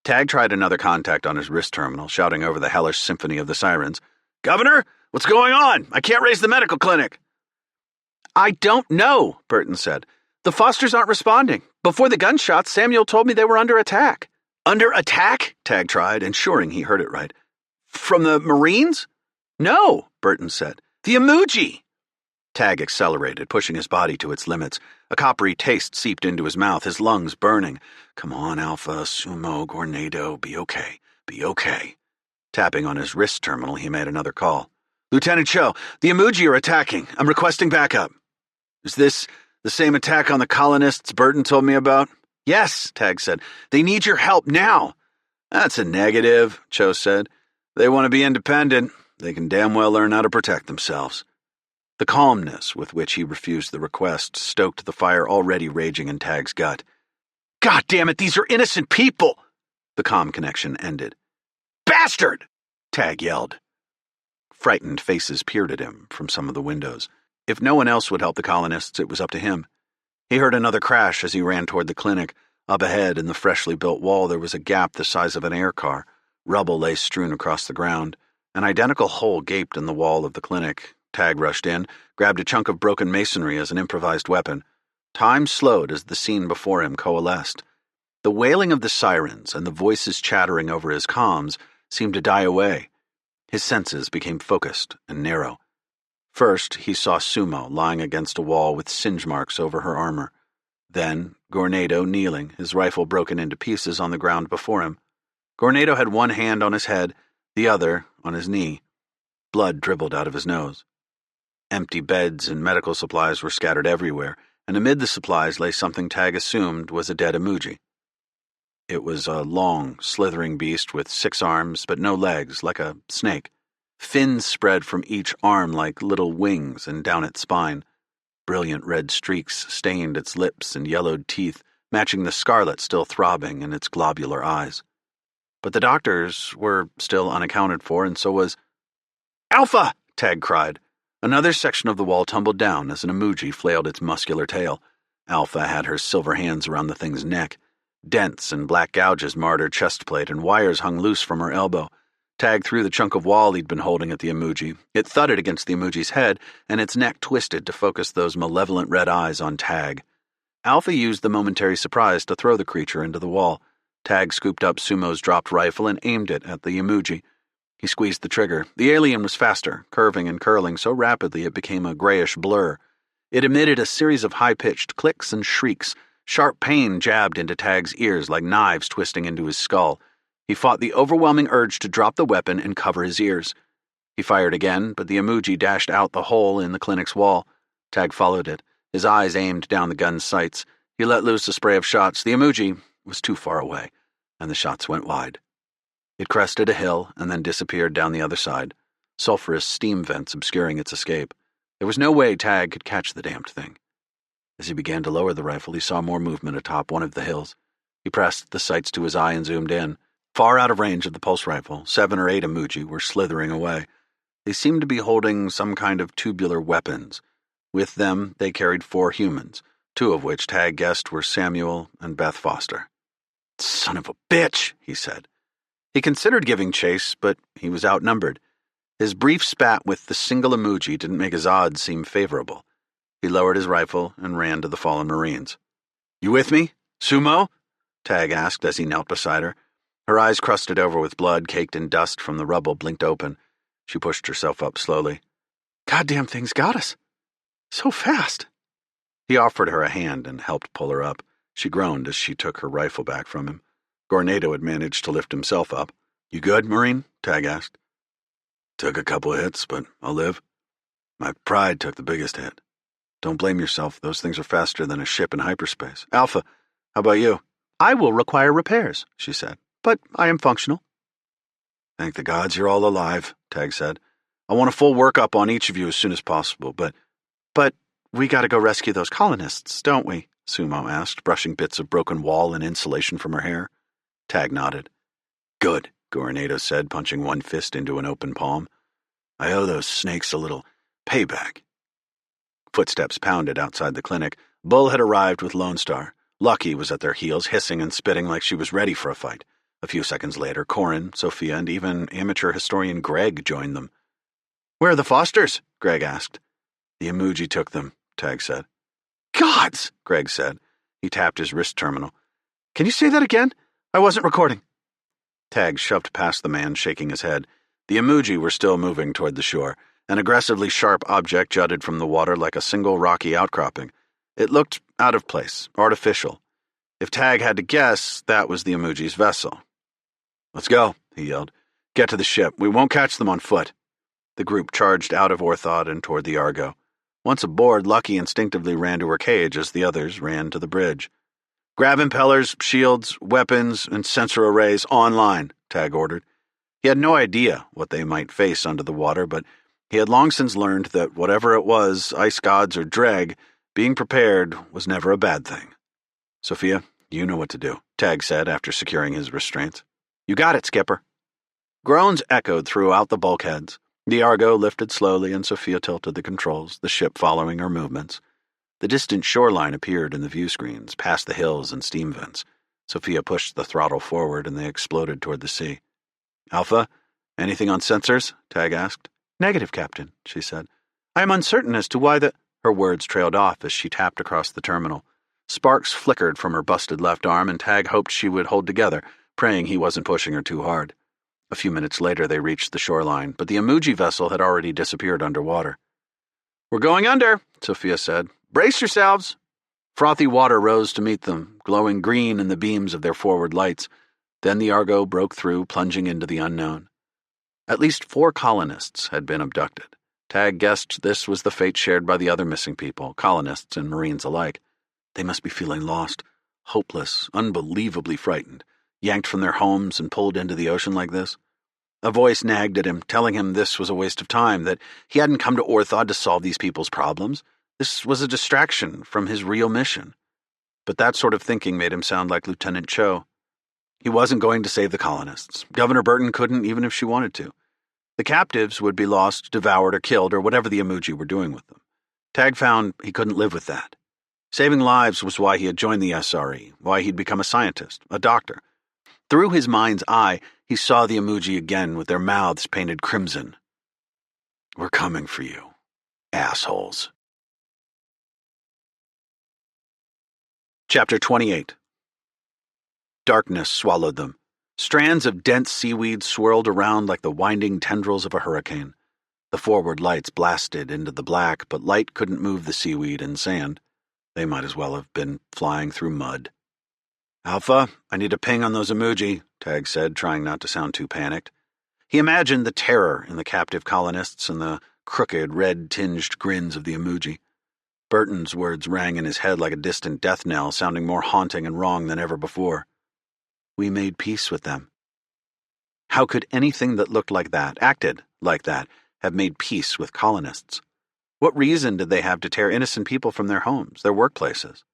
Tag tried another contact on his wrist terminal, shouting over the hellish symphony of the sirens. Governor, what's going on? I can't raise the medical clinic. I don't know, Burton said. The Fosters aren't responding. Before the gunshots, Samuel told me they were under attack. Under attack? Tag tried, ensuring he heard it right. From the Marines? No, Burton said. The emoji! Tag accelerated, pushing his body to its limits. A coppery taste seeped into his mouth, his lungs burning. Come on, Alpha, Sumo, Gornado, be okay. Be okay. Tapping on his wrist terminal, he made another call. Lieutenant Cho, the emoji are attacking. I'm requesting backup. Is this the same attack on the colonists Burton told me about? Yes, Tag said. They need your help now. That's a negative, Cho said. They want to be independent. They can damn well learn how to protect themselves. The calmness with which he refused the request stoked the fire already raging in Tag's gut. God damn it, these are innocent people! The comm connection ended. Bastard! Tag yelled. Frightened faces peered at him from some of the windows. If no one else would help the colonists, it was up to him. He heard another crash as he ran toward the clinic. Up ahead, in the freshly built wall, there was a gap the size of an air car. Rubble lay strewn across the ground. An identical hole gaped in the wall of the clinic. Tag rushed in, grabbed a chunk of broken masonry as an improvised weapon. Time slowed as the scene before him coalesced. The wailing of the sirens and the voices chattering over his comms seemed to die away. His senses became focused and narrow. First, he saw Sumo lying against a wall with singe marks over her armor. Then, Gornado kneeling, his rifle broken into pieces on the ground before him. Gornado had one hand on his head, the other on his knee. Blood dribbled out of his nose. Empty beds and medical supplies were scattered everywhere, and amid the supplies lay something Tag assumed was a dead emoji. It was a long, slithering beast with 6 arms but no legs, like a snake. Fins spread from each arm like little wings and down its spine. Brilliant red streaks stained its lips and yellowed teeth, matching the scarlet still throbbing in its globular eyes. But the doctors were still unaccounted for, and so was... Alpha! Tag cried. Another section of the wall tumbled down as an emoji flailed its muscular tail. Alpha had her silver hands around the thing's neck. Dents and black gouges marred her chest plate, and wires hung loose from her elbow. Tag threw the chunk of wall he'd been holding at the emoji. It thudded against the emoji's head, and its neck twisted to focus those malevolent red eyes on Tag. Alpha used the momentary surprise to throw the creature into the wall. Tag scooped up Sumo's dropped rifle and aimed it at the emoji. He squeezed the trigger. The alien was faster, curving and curling so rapidly it became a grayish blur. It emitted a series of high-pitched clicks and shrieks. Sharp pain jabbed into Tag's ears like knives twisting into his skull. He fought the overwhelming urge to drop the weapon and cover his ears. He fired again, but the emoji dashed out the hole in the clinic's wall. Tag followed it, his eyes aimed down the gun's sights. He let loose a spray of shots. The emoji was too far away, and the shots went wide. It crested a hill and then disappeared down the other side, sulphurous steam vents obscuring its escape. There was no way Tag could catch the damned thing. As he began to lower the rifle, he saw more movement atop one of the hills. He pressed the sights to his eye and zoomed in. Far out of range of the pulse rifle, 7 or 8 emoji were slithering away. They seemed to be holding some kind of tubular weapons. With them, they carried 4 humans, 2 of which Tag guessed were Samuel and Beth Foster. "Son of a bitch," he said. He considered giving chase, but he was outnumbered. His brief spat with the single emoji didn't make his odds seem favorable. He lowered his rifle and ran to the fallen Marines. "You with me, Sumo?" Tag asked as he knelt beside her. Her eyes crusted over with blood caked in dust from the rubble blinked open. She pushed herself up slowly. "Goddamn thing's got us. So fast." He offered her a hand and helped pull her up. She groaned as she took her rifle back from him. Gornado had managed to lift himself up. "You good, Marine?" Tag asked. "Took a couple of hits, but I'll live. My pride took the biggest hit. Don't blame yourself. Those things are faster than a ship in hyperspace. Alpha, how about you?" "I will require repairs," she said, "but I am functional." "Thank the gods you're all alive," Tag said. "I want a full workup on each of you as soon as possible, but we gotta go rescue those colonists, don't we?" Sumo asked, brushing bits of broken wall and insulation from her hair. Tag nodded. "Good," Gornado said, punching one fist into an open palm. "I owe those snakes a little payback." Footsteps pounded outside the clinic. Bull had arrived with Lone Star. Lucky was at their heels, hissing and spitting like she was ready for a fight. A few seconds later, Corin, Sophia, and even amateur historian Greg joined them. "Where are the Fosters?" Greg asked. "The emoji took them," Tag said. "Gods!" Greg said. He tapped his wrist terminal. "Can you say that again? I wasn't recording." Tag shoved past the man, shaking his head. The emoji were still moving toward the shore. An aggressively sharp object jutted from the water like a single rocky outcropping. It looked out of place, artificial. If Tag had to guess, that was the emoji's vessel. "Let's go," he yelled. "Get to the ship. We won't catch them on foot." The group charged out of Orthod and toward the Argo. Once aboard, Lucky instinctively ran to her cage as the others ran to the bridge. "Grab impellers, shields, weapons, and sensor arrays online," Tag ordered. He had no idea what they might face under the water, but he had long since learned that whatever it was, ice gods or dreg, being prepared was never a bad thing. "Sophia, you know what to do," Tag said after securing his restraints. "You got it, Skipper." Groans echoed throughout the bulkheads. The Argo lifted slowly and Sophia tilted the controls, the ship following her movements. The distant shoreline appeared in the view screens, past the hills and steam vents. Sophia pushed the throttle forward and they exploded toward the sea. "Alpha, anything on sensors?" Tag asked. "Negative, Captain," she said. "I am uncertain as to why the—" Her words trailed off as she tapped across the terminal. Sparks flickered from her busted left arm and Tag hoped she would hold together, praying he wasn't pushing her too hard. A few minutes later they reached the shoreline, but the emoji vessel had already disappeared underwater. "We're going under," Sophia said. "Brace yourselves." Frothy water rose to meet them, glowing green in the beams of their forward lights. Then the Argo broke through, plunging into the unknown. At least 4 colonists had been abducted. Tag guessed this was the fate shared by the other missing people, colonists and Marines alike. They must be feeling lost, hopeless, unbelievably frightened, yanked from their homes and pulled into the ocean like this. A voice nagged at him, telling him this was a waste of time, that he hadn't come to Orthod to solve these people's problems. This was a distraction from his real mission. But that sort of thinking made him sound like Lieutenant Cho. He wasn't going to save the colonists. Governor Burton couldn't, even if she wanted to. The captives would be lost, devoured, or killed, or whatever the emoji were doing with them. Tag found he couldn't live with that. Saving lives was why he had joined the SRE, why he'd become a scientist, a doctor. Through his mind's eye, He saw the emoji again with their mouths painted crimson. "We're coming for you, assholes." Chapter 28. Darkness swallowed them. Strands of dense seaweed swirled around like the winding tendrils of a hurricane. The forward lights blasted into the black, but light couldn't move the seaweed and sand. They might as well have been flying through mud. "Alpha, I need a ping on those emoji," Tag said, trying not to sound too panicked. He imagined the terror in the captive colonists and the crooked, red-tinged grins of the emoji. Burton's words rang in his head like a distant death knell, sounding more haunting and wrong than ever before. "We made peace with them." How could anything that looked like that, acted like that, have made peace with colonists? What reason did they have to tear innocent people from their homes, their workplaces?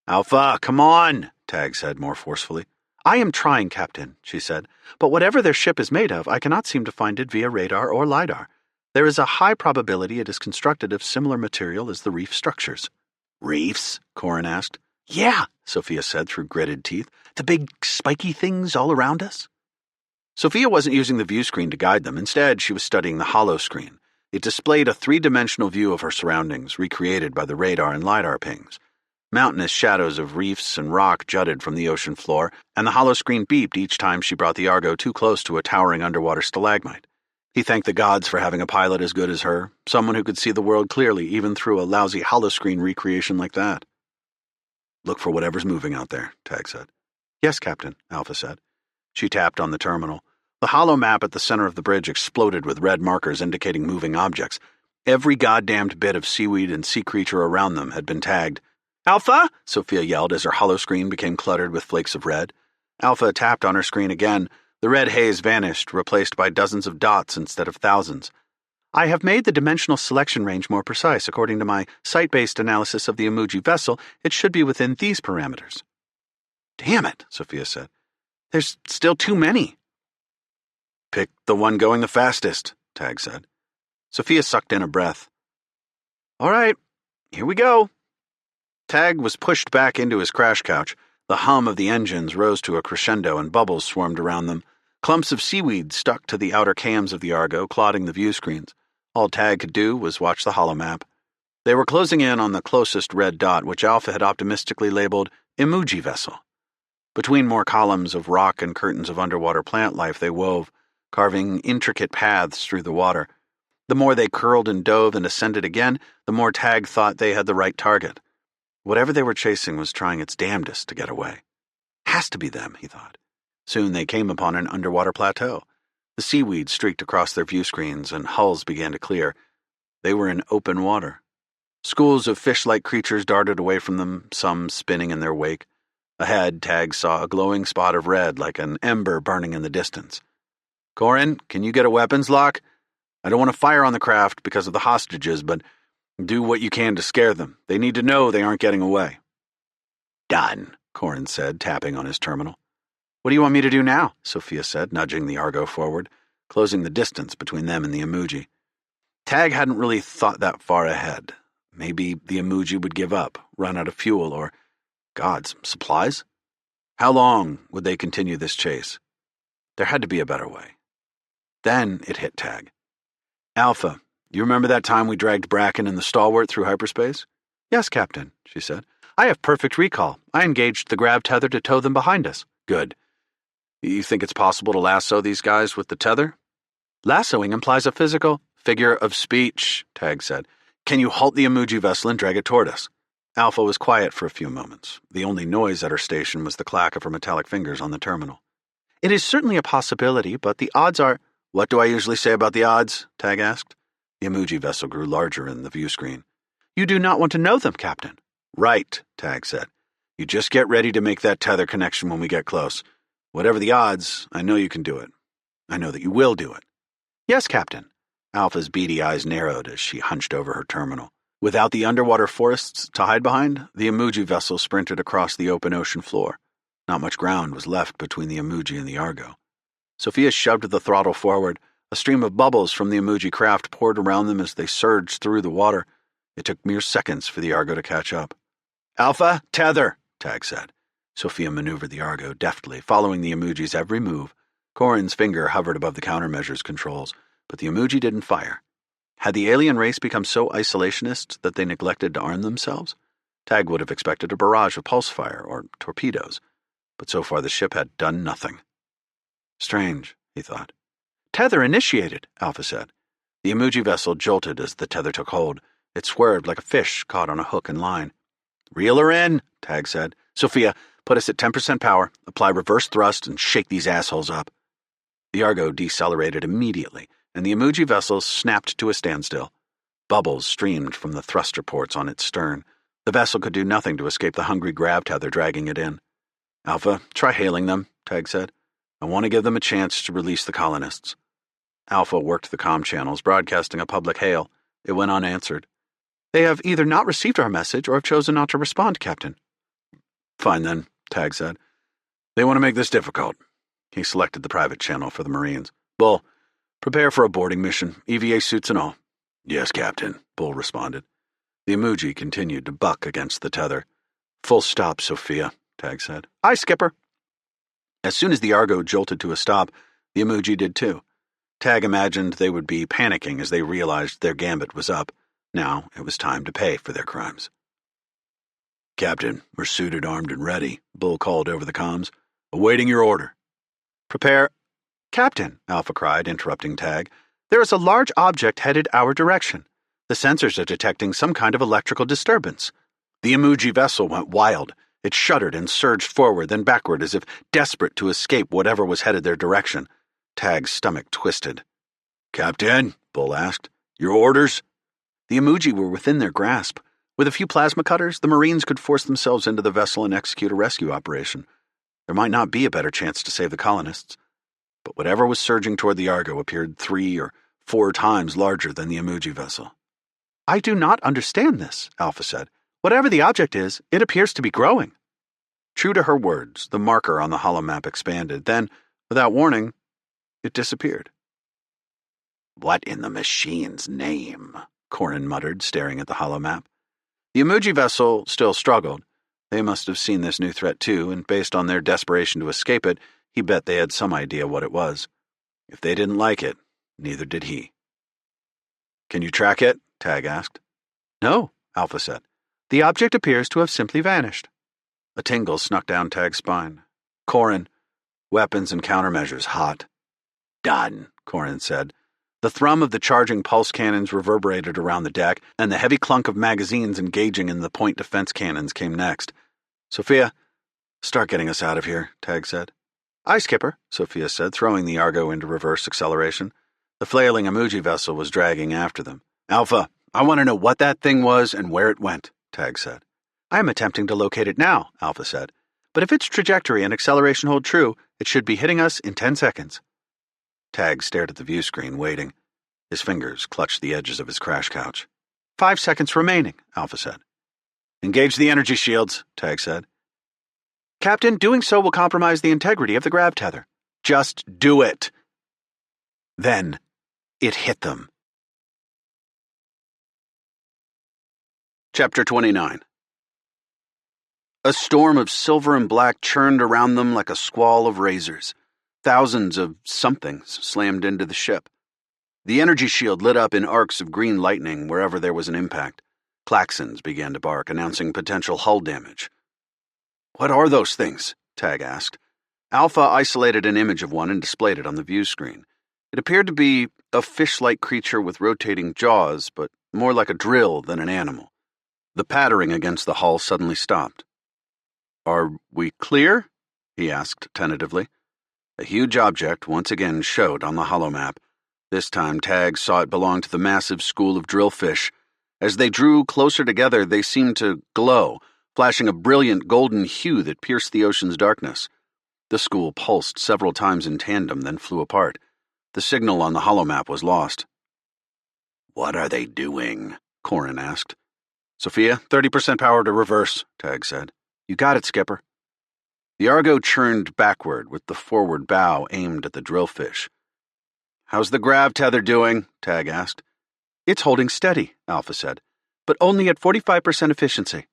"Alpha, come on," Tag said more forcefully. "I am trying, Captain," she said, "but whatever their ship is made of, I cannot seem to find it via radar or LiDAR. There is a high probability it is constructed of similar material as the reef structures." "Reefs?" Corin asked. "Yeah," Sophia said through gritted teeth. "The big spiky things all around us." Sophia wasn't using the view screen to guide them. Instead, she was studying the hollow screen. It displayed a three-dimensional view of her surroundings, recreated by the radar and LiDAR pings. Mountainous shadows of reefs and rock jutted from the ocean floor, and the hollow screen beeped each time she brought the Argo too close to a towering underwater stalagmite. He thanked the gods for having a pilot as good as her, someone who could see the world clearly even through a lousy hollow screen recreation like that. "Look for whatever's moving out there," Tag said. "Yes, Captain," Alpha said. She tapped on the terminal. The hollow map at the center of the bridge exploded with red markers indicating moving objects. Every goddamned bit of seaweed and sea creature around them had been tagged. "Alpha!" Sophia yelled as her hollow screen became cluttered with flakes of red. Alpha tapped on her screen again. The red haze vanished, replaced by dozens of dots instead of thousands. "I have made the dimensional selection range more precise. According to my site-based analysis of the emoji vessel, it should be within these parameters." "Damn it," Sophia said. "There's still too many." "Pick the one going the fastest," Tag said. Sophia sucked in a breath. "All right, here we go." Tag was pushed back into his crash couch. The hum of the engines rose to a crescendo and bubbles swarmed around them. Clumps of seaweed stuck to the outer cams of the Argo, clogging the view screens. All Tag could do was watch the holomap. They were closing in on the closest red dot, which Alpha had optimistically labeled emoji vessel. Between more columns of rock and curtains of underwater plant life they wove, carving intricate paths through the water. The more they curled and dove and ascended again, the more Tag thought they had the right target. Whatever they were chasing was trying its damnedest to get away. "Has to be them," he thought. Soon they came upon an underwater plateau. The seaweed streaked across their view screens, and hulls began to clear. They were in open water. Schools of fish-like creatures darted away from them, some spinning in their wake. Ahead, Tag saw a glowing spot of red like an ember burning in the distance. "Corin, can you get a weapons lock? I don't want to fire on the craft because of the hostages, but do what you can to scare them. They need to know they aren't getting away." "Done," Corin said, tapping on his terminal. "What do you want me to do now?" Sophia said, nudging the Argo forward, closing the distance between them and the emoji. Tag hadn't really thought that far ahead. Maybe the emoji would give up, run out of fuel, or, gods, supplies? How long would they continue this chase? There had to be a better way. Then it hit Tag. "Alpha, you remember that time we dragged Bracken and the stalwart through hyperspace?" "Yes, Captain," she said. "I have perfect recall. I engaged the grav tether to tow them behind us." "Good. You think it's possible to lasso these guys with the tether?" "Lassoing implies a physical..." "Figure of speech," Tag said. "Can you halt the emoji vessel and drag it toward us?" Alpha was quiet for a few moments. The only noise at her station was the clack of her metallic fingers on the terminal. "It is certainly a possibility, but the odds are..." "What do I usually say about the odds?" Tag asked. The emoji vessel grew larger in the view screen. "You do not want to know them, Captain." "Right," Tag said. "You just get ready to make that tether connection when we get close. Whatever the odds, I know you can do it. I know that you will do it." "Yes, Captain." Alpha's beady eyes narrowed as she hunched over her terminal. Without the underwater forests to hide behind, the emoji vessel sprinted across the open ocean floor. Not much ground was left between the emoji and the Argo. Sophia shoved the throttle forward. A stream of bubbles from the emoji craft poured around them as they surged through the water. It took mere seconds for the Argo to catch up. "Alpha, tether," Tag said. Sophia maneuvered the Argo deftly, following the emoji's every move, Corin's finger hovered above the countermeasures controls, but the emoji didn't fire. Had the alien race become so isolationist that they neglected to arm themselves? Tag would have expected a barrage of pulse fire or torpedoes, but so far the ship had done nothing. Strange, he thought. Tether initiated, Alpha said. The emoji vessel jolted as the tether took hold. It swerved like a fish caught on a hook and line. Reel her in, Tag said. Sophia, put us at 10% power, apply reverse thrust, and shake these assholes up. The Argo decelerated immediately, and the emoji vessel snapped to a standstill. Bubbles streamed from the thruster ports on its stern. The vessel could do nothing to escape the hungry grav tether dragging it in. Alpha, try hailing them, Tag said. I want to give them a chance to release the colonists. Alpha worked the comm channels, broadcasting a public hail. It went unanswered. They have either not received our message or have chosen not to respond, Captain. Fine then, Tag said. They want to make this difficult. He selected the private channel for the Marines. Bull, prepare for a boarding mission, EVA suits and all. Yes, Captain, Bull responded. The emoji continued to buck against the tether. Full stop, Sophia, Tag said. Aye, Skipper. As soon as the Argo jolted to a stop, the emoji did too. Tag imagined they would be panicking as they realized their gambit was up. Now it was time to pay for their crimes. Captain, we're suited, armed, and ready, Bull called over the comms. Awaiting your order. Prepare. Captain, Alpha cried, interrupting Tag. There is a large object headed our direction. The sensors are detecting some kind of electrical disturbance. The emoji vessel went wild. It shuddered and surged forward, then backward, as if desperate to escape whatever was headed their direction. Tag's stomach twisted. Captain, Bull asked, your orders? The emoji were within their grasp. With a few plasma cutters, the Marines could force themselves into the vessel and execute a rescue operation. There might not be a better chance to save the colonists. But whatever was surging toward the Argo appeared 3 or 4 times larger than the emoji vessel. I do not understand this, Alpha said. Whatever the object is, it appears to be growing. True to her words, the marker on the holomap expanded. Then, without warning, it disappeared. What in the machine's name? Corin muttered, staring at the holomap. The emoji vessel still struggled. They must have seen this new threat too, and based on their desperation to escape it, he bet they had some idea what it was. If they didn't like it, neither did he. Can you track it? Tag asked. No, Alpha said. The object appears to have simply vanished. A tingle snuck down Tag's spine. Corin, weapons and countermeasures hot. Done, Corin said. The thrum of the charging pulse cannons reverberated around the deck, and the heavy clunk of magazines engaging in the point defense cannons came next. Sophia, start getting us out of here, Tag said. Aye, Skipper, Sophia said, throwing the Argo into reverse acceleration. The flailing emoji vessel was dragging after them. Alpha, I want to know what that thing was and where it went, Tag said. I am attempting to locate it now, Alpha said. But if its trajectory and acceleration hold true, it should be hitting us in 10 seconds. Tag stared at the view screen, waiting. His fingers clutched the edges of his crash couch. 5 seconds remaining, Alpha said. Engage the energy shields, Tag said. Captain, doing so will compromise the integrity of the grav tether. Just do it. Then it hit them. Chapter 29. A storm of silver and black churned around them like a squall of razors. Thousands of somethings slammed into the ship. The energy shield lit up in arcs of green lightning wherever there was an impact. Klaxons began to bark, announcing potential hull damage. What are those things? Tag asked. Alpha isolated an image of one and displayed it on the view screen. It appeared to be a fish-like creature with rotating jaws, but more like a drill than an animal. The pattering against the hull suddenly stopped. Are we clear? He asked tentatively. A huge object once again showed on the holomap. This time Tag saw it belonged to the massive school of drillfish. As they drew closer together, they seemed to glow, flashing a brilliant golden hue that pierced the ocean's darkness. The school pulsed several times in tandem, then flew apart. The signal on the holomap was lost. What are they doing? Corin asked. Sophia, 30% power to reverse, Tag said. You got it, Skipper. The Argo churned backward with the forward bow aimed at the drillfish. How's the grav tether doing? Tag asked. It's holding steady, Alpha said, but only at 45% efficiency.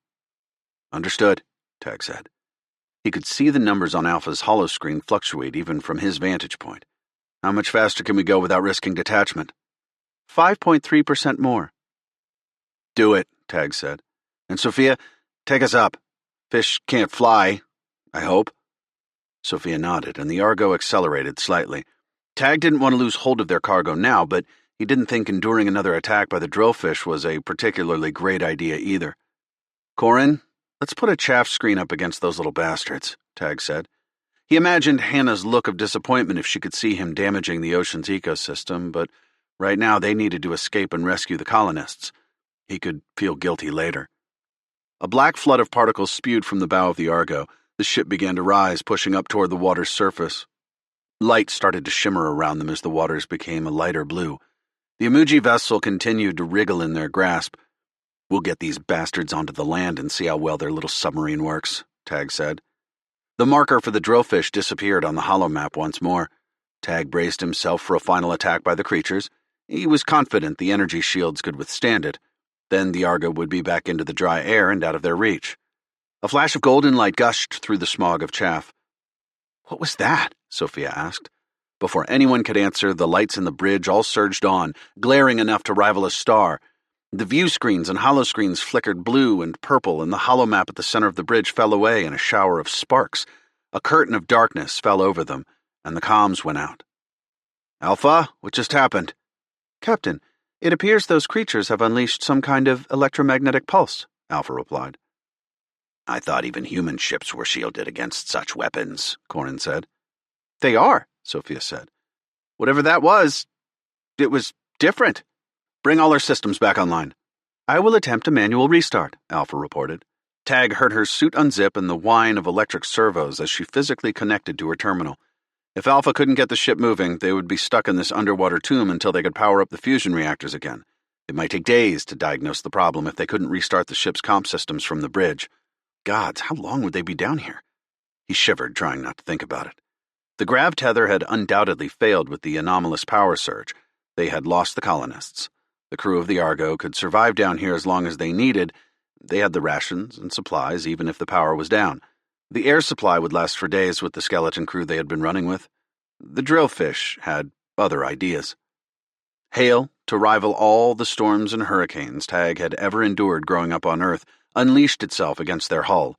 Understood, Tag said. He could see the numbers on Alpha's holoscreen fluctuate even from his vantage point. How much faster can we go without risking detachment? 5.3% more. Do it, Tag said. And Sophia, take us up. Fish can't fly, I hope. Sophia nodded, and the Argo accelerated slightly. Tag didn't want to lose hold of their cargo now, but he didn't think enduring another attack by the drillfish was a particularly great idea either. Corin, let's put a chaff screen up against those little bastards, Tag said. He imagined Hannah's look of disappointment if she could see him damaging the ocean's ecosystem, but right now they needed to escape and rescue the colonists. He could feel guilty later. A black flood of particles spewed from the bow of the Argo. The ship began to rise, pushing up toward the water's surface. Light started to shimmer around them as the waters became a lighter blue. The Imuji vessel continued to wriggle in their grasp. We'll get these bastards onto the land and see how well their little submarine works, Tag said. The marker for the drillfish disappeared on the holomap once more. Tag braced himself for a final attack by the creatures. He was confident the energy shields could withstand it. Then the Argo would be back into the dry air and out of their reach. A flash of golden light gushed through the smog of chaff. What was that? Sophia asked. Before anyone could answer, the lights in the bridge all surged on, glaring enough to rival a star. The view screens and holoscreens flickered blue and purple, and the holomap at the center of the bridge fell away in a shower of sparks. A curtain of darkness fell over them, and the comms went out. Alpha, what just happened? Captain, it appears those creatures have unleashed some kind of electromagnetic pulse, Alpha replied. I thought even human ships were shielded against such weapons, Corin said. They are, Sophia said. Whatever that was, it was different. Bring all our systems back online. I will attempt a manual restart, Alpha reported. Tag heard her suit unzip and the whine of electric servos as she physically connected to her terminal. If Alpha couldn't get the ship moving, they would be stuck in this underwater tomb until they could power up the fusion reactors again. It might take days to diagnose the problem if they couldn't restart the ship's comp systems from the bridge. Gods, how long would they be down here? He shivered, trying not to think about it. The grav tether had undoubtedly failed with the anomalous power surge. They had lost the colonists. The crew of the Argo could survive down here as long as they needed. They had the rations and supplies, even if the power was down. The air supply would last for days with the skeleton crew they had been running with. The drillfish had other ideas. Hail, to rival all the storms and hurricanes Tag had ever endured growing up on Earth, unleashed itself against their hull.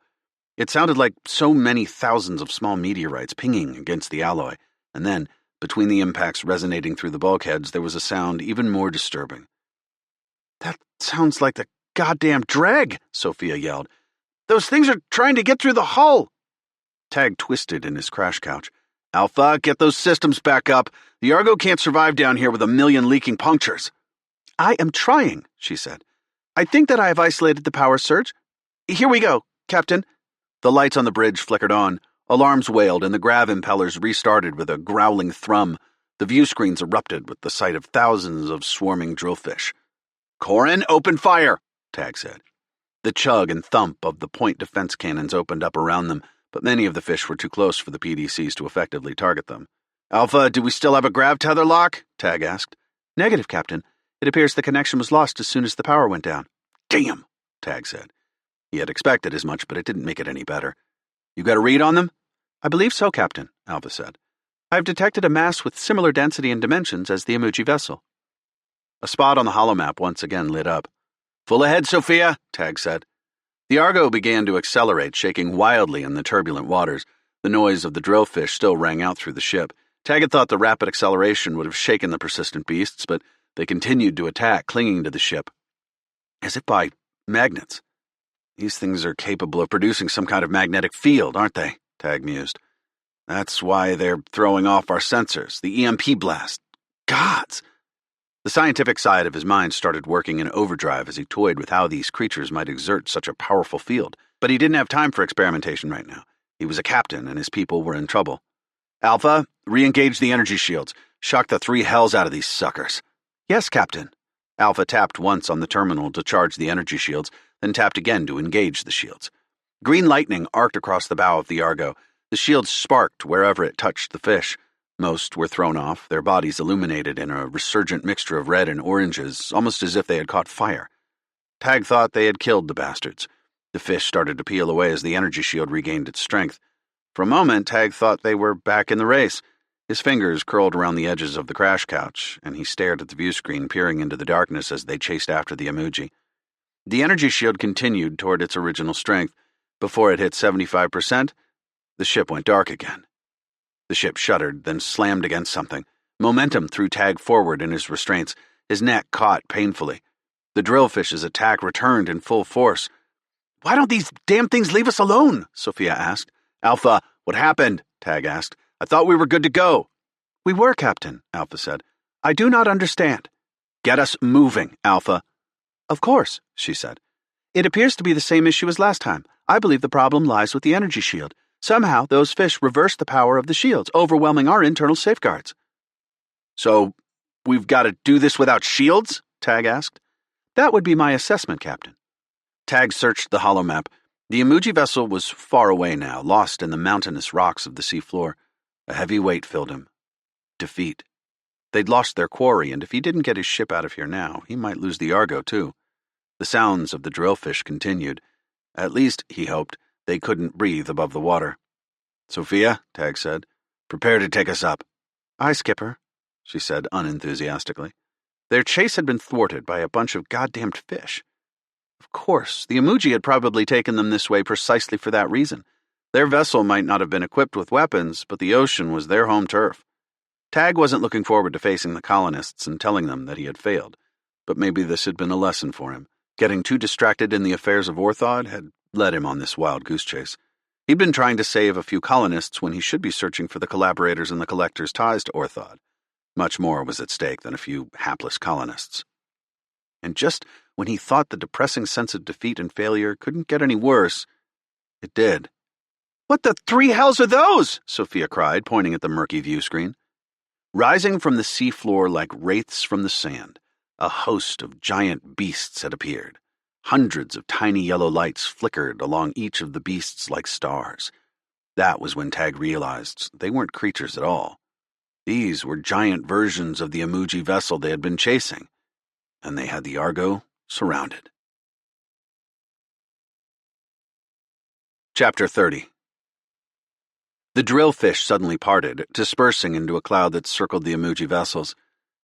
It sounded like so many thousands of small meteorites pinging against the alloy, and then, between the impacts resonating through the bulkheads, there was a sound even more disturbing. That sounds like the goddamn drag, Sophia yelled. Those things are trying to get through the hull. Tag twisted in his crash couch. Alpha, get those systems back up. The Argo can't survive down here with a million leaking punctures. I am trying, she said. I think that I have isolated the power surge. Here we go, Captain. The lights on the bridge flickered on. Alarms wailed, and the grav impellers restarted with a growling thrum. The view screens erupted with the sight of thousands of swarming drillfish. Corin, open fire, Tag said. The chug and thump of the point defense cannons opened up around them, but many of the fish were too close for the PDCs to effectively target them. Alpha, do we still have a grav tether lock? Tag asked. Negative, Captain. It appears the connection was lost as soon as the power went down. Damn, Tag said. He had expected as much, but it didn't make it any better. You got a read on them? I believe so, Captain, Alpha said. I have detected a mass with similar density and dimensions as the Imuji vessel. A spot on the holomap once again lit up. Full ahead, Sophia, Tag said. The Argo began to accelerate, shaking wildly in the turbulent waters. The noise of the drillfish still rang out through the ship. Tag had thought the rapid acceleration would have shaken the persistent beasts, but they continued to attack, clinging to the ship. As if by magnets. These things are capable of producing some kind of magnetic field, aren't they? Tag mused. That's why they're throwing off our sensors, the EMP blast. Gods! The scientific side of his mind started working in overdrive as he toyed with how these creatures might exert such a powerful field. But he didn't have time for experimentation right now. He was a captain, and his people were in trouble. Alpha, re-engage the energy shields. Shock the three hells out of these suckers. Yes, Captain. Alpha tapped once on the terminal to charge the energy shields, then tapped again to engage the shields. Green lightning arced across the bow of the Argo. The shields sparked wherever it touched the fish. Most were thrown off, their bodies illuminated in a resurgent mixture of red and oranges, almost as if they had caught fire. Tag thought they had killed the bastards. The fish started to peel away as the energy shield regained its strength. For a moment, Tag thought they were back in the race. His fingers curled around the edges of the crash couch, and he stared at the view screen, peering into the darkness as they chased after the emoji. The energy shield continued toward its original strength. Before it hit 75%, the ship went dark again. The ship shuddered, then slammed against something. Momentum threw Tag forward in his restraints. His neck caught painfully. The drillfish's attack returned in full force. "Why don't these damn things leave us alone?" Sophia asked. "Alpha, what happened?" Tag asked. "I thought we were good to go." "We were, Captain," Alpha said. "I do not understand." "Get us moving, Alpha." "Of course," she said. "It appears to be the same issue as last time. I believe the problem lies with the energy shield. Somehow, those fish reversed the power of the shields, overwhelming our internal safeguards." "So, we've got to do this without shields?" Tag asked. "That would be my assessment, Captain." Tag searched the holomap. The emoji vessel was far away now, lost in the mountainous rocks of the seafloor. A heavy weight filled him. Defeat. They'd lost their quarry, and if he didn't get his ship out of here now, he might lose the Argo, too. The sounds of the drillfish continued. At least, he hoped, they couldn't breathe above the water. "Sophia," Tag said, "prepare to take us up." "Aye, Skipper," she said unenthusiastically. Their chase had been thwarted by a bunch of goddamned fish. Of course, the emoji had probably taken them this way precisely for that reason. Their vessel might not have been equipped with weapons, but the ocean was their home turf. Tag wasn't looking forward to facing the colonists and telling them that he had failed, but maybe this had been a lesson for him. Getting too distracted in the affairs of Orthod had led him on this wild goose chase. He'd been trying to save a few colonists when he should be searching for the collaborators and the collector's ties to Orthod. Much more was at stake than a few hapless colonists. And just when he thought the depressing sense of defeat and failure couldn't get any worse, it did. "What the three hells are those?" Sophia cried, pointing at the murky view screen. Rising from the seafloor like wraiths from the sand, a host of giant beasts had appeared. Hundreds of tiny yellow lights flickered along each of the beasts like stars. That was when Tag realized they weren't creatures at all. These were giant versions of the emoji vessel they had been chasing, and they had the Argo surrounded. Chapter 30. The drillfish suddenly parted, dispersing into a cloud that circled the emoji vessels.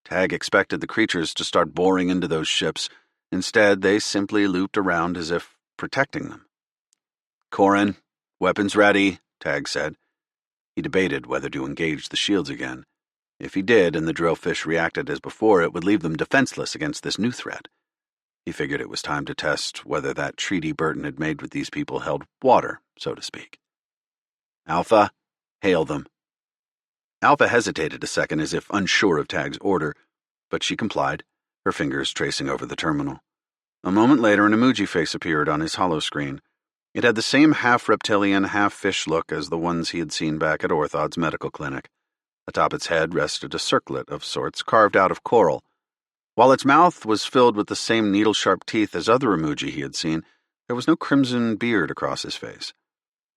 Tag expected the creatures to start boring into those ships. Instead, they simply looped around as if protecting them. "Corin, weapons ready," Tag said. He debated whether to engage the shields again. If he did and the drillfish reacted as before, it would leave them defenseless against this new threat. He figured it was time to test whether that treaty Burton had made with these people held water, so to speak. "Alpha, hail them." Alpha hesitated a second as if unsure of Tag's order, but she complied, her fingers tracing over the terminal. A moment later, an emoji face appeared on his holoscreen. It had the same half-reptilian, half-fish look as the ones he had seen back at Orthod's medical clinic. Atop its head rested a circlet of sorts carved out of coral. While its mouth was filled with the same needle-sharp teeth as other emoji he had seen, there was no crimson beard across his face.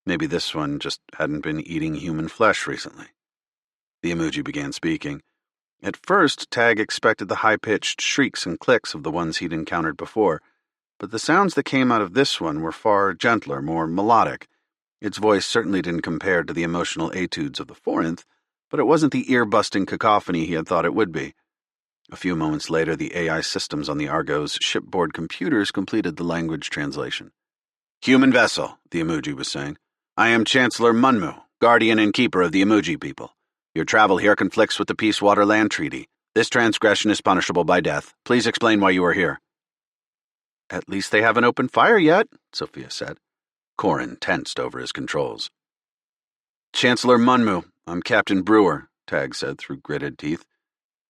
Maybe this one just hadn't been eating human flesh recently. The emoji began speaking. At first, Tag expected the high-pitched shrieks and clicks of the ones he'd encountered before, but the sounds that came out of this one were far gentler, more melodic. Its voice certainly didn't compare to the emotional etudes of the Forinth, but it wasn't the ear-busting cacophony he had thought it would be. A few moments later, the AI systems on the Argo's shipboard computers completed the language translation. "Human vessel," the emoji was saying. "I am Chancellor Munmu, guardian and keeper of the emoji people. Your travel here conflicts with the Peace Water Land Treaty. This transgression is punishable by death. Please explain why you are here." "At least they haven't opened fire yet," Sophia said. Corin tensed over his controls. "Chancellor Munmu, I'm Captain Brewer," Tag said through gritted teeth.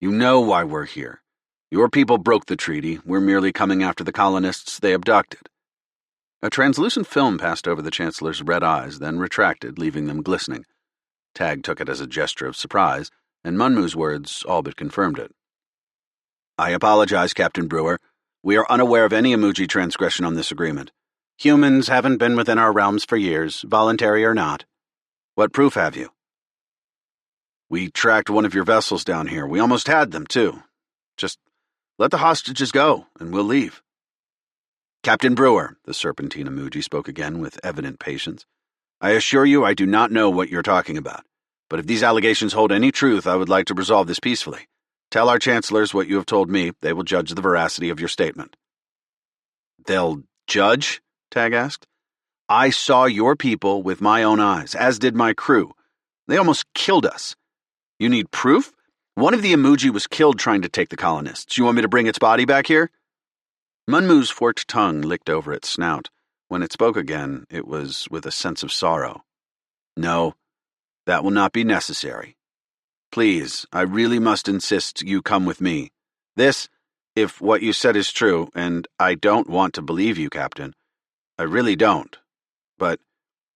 "You know why we're here. Your people broke the treaty. We're merely coming after the colonists they abducted." A translucent film passed over the Chancellor's red eyes, then retracted, leaving them glistening. Tag took it as a gesture of surprise, and Munmu's words all but confirmed it. "I apologize, Captain Brewer. We are unaware of any emoji transgression on this agreement. Humans haven't been within our realms for years, voluntary or not. What proof have you?" "We tracked one of your vessels down here. We almost had them, too. Just let the hostages go, and we'll leave." "Captain Brewer," the serpentine emoji spoke again with evident patience. I assure you I do not know what you're talking about. But if these allegations hold any truth, I would like to resolve this peacefully. Tell our chancellors what you have told me. They will judge the veracity of your statement. They'll judge? Tag asked. I saw your people with my own eyes, as did my crew. They almost killed us. You need proof? One of the emoji was killed trying to take the colonists. You want me to bring its body back here? Munmu's forked tongue licked over its snout. When it spoke again, it was with a sense of sorrow. No, that will not be necessary. Please, I really must insist you come with me. This, if what you said is true, and I don't want to believe you, Captain. I really don't. But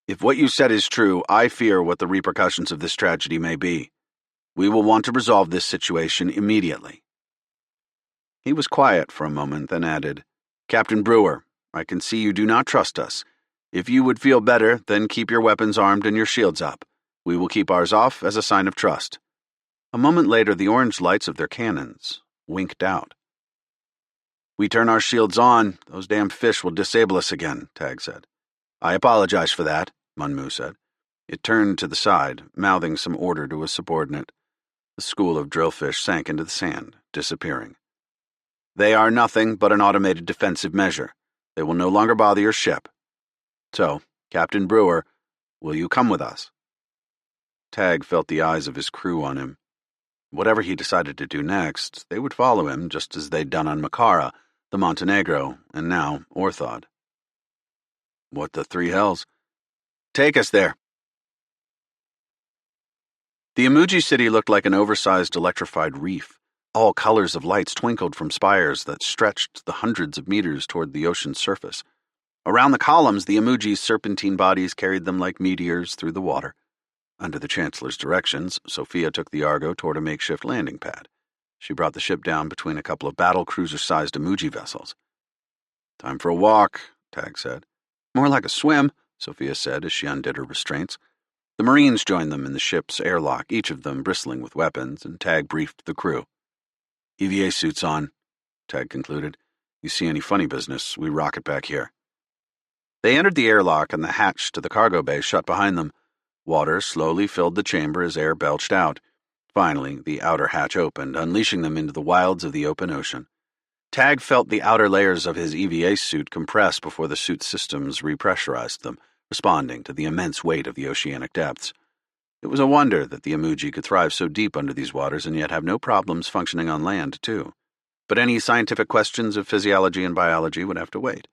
if what you said is true, I fear what the repercussions of this tragedy may be. We will want to resolve this situation immediately. He was quiet for a moment, then added, Captain Brewer, I can see you do not trust us. If you would feel better, then keep your weapons armed and your shields up. We will keep ours off as a sign of trust. A moment later, the orange lights of their cannons winked out. We turn our shields on, those damn fish will disable us again, Tag said. I apologize for that, Munmu said. It turned to the side, mouthing some order to a subordinate. The school of drillfish sank into the sand, disappearing. They are nothing but an automated defensive measure. They will no longer bother your ship. So, Captain Brewer, will you come with us? Tag felt the eyes of his crew on him. Whatever he decided to do next, they would follow him just as they'd done on Makara, the Montenegro, and now Orthod. What the three hells? Take us there. The Emoji City looked like an oversized electrified reef. All colors of lights twinkled from spires that stretched the hundreds of meters toward the ocean's surface. Around the columns, the Emoji's serpentine bodies carried them like meteors through the water. Under the Chancellor's directions, Sophia took the Argo toward a makeshift landing pad. She brought the ship down between a couple of battle cruiser-sized Emoji vessels. Time for a walk, Tag said. More like a swim, Sophia said as she undid her restraints. The Marines joined them in the ship's airlock, each of them bristling with weapons, and Tag briefed the crew. EVA suits on, Tag concluded. You see any funny business, we rocket back here. They entered the airlock and the hatch to the cargo bay shut behind them. Water slowly filled the chamber as air belched out. Finally, the outer hatch opened, unleashing them into the wilds of the open ocean. Tag felt the outer layers of his EVA suit compress before the suit's systems repressurized them, responding to the immense weight of the oceanic depths. It was a wonder that the Emoji could thrive so deep under these waters and yet have no problems functioning on land, too. But any scientific questions of physiology and biology would have to wait.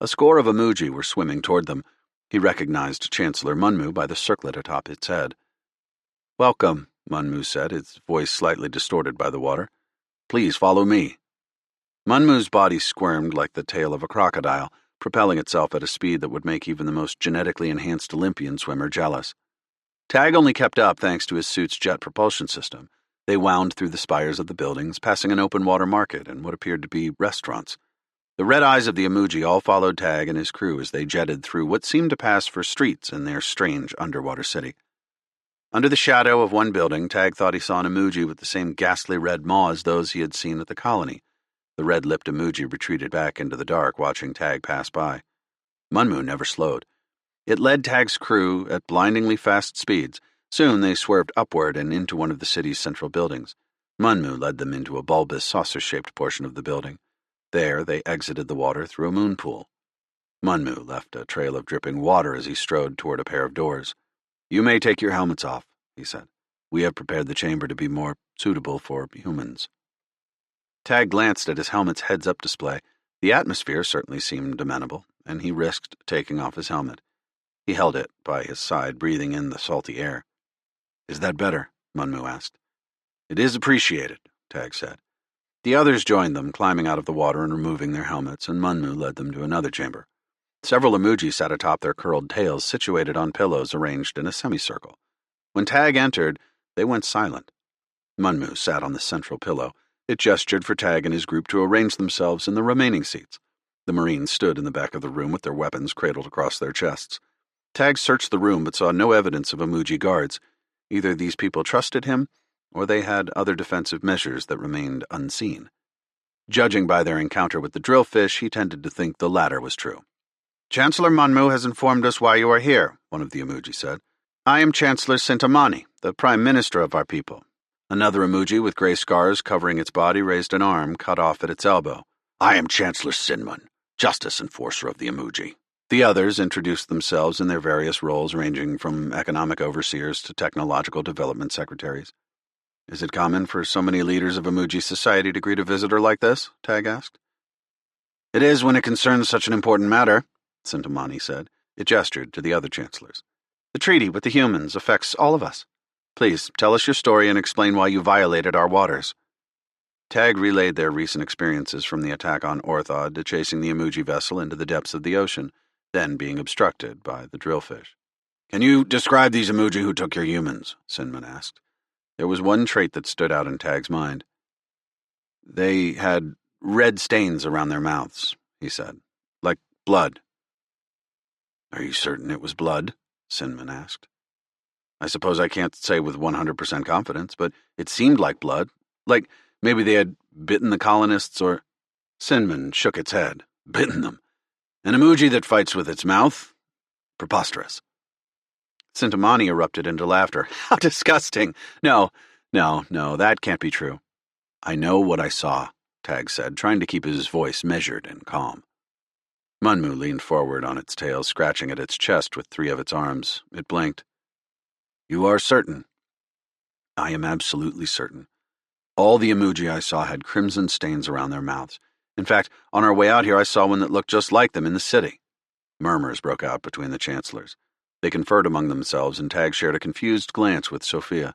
A score of Emoji were swimming toward them. He recognized Chancellor Munmu by the circlet atop its head. Welcome, Munmu said, his voice slightly distorted by the water. Please follow me. Munmu's body squirmed like the tail of a crocodile, propelling itself at a speed that would make even the most genetically enhanced Olympian swimmer jealous. Tag only kept up thanks to his suit's jet propulsion system. They wound through the spires of the buildings, passing an open-water market and what appeared to be restaurants. The red eyes of the Emoji all followed Tag and his crew as they jetted through what seemed to pass for streets in their strange underwater city. Under the shadow of one building, Tag thought he saw an Emoji with the same ghastly red maw as those he had seen at the colony. The red-lipped Emoji retreated back into the dark, watching Tag pass by. Munmu never slowed. It led Tag's crew at blindingly fast speeds. Soon they swerved upward and into one of the city's central buildings. Munmu led them into a bulbous, saucer-shaped portion of the building. There they exited the water through a moon pool. Munmu left a trail of dripping water as he strode toward a pair of doors. You may take your helmets off, he said. We have prepared the chamber to be more suitable for humans. Tag glanced at his helmet's heads-up display. The atmosphere certainly seemed amenable, and he risked taking off his helmet. He held it by his side, breathing in the salty air. Is that better? Munmu asked. It is appreciated, Tag said. The others joined them, climbing out of the water and removing their helmets, and Munmu led them to another chamber. Several Emoji sat atop their curled tails, situated on pillows arranged in a semicircle. When Tag entered, they went silent. Munmu sat on the central pillow. It gestured for Tag and his group to arrange themselves in the remaining seats. The Marines stood in the back of the room with their weapons cradled across their chests. Tag searched the room but saw no evidence of Emoji guards. Either these people trusted him, or they had other defensive measures that remained unseen. Judging by their encounter with the drillfish, he tended to think the latter was true. Chancellor Munmu has informed us why you are here, one of the emoji said. I am Chancellor Sintamani, the Prime Minister of our people. Another emoji with gray scars covering its body raised an arm cut off at its elbow. I am Chancellor Sinmun, Justice Enforcer of the emoji. The others introduced themselves in their various roles ranging from economic overseers to technological development secretaries. Is it common for so many leaders of emoji society to greet a visitor like this? Tag asked. It is when it concerns such an important matter, Sintamani said. It gestured to the other chancellors. The treaty with the humans affects all of us. Please, tell us your story and explain why you violated our waters. Tag relayed their recent experiences from the attack on Orthod to chasing the emoji vessel into the depths of the ocean, then being obstructed by the drillfish. Can you describe these emoji who took your humans? Sinman asked. There was one trait that stood out in Tag's mind. They had red stains around their mouths, he said, like blood. Are you certain it was blood? Sinman asked. I suppose I can't say with 100% confidence, but it seemed like blood. Like maybe they had bitten the colonists or... Sinman shook its head. Bitten them. An emoji that fights with its mouth? Preposterous. Sintamani erupted into laughter. How disgusting! No, that can't be true. I know what I saw, Tag said, trying to keep his voice measured and calm. Munmu leaned forward on its tail, scratching at its chest with 3 of its arms. It blinked. You are certain? I am absolutely certain. All the emoji I saw had crimson stains around their mouths. In fact, on our way out here I saw one that looked just like them in the city. Murmurs broke out between the chancellors. They conferred among themselves, and Tag shared a confused glance with Sophia.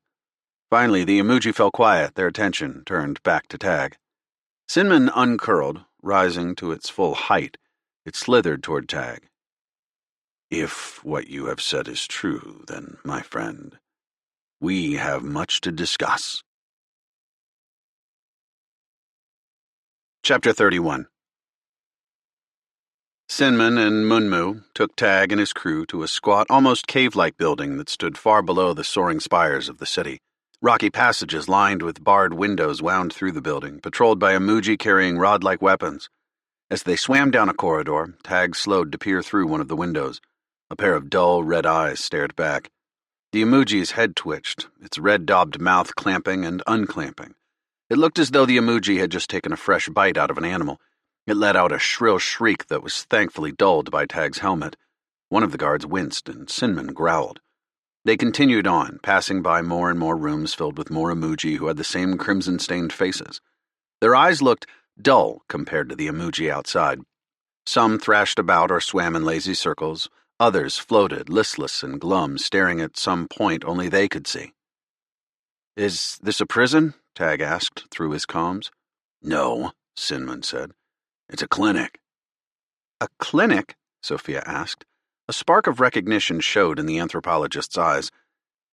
Finally, the emoji fell quiet, their attention turned back to Tag. Sinman uncurled, rising to its full height. It slithered toward Tag. If what you have said is true, then, my friend, we have much to discuss. Chapter 31. Sinman and Munmu took Tag and his crew to a squat, almost cave-like building that stood far below the soaring spires of the city. Rocky passages lined with barred windows wound through the building, patrolled by emoji carrying rod-like weapons. As they swam down a corridor, Tag slowed to peer through one of the windows. A pair of dull, red eyes stared back. The emoji's head twitched, its red-daubed mouth clamping and unclamping. It looked as though the emoji had just taken a fresh bite out of an animal. It let out a shrill shriek that was thankfully dulled by Tag's helmet. One of the guards winced, and Sinman growled. They continued on, passing by more and more rooms filled with more emoji who had the same crimson-stained faces. Their eyes looked dull compared to the emoji outside. Some thrashed about or swam in lazy circles. Others floated, listless and glum, staring at some point only they could see. Is this a prison? Tag asked through his comms. No, Sinman said. It's a clinic. A clinic? Sophia asked. A spark of recognition showed in the anthropologist's eyes.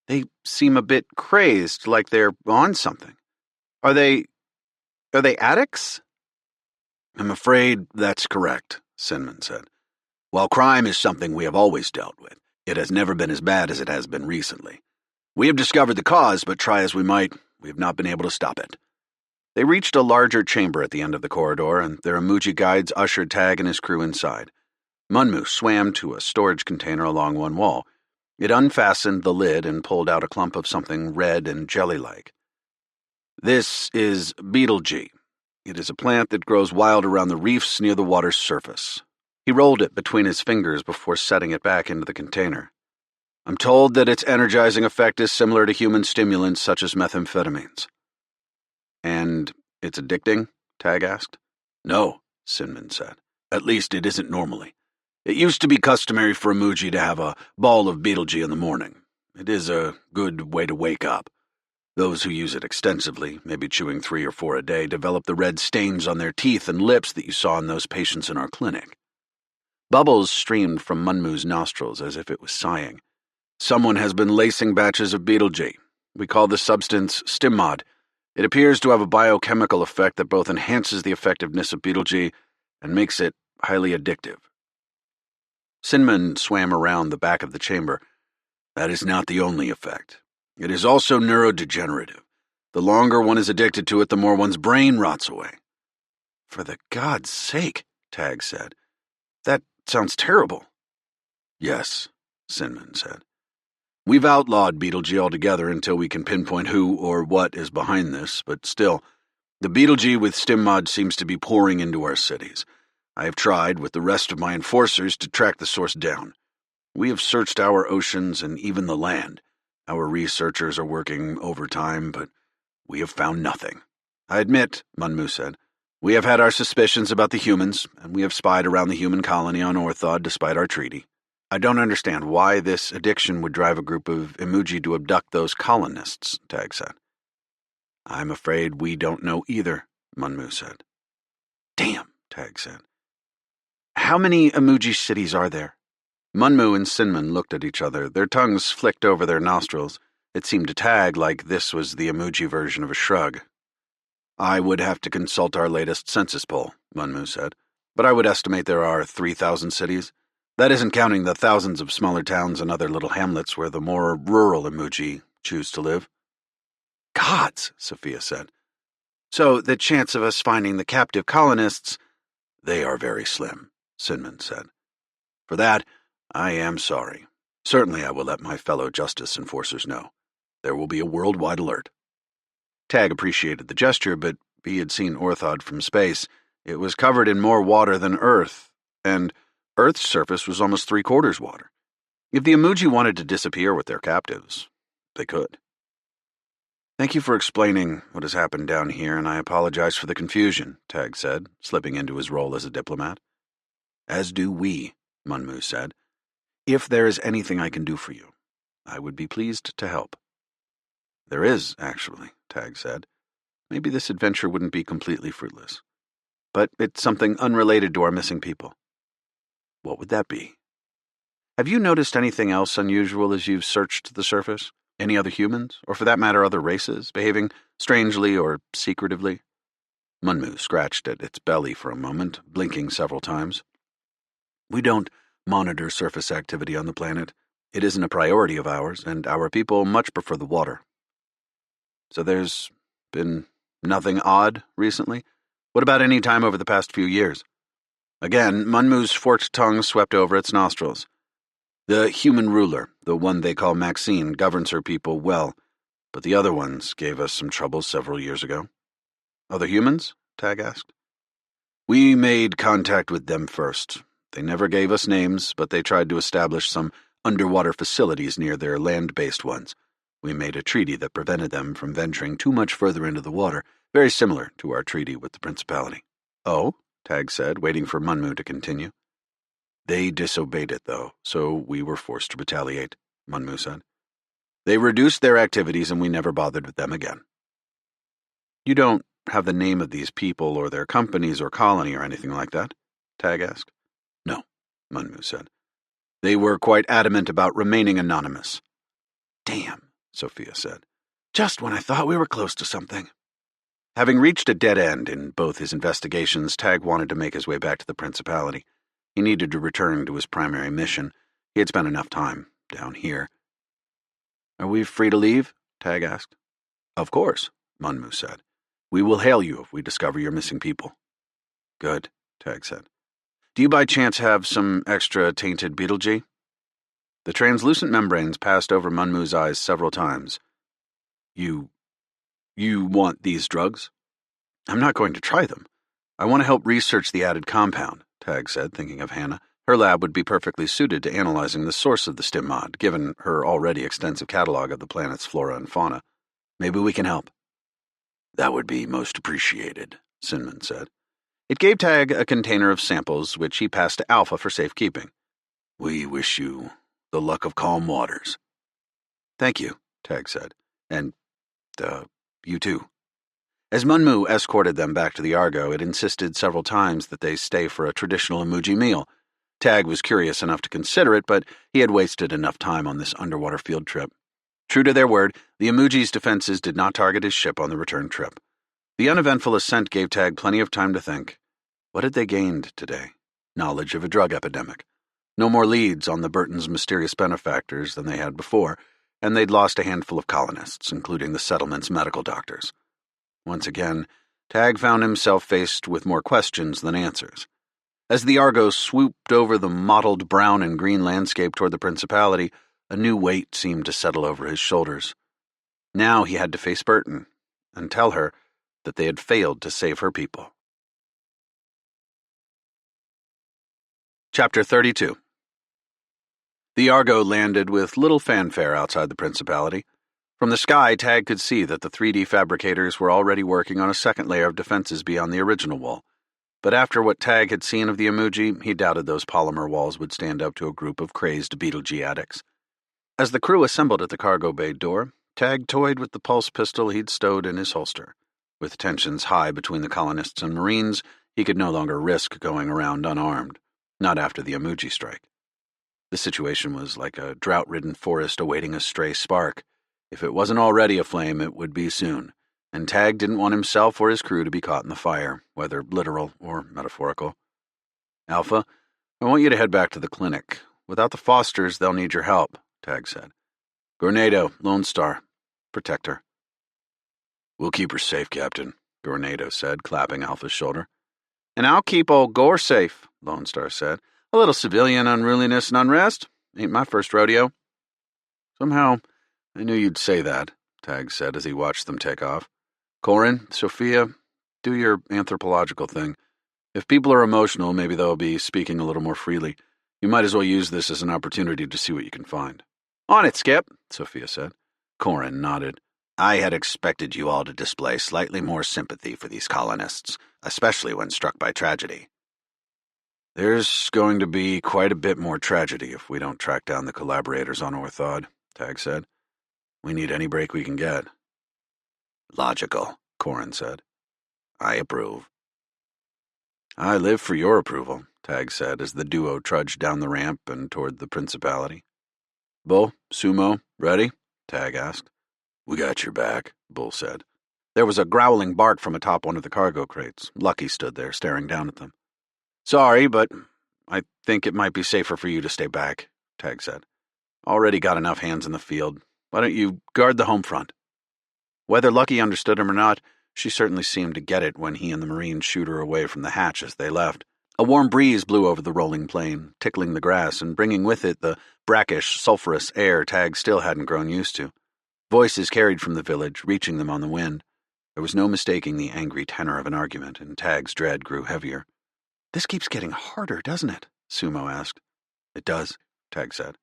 They seem a bit crazed, like they're on something. Are they addicts? I'm afraid that's correct, Sinman said. While crime is something we have always dealt with, it has never been as bad as it has been recently. We have discovered the cause, but try as we might, we have not been able to stop it. They reached a larger chamber at the end of the corridor, and their emoji guides ushered Tag and his crew inside. Munmu swam to a storage container along one wall. It unfastened the lid and pulled out a clump of something red and jelly-like. This is betelgeuse. It is a plant that grows wild around the reefs near the water's surface. He rolled it between his fingers before setting it back into the container. I'm told that its energizing effect is similar to human stimulants such as methamphetamines. And it's addicting? Tag asked. No, Sinman said. At least it isn't normally. It used to be customary for emoji to have a ball of betelgeuse in the morning. It is a good way to wake up. Those who use it extensively, maybe chewing 3 or 4 a day, develop the red stains on their teeth and lips that you saw in those patients in our clinic. Bubbles streamed from Munmu's nostrils as if it was sighing. Someone has been lacing batches of betelgeuse. We call the substance stimmod. It appears to have a biochemical effect that both enhances the effectiveness of betelgeuse and makes it highly addictive. Sinman swam around the back of the chamber. That is not the only effect. It is also neurodegenerative. The longer one is addicted to it, the more one's brain rots away. For the God's sake, Tag said. That sounds terrible. Yes, Sinman said. We've outlawed Betelgeuse altogether until we can pinpoint who or what is behind this, but still, the Betelgeuse with StimMod seems to be pouring into our cities. I have tried, with the rest of my enforcers, to track the source down. We have searched our oceans and even the land. Our researchers are working overtime, but we have found nothing. I admit, Munmu said, we have had our suspicions about the humans, and we have spied around the human colony on Orthod despite our treaty. I don't understand why this addiction would drive a group of Imuji to abduct those colonists, Tag said. I'm afraid we don't know either, Munmu said. Damn, Tag said. How many Imuji cities are there? Munmu and Sinman looked at each other, their tongues flicked over their nostrils. It seemed to Tag like this was the Imuji version of a shrug. I would have to consult our latest census poll, Munmu said, but I would estimate there are 3,000 cities. That isn't counting the thousands of smaller towns and other little hamlets where the more rural Imuji choose to live. Gods, Sophia said. So the chance of us finding the captive colonists... They are very slim, Sinman said. For that, I am sorry. Certainly I will let my fellow justice enforcers know. There will be a worldwide alert. Tag appreciated the gesture, but he had seen Orthod from space. It was covered in more water than Earth, and Earth's surface was almost 3/4 water. If the Imuji wanted to disappear with their captives, they could. Thank you for explaining what has happened down here, and I apologize for the confusion, Tag said, slipping into his role as a diplomat. As do we, Munmu said. If there is anything I can do for you, I would be pleased to help. There is, actually, Tag said. Maybe this adventure wouldn't be completely fruitless. But it's something unrelated to our missing people. What would that be? Have you noticed anything else unusual as you've searched the surface? Any other humans, or for that matter other races, behaving strangely or secretively? Munmu scratched at its belly for a moment, blinking several times. We don't monitor surface activity on the planet. It isn't a priority of ours, and our people much prefer the water. So there's been nothing odd recently? What about any time over the past few years? Again, Munmu's forked tongue swept over its nostrils. The human ruler, the one they call Maxine, governs her people well, but the other ones gave us some trouble several years ago. Other humans? Tag asked. We made contact with them first. They never gave us names, but they tried to establish some underwater facilities near their land-based ones. We made a treaty that prevented them from venturing too much further into the water, very similar to our treaty with the Principality. Oh? Tag said, waiting for Munmu to continue. They disobeyed it, though, so we were forced to retaliate, Munmu said. They reduced their activities and we never bothered with them again. You don't have the name of these people or their companies or colony or anything like that? Tag asked. No, Munmu said. They were quite adamant about remaining anonymous. Damn, Sophia said. Just when I thought we were close to something. Having reached a dead end in both his investigations, Tag wanted to make his way back to the Principality. He needed to return to his primary mission. He had spent enough time down here. Are we free to leave? Tag asked. Of course, Munmu said. We will hail you if we discover your missing people. Good, Tag said. Do you by chance have some extra tainted Betelgeuse? The translucent membranes passed over Munmu's eyes several times. You want these drugs? I'm not going to try them. I want to help research the added compound, Tag said, thinking of Hannah. Her lab would be perfectly suited to analyzing the source of the StimMod, given her already extensive catalog of the planet's flora and fauna. Maybe we can help. That would be most appreciated, Sinman said. It gave Tag a container of samples, which he passed to Alpha for safekeeping. We wish you the luck of calm waters. Thank you, Tag said. And, you too. As Munmu escorted them back to the Argo, it insisted several times that they stay for a traditional Imuji meal. Tag was curious enough to consider it, but he had wasted enough time on this underwater field trip. True to their word, the Imuji's defenses did not target his ship on the return trip. The uneventful ascent gave Tag plenty of time to think. What had they gained today? Knowledge of a drug epidemic. No more leads on the Burtons' mysterious benefactors than they had before, and they'd lost a handful of colonists, including the settlement's medical doctors. Once again, Tag found himself faced with more questions than answers. As the Argo swooped over the mottled brown and green landscape toward the Principality, a new weight seemed to settle over his shoulders. Now he had to face Burton and tell her that they had failed to save her people. Chapter 32. The Argo landed with little fanfare outside the Principality. From the sky, Tag could see that the 3D fabricators were already working on a second layer of defenses beyond the original wall. But after what Tag had seen of the emoji, he doubted those polymer walls would stand up to a group of crazed Beetlejuice addicts. As the crew assembled at the cargo bay door, Tag toyed with the pulse pistol he'd stowed in his holster. With tensions high between the colonists and Marines, he could no longer risk going around unarmed, not after the emoji strike. The situation was like a drought-ridden forest awaiting a stray spark. If it wasn't already aflame, it would be soon, and Tag didn't want himself or his crew to be caught in the fire, whether literal or metaphorical. Alpha, I want you to head back to the clinic. Without the Fosters, they'll need your help, Tag said. Gornado, Lone Star, protect her. We'll keep her safe, Captain, Gornado said, clapping Alpha's shoulder. And I'll keep old Gore safe, Lone Star said. A little civilian unruliness and unrest. Ain't my first rodeo. Somehow, I knew you'd say that, Tag said as he watched them take off. Corin, Sophia, do your anthropological thing. If people are emotional, maybe they'll be speaking a little more freely. You might as well use this as an opportunity to see what you can find. On it, Skip, Sophia said. Corin nodded. I had expected you all to display slightly more sympathy for these colonists, especially when struck by tragedy. There's going to be quite a bit more tragedy if we don't track down the collaborators on Orthod, Tag said. We need any break we can get. Logical, Corin said. I approve. I live for your approval, Tag said as the duo trudged down the ramp and toward the Principality. Bull, Sumo, ready? Tag asked. We got your back, Bull said. There was a growling bark from atop one of the cargo crates. Lucky stood there, staring down at them. Sorry, but I think it might be safer for you to stay back, Tag said. Already got enough hands in the field. Why don't you guard the home front? Whether Lucky understood him or not, she certainly seemed to get it when he and the Marines shooed her away from the hatch as they left. A warm breeze blew over the rolling plain, tickling the grass and bringing with it the brackish, sulphurous air Tag still hadn't grown used to. Voices carried from the village, reaching them on the wind. There was no mistaking the angry tenor of an argument, and Tag's dread grew heavier. This keeps getting harder, doesn't it? Sumo asked. It does, Tag said.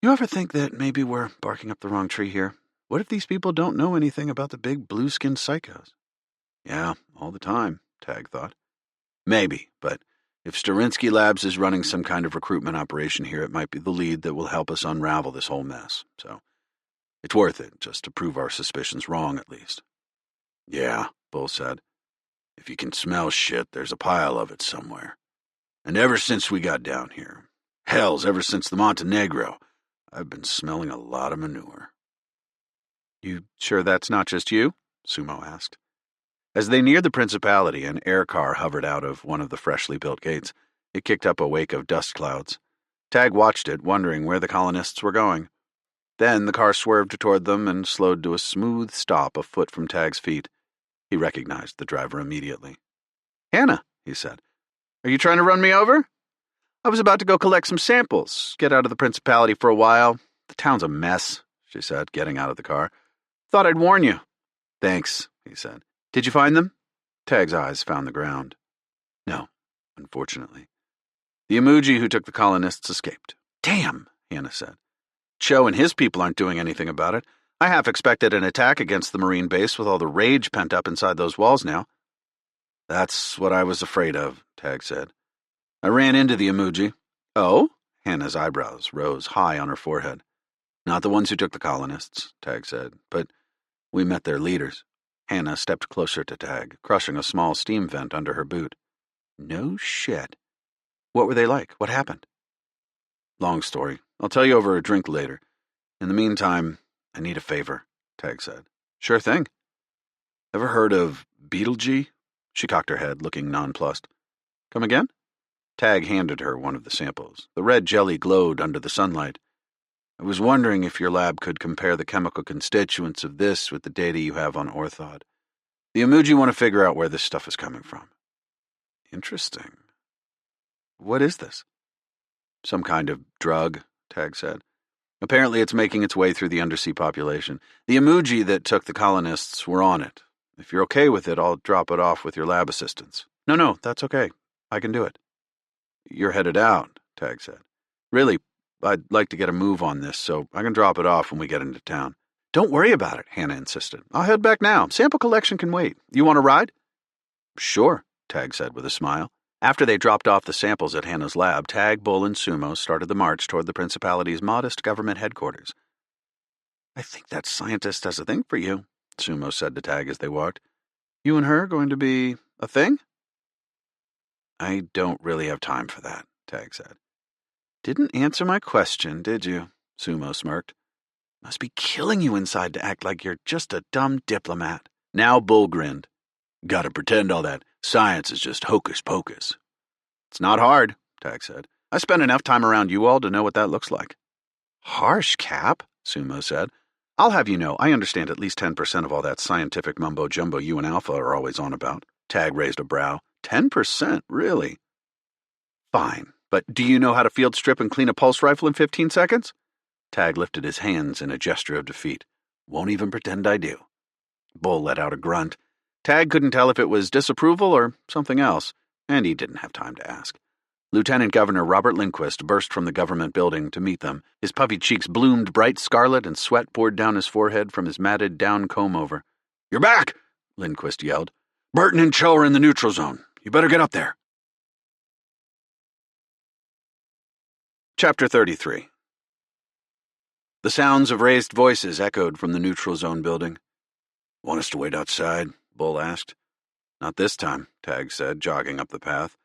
You ever think that maybe we're barking up the wrong tree here? What if these people don't know anything about the big blue-skinned psychos? Yeah, all the time, Tag thought. Maybe, but if Sterinsky Labs is running some kind of recruitment operation here, it might be the lead that will help us unravel this whole mess, so it's worth it, just to prove our suspicions wrong, at least. Yeah, Bull said. If you can smell shit, there's a pile of it somewhere. And ever since we got down here, hells, ever since the Montenegro, I've been smelling a lot of manure. You sure that's not just you? Sumo asked. As they neared the Principality, an air car hovered out of one of the freshly built gates. It kicked up a wake of dust clouds. Tag watched it, wondering where the colonists were going. Then the car swerved toward them and slowed to a smooth stop a foot from Tag's feet. He recognized the driver immediately. Hannah, he said. Are you trying to run me over? I was about to go collect some samples, get out of the Principality for a while. The town's a mess, she said, getting out of the car. Thought I'd warn you. Thanks, he said. Did you find them? Tag's eyes found the ground. No, unfortunately. The emoji who took the colonists escaped. Damn, Hannah said. Cho and his people aren't doing anything about it. I half expected an attack against the Marine base with all the rage pent up inside those walls now. That's what I was afraid of, Tag said. I ran into the emoji. Oh? Hannah's eyebrows rose high on her forehead. Not the ones who took the colonists, Tag said, but we met their leaders. Hannah stepped closer to Tag, crushing a small steam vent under her boot. No shit. What were they like? What happened? Long story. I'll tell you over a drink later. In the meantime, I need a favor, Tag said. Sure thing. Ever heard of Beetlejuice? She cocked her head, looking nonplussed. Come again? Tag handed her one of the samples. The red jelly glowed under the sunlight. I was wondering if your lab could compare the chemical constituents of this with the data you have on Orthod. The emoji want to figure out where this stuff is coming from. Interesting, What is this? Some kind of drug, Tag said. Apparently it's making its way through the undersea population. The emoji that took the colonists were on it. If you're okay with it, I'll drop it off with your lab assistants. No, that's okay. I can do it. You're headed out, Tag said. Really, I'd like to get a move on this, so I can drop it off when we get into town. Don't worry about it, Hannah insisted. I'll head back now. Sample collection can wait. You want to ride? Sure, Tag said with a smile. After they dropped off the samples at Hannah's lab, Tag, Bull, and Sumo started the march toward the Principality's modest government headquarters. I think that scientist has a thing for you, Sumo said to Tag as they walked. You and her going to be a thing? I don't really have time for that, Tag said. Didn't answer my question, did you? Sumo smirked. Must be killing you inside to act like you're just a dumb diplomat. Now Bull grinned. Gotta pretend all that science is just hocus pocus. It's not hard, Tag said. I spent enough time around you all to know what that looks like. Harsh, Cap, Sumo said. I'll have you know, I understand at least 10% of all that scientific mumbo-jumbo you and Alpha are always on about. Tag raised a brow. 10%, really? Fine, but do you know how to field strip and clean a pulse rifle in 15 seconds? Tag lifted his hands in a gesture of defeat. Won't even pretend I do. Bull let out a grunt. Tag couldn't tell if it was disapproval or something else, and he didn't have time to ask. Lieutenant Governor Robert Lindquist burst from the government building to meet them. His puffy cheeks bloomed bright scarlet and sweat poured down his forehead from his matted down comb-over. You're back, Lindquist yelled. Burton and Cho are in the neutral zone. You better get up there. Chapter 33. The sounds of raised voices echoed from the neutral zone building. Want us to wait outside? Bull asked. Not this time, Tag said, jogging up the path.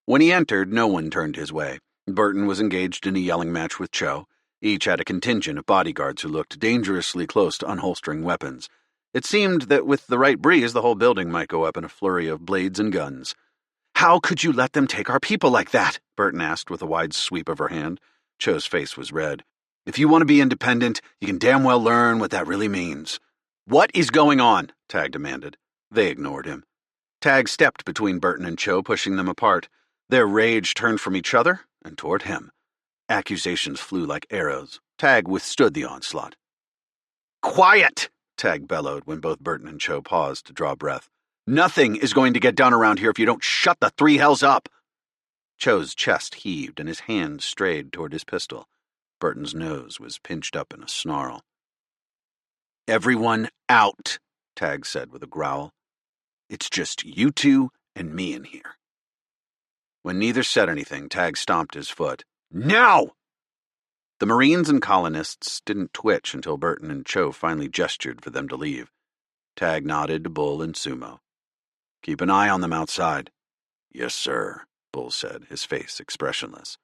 When he entered, no one turned his way. Burton was engaged in a yelling match with Cho. Each had a contingent of bodyguards who looked dangerously close to unholstering weapons. It seemed that with the right breeze, the whole building might go up in a flurry of blades and guns. How could you let them take our people like that? Burton asked with a wide sweep of her hand. Cho's face was red. If you want to be independent, you can damn well learn what that really means. What is going on? Tag demanded. They ignored him. Tag stepped between Burton and Cho, pushing them apart. Their rage turned from each other and toward him. Accusations flew like arrows. Tag withstood the onslaught. Quiet! Tag bellowed when both Burton and Cho paused to draw breath. Nothing is going to get done around here if you don't shut the three hells up! Cho's chest heaved and his hand strayed toward his pistol. Burton's nose was pinched up in a snarl. Everyone out, Tag said with a growl. It's just you two and me in here. When neither said anything, Tag stomped his foot. Now! The Marines and colonists didn't twitch until Burton and Cho finally gestured for them to leave. Tag nodded to Bull and Sumo. Keep an eye on them outside. Yes, sir, Bull said, his face expressionless.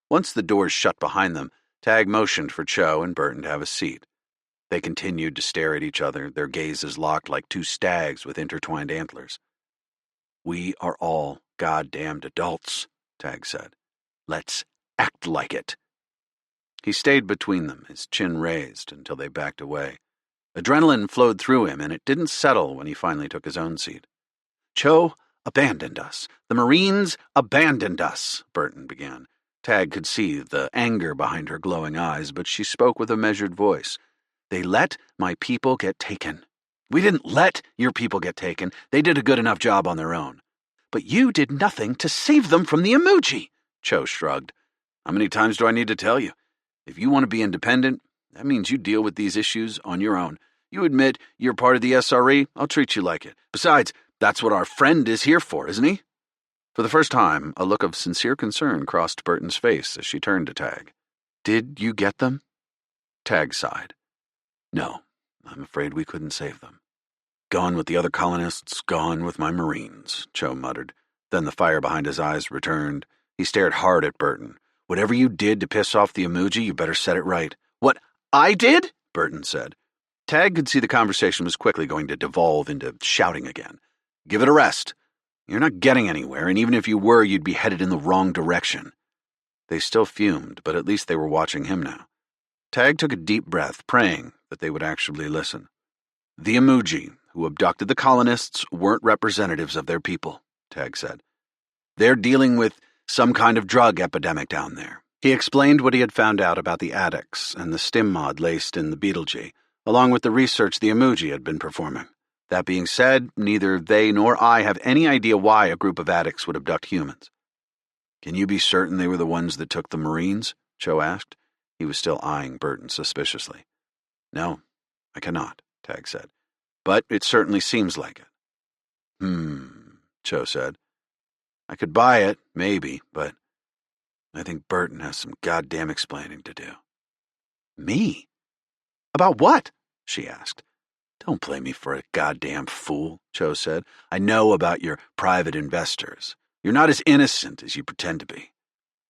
Once the doors shut behind them, Tag motioned for Cho and Burton to have a seat. They continued to stare at each other, their gazes locked like two stags with intertwined antlers. We are all goddamned adults, Tag said. Let's act like it. He stayed between them, his chin raised, until they backed away. Adrenaline flowed through him, and it didn't settle when he finally took his own seat. Cho abandoned us. The Marines abandoned us, Burton began. Tag could see the anger behind her glowing eyes, but she spoke with a measured voice. They let my people get taken. We didn't let your people get taken. They did a good enough job on their own. But you did nothing to save them from the emoji, Cho shrugged. How many times do I need to tell you? If you want to be independent, that means you deal with these issues on your own. You admit you're part of the SRE, I'll treat you like it. Besides, that's what our friend is here for, isn't he? For the first time, a look of sincere concern crossed Burton's face as she turned to Tag. Did you get them? Tag sighed. No, I'm afraid we couldn't save them. Gone with the other colonists, gone with my Marines, Cho muttered. Then the fire behind his eyes returned. He stared hard at Burton. Whatever you did to piss off the emoji, you better set it right. What I did? Burton said. Tag could see the conversation was quickly going to devolve into shouting again. Give it a rest. You're not getting anywhere, and even if you were, you'd be headed in the wrong direction. They still fumed, but at least they were watching him now. Tag took a deep breath, praying that they would actually listen. The emoji who abducted the colonists weren't representatives of their people, Tag said. They're dealing with Some kind of drug epidemic down there. He explained what he had found out about the addicts and the stim mod laced in the Betelgeuse, along with the research the emoji had been performing. That being said, neither they nor I have any idea why a group of addicts would abduct humans. Can you be certain they were the ones that took the Marines? Cho asked. He was still eyeing Burton suspiciously. No, I cannot, Tag said. But it certainly seems like it. Cho said. I could buy it, maybe, but I think Burton has some goddamn explaining to do. Me? About what? She asked. Don't play me for a goddamn fool, Cho said. I know about your private investors. You're not as innocent as you pretend to be.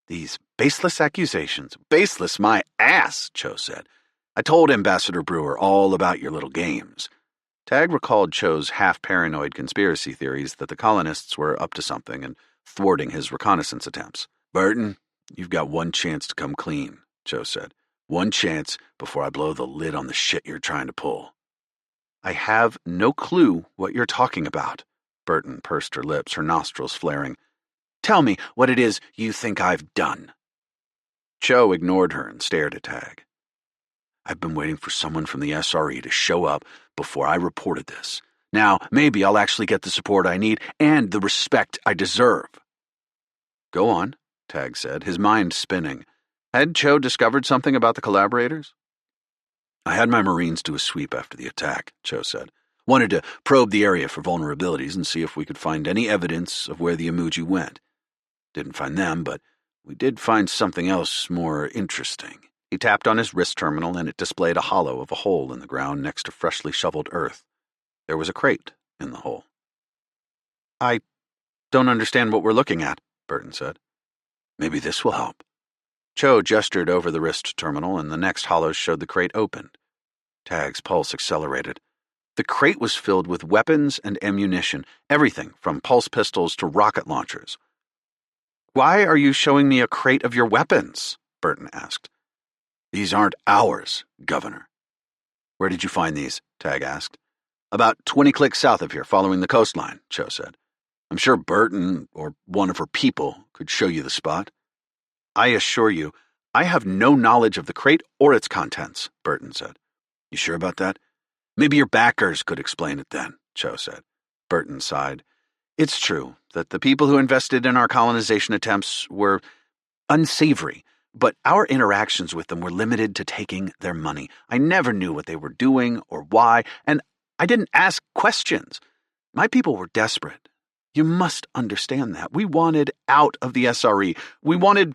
These baseless accusations. Baseless my ass, Cho said. I told Ambassador Brewer all about your little games. Tag recalled Cho's half-paranoid conspiracy theories that the colonists were up to something and thwarting his reconnaissance attempts. Burton, you've got one chance to come clean, Cho said. One chance before I blow the lid on the shit you're trying to pull. I have no clue what you're talking about. Burton pursed her lips, her nostrils flaring. Tell me what it is you think I've done. Cho ignored her and stared at Tag. I've been waiting for someone from the SRE to show up before I reported this. Now, maybe I'll actually get the support I need and the respect I deserve. Go on, Tag said, his mind spinning. Had Cho discovered something about the collaborators? I had my Marines do a sweep after the attack, Cho said. Wanted to probe the area for vulnerabilities and see if we could find any evidence of where the emoji went. Didn't find them, but we did find something else more interesting. He tapped on his wrist terminal and it displayed a hollow of a hole in the ground next to freshly shoveled earth. There was a crate in the hole. I don't understand what we're looking at, Burton said. Maybe this will help. Cho gestured over the wrist terminal and the next hollow showed the crate opened. Tag's pulse accelerated. The crate was filled with weapons and ammunition, everything from pulse pistols to rocket launchers. Why are you showing me a crate of your weapons? Burton asked. These aren't ours, Governor. Where did you find these? Tag asked. About 20 clicks south of here, following the coastline, Cho said. I'm sure Burton, or one of her people, could show you the spot. I assure you, I have no knowledge of the crate or its contents, Burton said. You sure about that? Maybe your backers could explain it then, Cho said. Burton sighed. It's true that the people who invested in our colonization attempts were unsavory, but our interactions with them were limited to taking their money. I never knew what they were doing or why, and I didn't ask questions. My people were desperate. You must understand that. We wanted out of the SRE. We wanted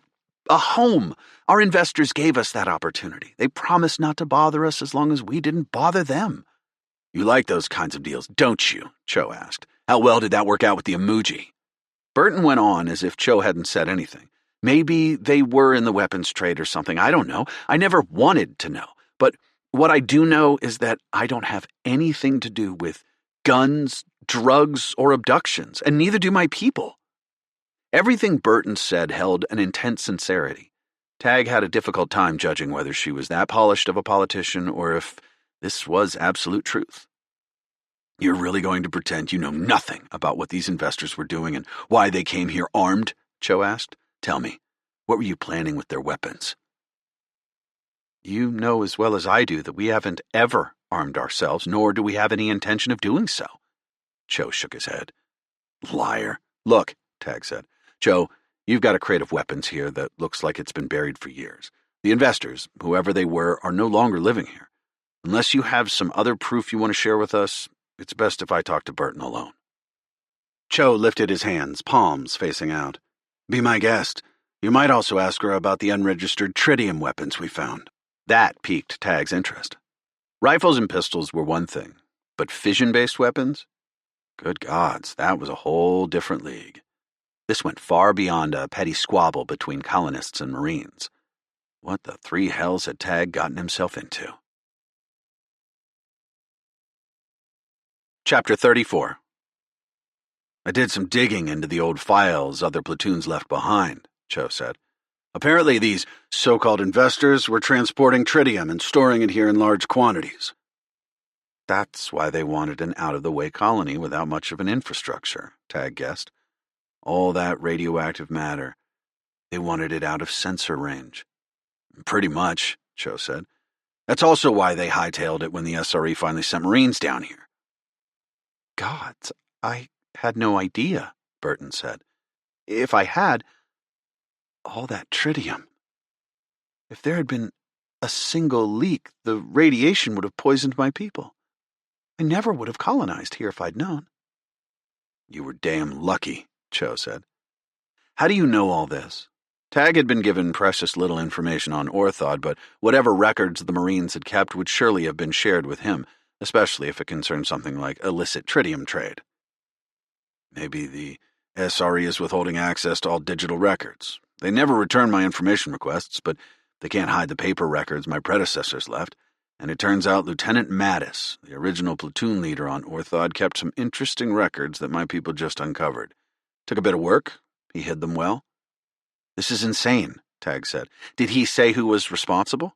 a home. Our investors gave us that opportunity. They promised not to bother us as long as we didn't bother them. You like those kinds of deals, don't you? Cho asked. How well did that work out with the emoji? Burton went on as if Cho hadn't said anything. Maybe they were in the weapons trade or something. I don't know. I never wanted to know. But what I do know is that I don't have anything to do with guns, drugs, or abductions, and neither do my people. Everything Burton said held an intense sincerity. Tag had a difficult time judging whether she was that polished of a politician or if this was absolute truth. You're really going to pretend you know nothing about what these investors were doing and why they came here armed? Cho asked. Tell me, what were you planning with their weapons? You know as well as I do that we haven't ever armed ourselves, nor do we have any intention of doing so. Cho shook his head. Liar. Look, Tag said. Cho, you've got a crate of weapons here that looks like it's been buried for years. The investors, whoever they were, are no longer living here. Unless you have some other proof you want to share with us, it's best if I talk to Burton alone. Cho lifted his hands, palms facing out. Be my guest. You might also ask her about the unregistered tritium weapons we found. That piqued Tag's interest. Rifles and pistols were one thing, but fission-based weapons? Good gods, that was a whole different league. This went far beyond a petty squabble between colonists and Marines. What the three hells had Tag gotten himself into? Chapter 34. I did some digging into the old files other platoons left behind, Cho said. Apparently these so-called investors were transporting tritium and storing it here in large quantities. That's why they wanted an out-of-the-way colony without much of an infrastructure, Tag guessed. All that radioactive matter, They wanted it out of sensor range. Pretty much, Cho said. That's also why they hightailed it when the SRE finally sent Marines down here. Gods, I had no idea, Burton said. If I had, all that tritium. If there had been a single leak, the radiation would have poisoned my people. I never would have colonized here if I'd known. You were damn lucky, Cho said. How do you know all this? Tag had been given precious little information on Orthod, but whatever records the Marines had kept would surely have been shared with him, especially if it concerned something like illicit tritium trade. Maybe the SRE is withholding access to all digital records. They never return my information requests, but they can't hide the paper records my predecessors left, and it turns out Lieutenant Mattis, the original platoon leader on Orthod, kept some interesting records that my people just uncovered. Took a bit of work. He hid them well. This is insane, Tag said. Did he say who was responsible?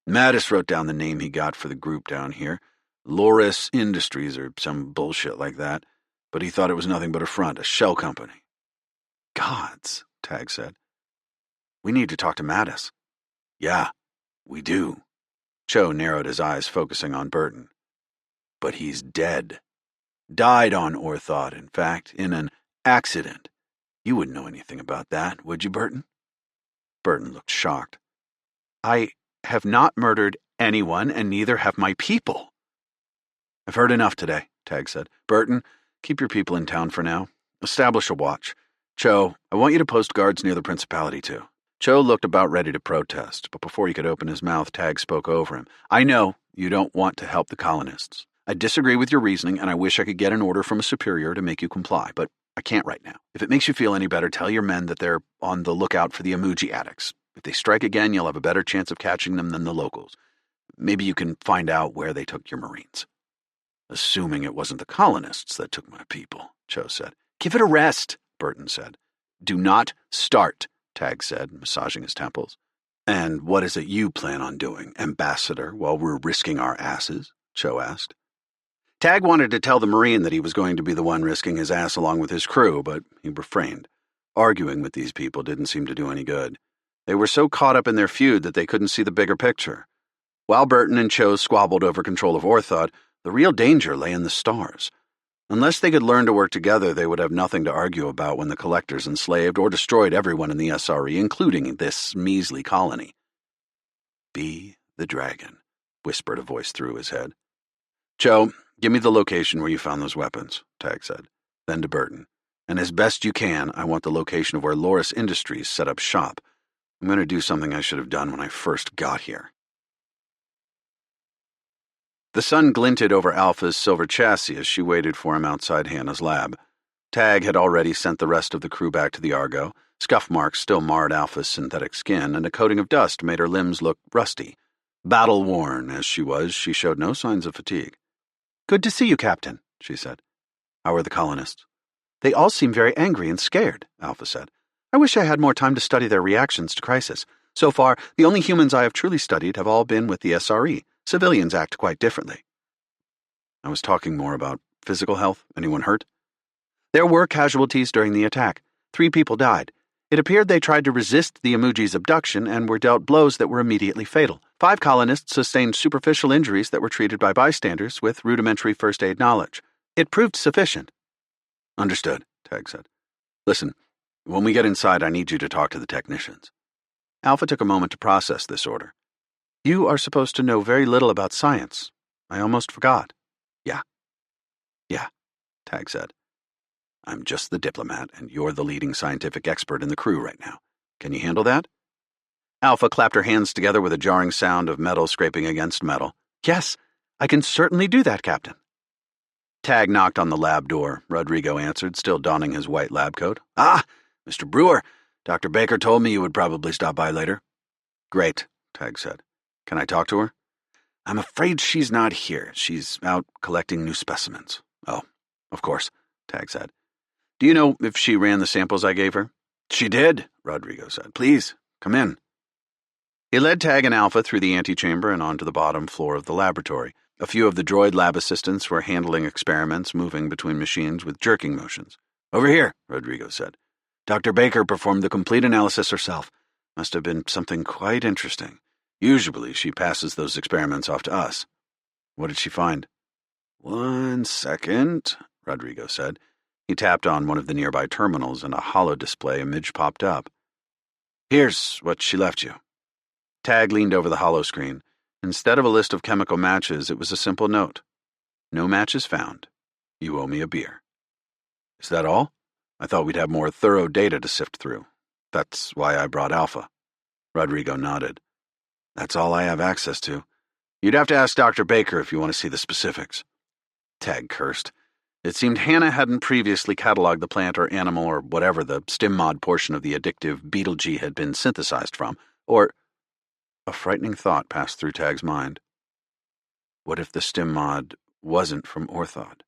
Mattis wrote down the name he got for the group down here, Loris Industries or some bullshit like that, but he thought it was nothing but a front, a shell company. Gods, Tag said. We need to talk to Mattis. Yeah, we do. Cho narrowed his eyes, focusing on Burton. But he's dead. Died on Orthod, in fact, in an accident. You wouldn't know anything about that, would you, Burton? Burton looked shocked. I have not murdered anyone, and neither have my people. I've heard enough today, Tag said. Burton, keep your people in town for now. Establish a watch. Cho, I want you to post guards near the Principality, too. Cho looked about ready to protest, but before he could open his mouth, Tag spoke over him. I know you don't want to help the colonists. I disagree with your reasoning, and I wish I could get an order from a superior to make you comply, but I can't right now. If it makes you feel any better, tell your men that they're on the lookout for the Amuji addicts. If they strike again, you'll have a better chance of catching them than the locals. Maybe you can find out where they took your Marines. Assuming it wasn't the colonists that took my people, Cho said. Give it a rest, Burton said. Do not start, Tag said, massaging his temples. And what is it you plan on doing, Ambassador, while we're risking our asses? Cho asked. Tag wanted to tell the Marine that he was going to be the one risking his ass along with his crew, but he refrained. Arguing with these people didn't seem to do any good. They were so caught up in their feud that they couldn't see the bigger picture. While Burton and Cho squabbled over control of Orthod, the real danger lay in the stars. Unless they could learn to work together, they would have nothing to argue about when the Collectors enslaved or destroyed everyone in the SRE, including this measly colony. Be the dragon, whispered a voice through his head. Cho, give me the location where you found those weapons, Tag said. Then to Burton. And as best you can, I want the location of where Loris Industries set up shop. I'm going to do something I should have done when I first got here. The sun glinted over Alpha's silver chassis as she waited for him outside Hannah's lab. Tag had already sent the rest of the crew back to the Argo. Scuff marks still marred Alpha's synthetic skin, and a coating of dust made her limbs look rusty. Battle-worn as she was, she showed no signs of fatigue. Good to see you, Captain, she said. How are the colonists? They all seem very angry and scared, Alpha said. I wish I had more time to study their reactions to crisis. So far, the only humans I have truly studied have all been with the SRE. Civilians act quite differently. I was talking more about physical health. Anyone hurt? There were casualties during the attack. 3 people died. It appeared they tried to resist the Amuji's abduction and were dealt blows that were immediately fatal. 5 colonists sustained superficial injuries that were treated by bystanders with rudimentary first aid knowledge. It proved sufficient. Understood, Tag said. Listen, when we get inside, I need you to talk to the technicians. Alpha took a moment to process this order. You are supposed to know very little about science. I almost forgot. Yeah, Tag said. I'm just the diplomat, and you're the leading scientific expert in the crew right now. Can you handle that? Alpha clapped her hands together with a jarring sound of metal scraping against metal. Yes, I can certainly do that, Captain. Tag knocked on the lab door, Rodrigo answered, still donning his white lab coat. Ah, Mr. Brewer, Dr. Baker told me you would probably stop by later. Great, Tag said. Can I talk to her? I'm afraid she's not here. She's out collecting new specimens. Oh, of course, Tag said. Do you know if she ran the samples I gave her? She did, Rodrigo said. Please, come in. He led Tag and Alpha through the antechamber and onto the bottom floor of the laboratory. A few of the droid lab assistants were handling experiments, moving between machines with jerking motions. Over here, Rodrigo said. Dr. Baker performed the complete analysis herself. Must have been something quite interesting. Usually she passes those experiments off to us. What did she find? 1 second, Rodrigo said. He tapped on one of the nearby terminals and a holo-display image popped up. Here's what she left you. Tag leaned over the holo screen. Instead of a list of chemical matches, it was a simple note. No matches found. You owe me a beer. Is that all? I thought we'd have more thorough data to sift through. That's why I brought Alpha. Rodrigo nodded. That's all I have access to. You'd have to ask Dr. Baker if you want to see the specifics. Tag cursed. It seemed Hannah hadn't previously cataloged the plant or animal or whatever the stim-mod portion of the addictive beetle-G had been synthesized from, or... A frightening thought passed through Tag's mind. What if the stim-mod wasn't from Orthod?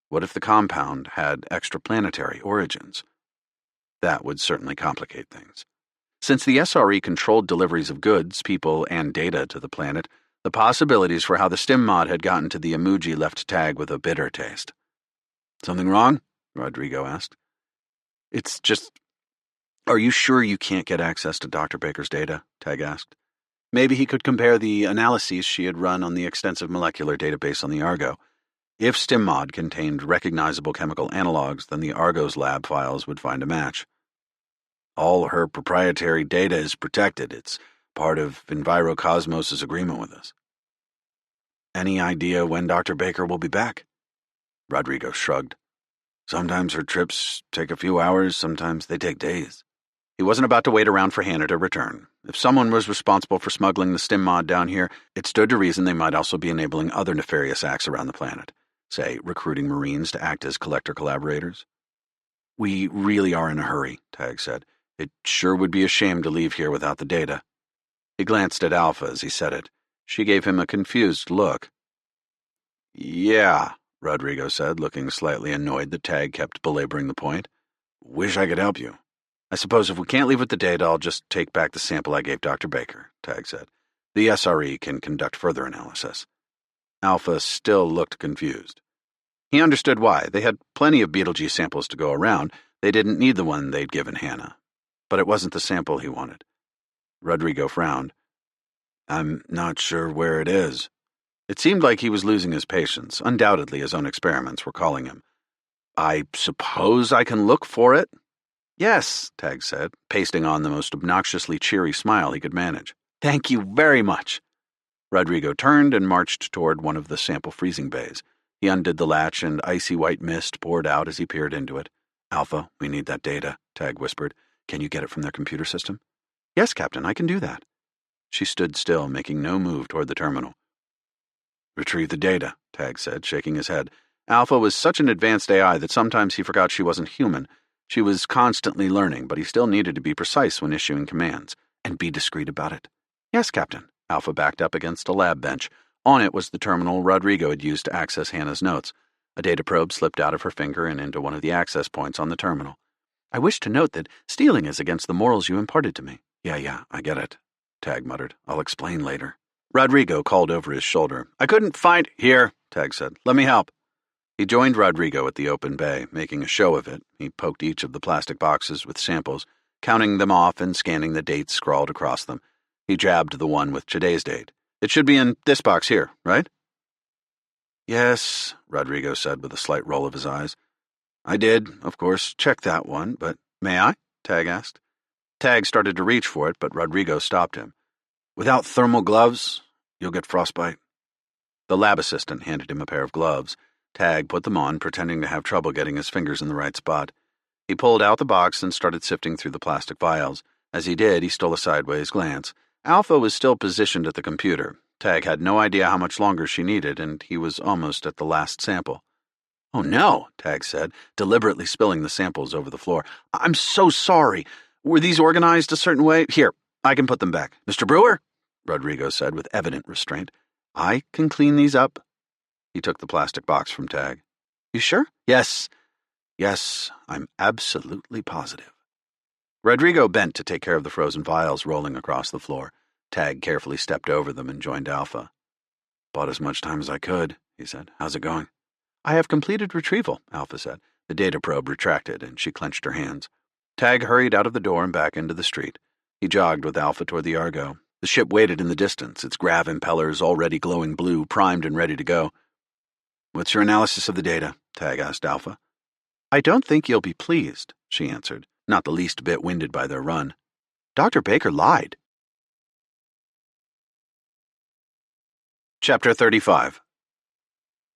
What if the compound had extraplanetary origins? That would certainly complicate things. Since the SRE controlled deliveries of goods, people, and data to the planet, the possibilities for how the stim-mod had gotten to the emoji left Tag with a bitter taste. Something wrong? Rodrigo asked. It's just... Are you sure you can't get access to Dr. Baker's data? Tag asked. Maybe he could compare the analyses she had run on the extensive molecular database on the Argo. If stim-mod contained recognizable chemical analogs, then the Argo's lab files would find a match. All her proprietary data is protected. It's part of Envirocosmos' agreement with us. Any idea when Dr. Baker will be back? Rodrigo shrugged. Sometimes her trips take a few hours, sometimes they take days. He wasn't about to wait around for Hannah to return. If someone was responsible for smuggling the stim-mod down here, it stood to reason they might also be enabling other nefarious acts around the planet. Say, recruiting Marines to act as collector collaborators. We really are in a hurry, Tag said. It sure would be a shame to leave here without the data. He glanced at Alpha as he said it. She gave him a confused look. Yeah, Rodrigo said, looking slightly annoyed that Tag kept belaboring the point. Wish I could help you. I suppose if we can't leave with the data, I'll just take back the sample I gave Dr. Baker, Tag said. The SRE can conduct further analysis. Alpha still looked confused. He understood why. They had plenty of Betelgeuse samples to go around. They didn't need the one they'd given Hannah. But it wasn't the sample he wanted. Rodrigo frowned. I'm not sure where it is. It seemed like he was losing his patience. Undoubtedly his own experiments were calling him. I suppose I can look for it? Yes, Tag said, pasting on the most obnoxiously cheery smile he could manage. Thank you very much. Rodrigo turned and marched toward one of the sample freezing bays. He undid the latch and icy white mist poured out as he peered into it. Alpha, we need that data, Tag whispered. Can you get it from their computer system? Yes, Captain, I can do that. She stood still, making no move toward the terminal. Retrieve the data, Tag said, shaking his head. Alpha was such an advanced AI that sometimes he forgot she wasn't human. She was constantly learning, but he still needed to be precise when issuing commands, and be discreet about it. Yes, Captain. Alpha backed up against a lab bench. On it was the terminal Rodrigo had used to access Hannah's notes. A data probe slipped out of her finger and into one of the access points on the terminal. I wish to note that stealing is against the morals you imparted to me. Yeah, I get it, Tag muttered. I'll explain later. Rodrigo called over his shoulder. I couldn't find... Here, Tag said. Let me help. He joined Rodrigo at the open bay, making a show of it. He poked each of the plastic boxes with samples, counting them off and scanning the dates scrawled across them. He jabbed the one with today's date. It should be in this box here, right? Yes, Rodrigo said with a slight roll of his eyes. I did, of course, check that one, but may I? Tag asked. Tag started to reach for it, but Rodrigo stopped him. Without thermal gloves, you'll get frostbite. The lab assistant handed him a pair of gloves. Tag put them on, pretending to have trouble getting his fingers in the right spot. He pulled out the box and started sifting through the plastic vials. As he did, he stole a sideways glance. Alpha was still positioned at the computer. Tag had no idea how much longer she needed, and he was almost at the last sample. Oh no, Tag said, deliberately spilling the samples over the floor. I'm so sorry. Were these organized a certain way? Here, I can put them back. Mr. Brewer? Rodrigo said with evident restraint. I can clean these up. He took the plastic box from Tag. You sure? Yes, I'm absolutely positive. Rodrigo bent to take care of the frozen vials rolling across the floor. Tag carefully stepped over them and joined Alpha. Bought as much time as I could, he said. How's it going? I have completed retrieval, Alpha said. The data probe retracted, and she clenched her hands. Tag hurried out of the door and back into the street. He jogged with Alpha toward the Argo. The ship waited in the distance, its grav impellers already glowing blue, primed and ready to go. "What's your analysis of the data?" Tag asked Alpha. "I don't think you'll be pleased," she answered, not the least bit winded by their run. "Dr. Baker lied." Chapter 35.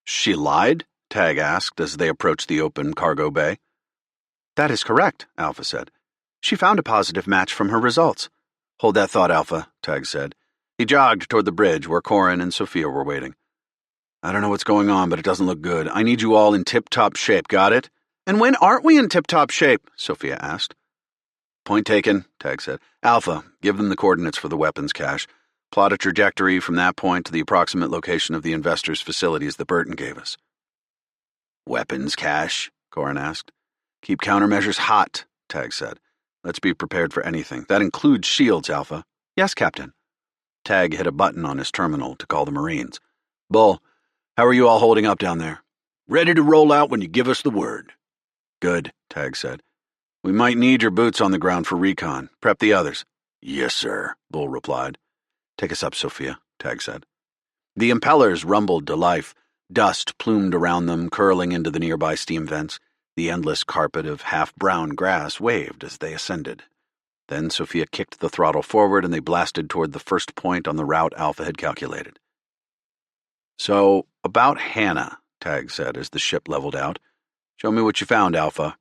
"She lied?" Tag asked as they approached the open cargo bay. "That is correct," Alpha said. "She found a positive match from her results." "Hold that thought, Alpha," Tag said. He jogged toward the bridge where Corin and Sophia were waiting. "I don't know what's going on, but it doesn't look good. I need you all in tip-top shape, got it?" "And when aren't we in tip-top shape?" Sophia asked. "Point taken," Tag said. "Alpha, give them the coordinates for the weapons cache. Plot a trajectory from that point to the approximate location of the investors' facilities that Burton gave us." "Weapons cache?" Corin asked. "Keep countermeasures hot," Tag said. "Let's be prepared for anything. That includes shields, Alpha." "Yes, Captain." Tag hit a button on his terminal to call the Marines. "Bull, how are you all holding up down there?" "Ready to roll out when you give us the word." "Good," Tag said. "We might need your boots on the ground for recon. Prep the others." "Yes, sir," Bull replied. "Take us up, Sophia," Tag said. The impellers rumbled to life. Dust plumed around them, curling into the nearby steam vents. The endless carpet of half-brown grass waved as they ascended. Then Sophia kicked the throttle forward and they blasted toward the first point on the route Alpha had calculated. "So, about Hannah," Tag said as the ship leveled out. "Show me what you found, Alpha."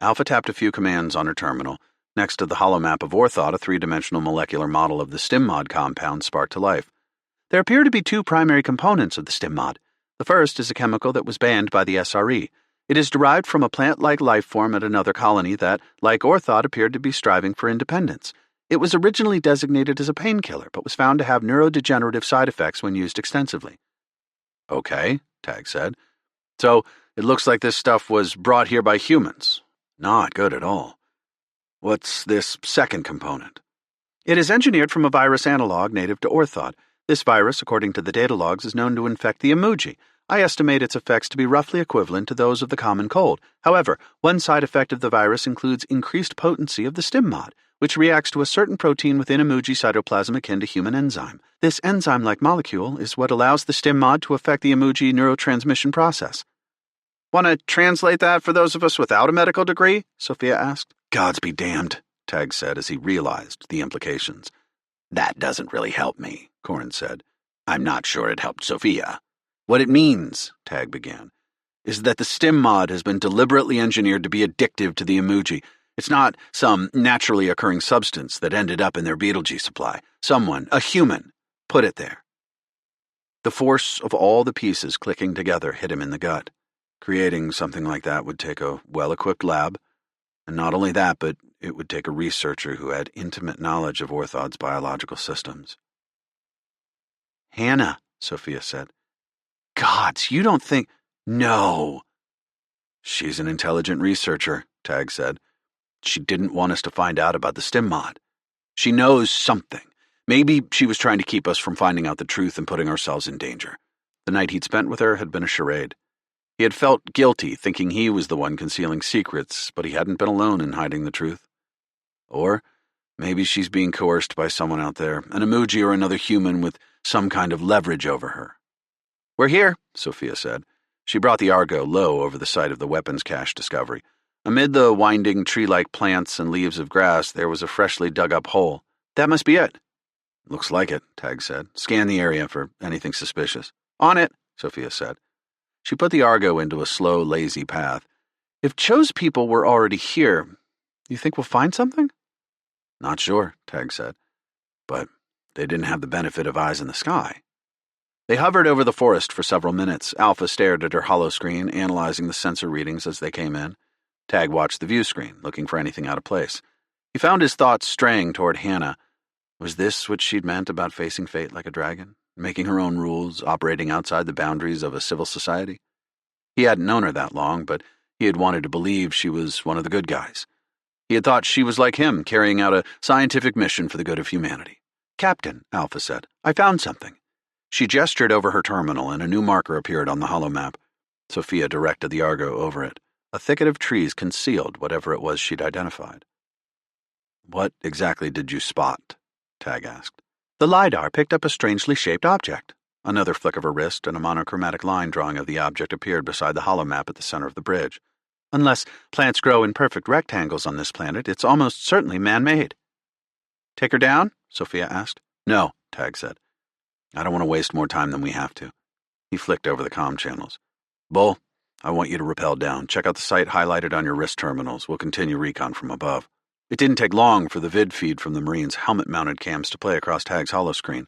Alpha tapped a few commands on her terminal. Next to the holomap of Orthot, a three-dimensional molecular model of the StimMod compound sparked to life. "There appear to be two primary components of the StimMod. The first is a chemical that was banned by the SRE. It is derived from a plant-like life form at another colony that, like Orthot, appeared to be striving for independence. It was originally designated as a painkiller, but was found to have neurodegenerative side effects when used extensively." "Okay," Tag said. "So, it looks like this stuff was brought here by humans. Not good at all. What's this second component?" "It is engineered from a virus analog native to Orthot. This virus, according to the data logs, is known to infect the emoji. I estimate its effects to be roughly equivalent to those of the common cold. However, one side effect of the virus includes increased potency of the StimMod, which reacts to a certain protein within emoji cytoplasm akin to human enzyme. This enzyme-like molecule is what allows the StimMod to affect the emoji neurotransmission process." "Want to translate that for those of us without a medical degree?" Sophia asked. "Gods be damned," Tag said as he realized the implications. "That doesn't really help me," Corin said. "I'm not sure it helped Sophia." "What it means," Tag began, "is that the StimMod has been deliberately engineered to be addictive to the emoji. It's not some naturally occurring substance that ended up in their Betelgeuse supply. Someone, a human, put it there." The force of all the pieces clicking together hit him in the gut. Creating something like that would take a well-equipped lab, and not only that, but it would take a researcher who had intimate knowledge of Orthod's biological systems. "Hannah," Sophia said. "Gods, you don't think—" "No." "She's an intelligent researcher," Tag said. "She didn't want us to find out about the StimMod. She knows something. Maybe she was trying to keep us from finding out the truth and putting ourselves in danger." The night he'd spent with her had been a charade. He had felt guilty, thinking he was the one concealing secrets, but he hadn't been alone in hiding the truth. Or maybe she's being coerced by someone out there, an emoji or another human with some kind of leverage over her. "We're here," Sophia said. She brought the Argo low over the site of the weapons cache discovery. Amid the winding tree-like plants and leaves of grass, there was a freshly dug-up hole. "That must be it." "Looks like it," Tag said. "Scan the area for anything suspicious." "On it," Sophia said. She put the Argo into a slow, lazy path. "If Cho's people were already here, you think we'll find something?" "Not sure," Tag said. "But they didn't have the benefit of eyes in the sky." They hovered over the forest for several minutes. Alpha stared at her holoscreen, analyzing the sensor readings as they came in. Tag watched the view screen, looking for anything out of place. He found his thoughts straying toward Hannah. Was this what she'd meant about facing fate like a dragon? Making her own rules, operating outside the boundaries of a civil society? He hadn't known her that long, but he had wanted to believe she was one of the good guys. He had thought she was like him, carrying out a scientific mission for the good of humanity. "Captain," Alpha said, "I found something." She gestured over her terminal, and a new marker appeared on the holomap. Sophia directed the Argo over it. A thicket of trees concealed whatever it was she'd identified. "What exactly did you spot?" Tag asked. "The LiDAR picked up a strangely shaped object." Another flick of her wrist, and a monochromatic line drawing of the object appeared beside the hollow map at the center of the bridge. "Unless plants grow in perfect rectangles on this planet, it's almost certainly man-made." "Take her down?" Sophia asked. "No," Tag said. "I don't want to waste more time than we have to." He flicked over the comm channels. "Bull, I want you to rappel down. Check out the site highlighted on your wrist terminals. We'll continue recon from above." It didn't take long for the vid feed from the Marines' helmet-mounted cams to play across Tag's holoscreen.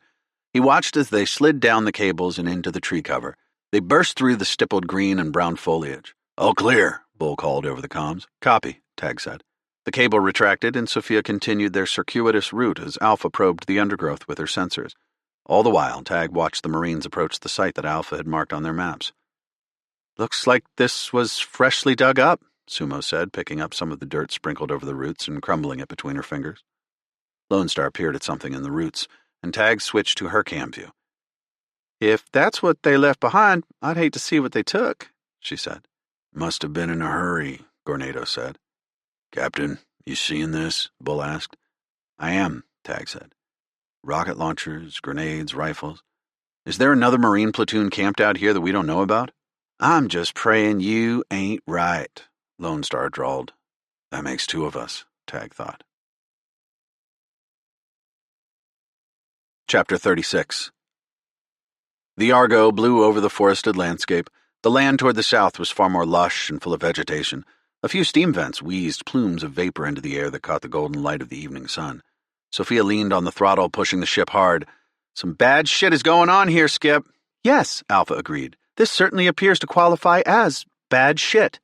He watched as they slid down the cables and into the tree cover. They burst through the stippled green and brown foliage. "All clear," Bull called over the comms. "Copy," Tag said. The cable retracted, and Sophia continued their circuitous route as Alpha probed the undergrowth with her sensors. All the while, Tag watched the Marines approach the site that Alpha had marked on their maps. "Looks like this was freshly dug up," Sumo said, picking up some of the dirt sprinkled over the roots and crumbling it between her fingers. Lone Star peered at something in the roots, and Tag switched to her cam view. "If that's what they left behind, I'd hate to see what they took," she said. "Must have been in a hurry," Gornado said. "Captain, you seeing this?" Bull asked. "I am," Tag said. "Rocket launchers, grenades, rifles. Is there another Marine platoon camped out here that we don't know about?" "I'm just praying you ain't right," Lone Star drawled. "That makes two of us," Tag thought. Chapter 36. The Argo blew over the forested landscape. The land toward the south was far more lush and full of vegetation. A few steam vents wheezed plumes of vapor into the air that caught the golden light of the evening sun. Sophia leaned on the throttle, pushing the ship hard. "Some bad shit is going on here, Skip." "Yes," Alpha agreed. "This certainly appears to qualify as bad shit."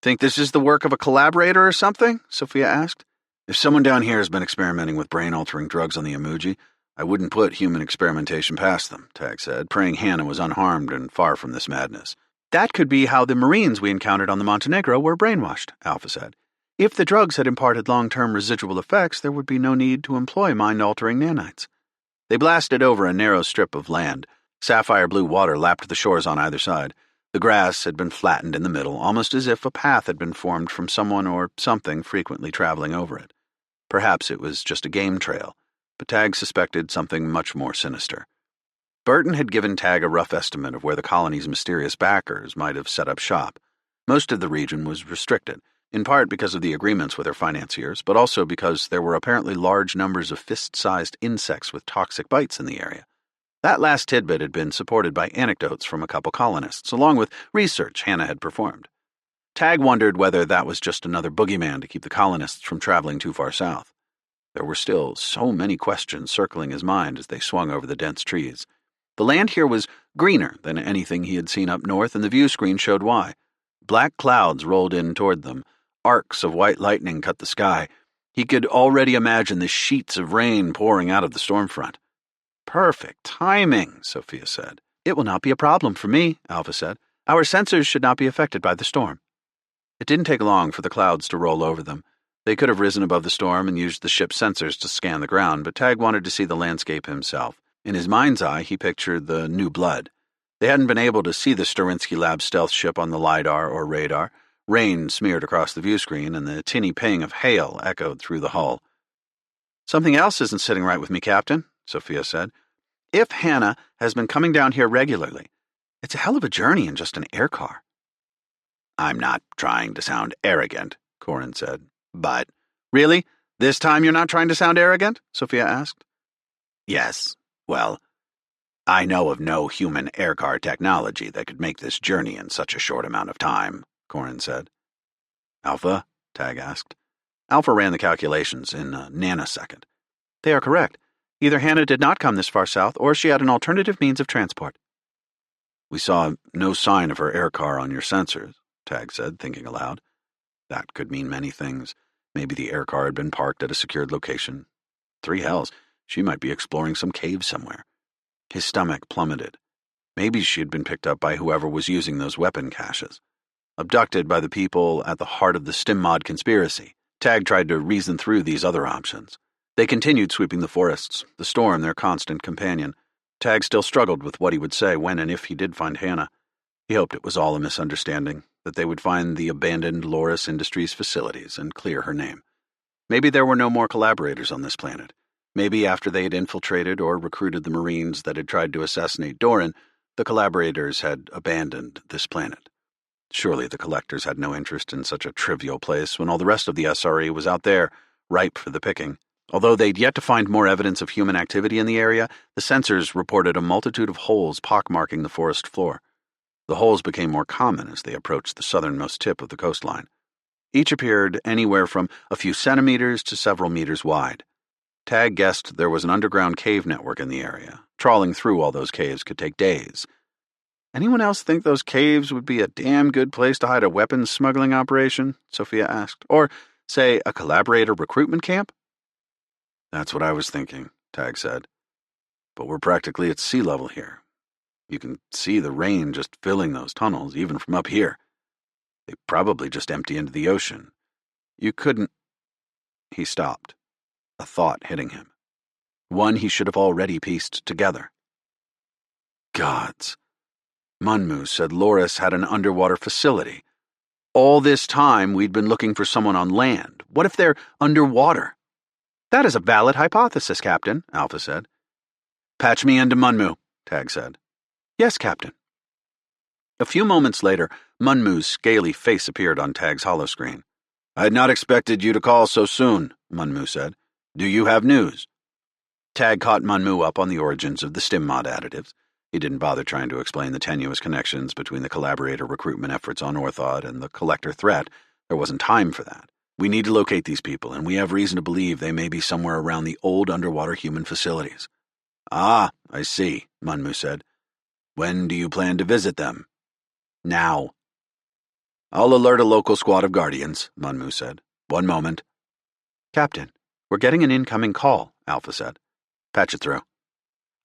"Think this is the work of a collaborator or something?" Sophia asked. "If someone down here has been experimenting with brain-altering drugs on the Imuji, I wouldn't put human experimentation past them," Tag said, praying Hannah was unharmed and far from this madness. "That could be how the Marines we encountered on the Montenegro were brainwashed," Alpha said. "If the drugs had imparted long-term residual effects, there would be no need to employ mind-altering nanites." They blasted over a narrow strip of land. Sapphire blue water lapped the shores on either side. The grass had been flattened in the middle, almost as if a path had been formed from someone or something frequently traveling over it. Perhaps it was just a game trail, but Tag suspected something much more sinister. Burton had given Tag a rough estimate of where the colony's mysterious backers might have set up shop. Most of the region was restricted, in part because of the agreements with their financiers, but also because there were apparently large numbers of fist-sized insects with toxic bites in the area. That last tidbit had been supported by anecdotes from a couple colonists, along with research Hannah had performed. Tag wondered whether that was just another boogeyman to keep the colonists from traveling too far south. There were still so many questions circling his mind as they swung over the dense trees. The land here was greener than anything he had seen up north, and the view screen showed why. Black clouds rolled in toward them. Arcs of white lightning cut the sky. He could already imagine the sheets of rain pouring out of the storm front. "Perfect timing," Sophia said. "It will not be a problem for me," Alpha said. "Our sensors should not be affected by the storm." It didn't take long for the clouds to roll over them. They could have risen above the storm and used the ship's sensors to scan the ground, but Tag wanted to see the landscape himself. In his mind's eye, he pictured the New Blood. They hadn't been able to see the Sterinsky Lab stealth ship on the LiDAR or radar. Rain smeared across the view screen, and the tinny ping of hail echoed through the hull. "Something else isn't sitting right with me, Captain," Sophia said. "If Hannah has been coming down here regularly, it's a hell of a journey in just an air car." "I'm not trying to sound arrogant," Corin said, "but—" "Really? This time you're not trying to sound arrogant?" Sophia asked. "Yes. Well, I know of no human aircar technology that could make this journey in such a short amount of time," Corin said. "Alpha?" Tag asked. Alpha ran the calculations in a nanosecond. "They are correct. Either Hannah did not come this far south, or she had an alternative means of transport." "We saw no sign of her aircar on your sensors," Tag said, thinking aloud. That could mean many things. Maybe the aircar had been parked at a secured location. Three hells, she might be exploring some cave somewhere. His stomach plummeted. Maybe she had been picked up by whoever was using those weapon caches. Abducted by the people at the heart of the StimMod conspiracy. Tag tried to reason through these other options. They continued sweeping the forests, the storm their constant companion. Tag still struggled with what he would say when and if he did find Hannah. He hoped it was all a misunderstanding. that they would find the abandoned Loris Industries facilities and clear her name. Maybe there were no more collaborators on this planet. Maybe after they had infiltrated or recruited the Marines that had tried to assassinate Doran, the collaborators had abandoned this planet. Surely the collectors had no interest in such a trivial place when all the rest of the SRE was out there, ripe for the picking. Although they'd yet to find more evidence of human activity in the area, the sensors reported a multitude of holes pockmarking the forest floor. The holes became more common as they approached the southernmost tip of the coastline. Each appeared anywhere from a few centimeters to several meters wide. Tag guessed there was an underground cave network in the area. Trawling through all those caves could take days. Anyone else think those caves would be a damn good place to hide a weapons smuggling operation? Sophia asked. Or, say, a collaborator recruitment camp? That's what I was thinking, Tag said. But we're practically at sea level here. You can see the rain just filling those tunnels, even from up here. They probably just empty into the ocean. You couldn't... He stopped, a thought hitting him. One he should have already pieced together. Gods. Munmu said Loris had an underwater facility. All this time we'd been looking for someone on land. What if they're underwater? That is a valid hypothesis, Captain, Alpha said. Patch me into Munmu, Tag said. Yes, Captain. A few moments later, Munmu's scaly face appeared on Tag's holoscreen. I had not expected you to call so soon, Munmu said. Do you have news? Tag caught Munmu up on the origins of the StimMod additives. He didn't bother trying to explain the tenuous connections between the collaborator recruitment efforts on Orthod and the collector threat. There wasn't time for that. We need to locate these people, and we have reason to believe they may be somewhere around the old underwater human facilities. Ah, I see, Munmu said. When do you plan to visit them? Now. I'll alert a local squad of guardians, Munmu said. One moment. Captain, we're getting an incoming call, Alpha said. Patch it through.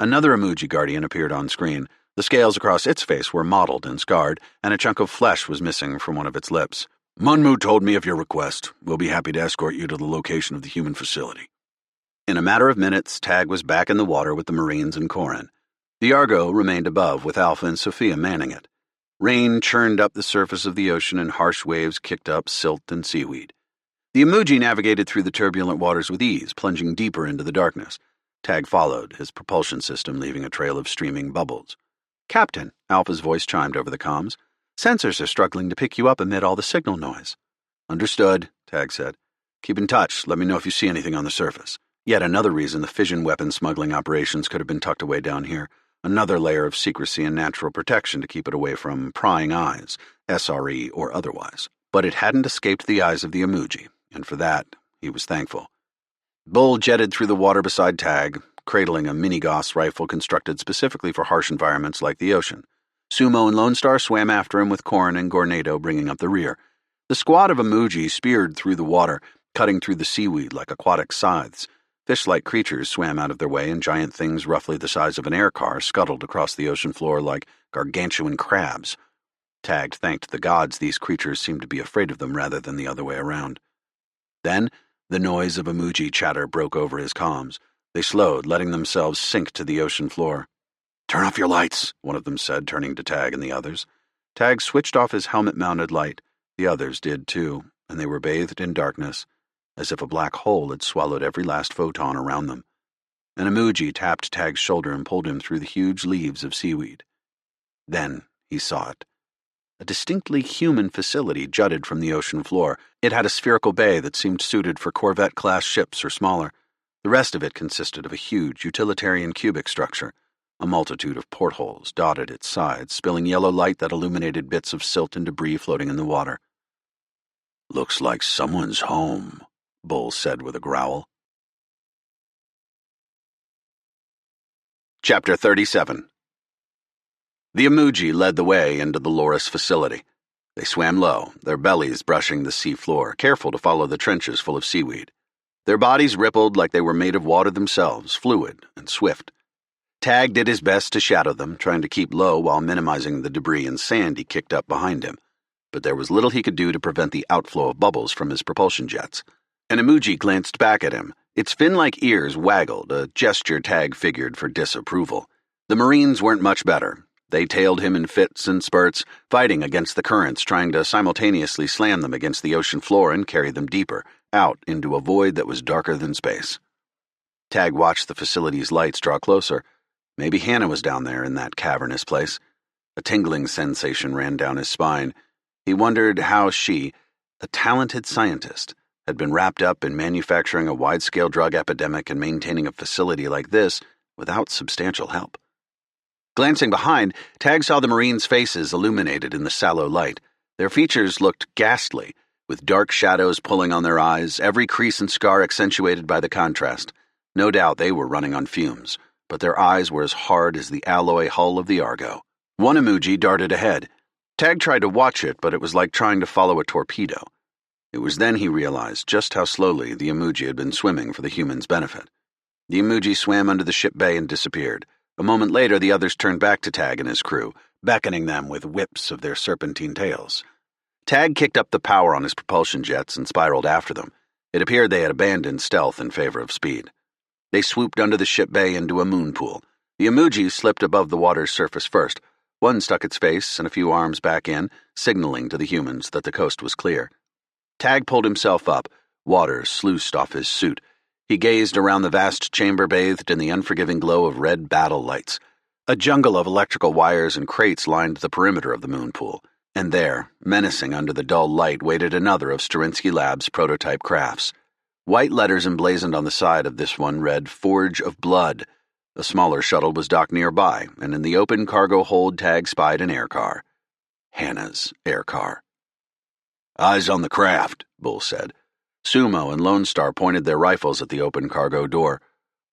Another emoji guardian appeared on screen. The scales across its face were mottled and scarred, and a chunk of flesh was missing from one of its lips. Munmu told me of your request. We'll be happy to escort you to the location of the human facility. In a matter of minutes, Tag was back in the water with the Marines and Corin. The Argo remained above, with Alpha and Sophia manning it. Rain churned up the surface of the ocean and harsh waves kicked up silt and seaweed. The emoji navigated through the turbulent waters with ease, plunging deeper into the darkness. Tag followed, his propulsion system leaving a trail of streaming bubbles. Captain, Alpha's voice chimed over the comms. Sensors are struggling to pick you up amid all the signal noise. Understood, Tag said. Keep in touch. Let me know if you see anything on the surface. Yet another reason the fission weapon smuggling operations could have been tucked away down here. Another layer of secrecy and natural protection to keep it away from prying eyes, SRE or otherwise. But it hadn't escaped the eyes of the emoji, and for that, he was thankful. Bull jetted through the water beside Tag, cradling a mini-Gauss rifle constructed specifically for harsh environments like the ocean. Sumo and Lone Star swam after him with Corin and Gornado bringing up the rear. The squad of emoji speared through the water, cutting through the seaweed like aquatic scythes. Fish-like creatures swam out of their way, and giant things roughly the size of an air car scuttled across the ocean floor like gargantuan crabs. Tag thanked the gods these creatures seemed to be afraid of them rather than the other way around. Then, the noise of emoji chatter broke over his comms. They slowed, letting themselves sink to the ocean floor. Turn off your lights, one of them said, turning to Tag and the others. Tag switched off his helmet-mounted light. The others did too, and they were bathed in darkness, as if a black hole had swallowed every last photon around them. An emoji tapped Tag's shoulder and pulled him through the huge leaves of seaweed. Then he saw it. A distinctly human facility jutted from the ocean floor. It had a spherical bay that seemed suited for Corvette-class ships or smaller. The rest of it consisted of a huge utilitarian cubic structure. A multitude of portholes dotted its sides, spilling yellow light that illuminated bits of silt and debris floating in the water. Looks like someone's home, Bull said with a growl. Chapter 37. The emoji led the way into the Loris facility. They swam low, their bellies brushing the sea floor, careful to follow the trenches full of seaweed. Their bodies rippled like they were made of water themselves, fluid and swift. Tag did his best to shadow them, trying to keep low while minimizing the debris and sand he kicked up behind him. But there was little he could do to prevent the outflow of bubbles from his propulsion jets. An emoji glanced back at him. Its fin-like ears waggled, a gesture Tag figured for disapproval. The Marines weren't much better. They tailed him in fits and spurts, fighting against the currents, trying to simultaneously slam them against the ocean floor and carry them deeper, out into a void that was darker than space. Tag watched the facility's lights draw closer. Maybe Hannah was down there in that cavernous place. A tingling sensation ran down his spine. He wondered how she, a talented scientist, had been wrapped up in manufacturing a wide-scale drug epidemic and maintaining a facility like this without substantial help. Glancing behind, Tag saw the Marines' faces illuminated in the sallow light. Their features looked ghastly, with dark shadows pulling on their eyes, every crease and scar accentuated by the contrast. No doubt they were running on fumes, but their eyes were as hard as the alloy hull of the Argo. One emoji darted ahead. Tag tried to watch it, but it was like trying to follow a torpedo. It was then he realized just how slowly the emoji had been swimming for the humans' benefit. The emoji swam under the ship bay and disappeared. A moment later, the others turned back to Tag and his crew, beckoning them with whips of their serpentine tails. Tag kicked up the power on his propulsion jets and spiraled after them. It appeared they had abandoned stealth in favor of speed. They swooped under the ship bay into a moon pool. The emoji slipped above the water's surface first. One stuck its face and a few arms back in, signaling to the humans that the coast was clear. Tag pulled himself up, water sluiced off his suit. He gazed around the vast chamber bathed in the unforgiving glow of red battle lights. A jungle of electrical wires and crates lined the perimeter of the moon pool, and there, menacing under the dull light, waited another of Sterinsky Labs' prototype crafts. White letters emblazoned on the side of this one read, "Forge of Blood." A smaller shuttle was docked nearby, and in the open cargo hold Tag spied an air car. Hannah's air car. "Eyes on the craft," Bull said. Sumo and Lone Star pointed their rifles at the open cargo door.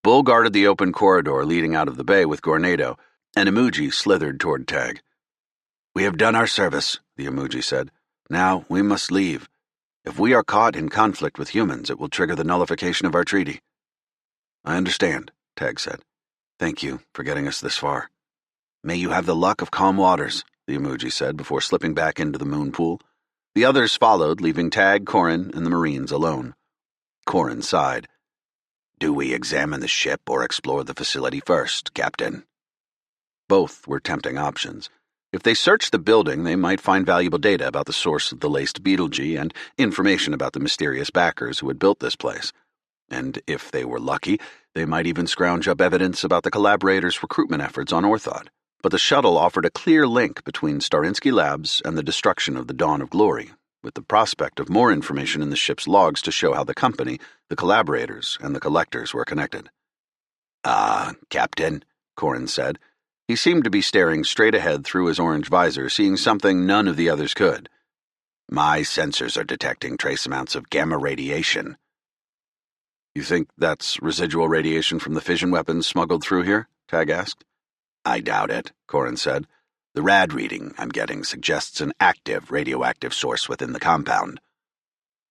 Bull guarded the open corridor leading out of the bay with Gornado, and Emoji slithered toward Tag. "We have done our service," the Emoji said. "Now we must leave. If we are caught in conflict with humans, it will trigger the nullification of our treaty." "I understand," Tag said. "Thank you for getting us this far." "May you have the luck of calm waters," the Emoji said before slipping back into the moon pool. The others followed, leaving Tag, Corin, and the Marines alone. Corin sighed. "Do we examine the ship or explore the facility first, Captain?" Both were tempting options. If they searched the building, they might find valuable data about the source of the laced betelgeuse and information about the mysterious backers who had built this place. And if they were lucky, they might even scrounge up evidence about the collaborators' recruitment efforts on Orthod. But the shuttle offered a clear link between Sterinsky Labs and the destruction of the Dawn of Glory, with the prospect of more information in the ship's logs to show how the company, the collaborators, and the collectors were connected. Captain," Corin said. He seemed to be staring straight ahead through his orange visor, seeing something none of the others could. "My sensors are detecting trace amounts of gamma radiation." "You think that's residual radiation from the fission weapons smuggled through here?" Tag asked. "I doubt it," Corin said. "The rad reading I'm getting suggests an active radioactive source within the compound."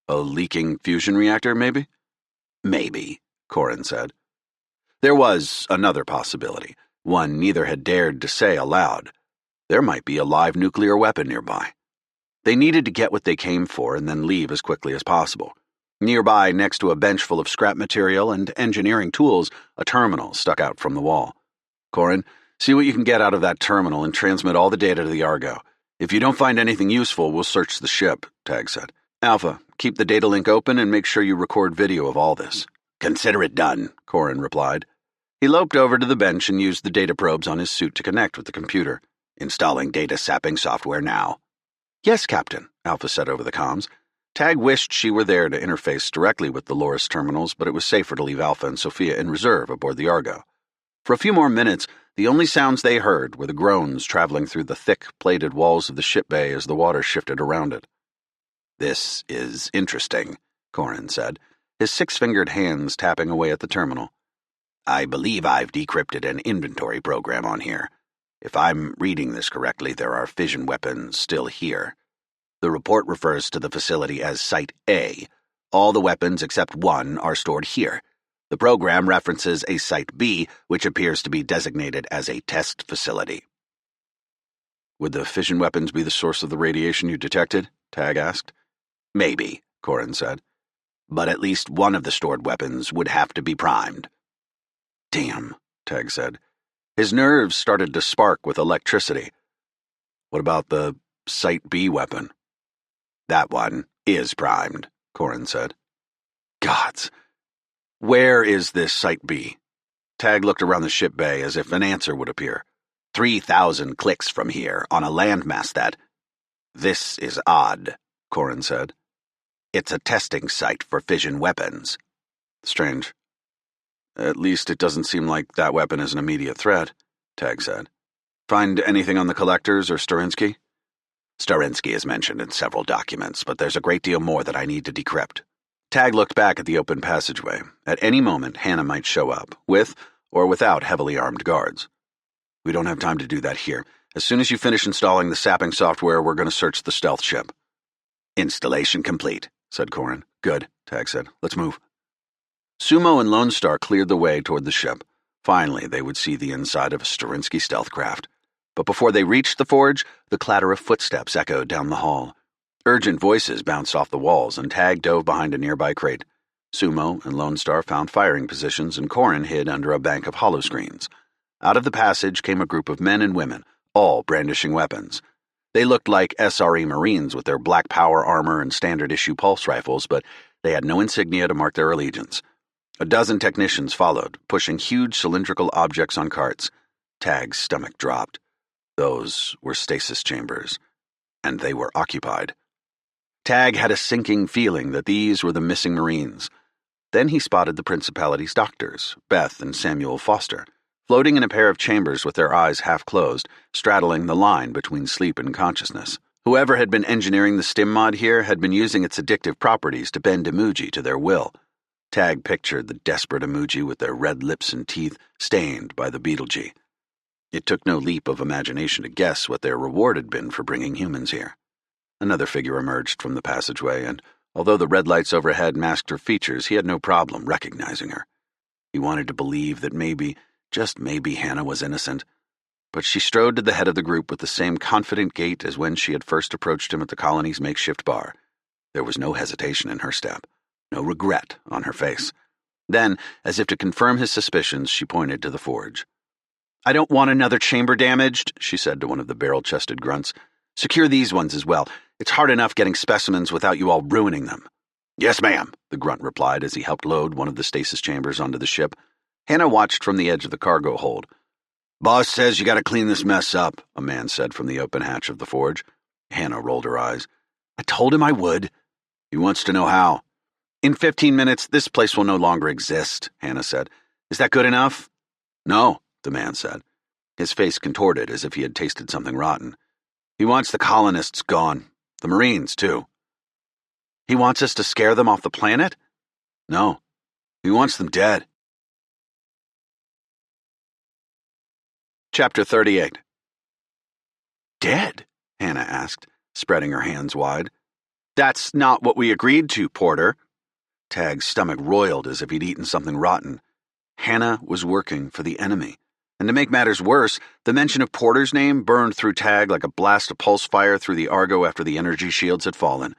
"A leaking fusion reactor, maybe?" "Maybe," Corin said. There was another possibility, one neither had dared to say aloud. There might be a live nuclear weapon nearby. They needed to get what they came for and then leave as quickly as possible. Nearby, next to a bench full of scrap material and engineering tools, a terminal stuck out from the wall. "Corin, see what you can get out of that terminal and transmit all the data to the Argo. If you don't find anything useful, we'll search the ship," Tag said. "Alpha, keep the data link open and make sure you record video of all this." "Consider it done," Corin replied. He loped over to the bench and used the data probes on his suit to connect with the computer. "Installing data sapping software now." "Yes, Captain," Alpha said over the comms. Tag wished she were there to interface directly with the Loris terminals, but it was safer to leave Alpha and Sophia in reserve aboard the Argo. For a few more minutes, the only sounds they heard were the groans traveling through the thick, plated walls of the ship bay as the water shifted around it. "This is interesting," Corin said, his six-fingered hands tapping away at the terminal. "I believe I've decrypted an inventory program on here. If I'm reading this correctly, there are fission weapons still here. The report refers to the facility as Site A. All the weapons except one are stored here. The program references a Site B, which appears to be designated as a test facility." "Would the fission weapons be the source of the radiation you detected?" Tag asked. "Maybe," Corin said. "But at least one of the stored weapons would have to be primed." "Damn," Tag said. His nerves started to spark with electricity. What about the Site B weapon? That one is primed, Corin said. Gods. Where is this Site B? Tag looked around the ship bay as if an answer would appear. 3,000 clicks from here on a landmass that... This is odd, Corin said. It's a testing site for fission weapons. Strange. At least it doesn't seem like that weapon is an immediate threat, Tag said. Find anything on the collectors or Sterinsky? Sterinsky is mentioned in several documents, but there's a great deal more that I need to decrypt. Tag looked back at the open passageway. At any moment, Hannah might show up, with or without heavily armed guards. We don't have time to do that here. As soon as you finish installing the sapping software, we're going to search the stealth ship. Installation complete, said Corin. Good, Tag said. Let's move. Sumo and Lone Star cleared the way toward the ship. Finally, they would see the inside of a Sterinsky stealth craft. But before they reached the forge, the clatter of footsteps echoed down the hall. Urgent voices bounced off the walls, and Tag dove behind a nearby crate. Sumo and Lone Star found firing positions, and Corin hid under a bank of holoscreens. Out of the passage came a group of men and women, all brandishing weapons. They looked like SRE Marines with their black power armor and standard-issue pulse rifles, but they had no insignia to mark their allegiance. A dozen technicians followed, pushing huge cylindrical objects on carts. Tag's stomach dropped. Those were stasis chambers, and they were occupied. Tag had a sinking feeling that these were the missing Marines. Then he spotted the Principality's doctors, Beth and Samuel Foster, floating in a pair of chambers with their eyes half closed, straddling the line between sleep and consciousness. Whoever had been engineering the stim mod here had been using its addictive properties to bend emoji to their will. Tag pictured the desperate emoji with their red lips and teeth stained by the Beetlejuice. It took no leap of imagination to guess what their reward had been for bringing humans here. Another figure emerged from the passageway, and although the red lights overhead masked her features, he had no problem recognizing her. He wanted to believe that maybe, just maybe, Hannah was innocent, but she strode to the head of the group with the same confident gait as when she had first approached him at the colony's makeshift bar. There was no hesitation in her step, no regret on her face. Then, as if to confirm his suspicions, she pointed to the forge. "I don't want another chamber damaged," she said to one of the barrel-chested grunts. "Secure these ones as well. It's hard enough getting specimens without you all ruining them." "Yes, ma'am," the grunt replied as he helped load one of the stasis chambers onto the ship. Hannah watched from the edge of the cargo hold. "Boss says you gotta clean this mess up," a man said from the open hatch of the forge. Hannah rolled her eyes. "I told him I would." "He wants to know how." "In 15 minutes, this place will no longer exist," Hannah said. "Is that good enough?" "No," the man said. His face contorted as if he had tasted something rotten. "He wants the colonists gone. The Marines, too." "He wants us to scare them off the planet?" "No. He wants them dead." Chapter 38. "Dead?" Hannah asked, spreading her hands wide. "That's not what we agreed to, Porter." Tag's stomach roiled as if he'd eaten something rotten. Hannah was working for the enemy. And to make matters worse, the mention of Porter's name burned through Tag like a blast of pulse fire through the Argo after the energy shields had fallen.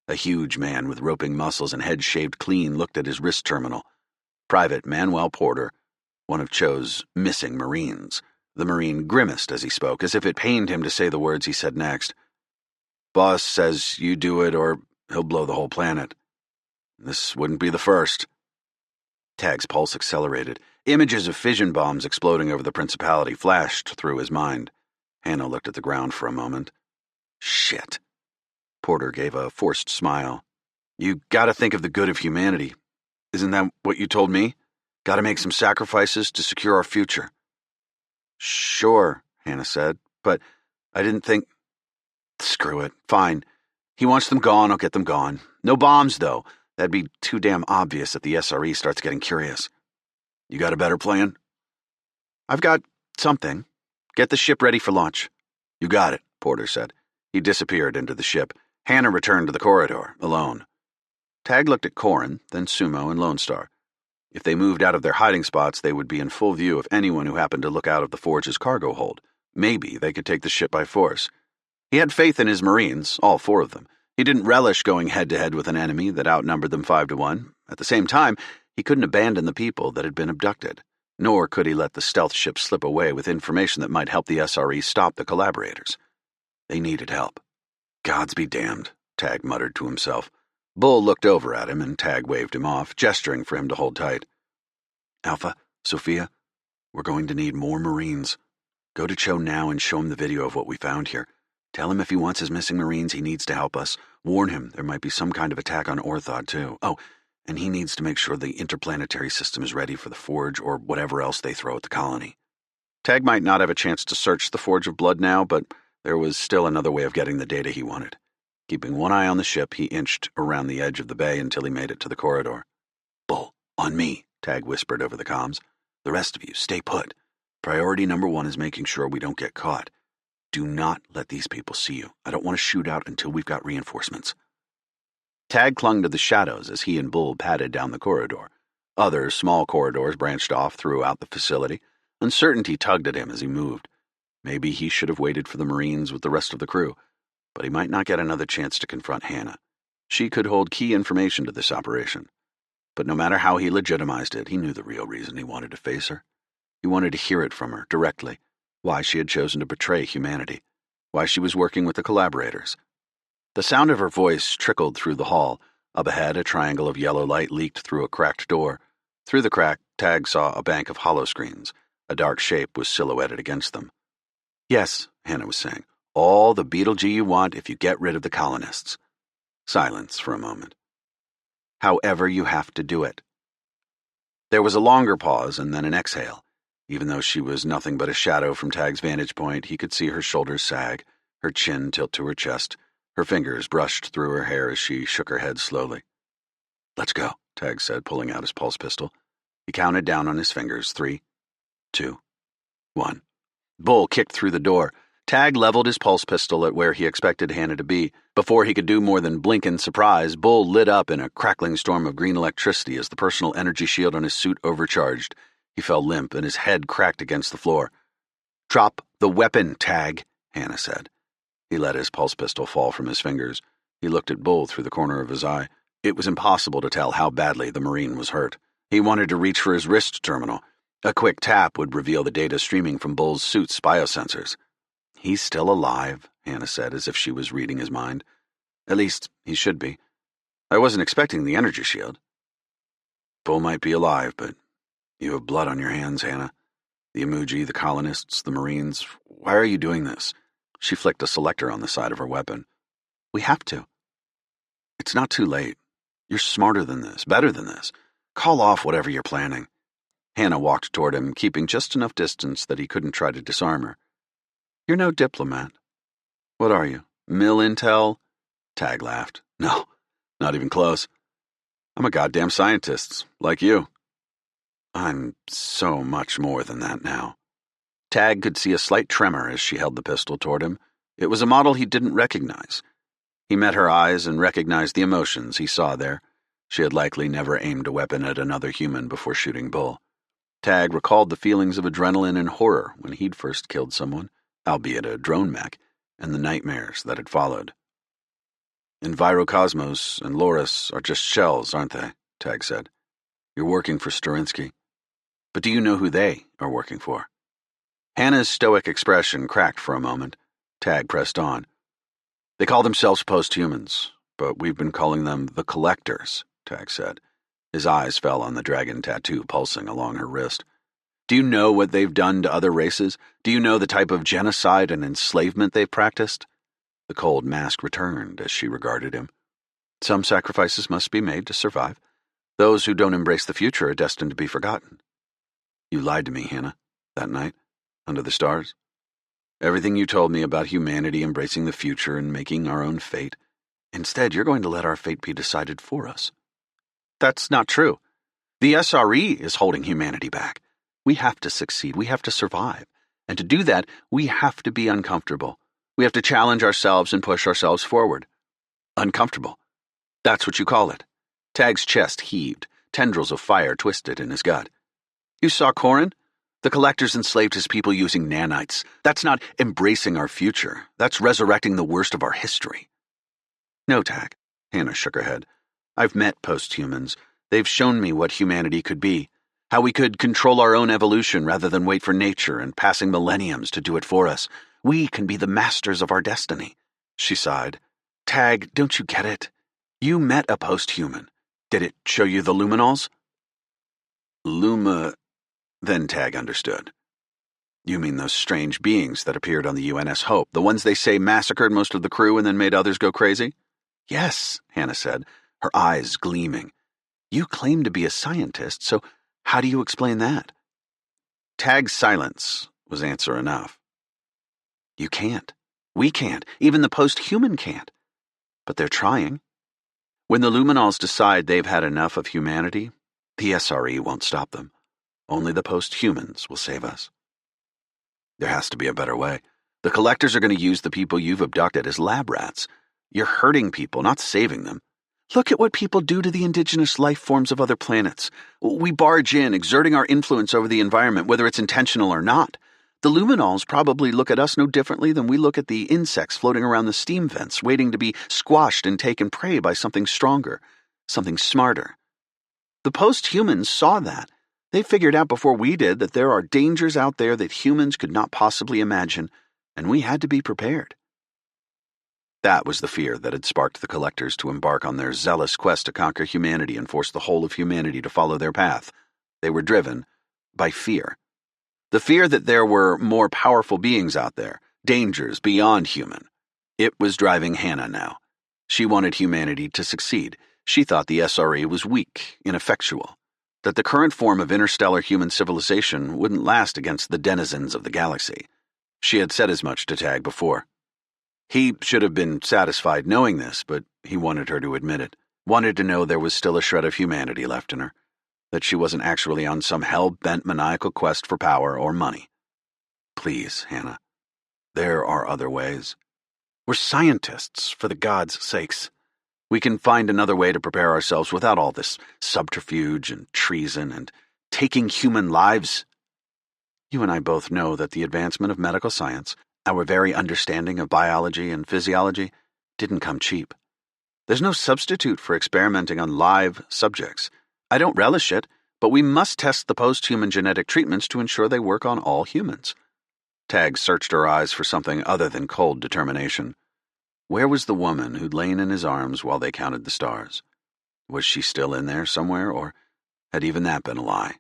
A huge man with roping muscles and head shaved clean looked at his wrist terminal. Private Manuel Porter, one of Cho's missing Marines. The Marine grimaced as he spoke, as if it pained him to say the words he said next. "Boss says you do it or he'll blow the whole planet. This wouldn't be the first." Tag's pulse accelerated. Images of fission bombs exploding over the Principality flashed through his mind. Hannah looked at the ground for a moment. "Shit." Porter gave a forced smile. "You gotta think of the good of humanity. Isn't that what you told me? Gotta make some sacrifices to secure our future." "Sure," Hannah said, "but I didn't think—" "Screw it. Fine. He wants them gone, I'll get them gone. No bombs, though. That'd be too damn obvious if the SRE starts getting curious." "You got a better plan?" "I've got something. Get the ship ready for launch." "You got it," Porter said. He disappeared into the ship. Hannah returned to the corridor, alone. Tag looked at Corin, then Sumo and Lone Star. If they moved out of their hiding spots, they would be in full view of anyone who happened to look out of the forge's cargo hold. Maybe they could take the ship by force. He had faith in his Marines, all 4 of them. He didn't relish going head-to-head with an enemy that outnumbered them 5-1. At the same time, he couldn't abandon the people that had been abducted. Nor could he let the stealth ship slip away with information that might help the SRE stop the collaborators. They needed help. Gods be damned, Tag muttered to himself. Bull looked over at him, and Tag waved him off, gesturing for him to hold tight. Alpha, Sophia, we're going to need more Marines. Go to Cho now and show him the video of what we found here. Tell him if he wants his missing Marines, he needs to help us. Warn him there might be some kind of attack on Orthod, too. Oh, and he needs to make sure the interplanetary system is ready for the Forge or whatever else they throw at the colony. Tag might not have a chance to search the Forge of Blood now, but there was still another way of getting the data he wanted. Keeping one eye on the ship, he inched around the edge of the bay until he made it to the corridor. Bull, on me, Tag whispered over the comms. The rest of you, stay put. Priority number 1 is making sure we don't get caught. Do not let these people see you. I don't want to shoot out until we've got reinforcements. Tag clung to the shadows as he and Bull padded down the corridor. Other small corridors branched off throughout the facility. Uncertainty tugged at him as he moved. Maybe he should have waited for the Marines with the rest of the crew, but he might not get another chance to confront Hannah. She could hold key information to this operation. But no matter how he legitimized it, he knew the real reason he wanted to face her. He wanted to hear it from her, directly, why she had chosen to betray humanity, why she was working with the collaborators. The sound of her voice trickled through the hall. Up ahead, a triangle of yellow light leaked through a cracked door. Through the crack, Tag saw a bank of holoscreens. A dark shape was silhouetted against them. Yes, Hannah was saying, all the Beetle-G you want if you get rid of the colonists. Silence for a moment. However you have to do it. There was a longer pause and then an exhale. Even though she was nothing but a shadow from Tag's vantage point, he could see her shoulders sag, her chin tilt to her chest. Her fingers brushed through her hair as she shook her head slowly. Let's go, Tag said, pulling out his pulse pistol. He counted down on his fingers. 3, 2, 1. Bull kicked through the door. Tag leveled his pulse pistol at where he expected Hannah to be. Before he could do more than blink in surprise, Bull lit up in a crackling storm of green electricity as the personal energy shield on his suit overcharged. He fell limp, and his head cracked against the floor. Drop the weapon, Tag, Hannah said. He let his pulse pistol fall from his fingers. He looked at Bull through the corner of his eye. It was impossible to tell how badly the Marine was hurt. He wanted to reach for his wrist terminal. A quick tap would reveal the data streaming from Bull's suit's biosensors. He's still alive, Hannah said, as if she was reading his mind. At least, he should be. I wasn't expecting the energy shield. Bull might be alive, but you have blood on your hands, Hannah. The Imuji, the colonists, the Marines. Why are you doing this? She flicked a selector on the side of her weapon. We have to. It's not too late. You're smarter than this, better than this. Call off whatever you're planning. Hannah walked toward him, keeping just enough distance that he couldn't try to disarm her. You're no diplomat. What are you, Mill Intel? Tag laughed. No, not even close. I'm a goddamn scientist, like you. I'm so much more than that now. Tag could see a slight tremor as she held the pistol toward him. It was a model he didn't recognize. He met her eyes and recognized the emotions he saw there. She had likely never aimed a weapon at another human before shooting Bull. Tag recalled the feelings of adrenaline and horror when he'd first killed someone, albeit a drone mech, and the nightmares that had followed. Envirocosmos and Loris are just shells, aren't they? Tag said. You're working for Sterinsky. But do you know who they are working for? Hannah's stoic expression cracked for a moment. Tag pressed on. They call themselves posthumans, but we've been calling them the Collectors, Tag said. His eyes fell on the dragon tattoo pulsing along her wrist. Do you know what they've done to other races? Do you know the type of genocide and enslavement they've practiced? The cold mask returned as she regarded him. Some sacrifices must be made to survive. Those who don't embrace the future are destined to be forgotten. You lied to me, Hannah, that night, under the stars. Everything you told me about humanity embracing the future and making our own fate. Instead, you're going to let our fate be decided for us. That's not true. The SRE is holding humanity back. We have to succeed. We have to survive. And to do that, we have to be uncomfortable. We have to challenge ourselves and push ourselves forward. Uncomfortable. That's what you call it. Tag's chest heaved. Tendrils of fire twisted in his gut. You saw Corin? The Collectors enslaved his people using nanites. That's not embracing our future. That's resurrecting the worst of our history. No, Tag. Hannah shook her head. I've met posthumans. They've shown me what humanity could be, How we could control our own evolution rather than wait for nature and passing millenniums to do it for us. We can be the masters of our destiny. She sighed. Tag, don't you get it? You met a post-human. Did it show you the luminals? Then Tag understood. You mean those strange beings that appeared on the UNS Hope, the ones they say massacred most of the crew and then made others go crazy? Yes, Hannah said, her eyes gleaming. You claim to be a scientist, so how do you explain that? Tag's silence was answer enough. You can't. We can't. Even the post-human can't. But they're trying. When the luminals decide they've had enough of humanity, the SRE won't stop them. Only the post-humans will save us. There has to be a better way. The collectors are going to use the people you've abducted as lab rats. You're hurting people, not saving them. Look at what people do to the indigenous life forms of other planets. We barge in, exerting our influence over the environment, whether it's intentional or not. The luminals probably look at us no differently than we look at the insects floating around the steam vents, waiting to be squashed and taken prey by something stronger, something smarter. The post-humans saw that. They figured out before we did that there are dangers out there that humans could not possibly imagine, and we had to be prepared. That was the fear that had sparked the collectors to embark on their zealous quest to conquer humanity and force the whole of humanity to follow their path. They were driven by fear. The fear that there were more powerful beings out there, dangers beyond human. It was driving Hannah now. She wanted humanity to succeed. She thought the SRE was weak, ineffectual, that the current form of interstellar human civilization wouldn't last against the denizens of the galaxy. She had said as much to Tag before. He should have been satisfied knowing this, but he wanted her to admit it, wanted to know there was still a shred of humanity left in her, that she wasn't actually on some hell-bent maniacal quest for power or money. Please, Hannah, there are other ways. We're scientists, for the gods' sakes. We can find another way to prepare ourselves without all this subterfuge and treason and taking human lives. You and I both know that the advancement of medical science, our very understanding of biology and physiology, didn't come cheap. There's no substitute for experimenting on live subjects. I don't relish it, but we must test the post-human genetic treatments to ensure they work on all humans. Tag searched her eyes for something other than cold determination. Where was the woman who'd lain in his arms while they counted the stars? Was she still in there somewhere, or had even that been a lie?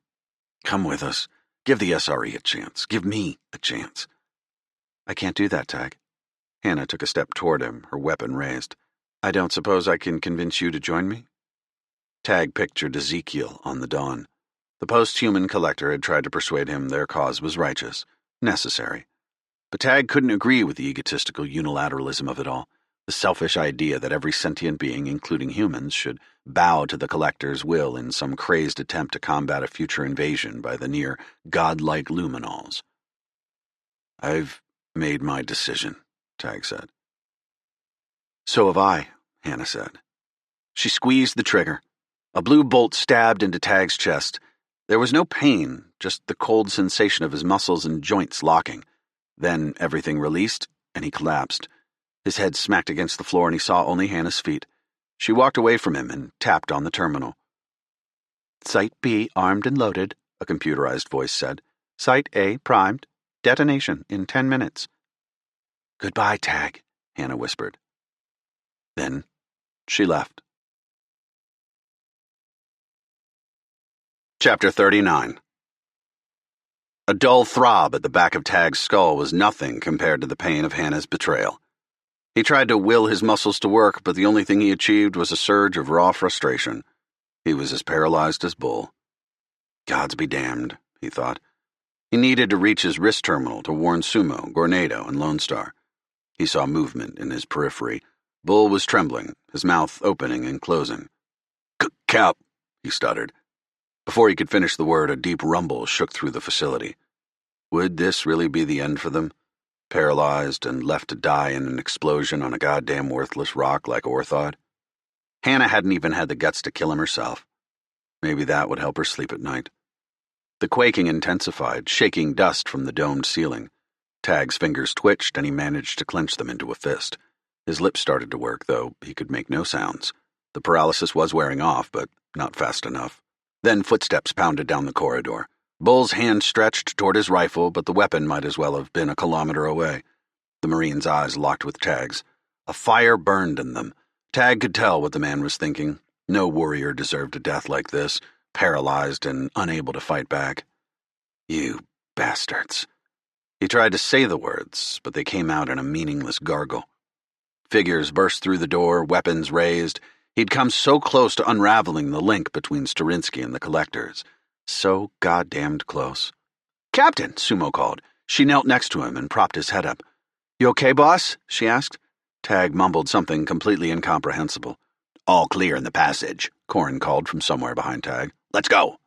Come with us. Give the SRE a chance. Give me a chance. I can't do that, Tag. Hannah took a step toward him, her weapon raised. I don't suppose I can convince you to join me? Tag pictured Ezekiel on the dawn. The post-human collector had tried to persuade him their cause was righteous, necessary. But Tag couldn't agree with the egotistical unilateralism of it all, the selfish idea that every sentient being, including humans, should bow to the collector's will in some crazed attempt to combat a future invasion by the near godlike luminals. I've made my decision, Tag said. So have I, Hannah said. She squeezed the trigger. A blue bolt stabbed into Tag's chest. There was no pain, just the cold sensation of his muscles and joints locking. Then everything released, and he collapsed. His head smacked against the floor, and he saw only Hannah's feet. She walked away from him and tapped on the terminal. Site B armed and loaded, a computerized voice said. Site A primed. Detonation in 10 minutes. Goodbye, Tag, Hannah whispered. Then she left. Chapter 39. A dull throb at the back of Tag's skull was nothing compared to the pain of Hannah's betrayal. He tried to will his muscles to work, but the only thing he achieved was a surge of raw frustration. He was as paralyzed as Bull. Gods be damned, he thought. He needed to reach his wrist terminal to warn Sumo, Gornado, and Lone Star. He saw movement in his periphery. Bull was trembling, his mouth opening and closing. Cap, he stuttered. Before he could finish the word, a deep rumble shook through the facility. Would this really be the end for them? Paralyzed and left to die in an explosion on a goddamn worthless rock like Orthod? Hannah hadn't even had the guts to kill him herself. Maybe that would help her sleep at night. The quaking intensified, shaking dust from the domed ceiling. Tag's fingers twitched, and he managed to clench them into a fist. His lips started to work, though he could make no sounds. The paralysis was wearing off, but not fast enough. Then footsteps pounded down the corridor. Bull's hand stretched toward his rifle, but the weapon might as well have been a kilometer away. The Marine's eyes locked with Tag's. A fire burned in them. Tag could tell what the man was thinking. No warrior deserved a death like this, paralyzed and unable to fight back. You bastards. He tried to say the words, but they came out in a meaningless gargle. Figures burst through the door, weapons raised. He'd come so close to unraveling the link between Sterinsky and the collectors. So goddamned close. "Captain," Sumo called. She knelt next to him and propped his head up. "You okay, boss?" she asked. Tag mumbled something completely incomprehensible. "All clear in the passage," Corin called from somewhere behind Tag. "Let's go."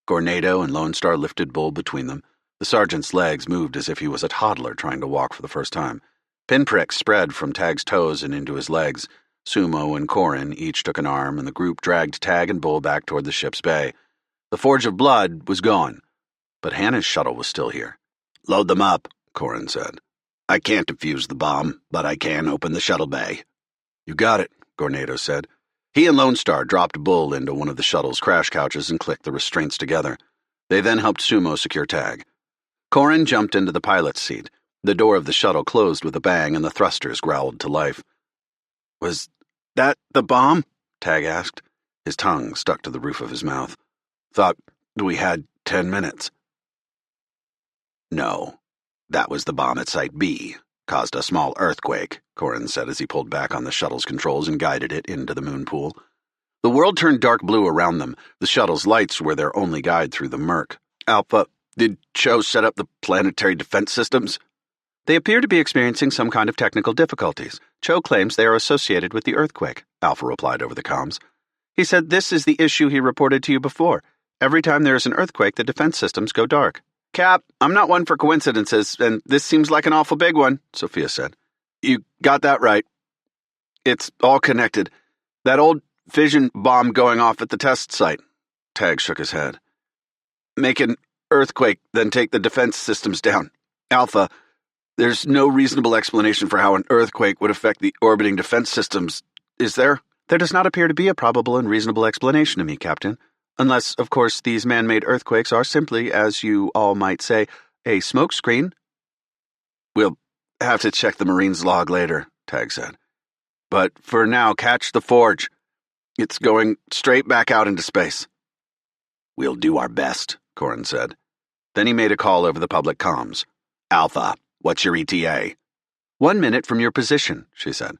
Gornado and Lone Star lifted Bull between them. The sergeant's legs moved as if he was a toddler trying to walk for the first time. Pinpricks spread from Tag's toes and into his legs. Sumo and Corin each took an arm, and the group dragged Tag and Bull back toward the ship's bay. The Forge of Blood was gone, but Hannah's shuttle was still here. "Load them up," Corin said. "I can't defuse the bomb, but I can open the shuttle bay." "You got it," Gornado said. He and Lone Star dropped Bull into one of the shuttle's crash couches and clicked the restraints together. They then helped Sumo secure Tag. Corin jumped into the pilot's seat. The door of the shuttle closed with a bang, and the thrusters growled to life. "Was that the bomb?" Tag asked. His tongue stuck to the roof of his mouth. "Thought we had 10 minutes. "No, that was the bomb at Site B. Caused a small earthquake," Corin said as he pulled back on the shuttle's controls and guided it into the moon pool. The world turned dark blue around them. The shuttle's lights were their only guide through the murk. "Alpha, did Cho set up the planetary defense systems?" "They appear to be experiencing some kind of technical difficulties. Cho claims they are associated with the earthquake," Alpha replied over the comms. "He said this is the issue he reported to you before. Every time there is an earthquake, the defense systems go dark." "Cap, I'm not one for coincidences, and this seems like an awful big one," Sophia said. "You got that right. It's all connected. That old fission bomb going off at the test site." Tag shook his head. "Make an earthquake, then take the defense systems down. Alpha, there's no reasonable explanation for how an earthquake would affect the orbiting defense systems, is there?" "There does not appear to be a probable and reasonable explanation to me, Captain. Unless, of course, these man-made earthquakes are simply, as you all might say, a smokescreen." "We'll have to check the Marine's log later," Tag said. "But for now, catch the Forge. It's going straight back out into space." "We'll do our best," Corin said. Then he made a call over the public comms. "Alpha, what's your ETA?" 1 minute from your position," she said.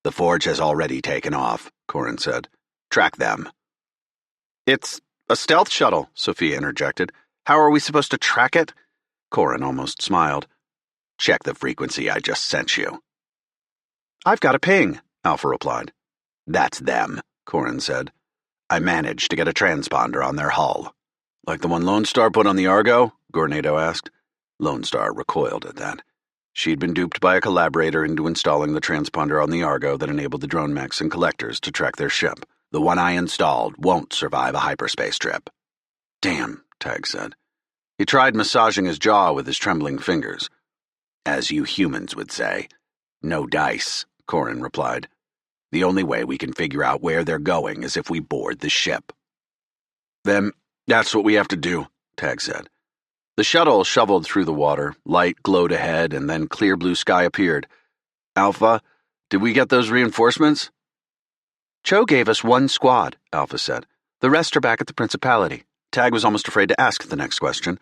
"The Forge has already taken off," Corin said. "Track them." "It's a stealth shuttle," Sophia interjected. "How are we supposed to track it?" Corin almost smiled. "Check the frequency I just sent you." "I've got a ping," Alpha replied. "That's them," Corin said. "I managed to get a transponder on their hull." "Like the one Lone Star put on the Argo?" Gornado asked. Lone Star recoiled at that. She'd been duped by a collaborator into installing the transponder on the Argo that enabled the drone mechs and collectors to track their ship. "The one I installed won't survive a hyperspace trip." "Damn," Tag said. He tried massaging his jaw with his trembling fingers. "As you humans would say, no dice," Corin replied. "The only way we can figure out where they're going is if we board the ship." "Then that's what we have to do," Tag said. The shuttle shoveled through the water, light glowed ahead, and then clear blue sky appeared. "Alpha, did we get those reinforcements?" "Cho gave us 1 squad," Alpha said. "The rest are back at the Principality." Tag was almost afraid to ask the next question.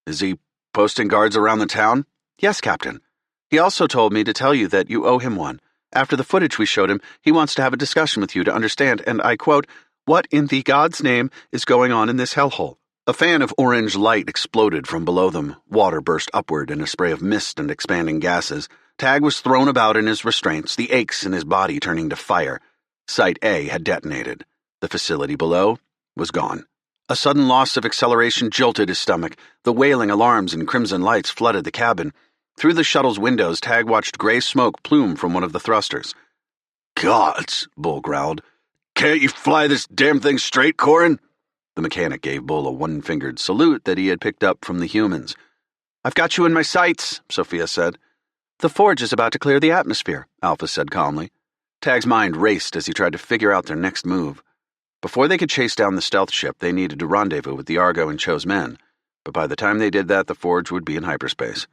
"Is he posting guards around the town?" "Yes, Captain. He also told me to tell you that you owe him one. After the footage we showed him, he wants to have a discussion with you to understand, and I quote, 'What in the God's name is going on in this hellhole?'" A fan of orange light exploded from below them. Water burst upward in a spray of mist and expanding gases. Tag was thrown about in his restraints, the aches in his body turning to fire. Site A had detonated. The facility below was gone. A sudden loss of acceleration jolted his stomach. The wailing alarms and crimson lights flooded the cabin. Through the shuttle's windows, Tag watched gray smoke plume from one of the thrusters. "Gods," Bull growled. "Can't you fly this damn thing straight, Corin?" The mechanic gave Bull a one-fingered salute that he had picked up from the humans. "I've got you in my sights," Sophia said. "The Forge is about to clear the atmosphere," Alpha said calmly. Tag's mind raced as he tried to figure out their next move. Before they could chase down the stealth ship, they needed to rendezvous with the Argo and Cho's men, but by the time they did that, the Forge would be in hyperspace.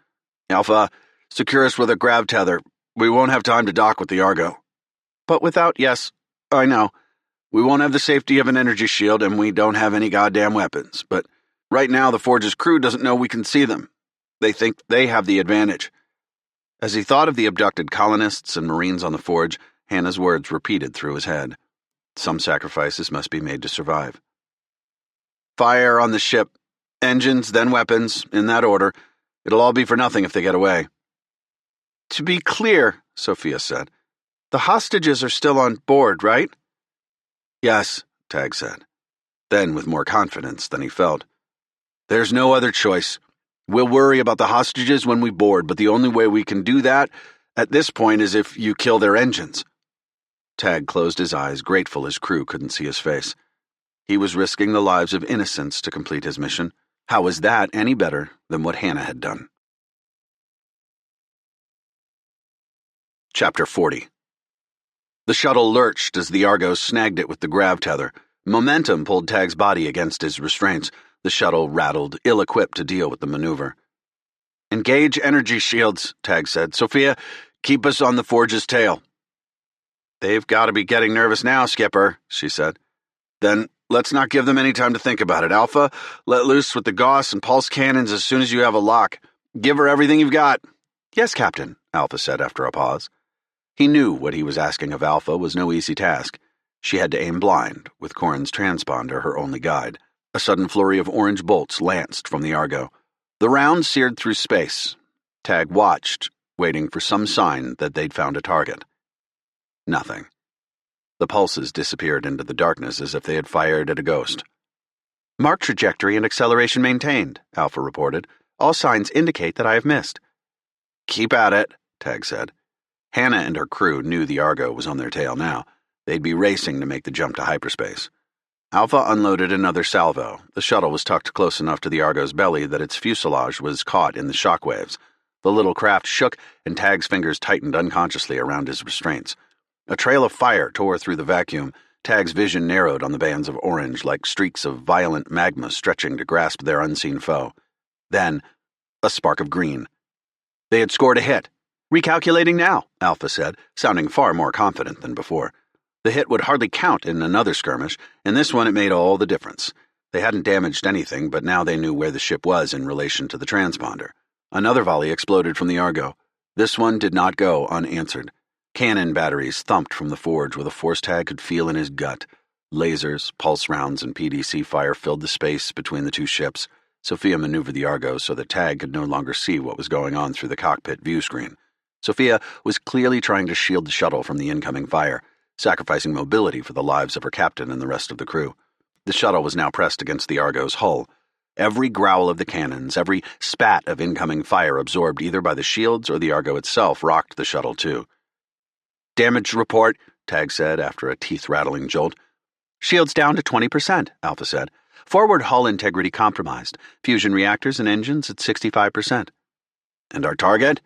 Alpha, secure us with a grav tether. We won't have time to dock with the Argo. But without, yes, I know. We won't have the safety of an energy shield, and we don't have any goddamn weapons. But right now, the Forge's crew doesn't know we can see them. They think they have the advantage. As he thought of the abducted colonists and Marines on the Forge, Hannah's words repeated through his head. Some sacrifices must be made to survive. Fire on the ship. Engines, then weapons, in that order. It'll all be for nothing if they get away. To be clear, Sophia said, the hostages are still on board, right? Yes, Tag said. Then, with more confidence than he felt, there's no other choice. We'll worry about the hostages when we board, but the only way we can do that at this point is if you kill their engines. Tag closed his eyes, grateful his crew couldn't see his face. He was risking the lives of innocents to complete his mission. How was that any better than what Hannah had done? Chapter 40. The shuttle lurched as the Argo snagged it with the grav tether. Momentum pulled Tag's body against his restraints. The shuttle rattled, ill-equipped to deal with the maneuver. Engage energy shields, Tag said. Sophia, keep us on the Forge's tail. They've got to be getting nervous now, Skipper, she said. Then let's not give them any time to think about it. Alpha, let loose with the Gauss and pulse cannons as soon as you have a lock. Give her everything you've got. Yes, Captain, Alpha said after a pause. He knew what he was asking of Alpha was no easy task. She had to aim blind, with Corrin's transponder her only guide. A sudden flurry of orange bolts lanced from the Argo. The round seared through space. Tag watched, waiting for some sign that they'd found a target. Nothing. The pulses disappeared into the darkness as if they had fired at a ghost. Mark trajectory and acceleration maintained, Alpha reported. All signs indicate that I have missed. Keep at it, Tag said. Hannah and her crew knew the Argo was on their tail now. They'd be racing to make the jump to hyperspace. Alpha unloaded another salvo. The shuttle was tucked close enough to the Argo's belly that its fuselage was caught in the shock waves. The little craft shook, and Tag's fingers tightened unconsciously around his restraints. A trail of fire tore through the vacuum. Tag's vision narrowed on the bands of orange like streaks of violent magma stretching to grasp their unseen foe. Then, a spark of green. They had scored a hit. Recalculating now, Alpha said, sounding far more confident than before. The hit would hardly count in another skirmish. In this one it made all the difference. They hadn't damaged anything, but now they knew where the ship was in relation to the transponder. Another volley exploded from the Argo. This one did not go unanswered. Cannon batteries thumped from the Forge with a force Tag could feel in his gut. Lasers, pulse rounds, and PDC fire filled the space between the two ships. Sophia maneuvered the Argo so that Tag could no longer see what was going on through the cockpit view screen. Sophia was clearly trying to shield the shuttle from the incoming fire, sacrificing mobility for the lives of her captain and the rest of the crew. The shuttle was now pressed against the Argo's hull. Every growl of the cannons, every spat of incoming fire absorbed either by the shields or the Argo itself rocked the shuttle too. Damage report, Tag said after a teeth-rattling jolt. Shields down to 20%, Alpha said. Forward hull integrity compromised. Fusion reactors and engines at 65%. And our target?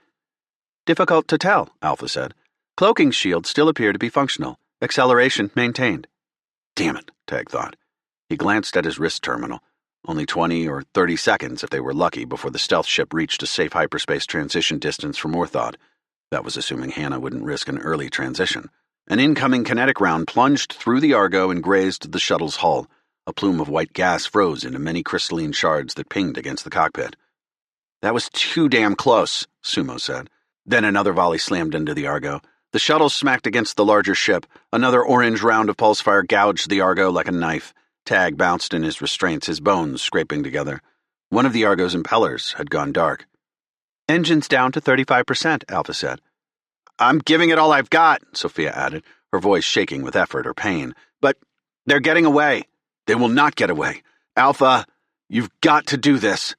Difficult to tell, Alpha said. Cloaking shields still appear to be functional. Acceleration maintained. Damn it, Tag thought. He glanced at his wrist terminal. Only 20 or 30 seconds, if they were lucky, before the stealth ship reached a safe hyperspace transition distance from Orthod. That was assuming Hannah wouldn't risk an early transition. An incoming kinetic round plunged through the Argo and grazed the shuttle's hull. A plume of white gas froze into many crystalline shards that pinged against the cockpit. That was too damn close, Sumo said. Then another volley slammed into the Argo. The shuttle smacked against the larger ship. Another orange round of pulse fire gouged the Argo like a knife. Tag bounced in his restraints, his bones scraping together. One of the Argo's impellers had gone dark. Engines down to 35%, Alpha said. I'm giving it all I've got, Sophia added, her voice shaking with effort or pain. But they're getting away. They will not get away. Alpha, you've got to do this.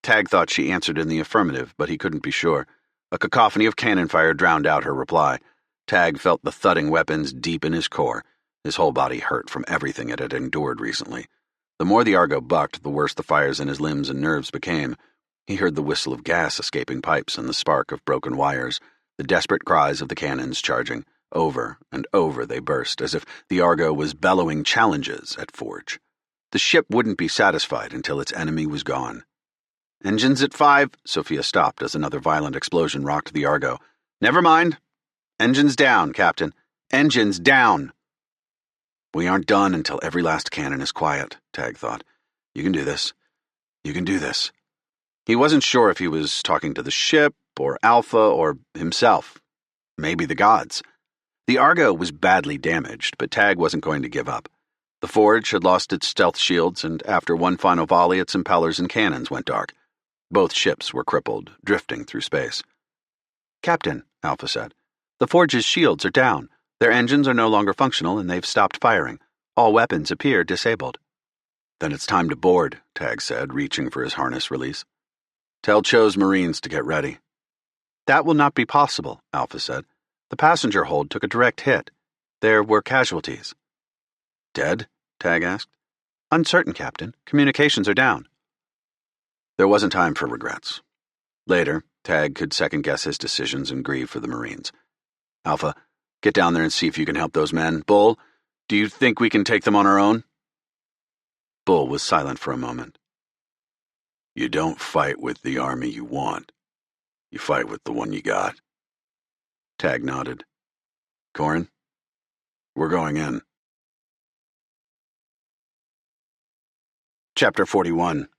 Tag thought she answered in the affirmative, but he couldn't be sure. A cacophony of cannon fire drowned out her reply. Tag felt the thudding weapons deep in his core. His whole body hurt from everything it had endured recently. The more the Argo bucked, the worse the fires in his limbs and nerves became. He heard the whistle of gas escaping pipes and the spark of broken wires, the desperate cries of the cannons charging. Over and over they burst, as if the Argo was bellowing challenges at Forge. The ship wouldn't be satisfied until its enemy was gone. "Engines at 5, Sophia stopped as another violent explosion rocked the Argo. "Never mind. Engines down, Captain. Engines down." "We aren't done until every last cannon is quiet," Tag thought. "You can do this. You can do this." He wasn't sure if he was talking to the ship, or Alpha, or himself. Maybe the gods. The Argo was badly damaged, but Tag wasn't going to give up. The Forge had lost its stealth shields, and after one final volley, its impellers and cannons went dark. Both ships were crippled, drifting through space. "Captain," Alpha said, "the Forge's shields are down. Their engines are no longer functional, and they've stopped firing. All weapons appear disabled." "Then it's time to board," Tag said, reaching for his harness release. "Tell Cho's Marines to get ready." "That will not be possible," Alpha said. "The passenger hold took a direct hit. There were casualties." "Dead?" Tag asked. "Uncertain, Captain. Communications are down." There wasn't time for regrets. Later, Tag could second-guess his decisions and grieve for the Marines. "Alpha, get down there and see if you can help those men. Bull, do you think we can take them on our own?" Bull was silent for a moment. "You don't fight with the army you want. You fight with the one you got." Tag nodded. "Corin, we're going in." Chapter 41.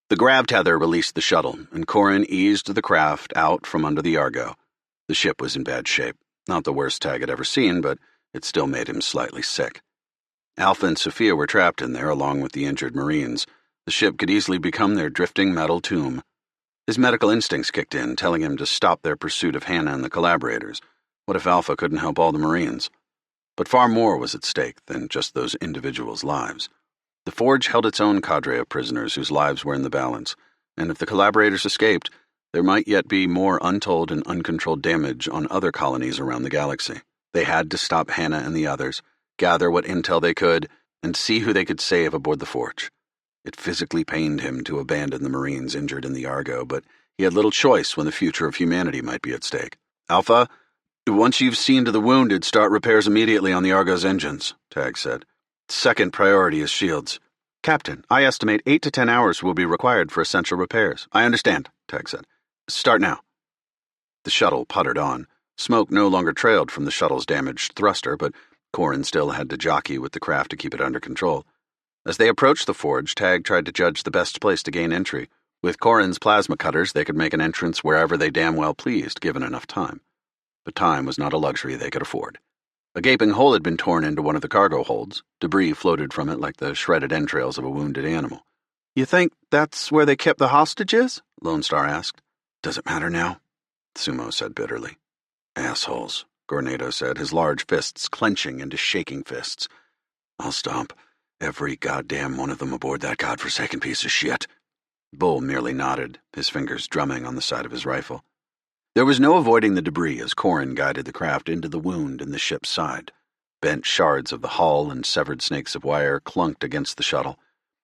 The grav tether released the shuttle, and Corin eased the craft out from under the Argo. The ship was in bad shape. Not the worst Tag had ever seen, but it still made him slightly sick. Alpha and Sophia were trapped in there along with the injured Marines. The ship could easily become their drifting metal tomb. His medical instincts kicked in, telling him to stop their pursuit of Hannah and the collaborators. What if Alpha couldn't help all the Marines? But far more was at stake than just those individuals' lives. The Forge held its own cadre of prisoners whose lives were in the balance, and if the collaborators escaped, there might yet be more untold and uncontrolled damage on other colonies around the galaxy. They had to stop Hannah and the others, gather what intel they could, and see who they could save aboard the Forge. It physically pained him to abandon the Marines injured in the Argo, but he had little choice when the future of humanity might be at stake. "Alpha, once you've seen to the wounded, start repairs immediately on the Argo's engines," Tag said. "Second priority is shields." "Captain, I estimate 8 to 10 hours will be required for essential repairs." "I understand," Tag said. "Start now." The shuttle puttered on. Smoke no longer trailed from the shuttle's damaged thruster, but Corin still had to jockey with the craft to keep it under control. As they approached the Forge, Tag tried to judge the best place to gain entry. With Corin's plasma cutters, they could make an entrance wherever they damn well pleased, given enough time. But time was not a luxury they could afford. A gaping hole had been torn into one of the cargo holds. Debris floated from it like the shredded entrails of a wounded animal. "You think that's where they kept the hostages?" Lone Star asked. "Does it matter now?" Sumo said bitterly. "Assholes," Gornado said, his large fists clenching into shaking fists. "I'll stomp every goddamn one of them aboard that godforsaken piece of shit." Bull merely nodded, his fingers drumming on the side of his rifle. There was no avoiding the debris as Corin guided the craft into the wound in the ship's side. Bent shards of the hull and severed snakes of wire clunked against the shuttle.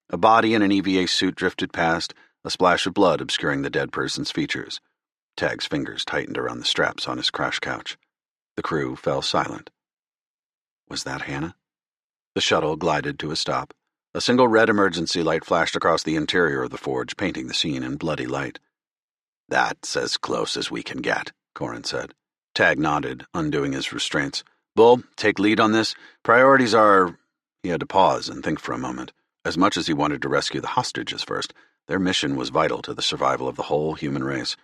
A body in an EVA suit drifted past, a splash of blood obscuring the dead person's features. Tag's fingers tightened around the straps on his crash couch. The crew fell silent. Was that Hannah? The shuttle glided to a stop. A single red emergency light flashed across the interior of the Forge, painting the scene in bloody light. "That's as close as we can get," Corin said. Tag nodded, undoing his restraints. "Bull, take lead on this. Priorities are—" He had to pause and think for a moment. As much as he wanted to rescue the hostages first, their mission was vital to the survival of the whole human race.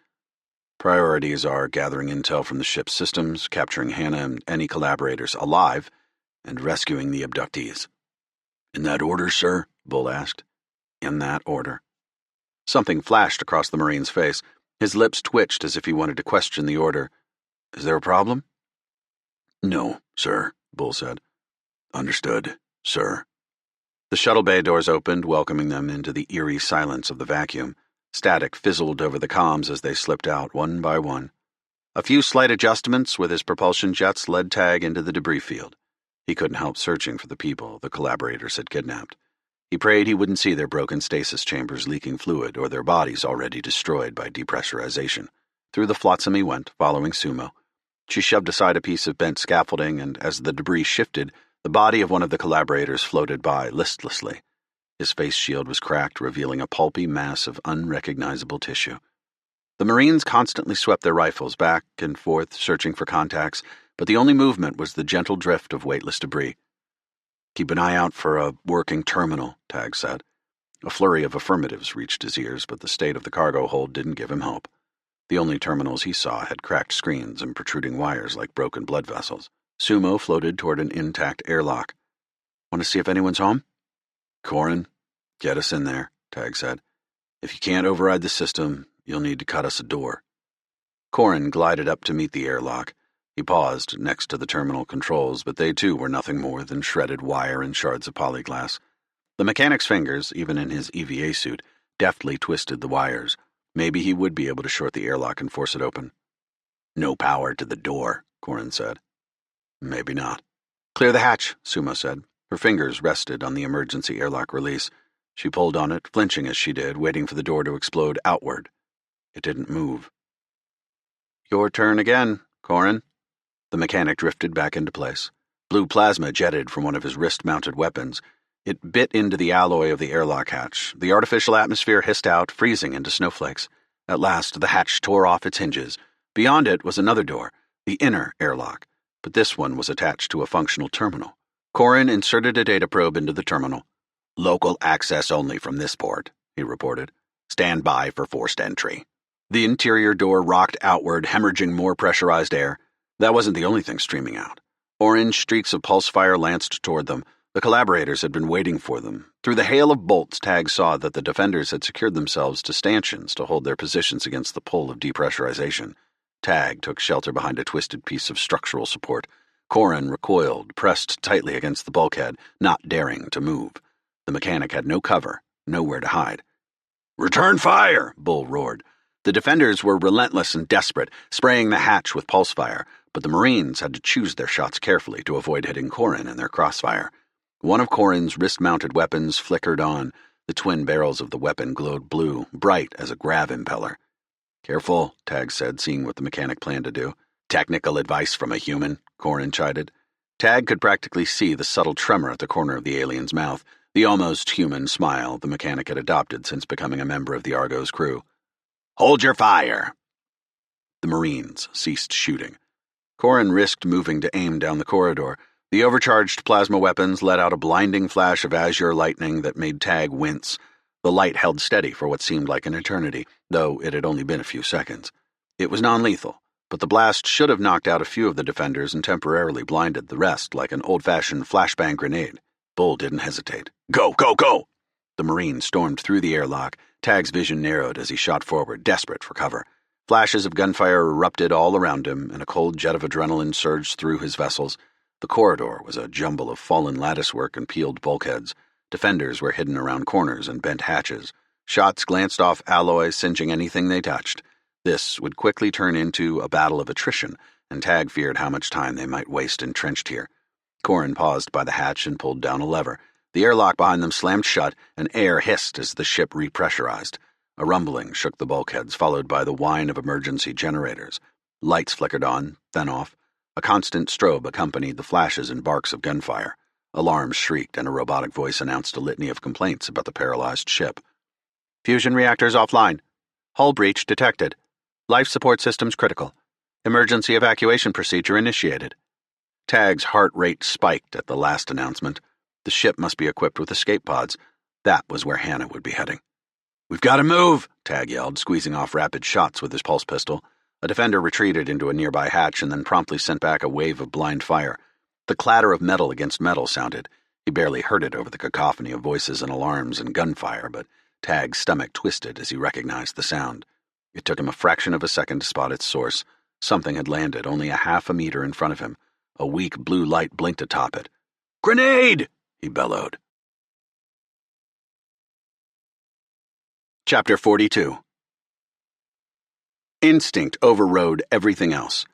"Priorities are gathering intel from the ship's systems, capturing Hannah and any collaborators alive, and rescuing the abductees." "In that order, sir?" Bull asked. "In that order." Something flashed across the Marine's face. His lips twitched as if he wanted to question the order. "Is there a problem?" "No, sir," Bull said. "Understood, sir." The shuttle bay doors opened, welcoming them into the eerie silence of the vacuum. Static fizzled over the comms as they slipped out, one by one. A few slight adjustments with his propulsion jets led Tag into the debris field. He couldn't help searching for the people the collaborators had kidnapped. He prayed he wouldn't see their broken stasis chambers leaking fluid or their bodies already destroyed by depressurization. Through the flotsam he went, following Sumo. She shoved aside a piece of bent scaffolding, and as the debris shifted, the body of one of the collaborators floated by listlessly. His face shield was cracked, revealing a pulpy mass of unrecognizable tissue. The Marines constantly swept their rifles back and forth, searching for contacts, but the only movement was the gentle drift of weightless debris. "Keep an eye out for a working terminal," Tag said. A flurry of affirmatives reached his ears, but the state of the cargo hold didn't give him hope. The only terminals he saw had cracked screens and protruding wires like broken blood vessels. Sumo floated toward an intact airlock. "Want to see if anyone's home?" "Corin, get us in there," Tag said. "If you can't override the system, you'll need to cut us a door." Corin glided up to meet the airlock. He paused next to the terminal controls, but they too were nothing more than shredded wire and shards of polyglass. The mechanic's fingers, even in his EVA suit, deftly twisted the wires. Maybe he would be able to short the airlock and force it open. "No power to the door," Corin said. "Maybe not." "Clear the hatch," Sumo said. Her fingers rested on the emergency airlock release. She pulled on it, flinching as she did, waiting for the door to explode outward. It didn't move. "Your turn again, Corin." The mechanic drifted back into place. Blue plasma jetted from one of his wrist-mounted weapons. It bit into the alloy of the airlock hatch. The artificial atmosphere hissed out, freezing into snowflakes. At last, the hatch tore off its hinges. Beyond it was another door, the inner airlock, but this one was attached to a functional terminal. Corin inserted a data probe into the terminal. "Local access only from this port," he reported. "Stand by for forced entry." The interior door rocked outward, hemorrhaging more pressurized air. That wasn't the only thing streaming out. Orange streaks of pulse fire lanced toward them. The collaborators had been waiting for them. Through the hail of bolts, Tag saw that the defenders had secured themselves to stanchions to hold their positions against the pull of depressurization. Tag took shelter behind a twisted piece of structural support. Corin recoiled, pressed tightly against the bulkhead, not daring to move. The mechanic had no cover, nowhere to hide. "Return fire!" Bull roared. The defenders were relentless and desperate, spraying the hatch with pulse fire, but the Marines had to choose their shots carefully to avoid hitting Corin in their crossfire. One of Corin's wrist-mounted weapons flickered on. The twin barrels of the weapon glowed blue, bright as a grav impeller. "Careful," Tag said, seeing what the mechanic planned to do. "Technical advice from a human," Corin chided. Tag could practically see the subtle tremor at the corner of the alien's mouth, the almost human smile the mechanic had adopted since becoming a member of the Argo's crew. "Hold your fire!" The Marines ceased shooting. Corin risked moving to aim down the corridor. The overcharged plasma weapons let out a blinding flash of azure lightning that made Tag wince. The light held steady for what seemed like an eternity, though it had only been a few seconds. It was non-lethal, but the blast should have knocked out a few of the defenders and temporarily blinded the rest like an old-fashioned flashbang grenade. Bull didn't hesitate. "Go, go, go!" The Marine stormed through the airlock. Tag's vision narrowed as he shot forward, desperate for cover. Flashes of gunfire erupted all around him, and a cold jet of adrenaline surged through his vessels. The corridor was a jumble of fallen latticework and peeled bulkheads. Defenders were hidden around corners and bent hatches. Shots glanced off alloy, singeing anything they touched. This would quickly turn into a battle of attrition, and Tag feared how much time they might waste entrenched here. Corin paused by the hatch and pulled down a lever. The airlock behind them slammed shut, and air hissed as the ship repressurized. A rumbling shook the bulkheads, followed by the whine of emergency generators. Lights flickered on, then off. A constant strobe accompanied the flashes and barks of gunfire. Alarms shrieked, and a robotic voice announced a litany of complaints about the paralyzed ship. "Fusion reactors offline. Hull breach detected. Life support systems critical. Emergency evacuation procedure initiated." Tag's heart rate spiked at the last announcement. The ship must be equipped with escape pods. That was where Hannah would be heading. "We've got to move!" Tag yelled, squeezing off rapid shots with his pulse pistol. A defender retreated into a nearby hatch and then promptly sent back a wave of blind fire. The clatter of metal against metal sounded. He barely heard it over the cacophony of voices and alarms and gunfire, but Tag's stomach twisted as he recognized the sound. It took him a fraction of a second to spot its source. Something had landed only a half a meter in front of him. A weak blue light blinked atop it. "Grenade!" he bellowed. Chapter 42. Instinct overrode everything else.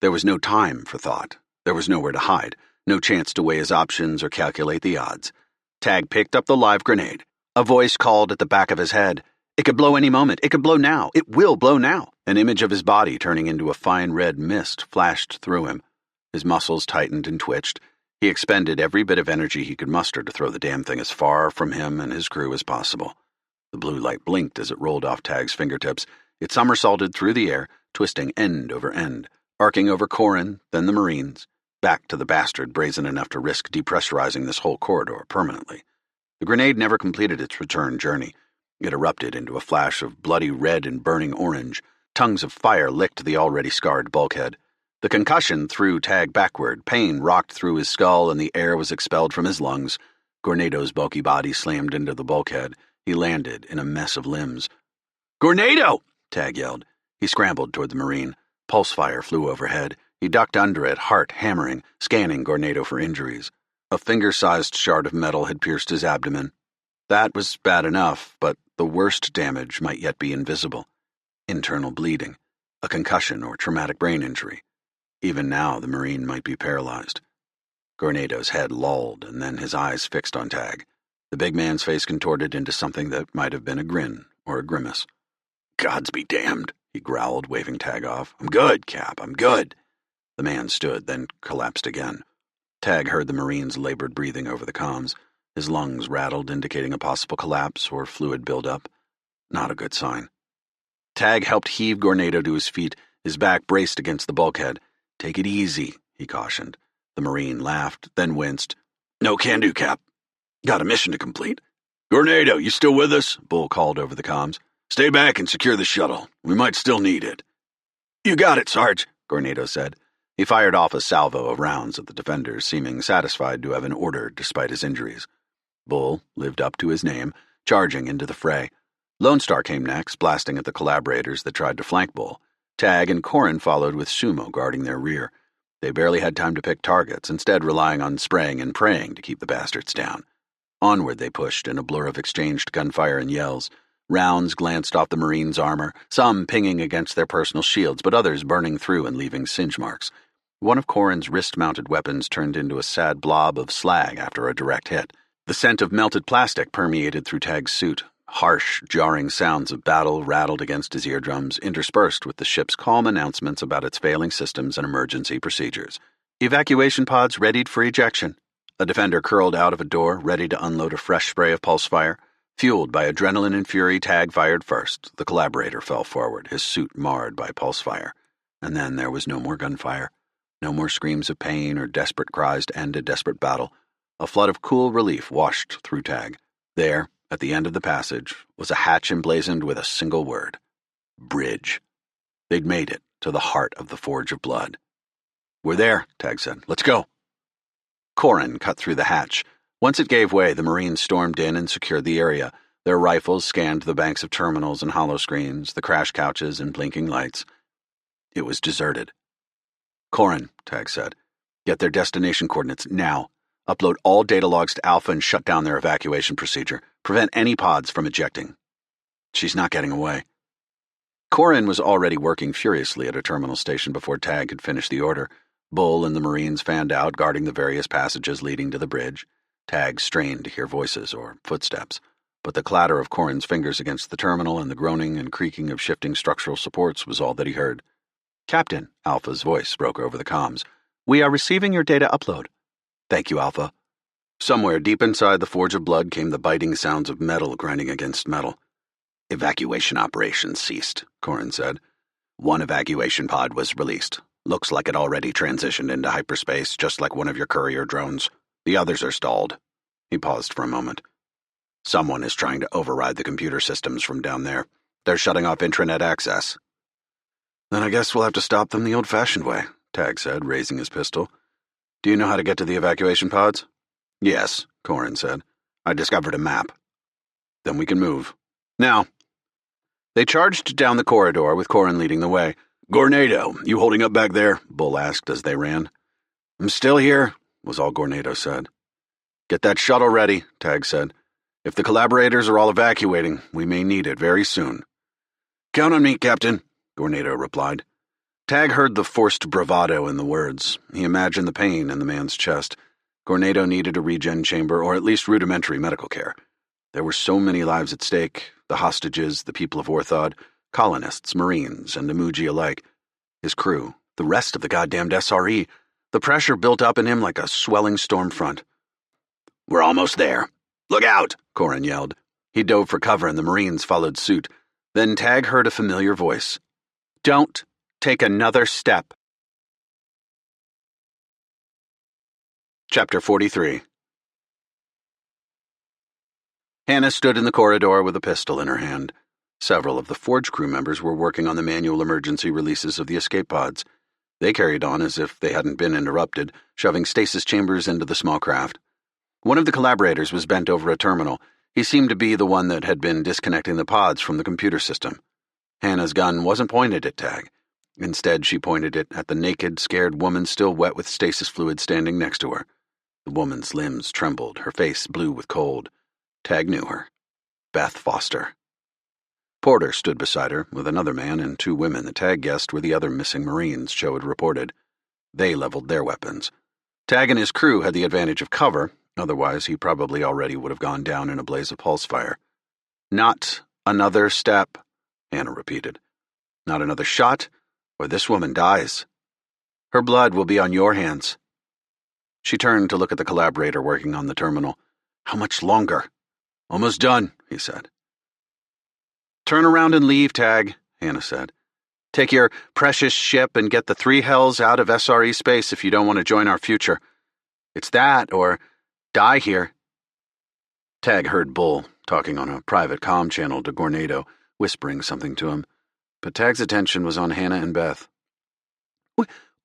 There was no time for thought. There was nowhere to hide, no chance to weigh his options or calculate the odds. Tag picked up the live grenade. A voice called at the back of his head. It could blow any moment. It could blow now. It will blow now. An image of his body turning into a fine red mist flashed through him. His muscles tightened and twitched. He expended every bit of energy he could muster to throw the damn thing as far from him and his crew as possible. The blue light blinked as it rolled off Tag's fingertips. It somersaulted through the air, twisting end over end, arcing over Corin, then the Marines, back to the bastard brazen enough to risk depressurizing this whole corridor permanently. The grenade never completed its return journey. It erupted into a flash of bloody red and burning orange. Tongues of fire licked the already scarred bulkhead. The concussion threw Tag backward. Pain rocked through his skull, and the air was expelled from his lungs. Gornado's bulky body slammed into the bulkhead. He landed in a mess of limbs. "Gornado!" Tag yelled. He scrambled toward the Marine. Pulse fire flew overhead. He ducked under it, heart hammering, scanning Gornado for injuries. A finger-sized shard of metal had pierced his abdomen. That was bad enough, but the worst damage might yet be invisible. Internal bleeding, a concussion or traumatic brain injury. Even now, the Marine might be paralyzed. Gornado's head lolled, and then his eyes fixed on Tag. The big man's face contorted into something that might have been a grin or a grimace. "Gods be damned," he growled, waving Tag off. "I'm good, Cap, I'm good." The man stood, then collapsed again. Tag heard the Marine's labored breathing over the comms. His lungs rattled, indicating a possible collapse or fluid buildup. Not a good sign. Tag helped heave Gornado to his feet, his back braced against the bulkhead. "Take it easy," he cautioned. The Marine laughed, then winced. "No can do, Cap. Got a mission to complete." "Gornado, you still with us?" Bull called over the comms. "Stay back and secure the shuttle. We might still need it." "You got it, Sarge," Gornado said. He fired off a salvo of rounds at the defenders, seeming satisfied to have an order despite his injuries. Bull lived up to his name, charging into the fray. Lone Star came next, blasting at the collaborators that tried to flank Bull. Tag and Corin followed with Sumo guarding their rear. They barely had time to pick targets, instead relying on spraying and praying to keep the bastards down. Onward they pushed in a blur of exchanged gunfire and yells. Rounds glanced off the Marines' armor, some pinging against their personal shields, but others burning through and leaving singe marks. One of Corin's wrist-mounted weapons turned into a sad blob of slag after a direct hit. The scent of melted plastic permeated through Tag's suit. Harsh, jarring sounds of battle rattled against his eardrums, interspersed with the ship's calm announcements about its failing systems and emergency procedures. "Evacuation pods readied for ejection." A defender curled out of a door, ready to unload a fresh spray of pulse fire. Fueled by adrenaline and fury, Tag fired first. The collaborator fell forward, his suit marred by pulse fire. And then there was no more gunfire. No more screams of pain or desperate cries to end a desperate battle. A flood of cool relief washed through Tag. There, at the end of the passage, was a hatch emblazoned with a single word. Bridge. They'd made it to the heart of the Forge of Blood. "We're there," Tag said. "Let's go." Corin cut through the hatch. Once it gave way, the Marines stormed in and secured the area. Their rifles scanned the banks of terminals and holoscreens, the crash couches and blinking lights. It was deserted. "Corin," Tag said, "get their destination coordinates now. Upload all data logs to Alpha and shut down their evacuation procedure. Prevent any pods from ejecting." "She's not getting away." Corin was already working furiously at a terminal station before Tag had finished the order. Bull and the Marines fanned out, guarding the various passages leading to the bridge. Tag strained to hear voices or footsteps, but the clatter of Corin's fingers against the terminal and the groaning and creaking of shifting structural supports was all that he heard. "Captain," Alpha's voice broke over the comms. "We are receiving your data upload." "Thank you, Alpha." Somewhere deep inside the Forge of Blood came the biting sounds of metal grinding against metal. "Evacuation operations ceased," Corin said. "One evacuation pod was released. Looks like it already transitioned into hyperspace, just like one of your courier drones. The others are stalled." He paused for a moment. "Someone is trying to override the computer systems from down there. They're shutting off intranet access." "Then I guess we'll have to stop them the old-fashioned way," Tag said, raising his pistol. "Do you know how to get to the evacuation pods?" "Yes," Corin said. "I discovered a map." "Then we can move. Now." They charged down the corridor, with Corin leading the way. "Gornado, you holding up back there?" Bull asked as they ran. "I'm still here," was all Gornado said. "Get that shuttle ready," Tag said. "If the collaborators are all evacuating, we may need it very soon." "Count on me, Captain," Gornado replied. Tag heard the forced bravado in the words. He imagined the pain in the man's chest. Gornado needed a regen chamber, or at least rudimentary medical care. There were so many lives at stake, the hostages, the people of Orthod. colonists, Marines, and Imuji alike. His crew, the rest of the goddamned SRE, the pressure built up in him like a swelling storm front. "We're almost there. Look out!" Corin yelled. He dove for cover and the Marines followed suit. Then Tag heard a familiar voice. "Don't take another step." Chapter 43. Hannah stood in the corridor with a pistol in her hand. Several of the Forge crew members were working on the manual emergency releases of the escape pods. They carried on as if they hadn't been interrupted, shoving stasis chambers into the small craft. One of the collaborators was bent over a terminal. He seemed to be the one that had been disconnecting the pods from the computer system. Hannah's gun wasn't pointed at Tag. Instead, she pointed it at the naked, scared woman still wet with stasis fluid standing next to her. The woman's limbs trembled, her face blue with cold. Tag knew her. Beth Foster. Porter stood beside her, with another man and two women that Tag guessed were the other missing Marines Joe had reported. They leveled their weapons. Tag and his crew had the advantage of cover, otherwise he probably already would have gone down in a blaze of pulse fire. "Not another step," Hannah repeated. "Not another shot, or this woman dies. Her blood will be on your hands." She turned to look at the collaborator working on the terminal. "How much longer?" "Almost done," he said. "Turn around and leave, Tag," Hannah said. "Take your precious ship and get the three hells out of SRE space if you don't want to join our future. It's that, or die here." Tag heard Bull talking on a private comm channel to Gornado, whispering something to him, but Tag's attention was on Hannah and Beth.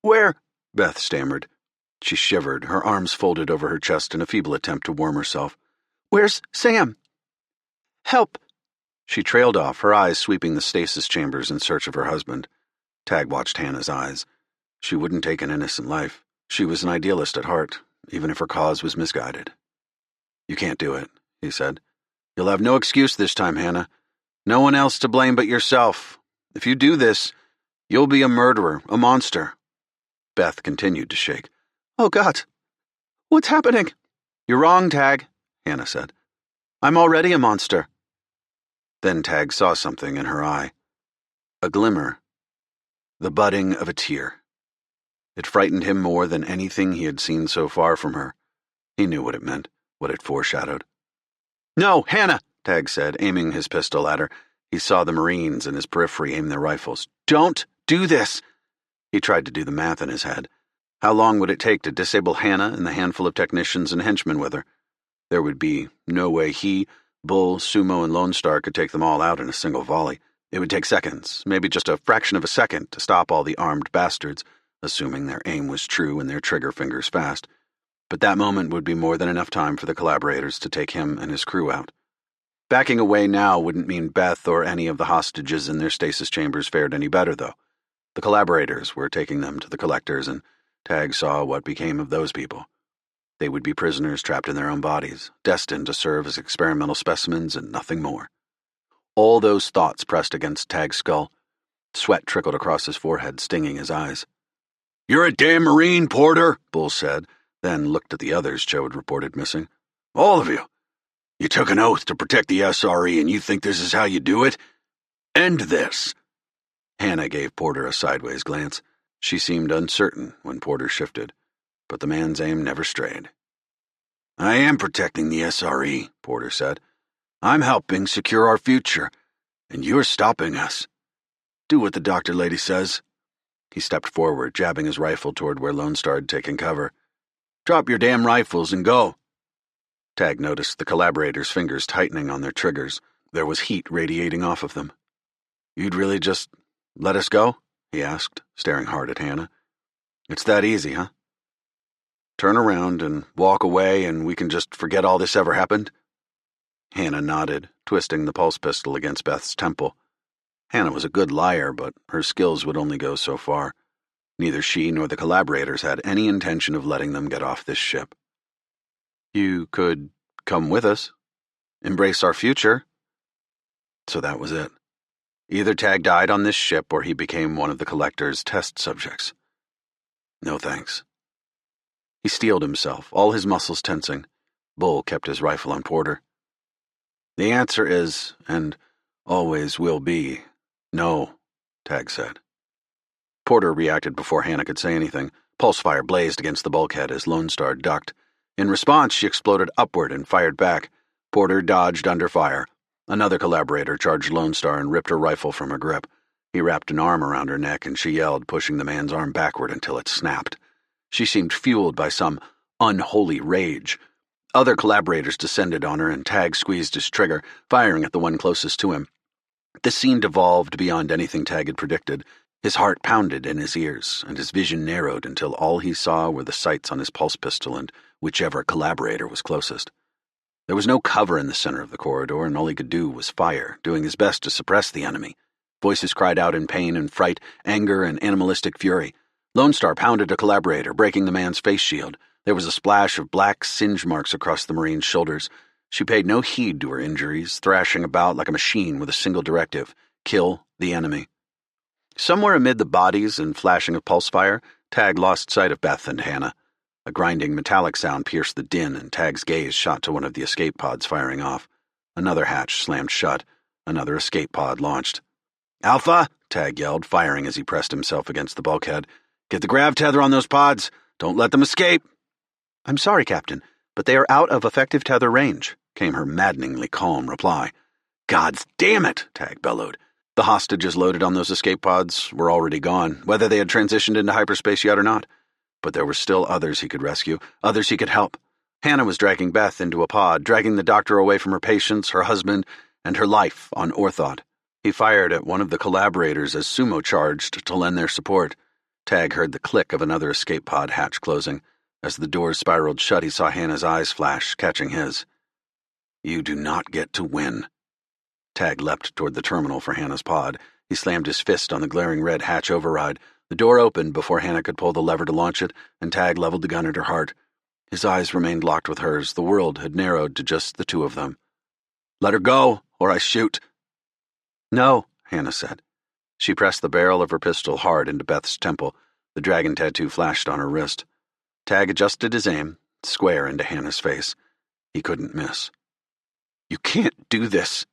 Where?" Beth stammered. She shivered, her arms folded over her chest in a feeble attempt to warm herself. "Where's Sam?" "Help!" She trailed off, her eyes sweeping the stasis chambers in search of her husband. Tag watched Hannah's eyes. She wouldn't take an innocent life. She was an idealist at heart, even if her cause was misguided. "You can't do it," he said. "You'll have no excuse this time, Hannah. No one else to blame but yourself. If you do this, you'll be a murderer, a monster." Beth continued to shake. "Oh, God. What's happening?" "You're wrong, Tag," Hannah said. "I'm already a monster." Then Tag saw something in her eye. A glimmer. The budding of a tear. It frightened him more than anything he had seen so far from her. He knew what it meant, what it foreshadowed. "No, Hannah," Tag said, aiming his pistol at her. He saw the Marines in his periphery aim their rifles. "Don't do this!" He tried to do the math in his head. How long would it take to disable Hannah and the handful of technicians and henchmen with her? There would be no way he, Bull, Sumo, and Lone Star could take them all out in a single volley. It would take seconds, maybe just a fraction of a second, to stop all the armed bastards, assuming their aim was true and their trigger fingers fast. But that moment would be more than enough time for the collaborators to take him and his crew out. Backing away now wouldn't mean Beth or any of the hostages in their stasis chambers fared any better, though. The collaborators were taking them to the collectors, and Tag saw what became of those people. They would be prisoners trapped in their own bodies, destined to serve as experimental specimens and nothing more. All those thoughts pressed against Tag's skull. Sweat trickled across his forehead, stinging his eyes. "You're a damn Marine, Porter," Bull said, then looked at the others Joe had reported missing. "All of you. You took an oath to protect the SRE, and you think this is how you do it? End this." Hannah gave Porter a sideways glance. She seemed uncertain when Porter shifted, but the man's aim never strayed. "I am protecting the SRE," Porter said. "I'm helping secure our future, and you're stopping us. Do what the doctor lady says." He stepped forward, jabbing his rifle toward where Lone Star had taken cover. "Drop your damn rifles and go." Tag noticed the collaborators' fingers tightening on their triggers. There was heat radiating off of them. "You'd really just let us go?" he asked, staring hard at Hannah. "It's that easy, huh? Turn around and walk away and we can just forget all this ever happened?" Hannah nodded, twisting the pulse pistol against Beth's temple. Hannah was a good liar, but her skills would only go so far. Neither she nor the collaborators had any intention of letting them get off this ship. "You could come with us, embrace our future." So that was it. Either Tag died on this ship or he became one of the collector's test subjects. No thanks. He steeled himself, all his muscles tensing. Bull kept his rifle on Porter. "The answer is, and always will be, No, Tag said. Porter reacted before Hannah could say anything. Pulse fire blazed against the bulkhead as Lone Star ducked. In response, she exploded upward and fired back. Porter dodged under fire. Another collaborator charged Lone Star and ripped her rifle from her grip. He wrapped an arm around her neck and she yelled, pushing the man's arm backward until it snapped. She seemed fueled by some unholy rage. Other collaborators descended on her and Tag squeezed his trigger, firing at the one closest to him. The scene devolved beyond anything Tag had predicted. His heart pounded in his ears, and his vision narrowed until all he saw were the sights on his pulse pistol and whichever collaborator was closest. There was no cover in the center of the corridor, and all he could do was fire, doing his best to suppress the enemy. Voices cried out in pain and fright, anger and animalistic fury. Lone Star pounded a collaborator, breaking the man's face shield. There was a splash of black singe marks across the Marine's shoulders. She paid no heed to her injuries, thrashing about like a machine with a single directive: kill the enemy. Somewhere amid the bodies and flashing of pulse fire, Tag lost sight of Beth and Hannah. A grinding metallic sound pierced the din, and Tag's gaze shot to one of the escape pods firing off. Another hatch slammed shut. Another escape pod launched. "Alpha!" Tag yelled, firing as he pressed himself against the bulkhead. "Get the grav tether on those pods! Don't let them escape!" "I'm sorry, Captain, but they are out of effective tether range," came her maddeningly calm reply. "Gods damn it!" Tag bellowed. The hostages loaded on those escape pods were already gone, whether they had transitioned into hyperspace yet or not. But there were still others he could rescue, others he could help. Hannah was dragging Beth into a pod, dragging the doctor away from her patients, her husband, and her life on Orthot. He fired at one of the collaborators as Sumo charged to lend their support. Tag heard the click of another escape pod hatch closing. As the doors spiraled shut, he saw Hannah's eyes flash, catching his. "You do not get to win." Tag leapt toward the terminal for Hannah's pod. He slammed his fist on the glaring red hatch override. The door opened before Hannah could pull the lever to launch it, and Tag leveled the gun at her heart. His eyes remained locked with hers. The world had narrowed to just the two of them. "Let her go, or I shoot." "No," Hannah said. She pressed the barrel of her pistol hard into Beth's temple. The dragon tattoo flashed on her wrist. Tag adjusted his aim, square into Hannah's face. He couldn't miss. "You can't do this."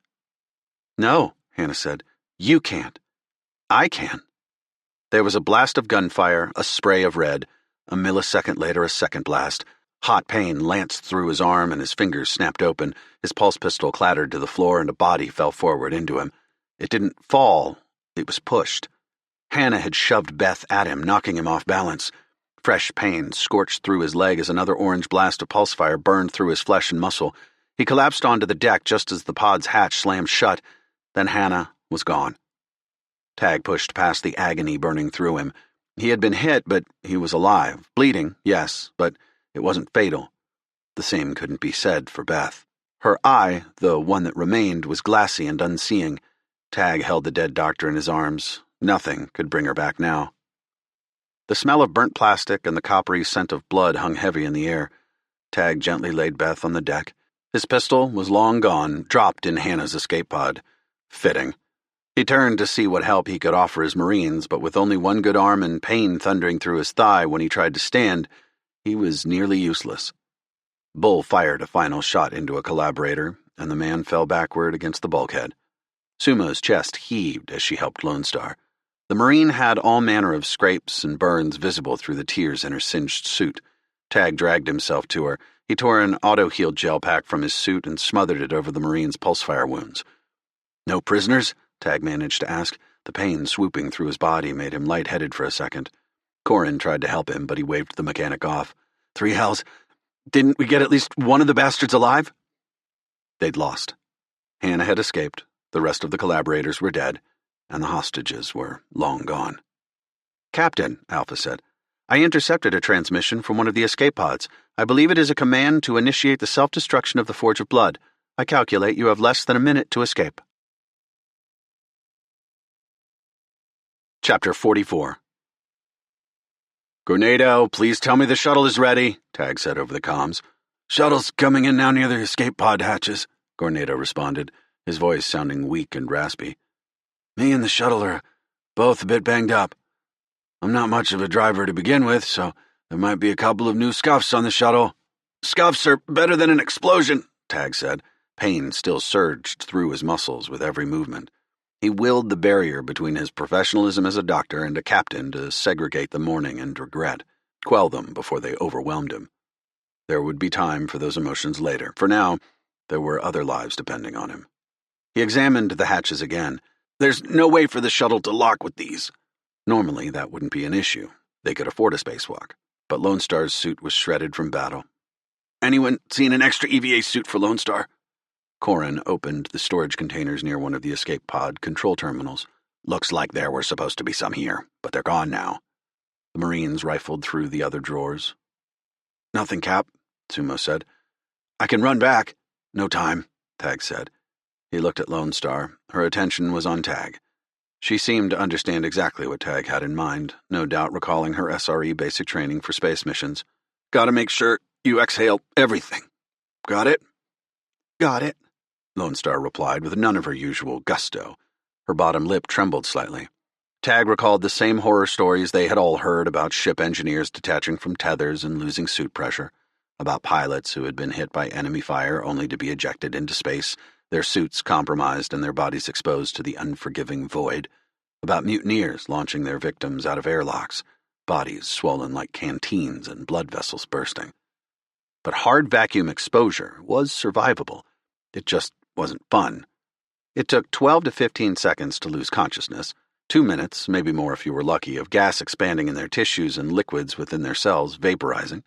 "No," Hannah said. "You can't. I can." There was a blast of gunfire, a spray of red. A millisecond later, a second blast. Hot pain lanced through his arm and his fingers snapped open. His pulse pistol clattered to the floor and a body fell forward into him. It didn't fall. It was pushed. Hannah had shoved Beth at him, knocking him off balance. Fresh pain scorched through his leg as another orange blast of pulse fire burned through his flesh and muscle. He collapsed onto the deck just as the pod's hatch slammed shut. Then Hannah was gone. Tag pushed past the agony burning through him. He had been hit, but he was alive. Bleeding, yes, but it wasn't fatal. The same couldn't be said for Beth. Her eye, the one that remained, was glassy and unseeing. Tag held the dead doctor in his arms. Nothing could bring her back now. The smell of burnt plastic and the coppery scent of blood hung heavy in the air. Tag gently laid Beth on the deck. His pistol was long gone, dropped in Hannah's escape pod. Fitting. He turned to see what help he could offer his Marines, but with only one good arm and pain thundering through his thigh when he tried to stand, he was nearly useless. Bull fired a final shot into a collaborator, and the man fell backward against the bulkhead. Sumo's chest heaved as she helped Lone Star. The Marine had all manner of scrapes and burns visible through the tears in her singed suit. Tag dragged himself to her. He tore an auto-heal gel pack from his suit and smothered it over the Marine's pulse-fire wounds. "No prisoners?" Tag managed to ask. The pain swooping through his body made him lightheaded for a second. Corin tried to help him, but he waved the mechanic off. "Three hells. Didn't we get at least one of the bastards alive?" They'd lost. Hannah had escaped, the rest of the collaborators were dead, and the hostages were long gone. "Captain," Alpha said, "I intercepted a transmission from one of the escape pods. I believe it is a command to initiate the self-destruction of the Forge of Blood. I calculate you have less than a minute to escape." Chapter 44. "Grenado, please tell me the shuttle is ready," Tag said over the comms. "Shuttle's coming in now near the escape pod hatches," Grenado responded, his voice sounding weak and raspy. "Me and the shuttle are both a bit banged up. I'm not much of a driver to begin with, so there might be a couple of new scuffs on the shuttle." "Scuffs are better than an explosion," Tag said. Pain still surged through his muscles with every movement. He willed the barrier between his professionalism as a doctor and a captain to segregate the mourning and regret, quell them before they overwhelmed him. There would be time for those emotions later. For now, there were other lives depending on him. He examined the hatches again. There's no way for the shuttle to lock with these. Normally, that wouldn't be an issue. They could afford a spacewalk. But Lone Star's suit was shredded from battle. Anyone seen an extra EVA suit for Lone Star? Corin opened the storage containers near one of the escape pod control terminals. Looks like there were supposed to be some here, but they're gone now. The Marines rifled through the other drawers. Nothing, Cap, Sumo said. I can run back. No time, Tag said. He looked at Lone Star. Her attention was on Tag. She seemed to understand exactly what Tag had in mind, no doubt recalling her SRE basic training for space missions. Gotta make sure you exhale everything. Got it? Got it, Lone Star replied with none of her usual gusto. Her bottom lip trembled slightly. Tag recalled the same horror stories they had all heard about ship engineers detaching from tethers and losing suit pressure, about pilots who had been hit by enemy fire only to be ejected into space, their suits compromised and their bodies exposed to the unforgiving void, about mutineers launching their victims out of airlocks, bodies swollen like canteens and blood vessels bursting. But hard vacuum exposure was survivable. It just wasn't fun. It took 12 to 15 seconds to lose consciousness, 2 minutes, maybe more if you were lucky, of gas expanding in their tissues and liquids within their cells vaporizing.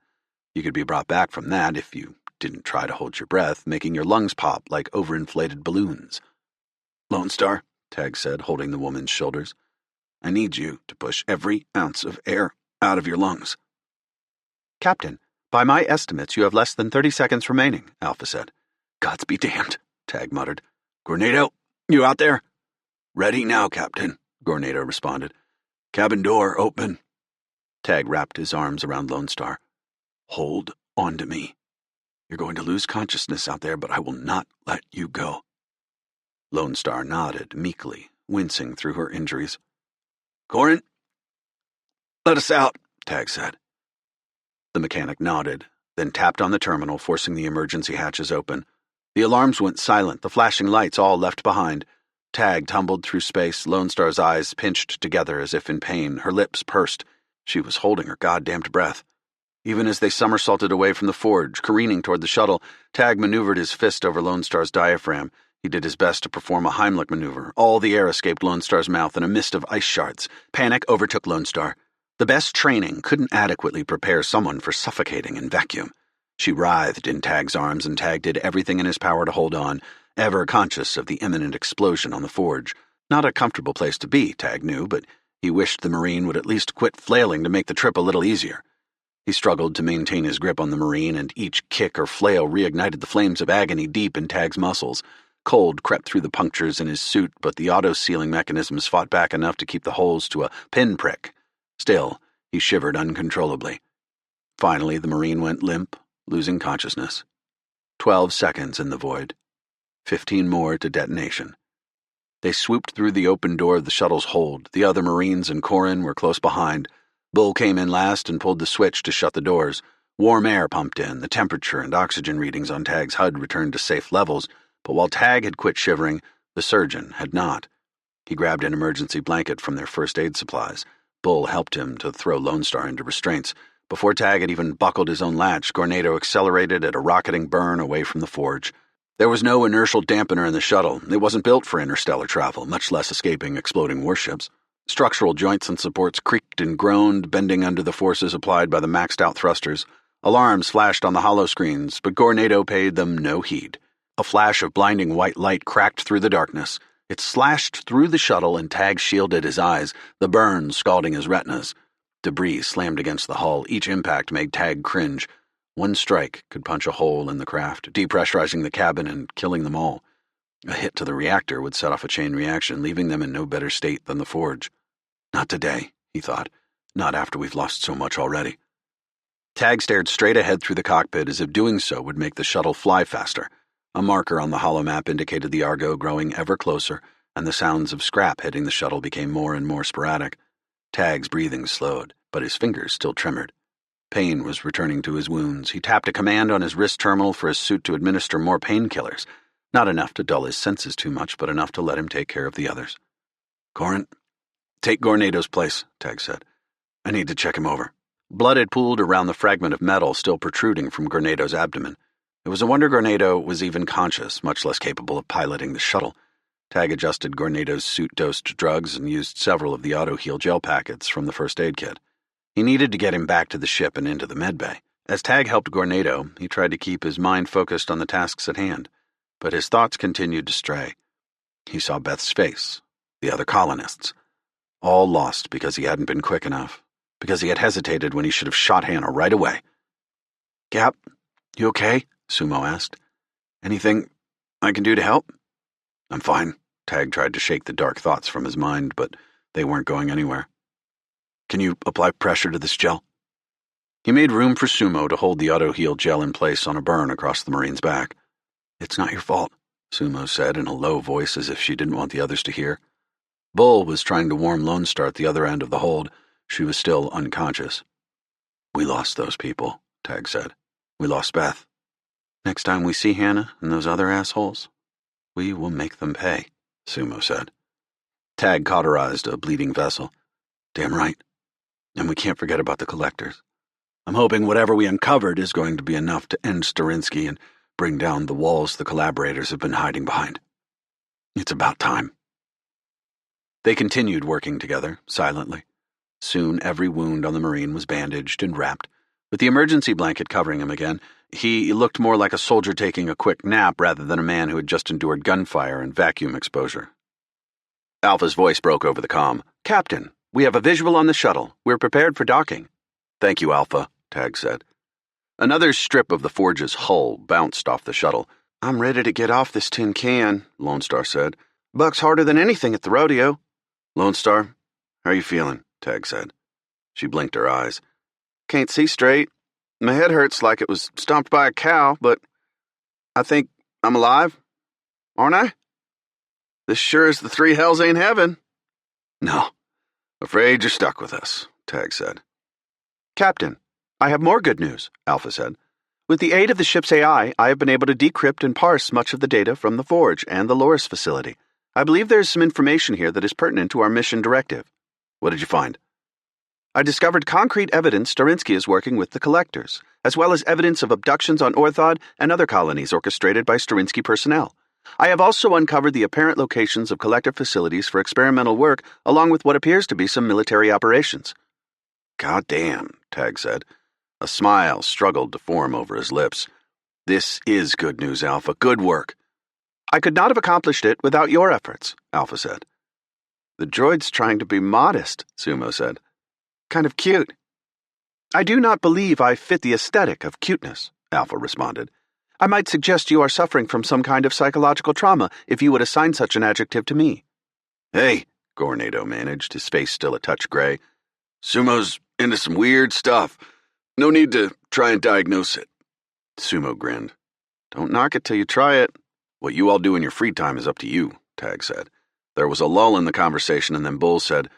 You could be brought back from that if you didn't try to hold your breath, making your lungs pop like overinflated balloons. Lone Star, Tag said, holding the woman's shoulders. I need you to push every ounce of air out of your lungs. Captain, by my estimates, you have less than 30 seconds remaining, Alpha said. Gods be damned, Tag muttered. Gornado, you out there? Ready now, Captain, Gornado responded. Cabin door open. Tag wrapped his arms around Lone Star. Hold on to me. You're going to lose consciousness out there, but I will not let you go. Lone Star nodded meekly, wincing through her injuries. Corin, let us out, Tag said. The mechanic nodded, then tapped on the terminal, forcing the emergency hatches open. The alarms went silent, the flashing lights all left behind. Tag tumbled through space, Lone Star's eyes pinched together as if in pain, her lips pursed. She was holding her goddamned breath. Even as they somersaulted away from the forge, careening toward the shuttle, Tag maneuvered his fist over Lone Star's diaphragm. He did his best to perform a Heimlich maneuver. All the air escaped Lone Star's mouth in a mist of ice shards. Panic overtook Lone Star. The best training couldn't adequately prepare someone for suffocating in vacuum. She writhed in Tag's arms, and Tag did everything in his power to hold on, ever conscious of the imminent explosion on the forge. Not a comfortable place to be, Tag knew, but he wished the Marine would at least quit flailing to make the trip a little easier. He struggled to maintain his grip on the Marine, and each kick or flail reignited the flames of agony deep in Tag's muscles. Cold crept through the punctures in his suit, but the auto-sealing mechanisms fought back enough to keep the holes to a pinprick. Still, he shivered uncontrollably. Finally, the Marine went limp, losing consciousness. 12 seconds in the void. 15 more to detonation. They swooped through the open door of the shuttle's hold. The other Marines and Corin were close behind. Bull came in last and pulled the switch to shut the doors. Warm air pumped in. The temperature and oxygen readings on Tag's HUD returned to safe levels, but while Tag had quit shivering, the surgeon had not. He grabbed an emergency blanket from their first aid supplies. Bull helped him to throw Lone Star into restraints. Before Tag had even buckled his own latch, Gornado accelerated at a rocketing burn away from the forge. There was no inertial dampener in the shuttle. It wasn't built for interstellar travel, much less escaping exploding warships. Structural joints and supports creaked and groaned, bending under the forces applied by the maxed-out thrusters. Alarms flashed on the hollow screens, but Gornado paid them no heed. A flash of blinding white light cracked through the darkness. It slashed through the shuttle, and Tag shielded his eyes, the burn scalding his retinas. Debris slammed against the hull. Each impact made Tag cringe. One strike could punch a hole in the craft, depressurizing the cabin and killing them all. A hit to the reactor would set off a chain reaction, leaving them in no better state than the forge. Not today, he thought. Not after we've lost so much already. Tag stared straight ahead through the cockpit as if doing so would make the shuttle fly faster. A marker on the holomap indicated the Argo growing ever closer, and the sounds of scrap hitting the shuttle became more and more sporadic. Tag's breathing slowed, but his fingers still trembled. Pain was returning to his wounds. He tapped a command on his wrist terminal for his suit to administer more painkillers. Not enough to dull his senses too much, but enough to let him take care of the others. Corin, take Gornado's place, Tag said. I need to check him over. Blood had pooled around the fragment of metal still protruding from Gornado's abdomen. It was a wonder Gornado was even conscious, much less capable of piloting the shuttle. Tag adjusted Gornado's suit-dosed drugs and used several of the auto-heal gel packets from the first aid kit. He needed to get him back to the ship and into the medbay. As Tag helped Gornado, he tried to keep his mind focused on the tasks at hand, but his thoughts continued to stray. He saw Beth's face, the other colonists, all lost because he hadn't been quick enough, because he had hesitated when he should have shot Hannah right away. Cap, you okay? Sumo asked. Anything I can do to help? I'm fine. Tag tried to shake the dark thoughts from his mind, but they weren't going anywhere. Can you apply pressure to this gel? He made room for Sumo to hold the auto-heal gel in place on a burn across the Marine's back. It's not your fault, Sumo said in a low voice as if she didn't want the others to hear. Bull was trying to warm Lone Star at the other end of the hold. She was still unconscious. We lost those people, Tag said. We lost Beth. Next time we see Hannah and those other assholes, we will make them pay, Sumo said. Tag cauterized a bleeding vessel. Damn right. And we can't forget about the collectors. I'm hoping whatever we uncovered is going to be enough to end Sterinsky and bring down the walls the collaborators have been hiding behind. It's about time. They continued working together, silently. Soon every wound on the Marine was bandaged and wrapped. With the emergency blanket covering him again, he looked more like a soldier taking a quick nap rather than a man who had just endured gunfire and vacuum exposure. Alpha's voice broke over the comm. Captain, we have a visual on the shuttle. We're prepared for docking. Thank you, Alpha, Tag said. Another strip of the Forge's hull bounced off the shuttle. I'm ready to get off this tin can, Lone Star said. Buck's harder than anything at the rodeo. Lone Star, how are you feeling? Tag said. She blinked her eyes. Can't see straight. My head hurts like it was stomped by a cow, but I think I'm alive, aren't I? This sure as the three hells ain't heaven. No, afraid you're stuck with us, Tag said. Captain, I have more good news, Alpha said. With the aid of the ship's AI, I have been able to decrypt and parse much of the data from the Forge and the Loris facility. I believe there is some information here that is pertinent to our mission directive. What did you find? I discovered concrete evidence Sterinsky is working with the collectors, as well as evidence of abductions on Orthod and other colonies orchestrated by Sterinsky personnel. I have also uncovered the apparent locations of collector facilities for experimental work, along with what appears to be some military operations. Goddamn, Tag said. A smile struggled to form over his lips. This is good news, Alpha. Good work. I could not have accomplished it without your efforts, Alpha said. The droid's trying to be modest, Sumo said. Kind of cute. I do not believe I fit the aesthetic of cuteness, Alpha responded. I might suggest you are suffering from some kind of psychological trauma if you would assign such an adjective to me. Hey, Gornado managed, his face still a touch gray. Sumo's into some weird stuff. No need to try and diagnose it. Sumo grinned. Don't knock it till you try it. What you all do in your free time is up to you, Tag said. There was a lull in the conversation, and then Bull said,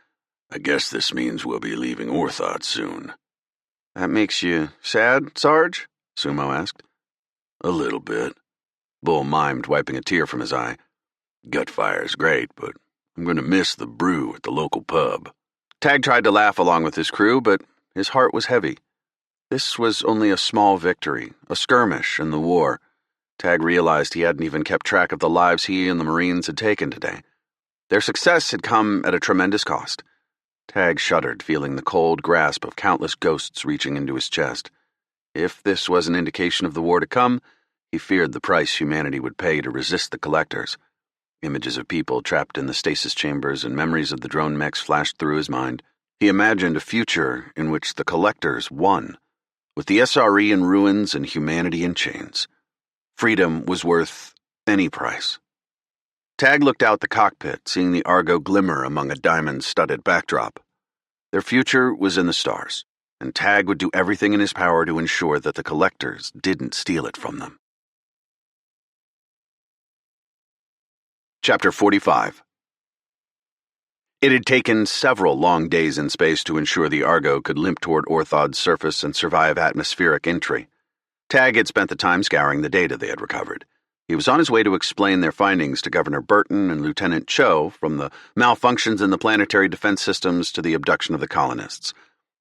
I guess this means we'll be leaving Orthod soon. That makes you sad, Sarge? Sumo asked. A little bit. Bull mimed, wiping a tear from his eye. Gutfire's great, but I'm going to miss the brew at the local pub. Tag tried to laugh along with his crew, but his heart was heavy. This was only a small victory, a skirmish in the war. Tag realized he hadn't even kept track of the lives he and the Marines had taken today. Their success had come at a tremendous cost. Tag shuddered, feeling the cold grasp of countless ghosts reaching into his chest. If this was an indication of the war to come, he feared the price humanity would pay to resist the collectors. Images of people trapped in the stasis chambers and memories of the drone mechs flashed through his mind. He imagined a future in which the collectors won, with the SRE in ruins and humanity in chains. Freedom was worth any price. Tag looked out the cockpit, seeing the Argo glimmer among a diamond-studded backdrop. Their future was in the stars, and Tag would do everything in his power to ensure that the collectors didn't steal it from them. Chapter 45. It had taken several long days in space to ensure the Argo could limp toward Orthod's surface and survive atmospheric entry. Tag had spent the time scouring the data they had recovered. He was on his way to explain their findings to Governor Burton and Lieutenant Cho, from the malfunctions in the planetary defense systems to the abduction of the colonists.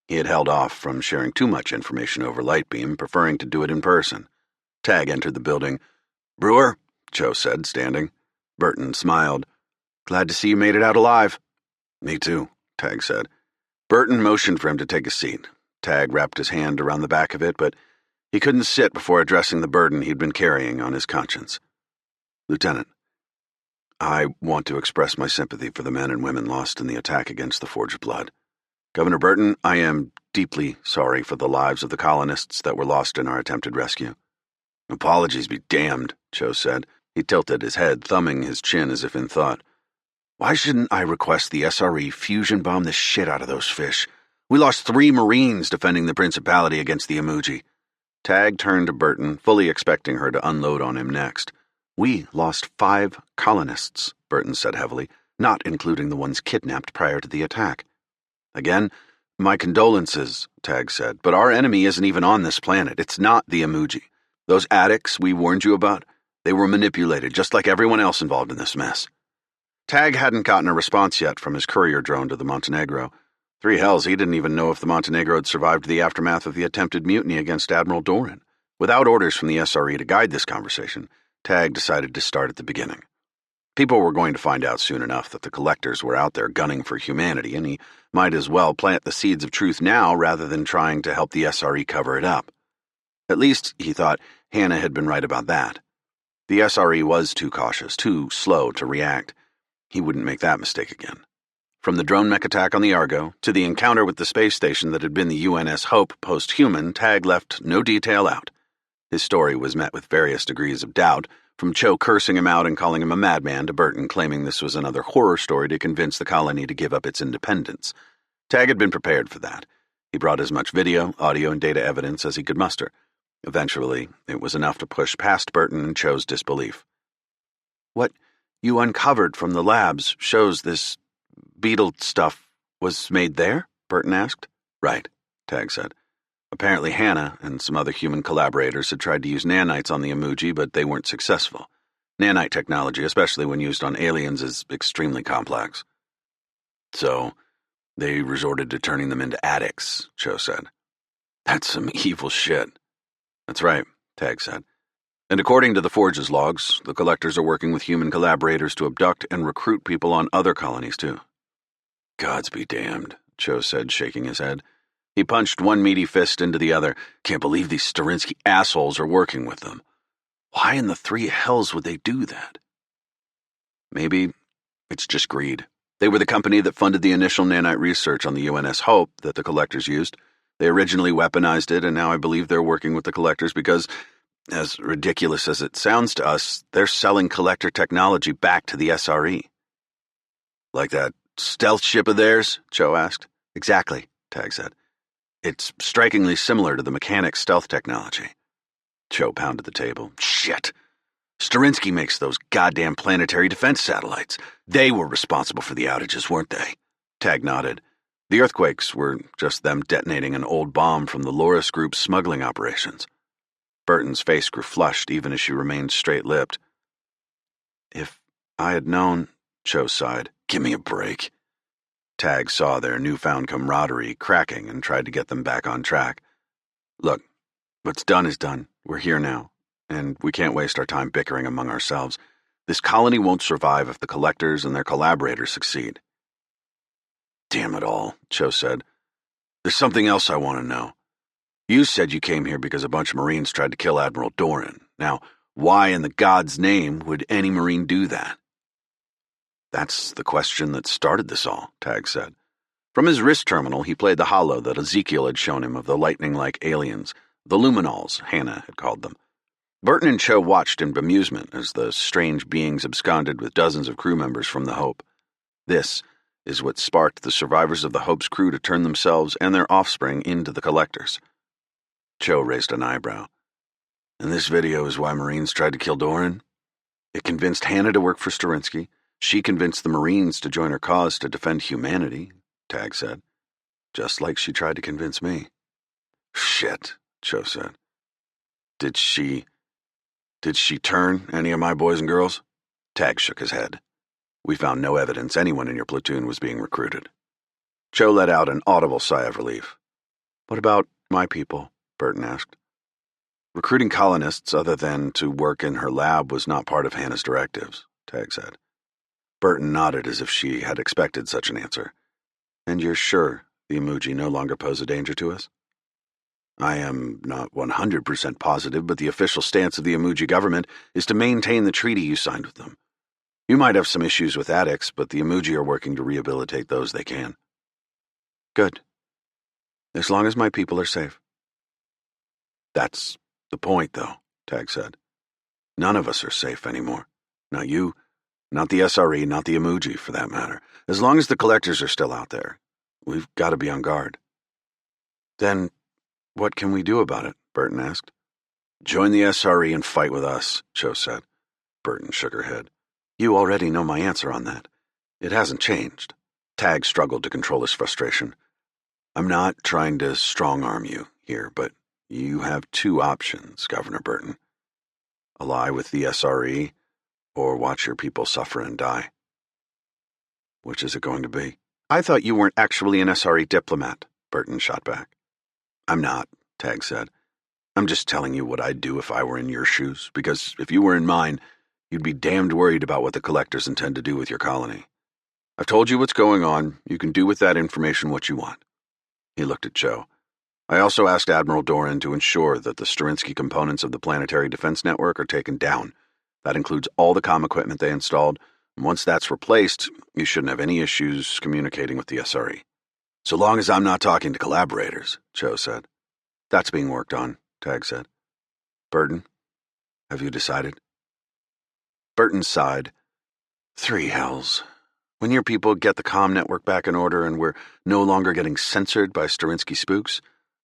He had held off from sharing too much information over Lightbeam, preferring to do it in person. Tag entered the building. "Brewer," Cho said, standing. Burton smiled. "Glad to see you made it out alive." "Me too," Tag said. Burton motioned for him to take a seat. Tag wrapped his hand around the back of it, but he couldn't sit before addressing the burden he'd been carrying on his conscience. "Lieutenant, I want to express my sympathy for the men and women lost in the attack against the Forge of Blood. Governor Burton, I am deeply sorry for the lives of the colonists that were lost in our attempted rescue." "Apologies be damned," Cho said. He tilted his head, thumbing his chin as if in thought. "Why shouldn't I request the SRE fusion bomb the shit out of those fish? We lost 3 Marines defending the Principality against the Imuji." Tag turned to Burton, fully expecting her to unload on him next. "We lost 5 colonists," Burton said heavily, "not including the ones kidnapped prior to the attack." "Again, my condolences," Tag said, "but our enemy isn't even on this planet. It's not the Imuji. Those addicts we warned you about, they were manipulated, just like everyone else involved in this mess." Tag hadn't gotten a response yet from his courier drone to the Montenegro. Three hells, he didn't even know if the Montenegro had survived the aftermath of the attempted mutiny against Admiral Doran. Without orders from the SRE to guide this conversation, Tag decided to start at the beginning. People were going to find out soon enough that the collectors were out there gunning for humanity, and he might as well plant the seeds of truth now rather than trying to help the SRE cover it up. At least, he thought, Hannah had been right about that. The SRE was too cautious, too slow to react. He wouldn't make that mistake again. From the drone mech attack on the Argo to the encounter with the space station that had been the UNS Hope post-human, Tag left no detail out. His story was met with various degrees of doubt, from Cho cursing him out and calling him a madman to Burton claiming this was another horror story to convince the colony to give up its independence. Tag had been prepared for that. He brought as much video, audio, and data evidence as he could muster. Eventually, it was enough to push past Burton and Cho's disbelief. "What you uncovered from the labs shows this beetle stuff was made there?" Burton asked. "Right," Tag said. "Apparently Hannah and some other human collaborators had tried to use nanites on the Imuji, but they weren't successful. Nanite technology, especially when used on aliens, is extremely complex. So they resorted to turning them into addicts," Cho said. "That's some evil shit." "That's right," Tag said. "And according to the Forge's logs, the collectors are working with human collaborators to abduct and recruit people on other colonies, too." "Gods be damned," Cho said, shaking his head. He punched one meaty fist into the other. "Can't believe these Sterinsky assholes are working with them. Why in the 3 hells would they do that?" "Maybe it's just greed. They were the company that funded the initial nanite research on the UNS Hope that the collectors used. They originally weaponized it, and now I believe they're working with the collectors because, as ridiculous as it sounds to us, they're selling collector technology back to the SRE." "Like that stealth ship of theirs?" Cho asked. "Exactly," Tag said. "It's strikingly similar to the mechanic stealth technology." Cho pounded the table. "Shit! Sterinsky makes those goddamn planetary defense satellites. They were responsible for the outages, weren't they?" Tag nodded. The earthquakes were just them detonating an old bomb from the Loris Group's smuggling operations. Burton's face grew flushed even as she remained straight-lipped. "If I had known," Cho sighed. "Give me a break." Tag saw their newfound camaraderie cracking and tried to get them back on track. "Look, what's done is done. We're here now, and we can't waste our time bickering among ourselves. This colony won't survive if the collectors and their collaborators succeed." "Damn it all," Cho said. "There's something else I want to know. You said you came here because a bunch of Marines tried to kill Admiral Doran. Now, why in the God's name would any Marine do that?" "That's the question that started this all," Tag said. From his wrist terminal, he played the holo that Ezekiel had shown him of the lightning-like aliens, the Luminols, Hannah had called them. Burton and Cho watched in bemusement as the strange beings absconded with dozens of crew members from the Hope. This is what sparked the survivors of the Hope's crew to turn themselves and their offspring into the collectors. Cho raised an eyebrow. "And this video is why Marines tried to kill Doran? It convinced Hannah to work for Sterinsky. She convinced the Marines to join her cause to defend humanity," Tag said. "Just like she tried to convince me." "Shit," Cho said. "Did she Did she turn any of my boys and girls? Tag shook his head. We found no evidence anyone in your platoon was being recruited. Cho let out an audible sigh of relief. What about my people? Burton asked. Recruiting colonists other than to work in her lab was not part of Hannah's directives, Tag said. Burton nodded as if she had expected such an answer. And you're sure the emoji no longer pose a danger to us? I am not 100% positive, but the official stance of the emoji government is to maintain the treaty you signed with them. You might have some issues with addicts, but the emoji are working to rehabilitate those they can. Good. As long as my people are safe. That's the point, though, Tag said. None of us are safe anymore. Not you, not the SRE, not the emoji, for that matter. As long as the collectors are still out there, we've got to be on guard. Then what can we do about it? Burton asked. Join the SRE and fight with us, Cho said. Burton shook her head. You already know my answer on that. It hasn't changed. Tag struggled to control his frustration. I'm not trying to strong-arm you here, but you have two options, Governor Burton. Ally with the SRE, or watch your people suffer and die. Which is it going to be? I thought you weren't actually an SRE diplomat, Burton shot back. I'm not, Tag said. I'm just telling you what I'd do if I were in your shoes, because if you were in mine, you'd be damned worried about what the collectors intend to do with your colony. I've told you what's going on. You can do with that information what you want. He looked at Cho. I also asked Admiral Doran to ensure that the Sterinsky components of the Planetary Defense Network are taken down. That includes all the comm equipment they installed, and once that's replaced, you shouldn't have any issues communicating with the SRE. So long as I'm not talking to collaborators, Cho said. That's being worked on, Tag said. Burton, have you decided? Burton sighed. 3 hells. When your people get the comm network back in order and we're no longer getting censored by Sterinsky spooks,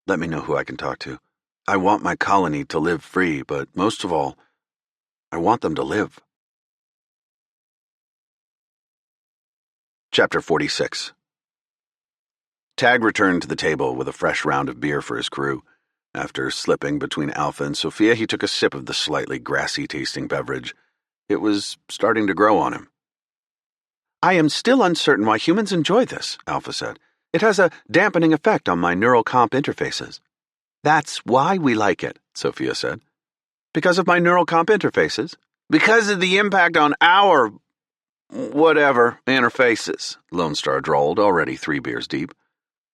let me know who I can talk to. I want my colony to live free, but most of all, I want them to live. Chapter 46. Tag returned to the table with a fresh round of beer for his crew. After slipping between Alpha and Sophia, he took a sip of the slightly grassy-tasting beverage. It was starting to grow on him. I am still uncertain why humans enjoy this, Alpha said. It has a dampening effect on my neural comp interfaces. That's why we like it, Sophia said. Because of my neural comp interfaces? Because of the impact on our whatever interfaces, Lone Star drawled, already 3 beers deep.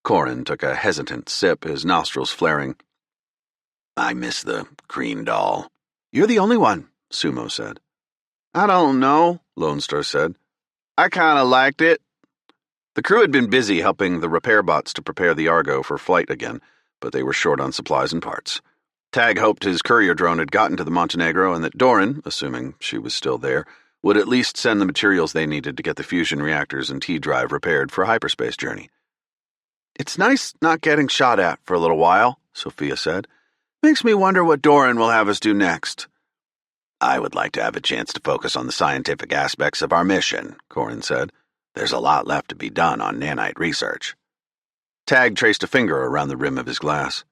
Corin took a hesitant sip, his nostrils flaring. I miss the green doll. You're the only one, Sumo said. I don't know, Lone Star said. I kinda liked it. The crew had been busy helping the repair bots to prepare the Argo for flight again, but they were short on supplies and parts. Tag hoped his courier drone had gotten to the Montenegro and that Doran, assuming she was still there, would at least send the materials they needed to get the fusion reactors and T-drive repaired for a hyperspace journey. It's nice not getting shot at for a little while, Sophia said. Makes me wonder what Doran will have us do next. I would like to have a chance to focus on the scientific aspects of our mission, Corin said. There's a lot left to be done on nanite research. Tag traced a finger around the rim of his glass.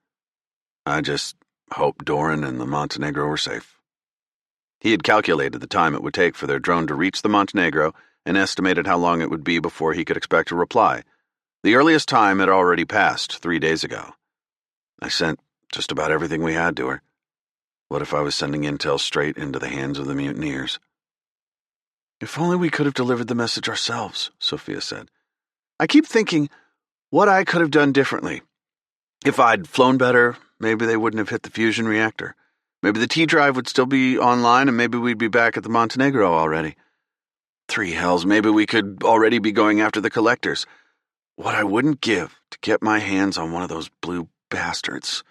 I just hope Doran and the Montenegro are safe. He had calculated the time it would take for their drone to reach the Montenegro and estimated how long it would be before he could expect a reply. The earliest time had already passed 3 days ago. I sent just about everything we had to her. What if I was sending intel straight into the hands of the mutineers? If only we could have delivered the message ourselves, Sophia said. I keep thinking what I could have done differently. If I'd flown better, maybe they wouldn't have hit the fusion reactor. Maybe the T-drive would still be online and maybe we'd be back at the Montenegro already. 3 hells, maybe we could already be going after the collectors. What I wouldn't give to get my hands on one of those blue bastards.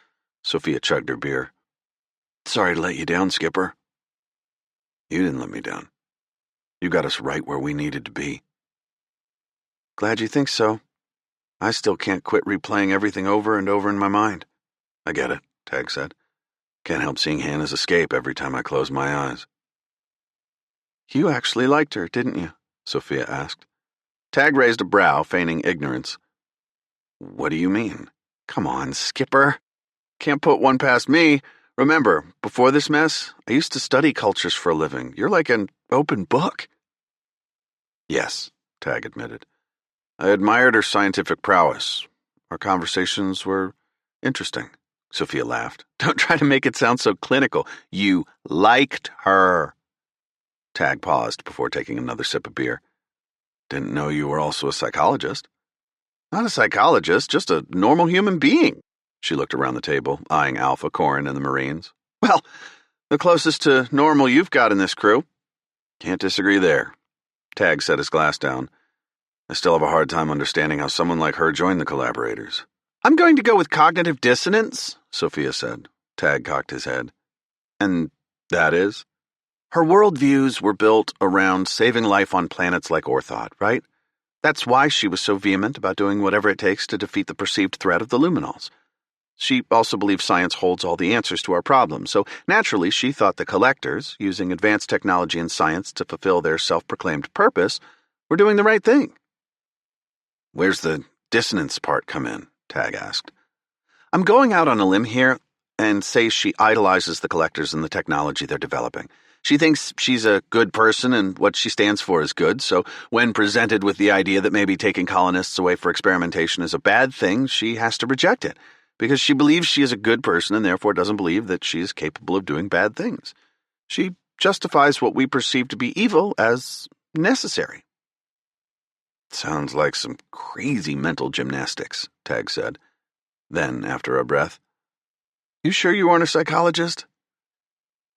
Sophia chugged her beer. Sorry to let you down, Skipper. You didn't let me down. You got us right where we needed to be. Glad you think so. I still can't quit replaying everything over and over in my mind. I get it, Tag said. Can't help seeing Hannah's escape every time I close my eyes. You actually liked her, didn't you? Sophia asked. Tag raised a brow, feigning ignorance. What do you mean? Come on, Skipper. Can't put one past me. Remember, before this mess, I used to study cultures for a living. You're like an open book. Yes, Tag admitted. I admired her scientific prowess. Our conversations were interesting. Sophia laughed. Don't try to make it sound so clinical. You liked her. Tag paused before taking another sip of beer. Didn't know you were also a psychologist. Not a psychologist, just a normal human being. She looked around the table, eyeing Alpha, Corin, and the Marines. Well, the closest to normal you've got in this crew. Can't disagree there. Tag set his glass down. I still have a hard time understanding how someone like her joined the collaborators. I'm going to go with cognitive dissonance, Sophia said. Tag cocked his head. And that is? Her worldviews were built around saving life on planets like Orthod, right? That's why she was so vehement about doing whatever it takes to defeat the perceived threat of the Luminols. She also believes science holds all the answers to our problems, so naturally she thought the collectors, using advanced technology and science to fulfill their self-proclaimed purpose, were doing the right thing. Where's the dissonance part come in? Tag asked. I'm going out on a limb here and say she idolizes the collectors and the technology they're developing. She thinks she's a good person and what she stands for is good, so when presented with the idea that maybe taking colonists away for experimentation is a bad thing, she has to reject it, because she believes she is a good person and therefore doesn't believe that she is capable of doing bad things. She justifies what we perceive to be evil as necessary. Sounds like some crazy mental gymnastics, Tag said. Then, after a breath, You sure you weren't a psychologist?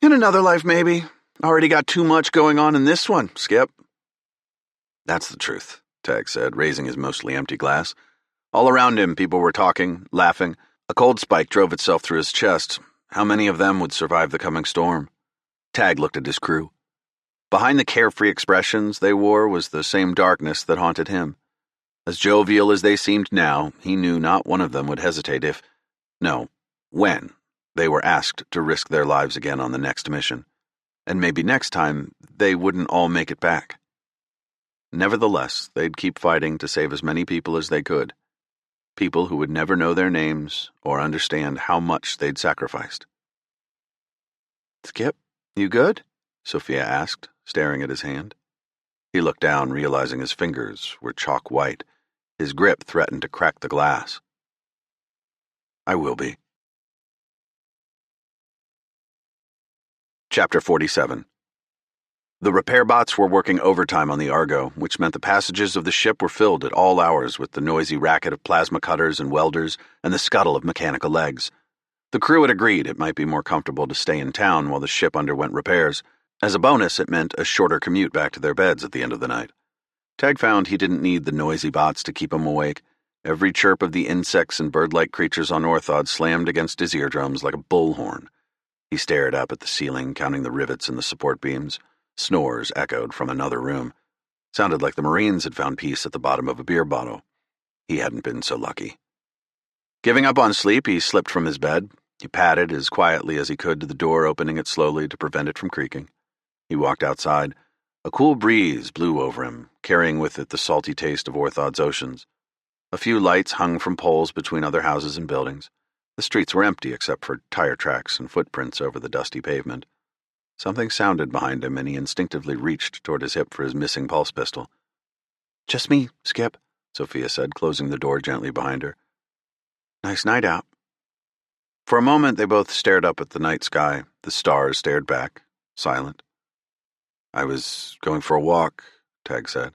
In another life, maybe. Already got too much going on in this one, Skip. That's the truth, Tag said, raising his mostly empty glass. All around him, people were talking, laughing. A cold spike drove itself through his chest. How many of them would survive the coming storm? Tag looked at his crew. Behind the carefree expressions they wore was the same darkness that haunted him. As jovial as they seemed now, he knew not one of them would hesitate when they were asked to risk their lives again on the next mission. And maybe next time they wouldn't all make it back. Nevertheless, they'd keep fighting to save as many people as they could. People who would never know their names or understand how much they'd sacrificed. Skip, you good? Sophia asked, staring at his hand. He looked down, realizing his fingers were chalk white. His grip threatened to crack the glass. I will be. Chapter 47. The repair bots were working overtime on the Argo, which meant the passages of the ship were filled at all hours with the noisy racket of plasma cutters and welders and the scuttle of mechanical legs. The crew had agreed it might be more comfortable to stay in town while the ship underwent repairs. As a bonus, it meant a shorter commute back to their beds at the end of the night. Tag found he didn't need the noisy bots to keep him awake. Every chirp of the insects and bird-like creatures on Orthod slammed against his eardrums like a bullhorn. He stared up at the ceiling, counting the rivets in the support beams. Snores echoed from another room. Sounded like the Marines had found peace at the bottom of a beer bottle. He hadn't been so lucky. Giving up on sleep, he slipped from his bed. He padded as quietly as he could to the door, opening it slowly to prevent it from creaking. He walked outside. A cool breeze blew over him, carrying with it the salty taste of Orthod's oceans. A few lights hung from poles between other houses and buildings. The streets were empty except for tire tracks and footprints over the dusty pavement. Something sounded behind him, and he instinctively reached toward his hip for his missing pulse pistol. Just me, Skip, Sophia said, closing the door gently behind her. Nice night out. For a moment, they both stared up at the night sky. The stars stared back, silent. I was going for a walk, Tag said.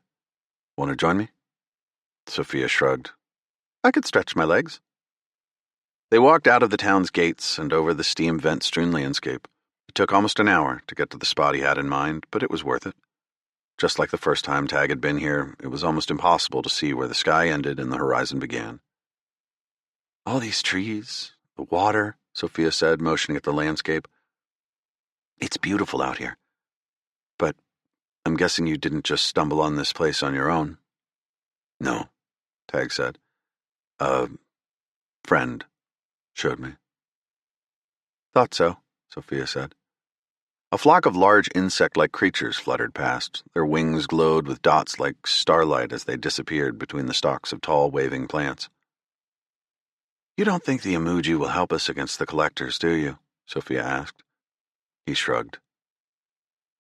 Want to join me? Sophia shrugged. I could stretch my legs. They walked out of the town's gates and over the steam vent-strewn landscape. It took almost an hour to get to the spot he had in mind, but it was worth it. Just like the first time Tag had been here, it was almost impossible to see where the sky ended and the horizon began. All these trees, the water, Sophia said, motioning at the landscape. It's beautiful out here. But I'm guessing you didn't just stumble on this place on your own. No, Tag said. A friend showed me. Thought so, Sophia said. A flock of large insect-like creatures fluttered past. Their wings glowed with dots like starlight as they disappeared between the stalks of tall, waving plants. You don't think the emoji will help us against the collectors, do you? Sophia asked. He shrugged.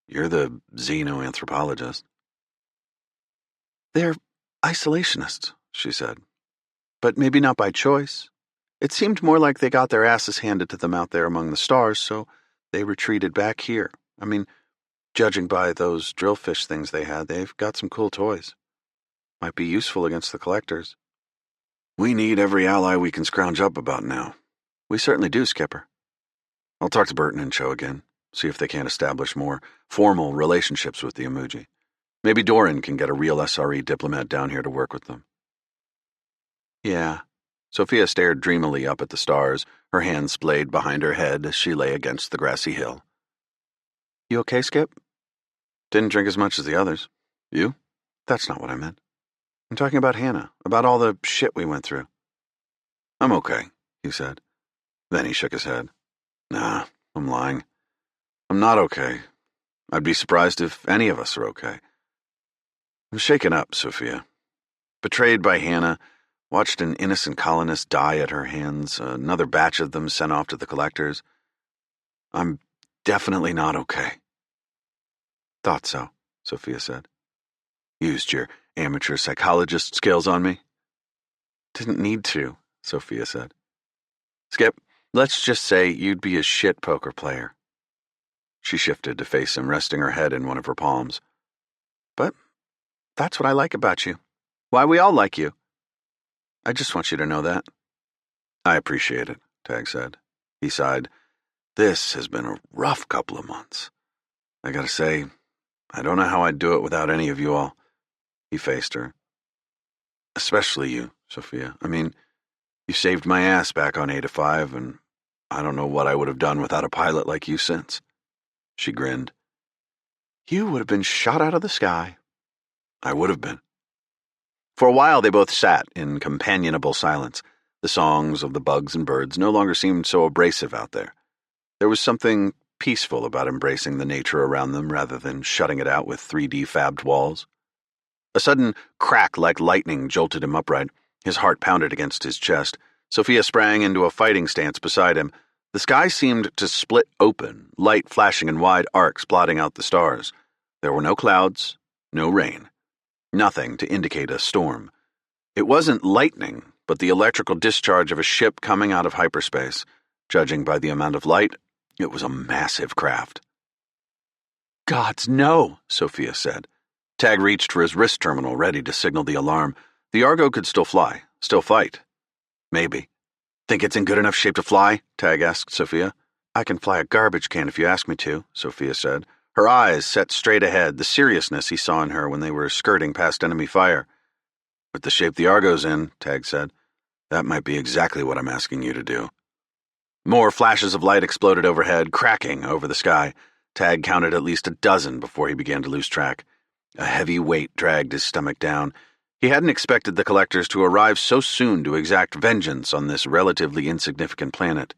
You're the xenoanthropologist. They're isolationists, she said. But maybe not by choice. It seemed more like they got their asses handed to them out there among the stars, so they retreated back here. I mean, judging by those drillfish things they had, they've got some cool toys. Might be useful against the collectors. We need every ally we can scrounge up about now. We certainly do, Skipper. I'll talk to Burton and Cho again, see if they can't establish more formal relationships with the Imuji. Maybe Doran can get a real SRE diplomat down here to work with them. Yeah. Sophia stared dreamily up at the stars, her hands splayed behind her head as she lay against the grassy hill. You okay, Skip? Didn't drink as much as the others. You? That's not what I meant. I'm talking about Hannah, about all the shit we went through. I'm okay, he said. Then he shook his head. Nah, I'm lying. I'm not okay. I'd be surprised if any of us are okay. I'm shaken up, Sophia. Betrayed by Hannah, watched an innocent colonist die at her hands, another batch of them sent off to the collectors. I'm definitely not okay. Thought so, Sophia said. Used your amateur psychologist skills on me? Didn't need to, Sophia said. Skip, let's just say you'd be a shit poker player. She shifted to face him, resting her head in one of her palms. But that's what I like about you. Why we all like you. I just want you to know that. I appreciate it, Tag said. He sighed. This has been a rough couple of months. I gotta say, I don't know how I'd do it without any of you all. He faced her. Especially you, Sophia. I mean, you saved my ass back on 8-5, and I don't know what I would have done without a pilot like you since. She grinned. You would have been shot out of the sky. I would have been. For a while they both sat in companionable silence. The songs of the bugs and birds no longer seemed so abrasive out there. There was something peaceful about embracing the nature around them rather than shutting it out with 3D fabbed walls. A sudden crack like lightning jolted him upright. His heart pounded against his chest. Sophia sprang into a fighting stance beside him. The sky seemed to split open, light flashing in wide arcs blotting out the stars. There were no clouds, no rain. Nothing to indicate a storm. It wasn't lightning, but the electrical discharge of a ship coming out of hyperspace. Judging by the amount of light, it was a massive craft. Gods, no, Sophia said. Tag reached for his wrist terminal, ready to signal the alarm. The Argo could still fly, still fight. Maybe. Think it's in good enough shape to fly? Tag asked Sophia. I can fly a garbage can if you ask me to, Sophia said. Her eyes set straight ahead, the seriousness he saw in her when they were skirting past enemy fire. With the shape the Argo's in, Tag said, that might be exactly what I'm asking you to do. More flashes of light exploded overhead, cracking over the sky. Tag counted at least a dozen before he began to lose track. A heavy weight dragged his stomach down. He hadn't expected the collectors to arrive so soon to exact vengeance on this relatively insignificant planet.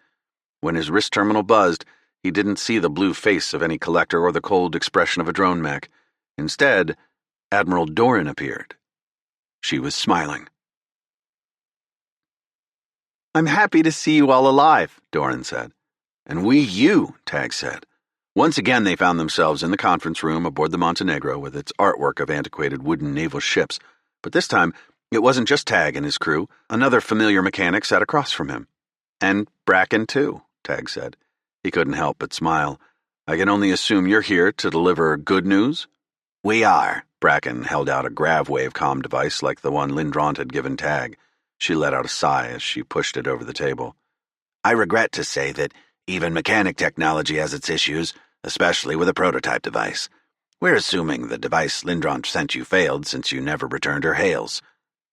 When his wrist terminal buzzed, he didn't see the blue face of any collector or the cold expression of a drone mech. Instead, Admiral Doran appeared. She was smiling. I'm happy to see you all alive, Doran said. And we you, Tag said. Once again they found themselves in the conference room aboard the Montenegro with its artwork of antiquated wooden naval ships. But this time, it wasn't just Tag and his crew. Another familiar mechanic sat across from him. And Bracken, too, Tag said. He couldn't help but smile. I can only assume you're here to deliver good news? We are. Bracken held out a grav-wave comm device like the one Lindront had given Tag. She let out a sigh as she pushed it over the table. I regret to say that even mechanic technology has its issues, especially with a prototype device. We're assuming the device Lindront sent you failed since you never returned her hails.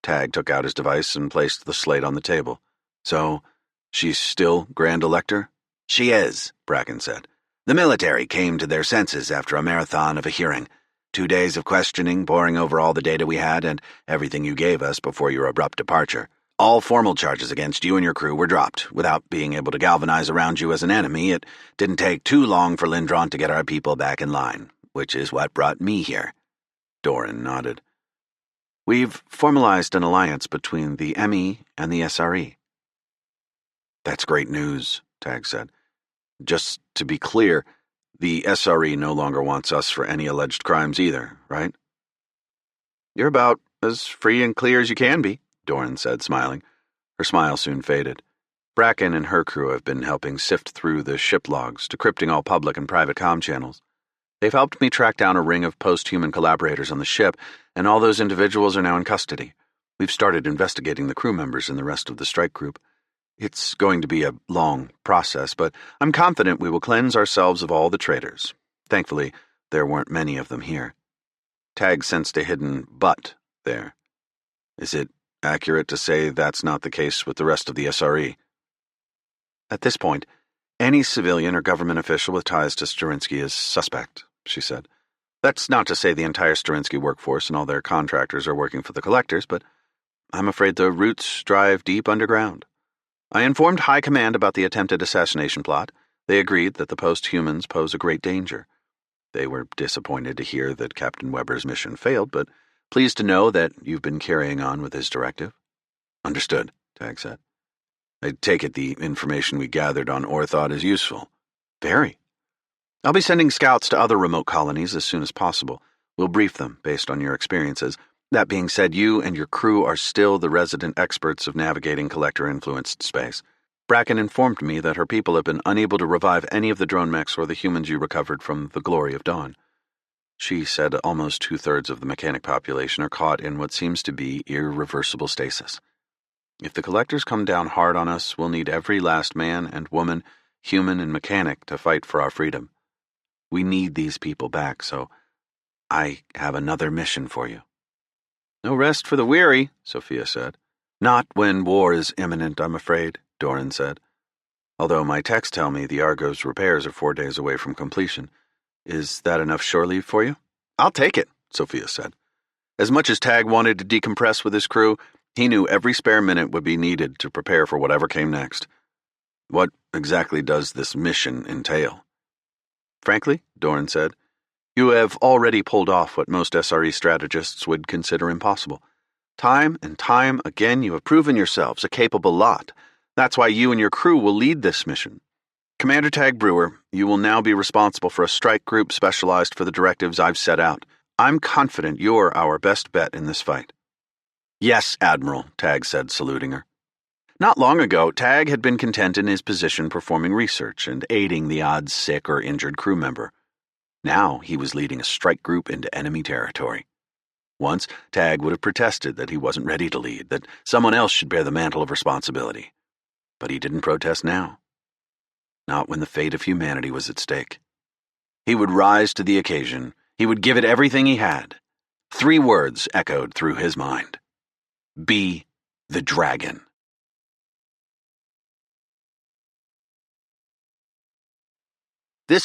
Tag took out his device and placed the slate on the table. So, she's still Grand Elector? She is, Bracken said. The military came to their senses after a marathon of a hearing. 2 days of questioning, poring over all the data we had and everything you gave us before your abrupt departure. All formal charges against you and your crew were dropped. Without being able to galvanize around you as an enemy, it didn't take too long for Lindront to get our people back in line, which is what brought me here. Doran nodded. We've formalized an alliance between the ME and the SRE. That's great news, Tag said. Just to be clear, the SRE no longer wants us for any alleged crimes either, right? You're about as free and clear as you can be, Doran said, smiling. Her smile soon faded. Bracken and her crew have been helping sift through the ship logs, decrypting all public and private comm channels. They've helped me track down a ring of post-human collaborators on the ship, and all those individuals are now in custody. We've started investigating the crew members and the rest of the strike group. It's going to be a long process, but I'm confident we will cleanse ourselves of all the traitors. Thankfully, there weren't many of them here. Tag sensed a hidden but there. Is it accurate to say that's not the case with the rest of the SRE? At this point, any civilian or government official with ties to Sterinsky is suspect, she said. That's not to say the entire Sterinsky workforce and all their contractors are working for the collectors, but I'm afraid the roots drive deep underground. I informed High Command about the attempted assassination plot. They agreed that the post-humans pose a great danger. They were disappointed to hear that Captain Weber's mission failed, but pleased to know that you've been carrying on with his directive. Understood, Tag said. I take it the information we gathered on Orthod is useful. Very. I'll be sending scouts to other remote colonies as soon as possible. We'll brief them based on your experiences. That being said, you and your crew are still the resident experts of navigating collector-influenced space. Bracken informed me that her people have been unable to revive any of the drone mechs or the humans you recovered from the Glory of Dawn. She said almost 2/3 of the mechanic population are caught in what seems to be irreversible stasis. If the collectors come down hard on us, we'll need every last man and woman, human and mechanic, to fight for our freedom. We need these people back, so I have another mission for you. No rest for the weary, Sophia said. Not when war is imminent, I'm afraid, Doran said. Although my texts tell me the Argo's repairs are 4 days away from completion. Is that enough shore leave for you? I'll take it, Sophia said. As much as Tag wanted to decompress with his crew, he knew every spare minute would be needed to prepare for whatever came next. What exactly does this mission entail? Frankly, Doran said, you have already pulled off what most SRE strategists would consider impossible. Time and time again you have proven yourselves a capable lot. That's why you and your crew will lead this mission. Commander Tag Brewer, you will now be responsible for a strike group specialized for the directives I've set out. I'm confident you're our best bet in this fight. Yes, Admiral, Tag said, saluting her. Not long ago, Tag had been content in his position performing research and aiding the odd sick or injured crew member. Now he was leading a strike group into enemy territory. Once, Tag would have protested that he wasn't ready to lead, that someone else should bear the mantle of responsibility. But he didn't protest now. Not when the fate of humanity was at stake. He would rise to the occasion. He would give it everything he had. 3 words echoed through his mind. Be the dragon.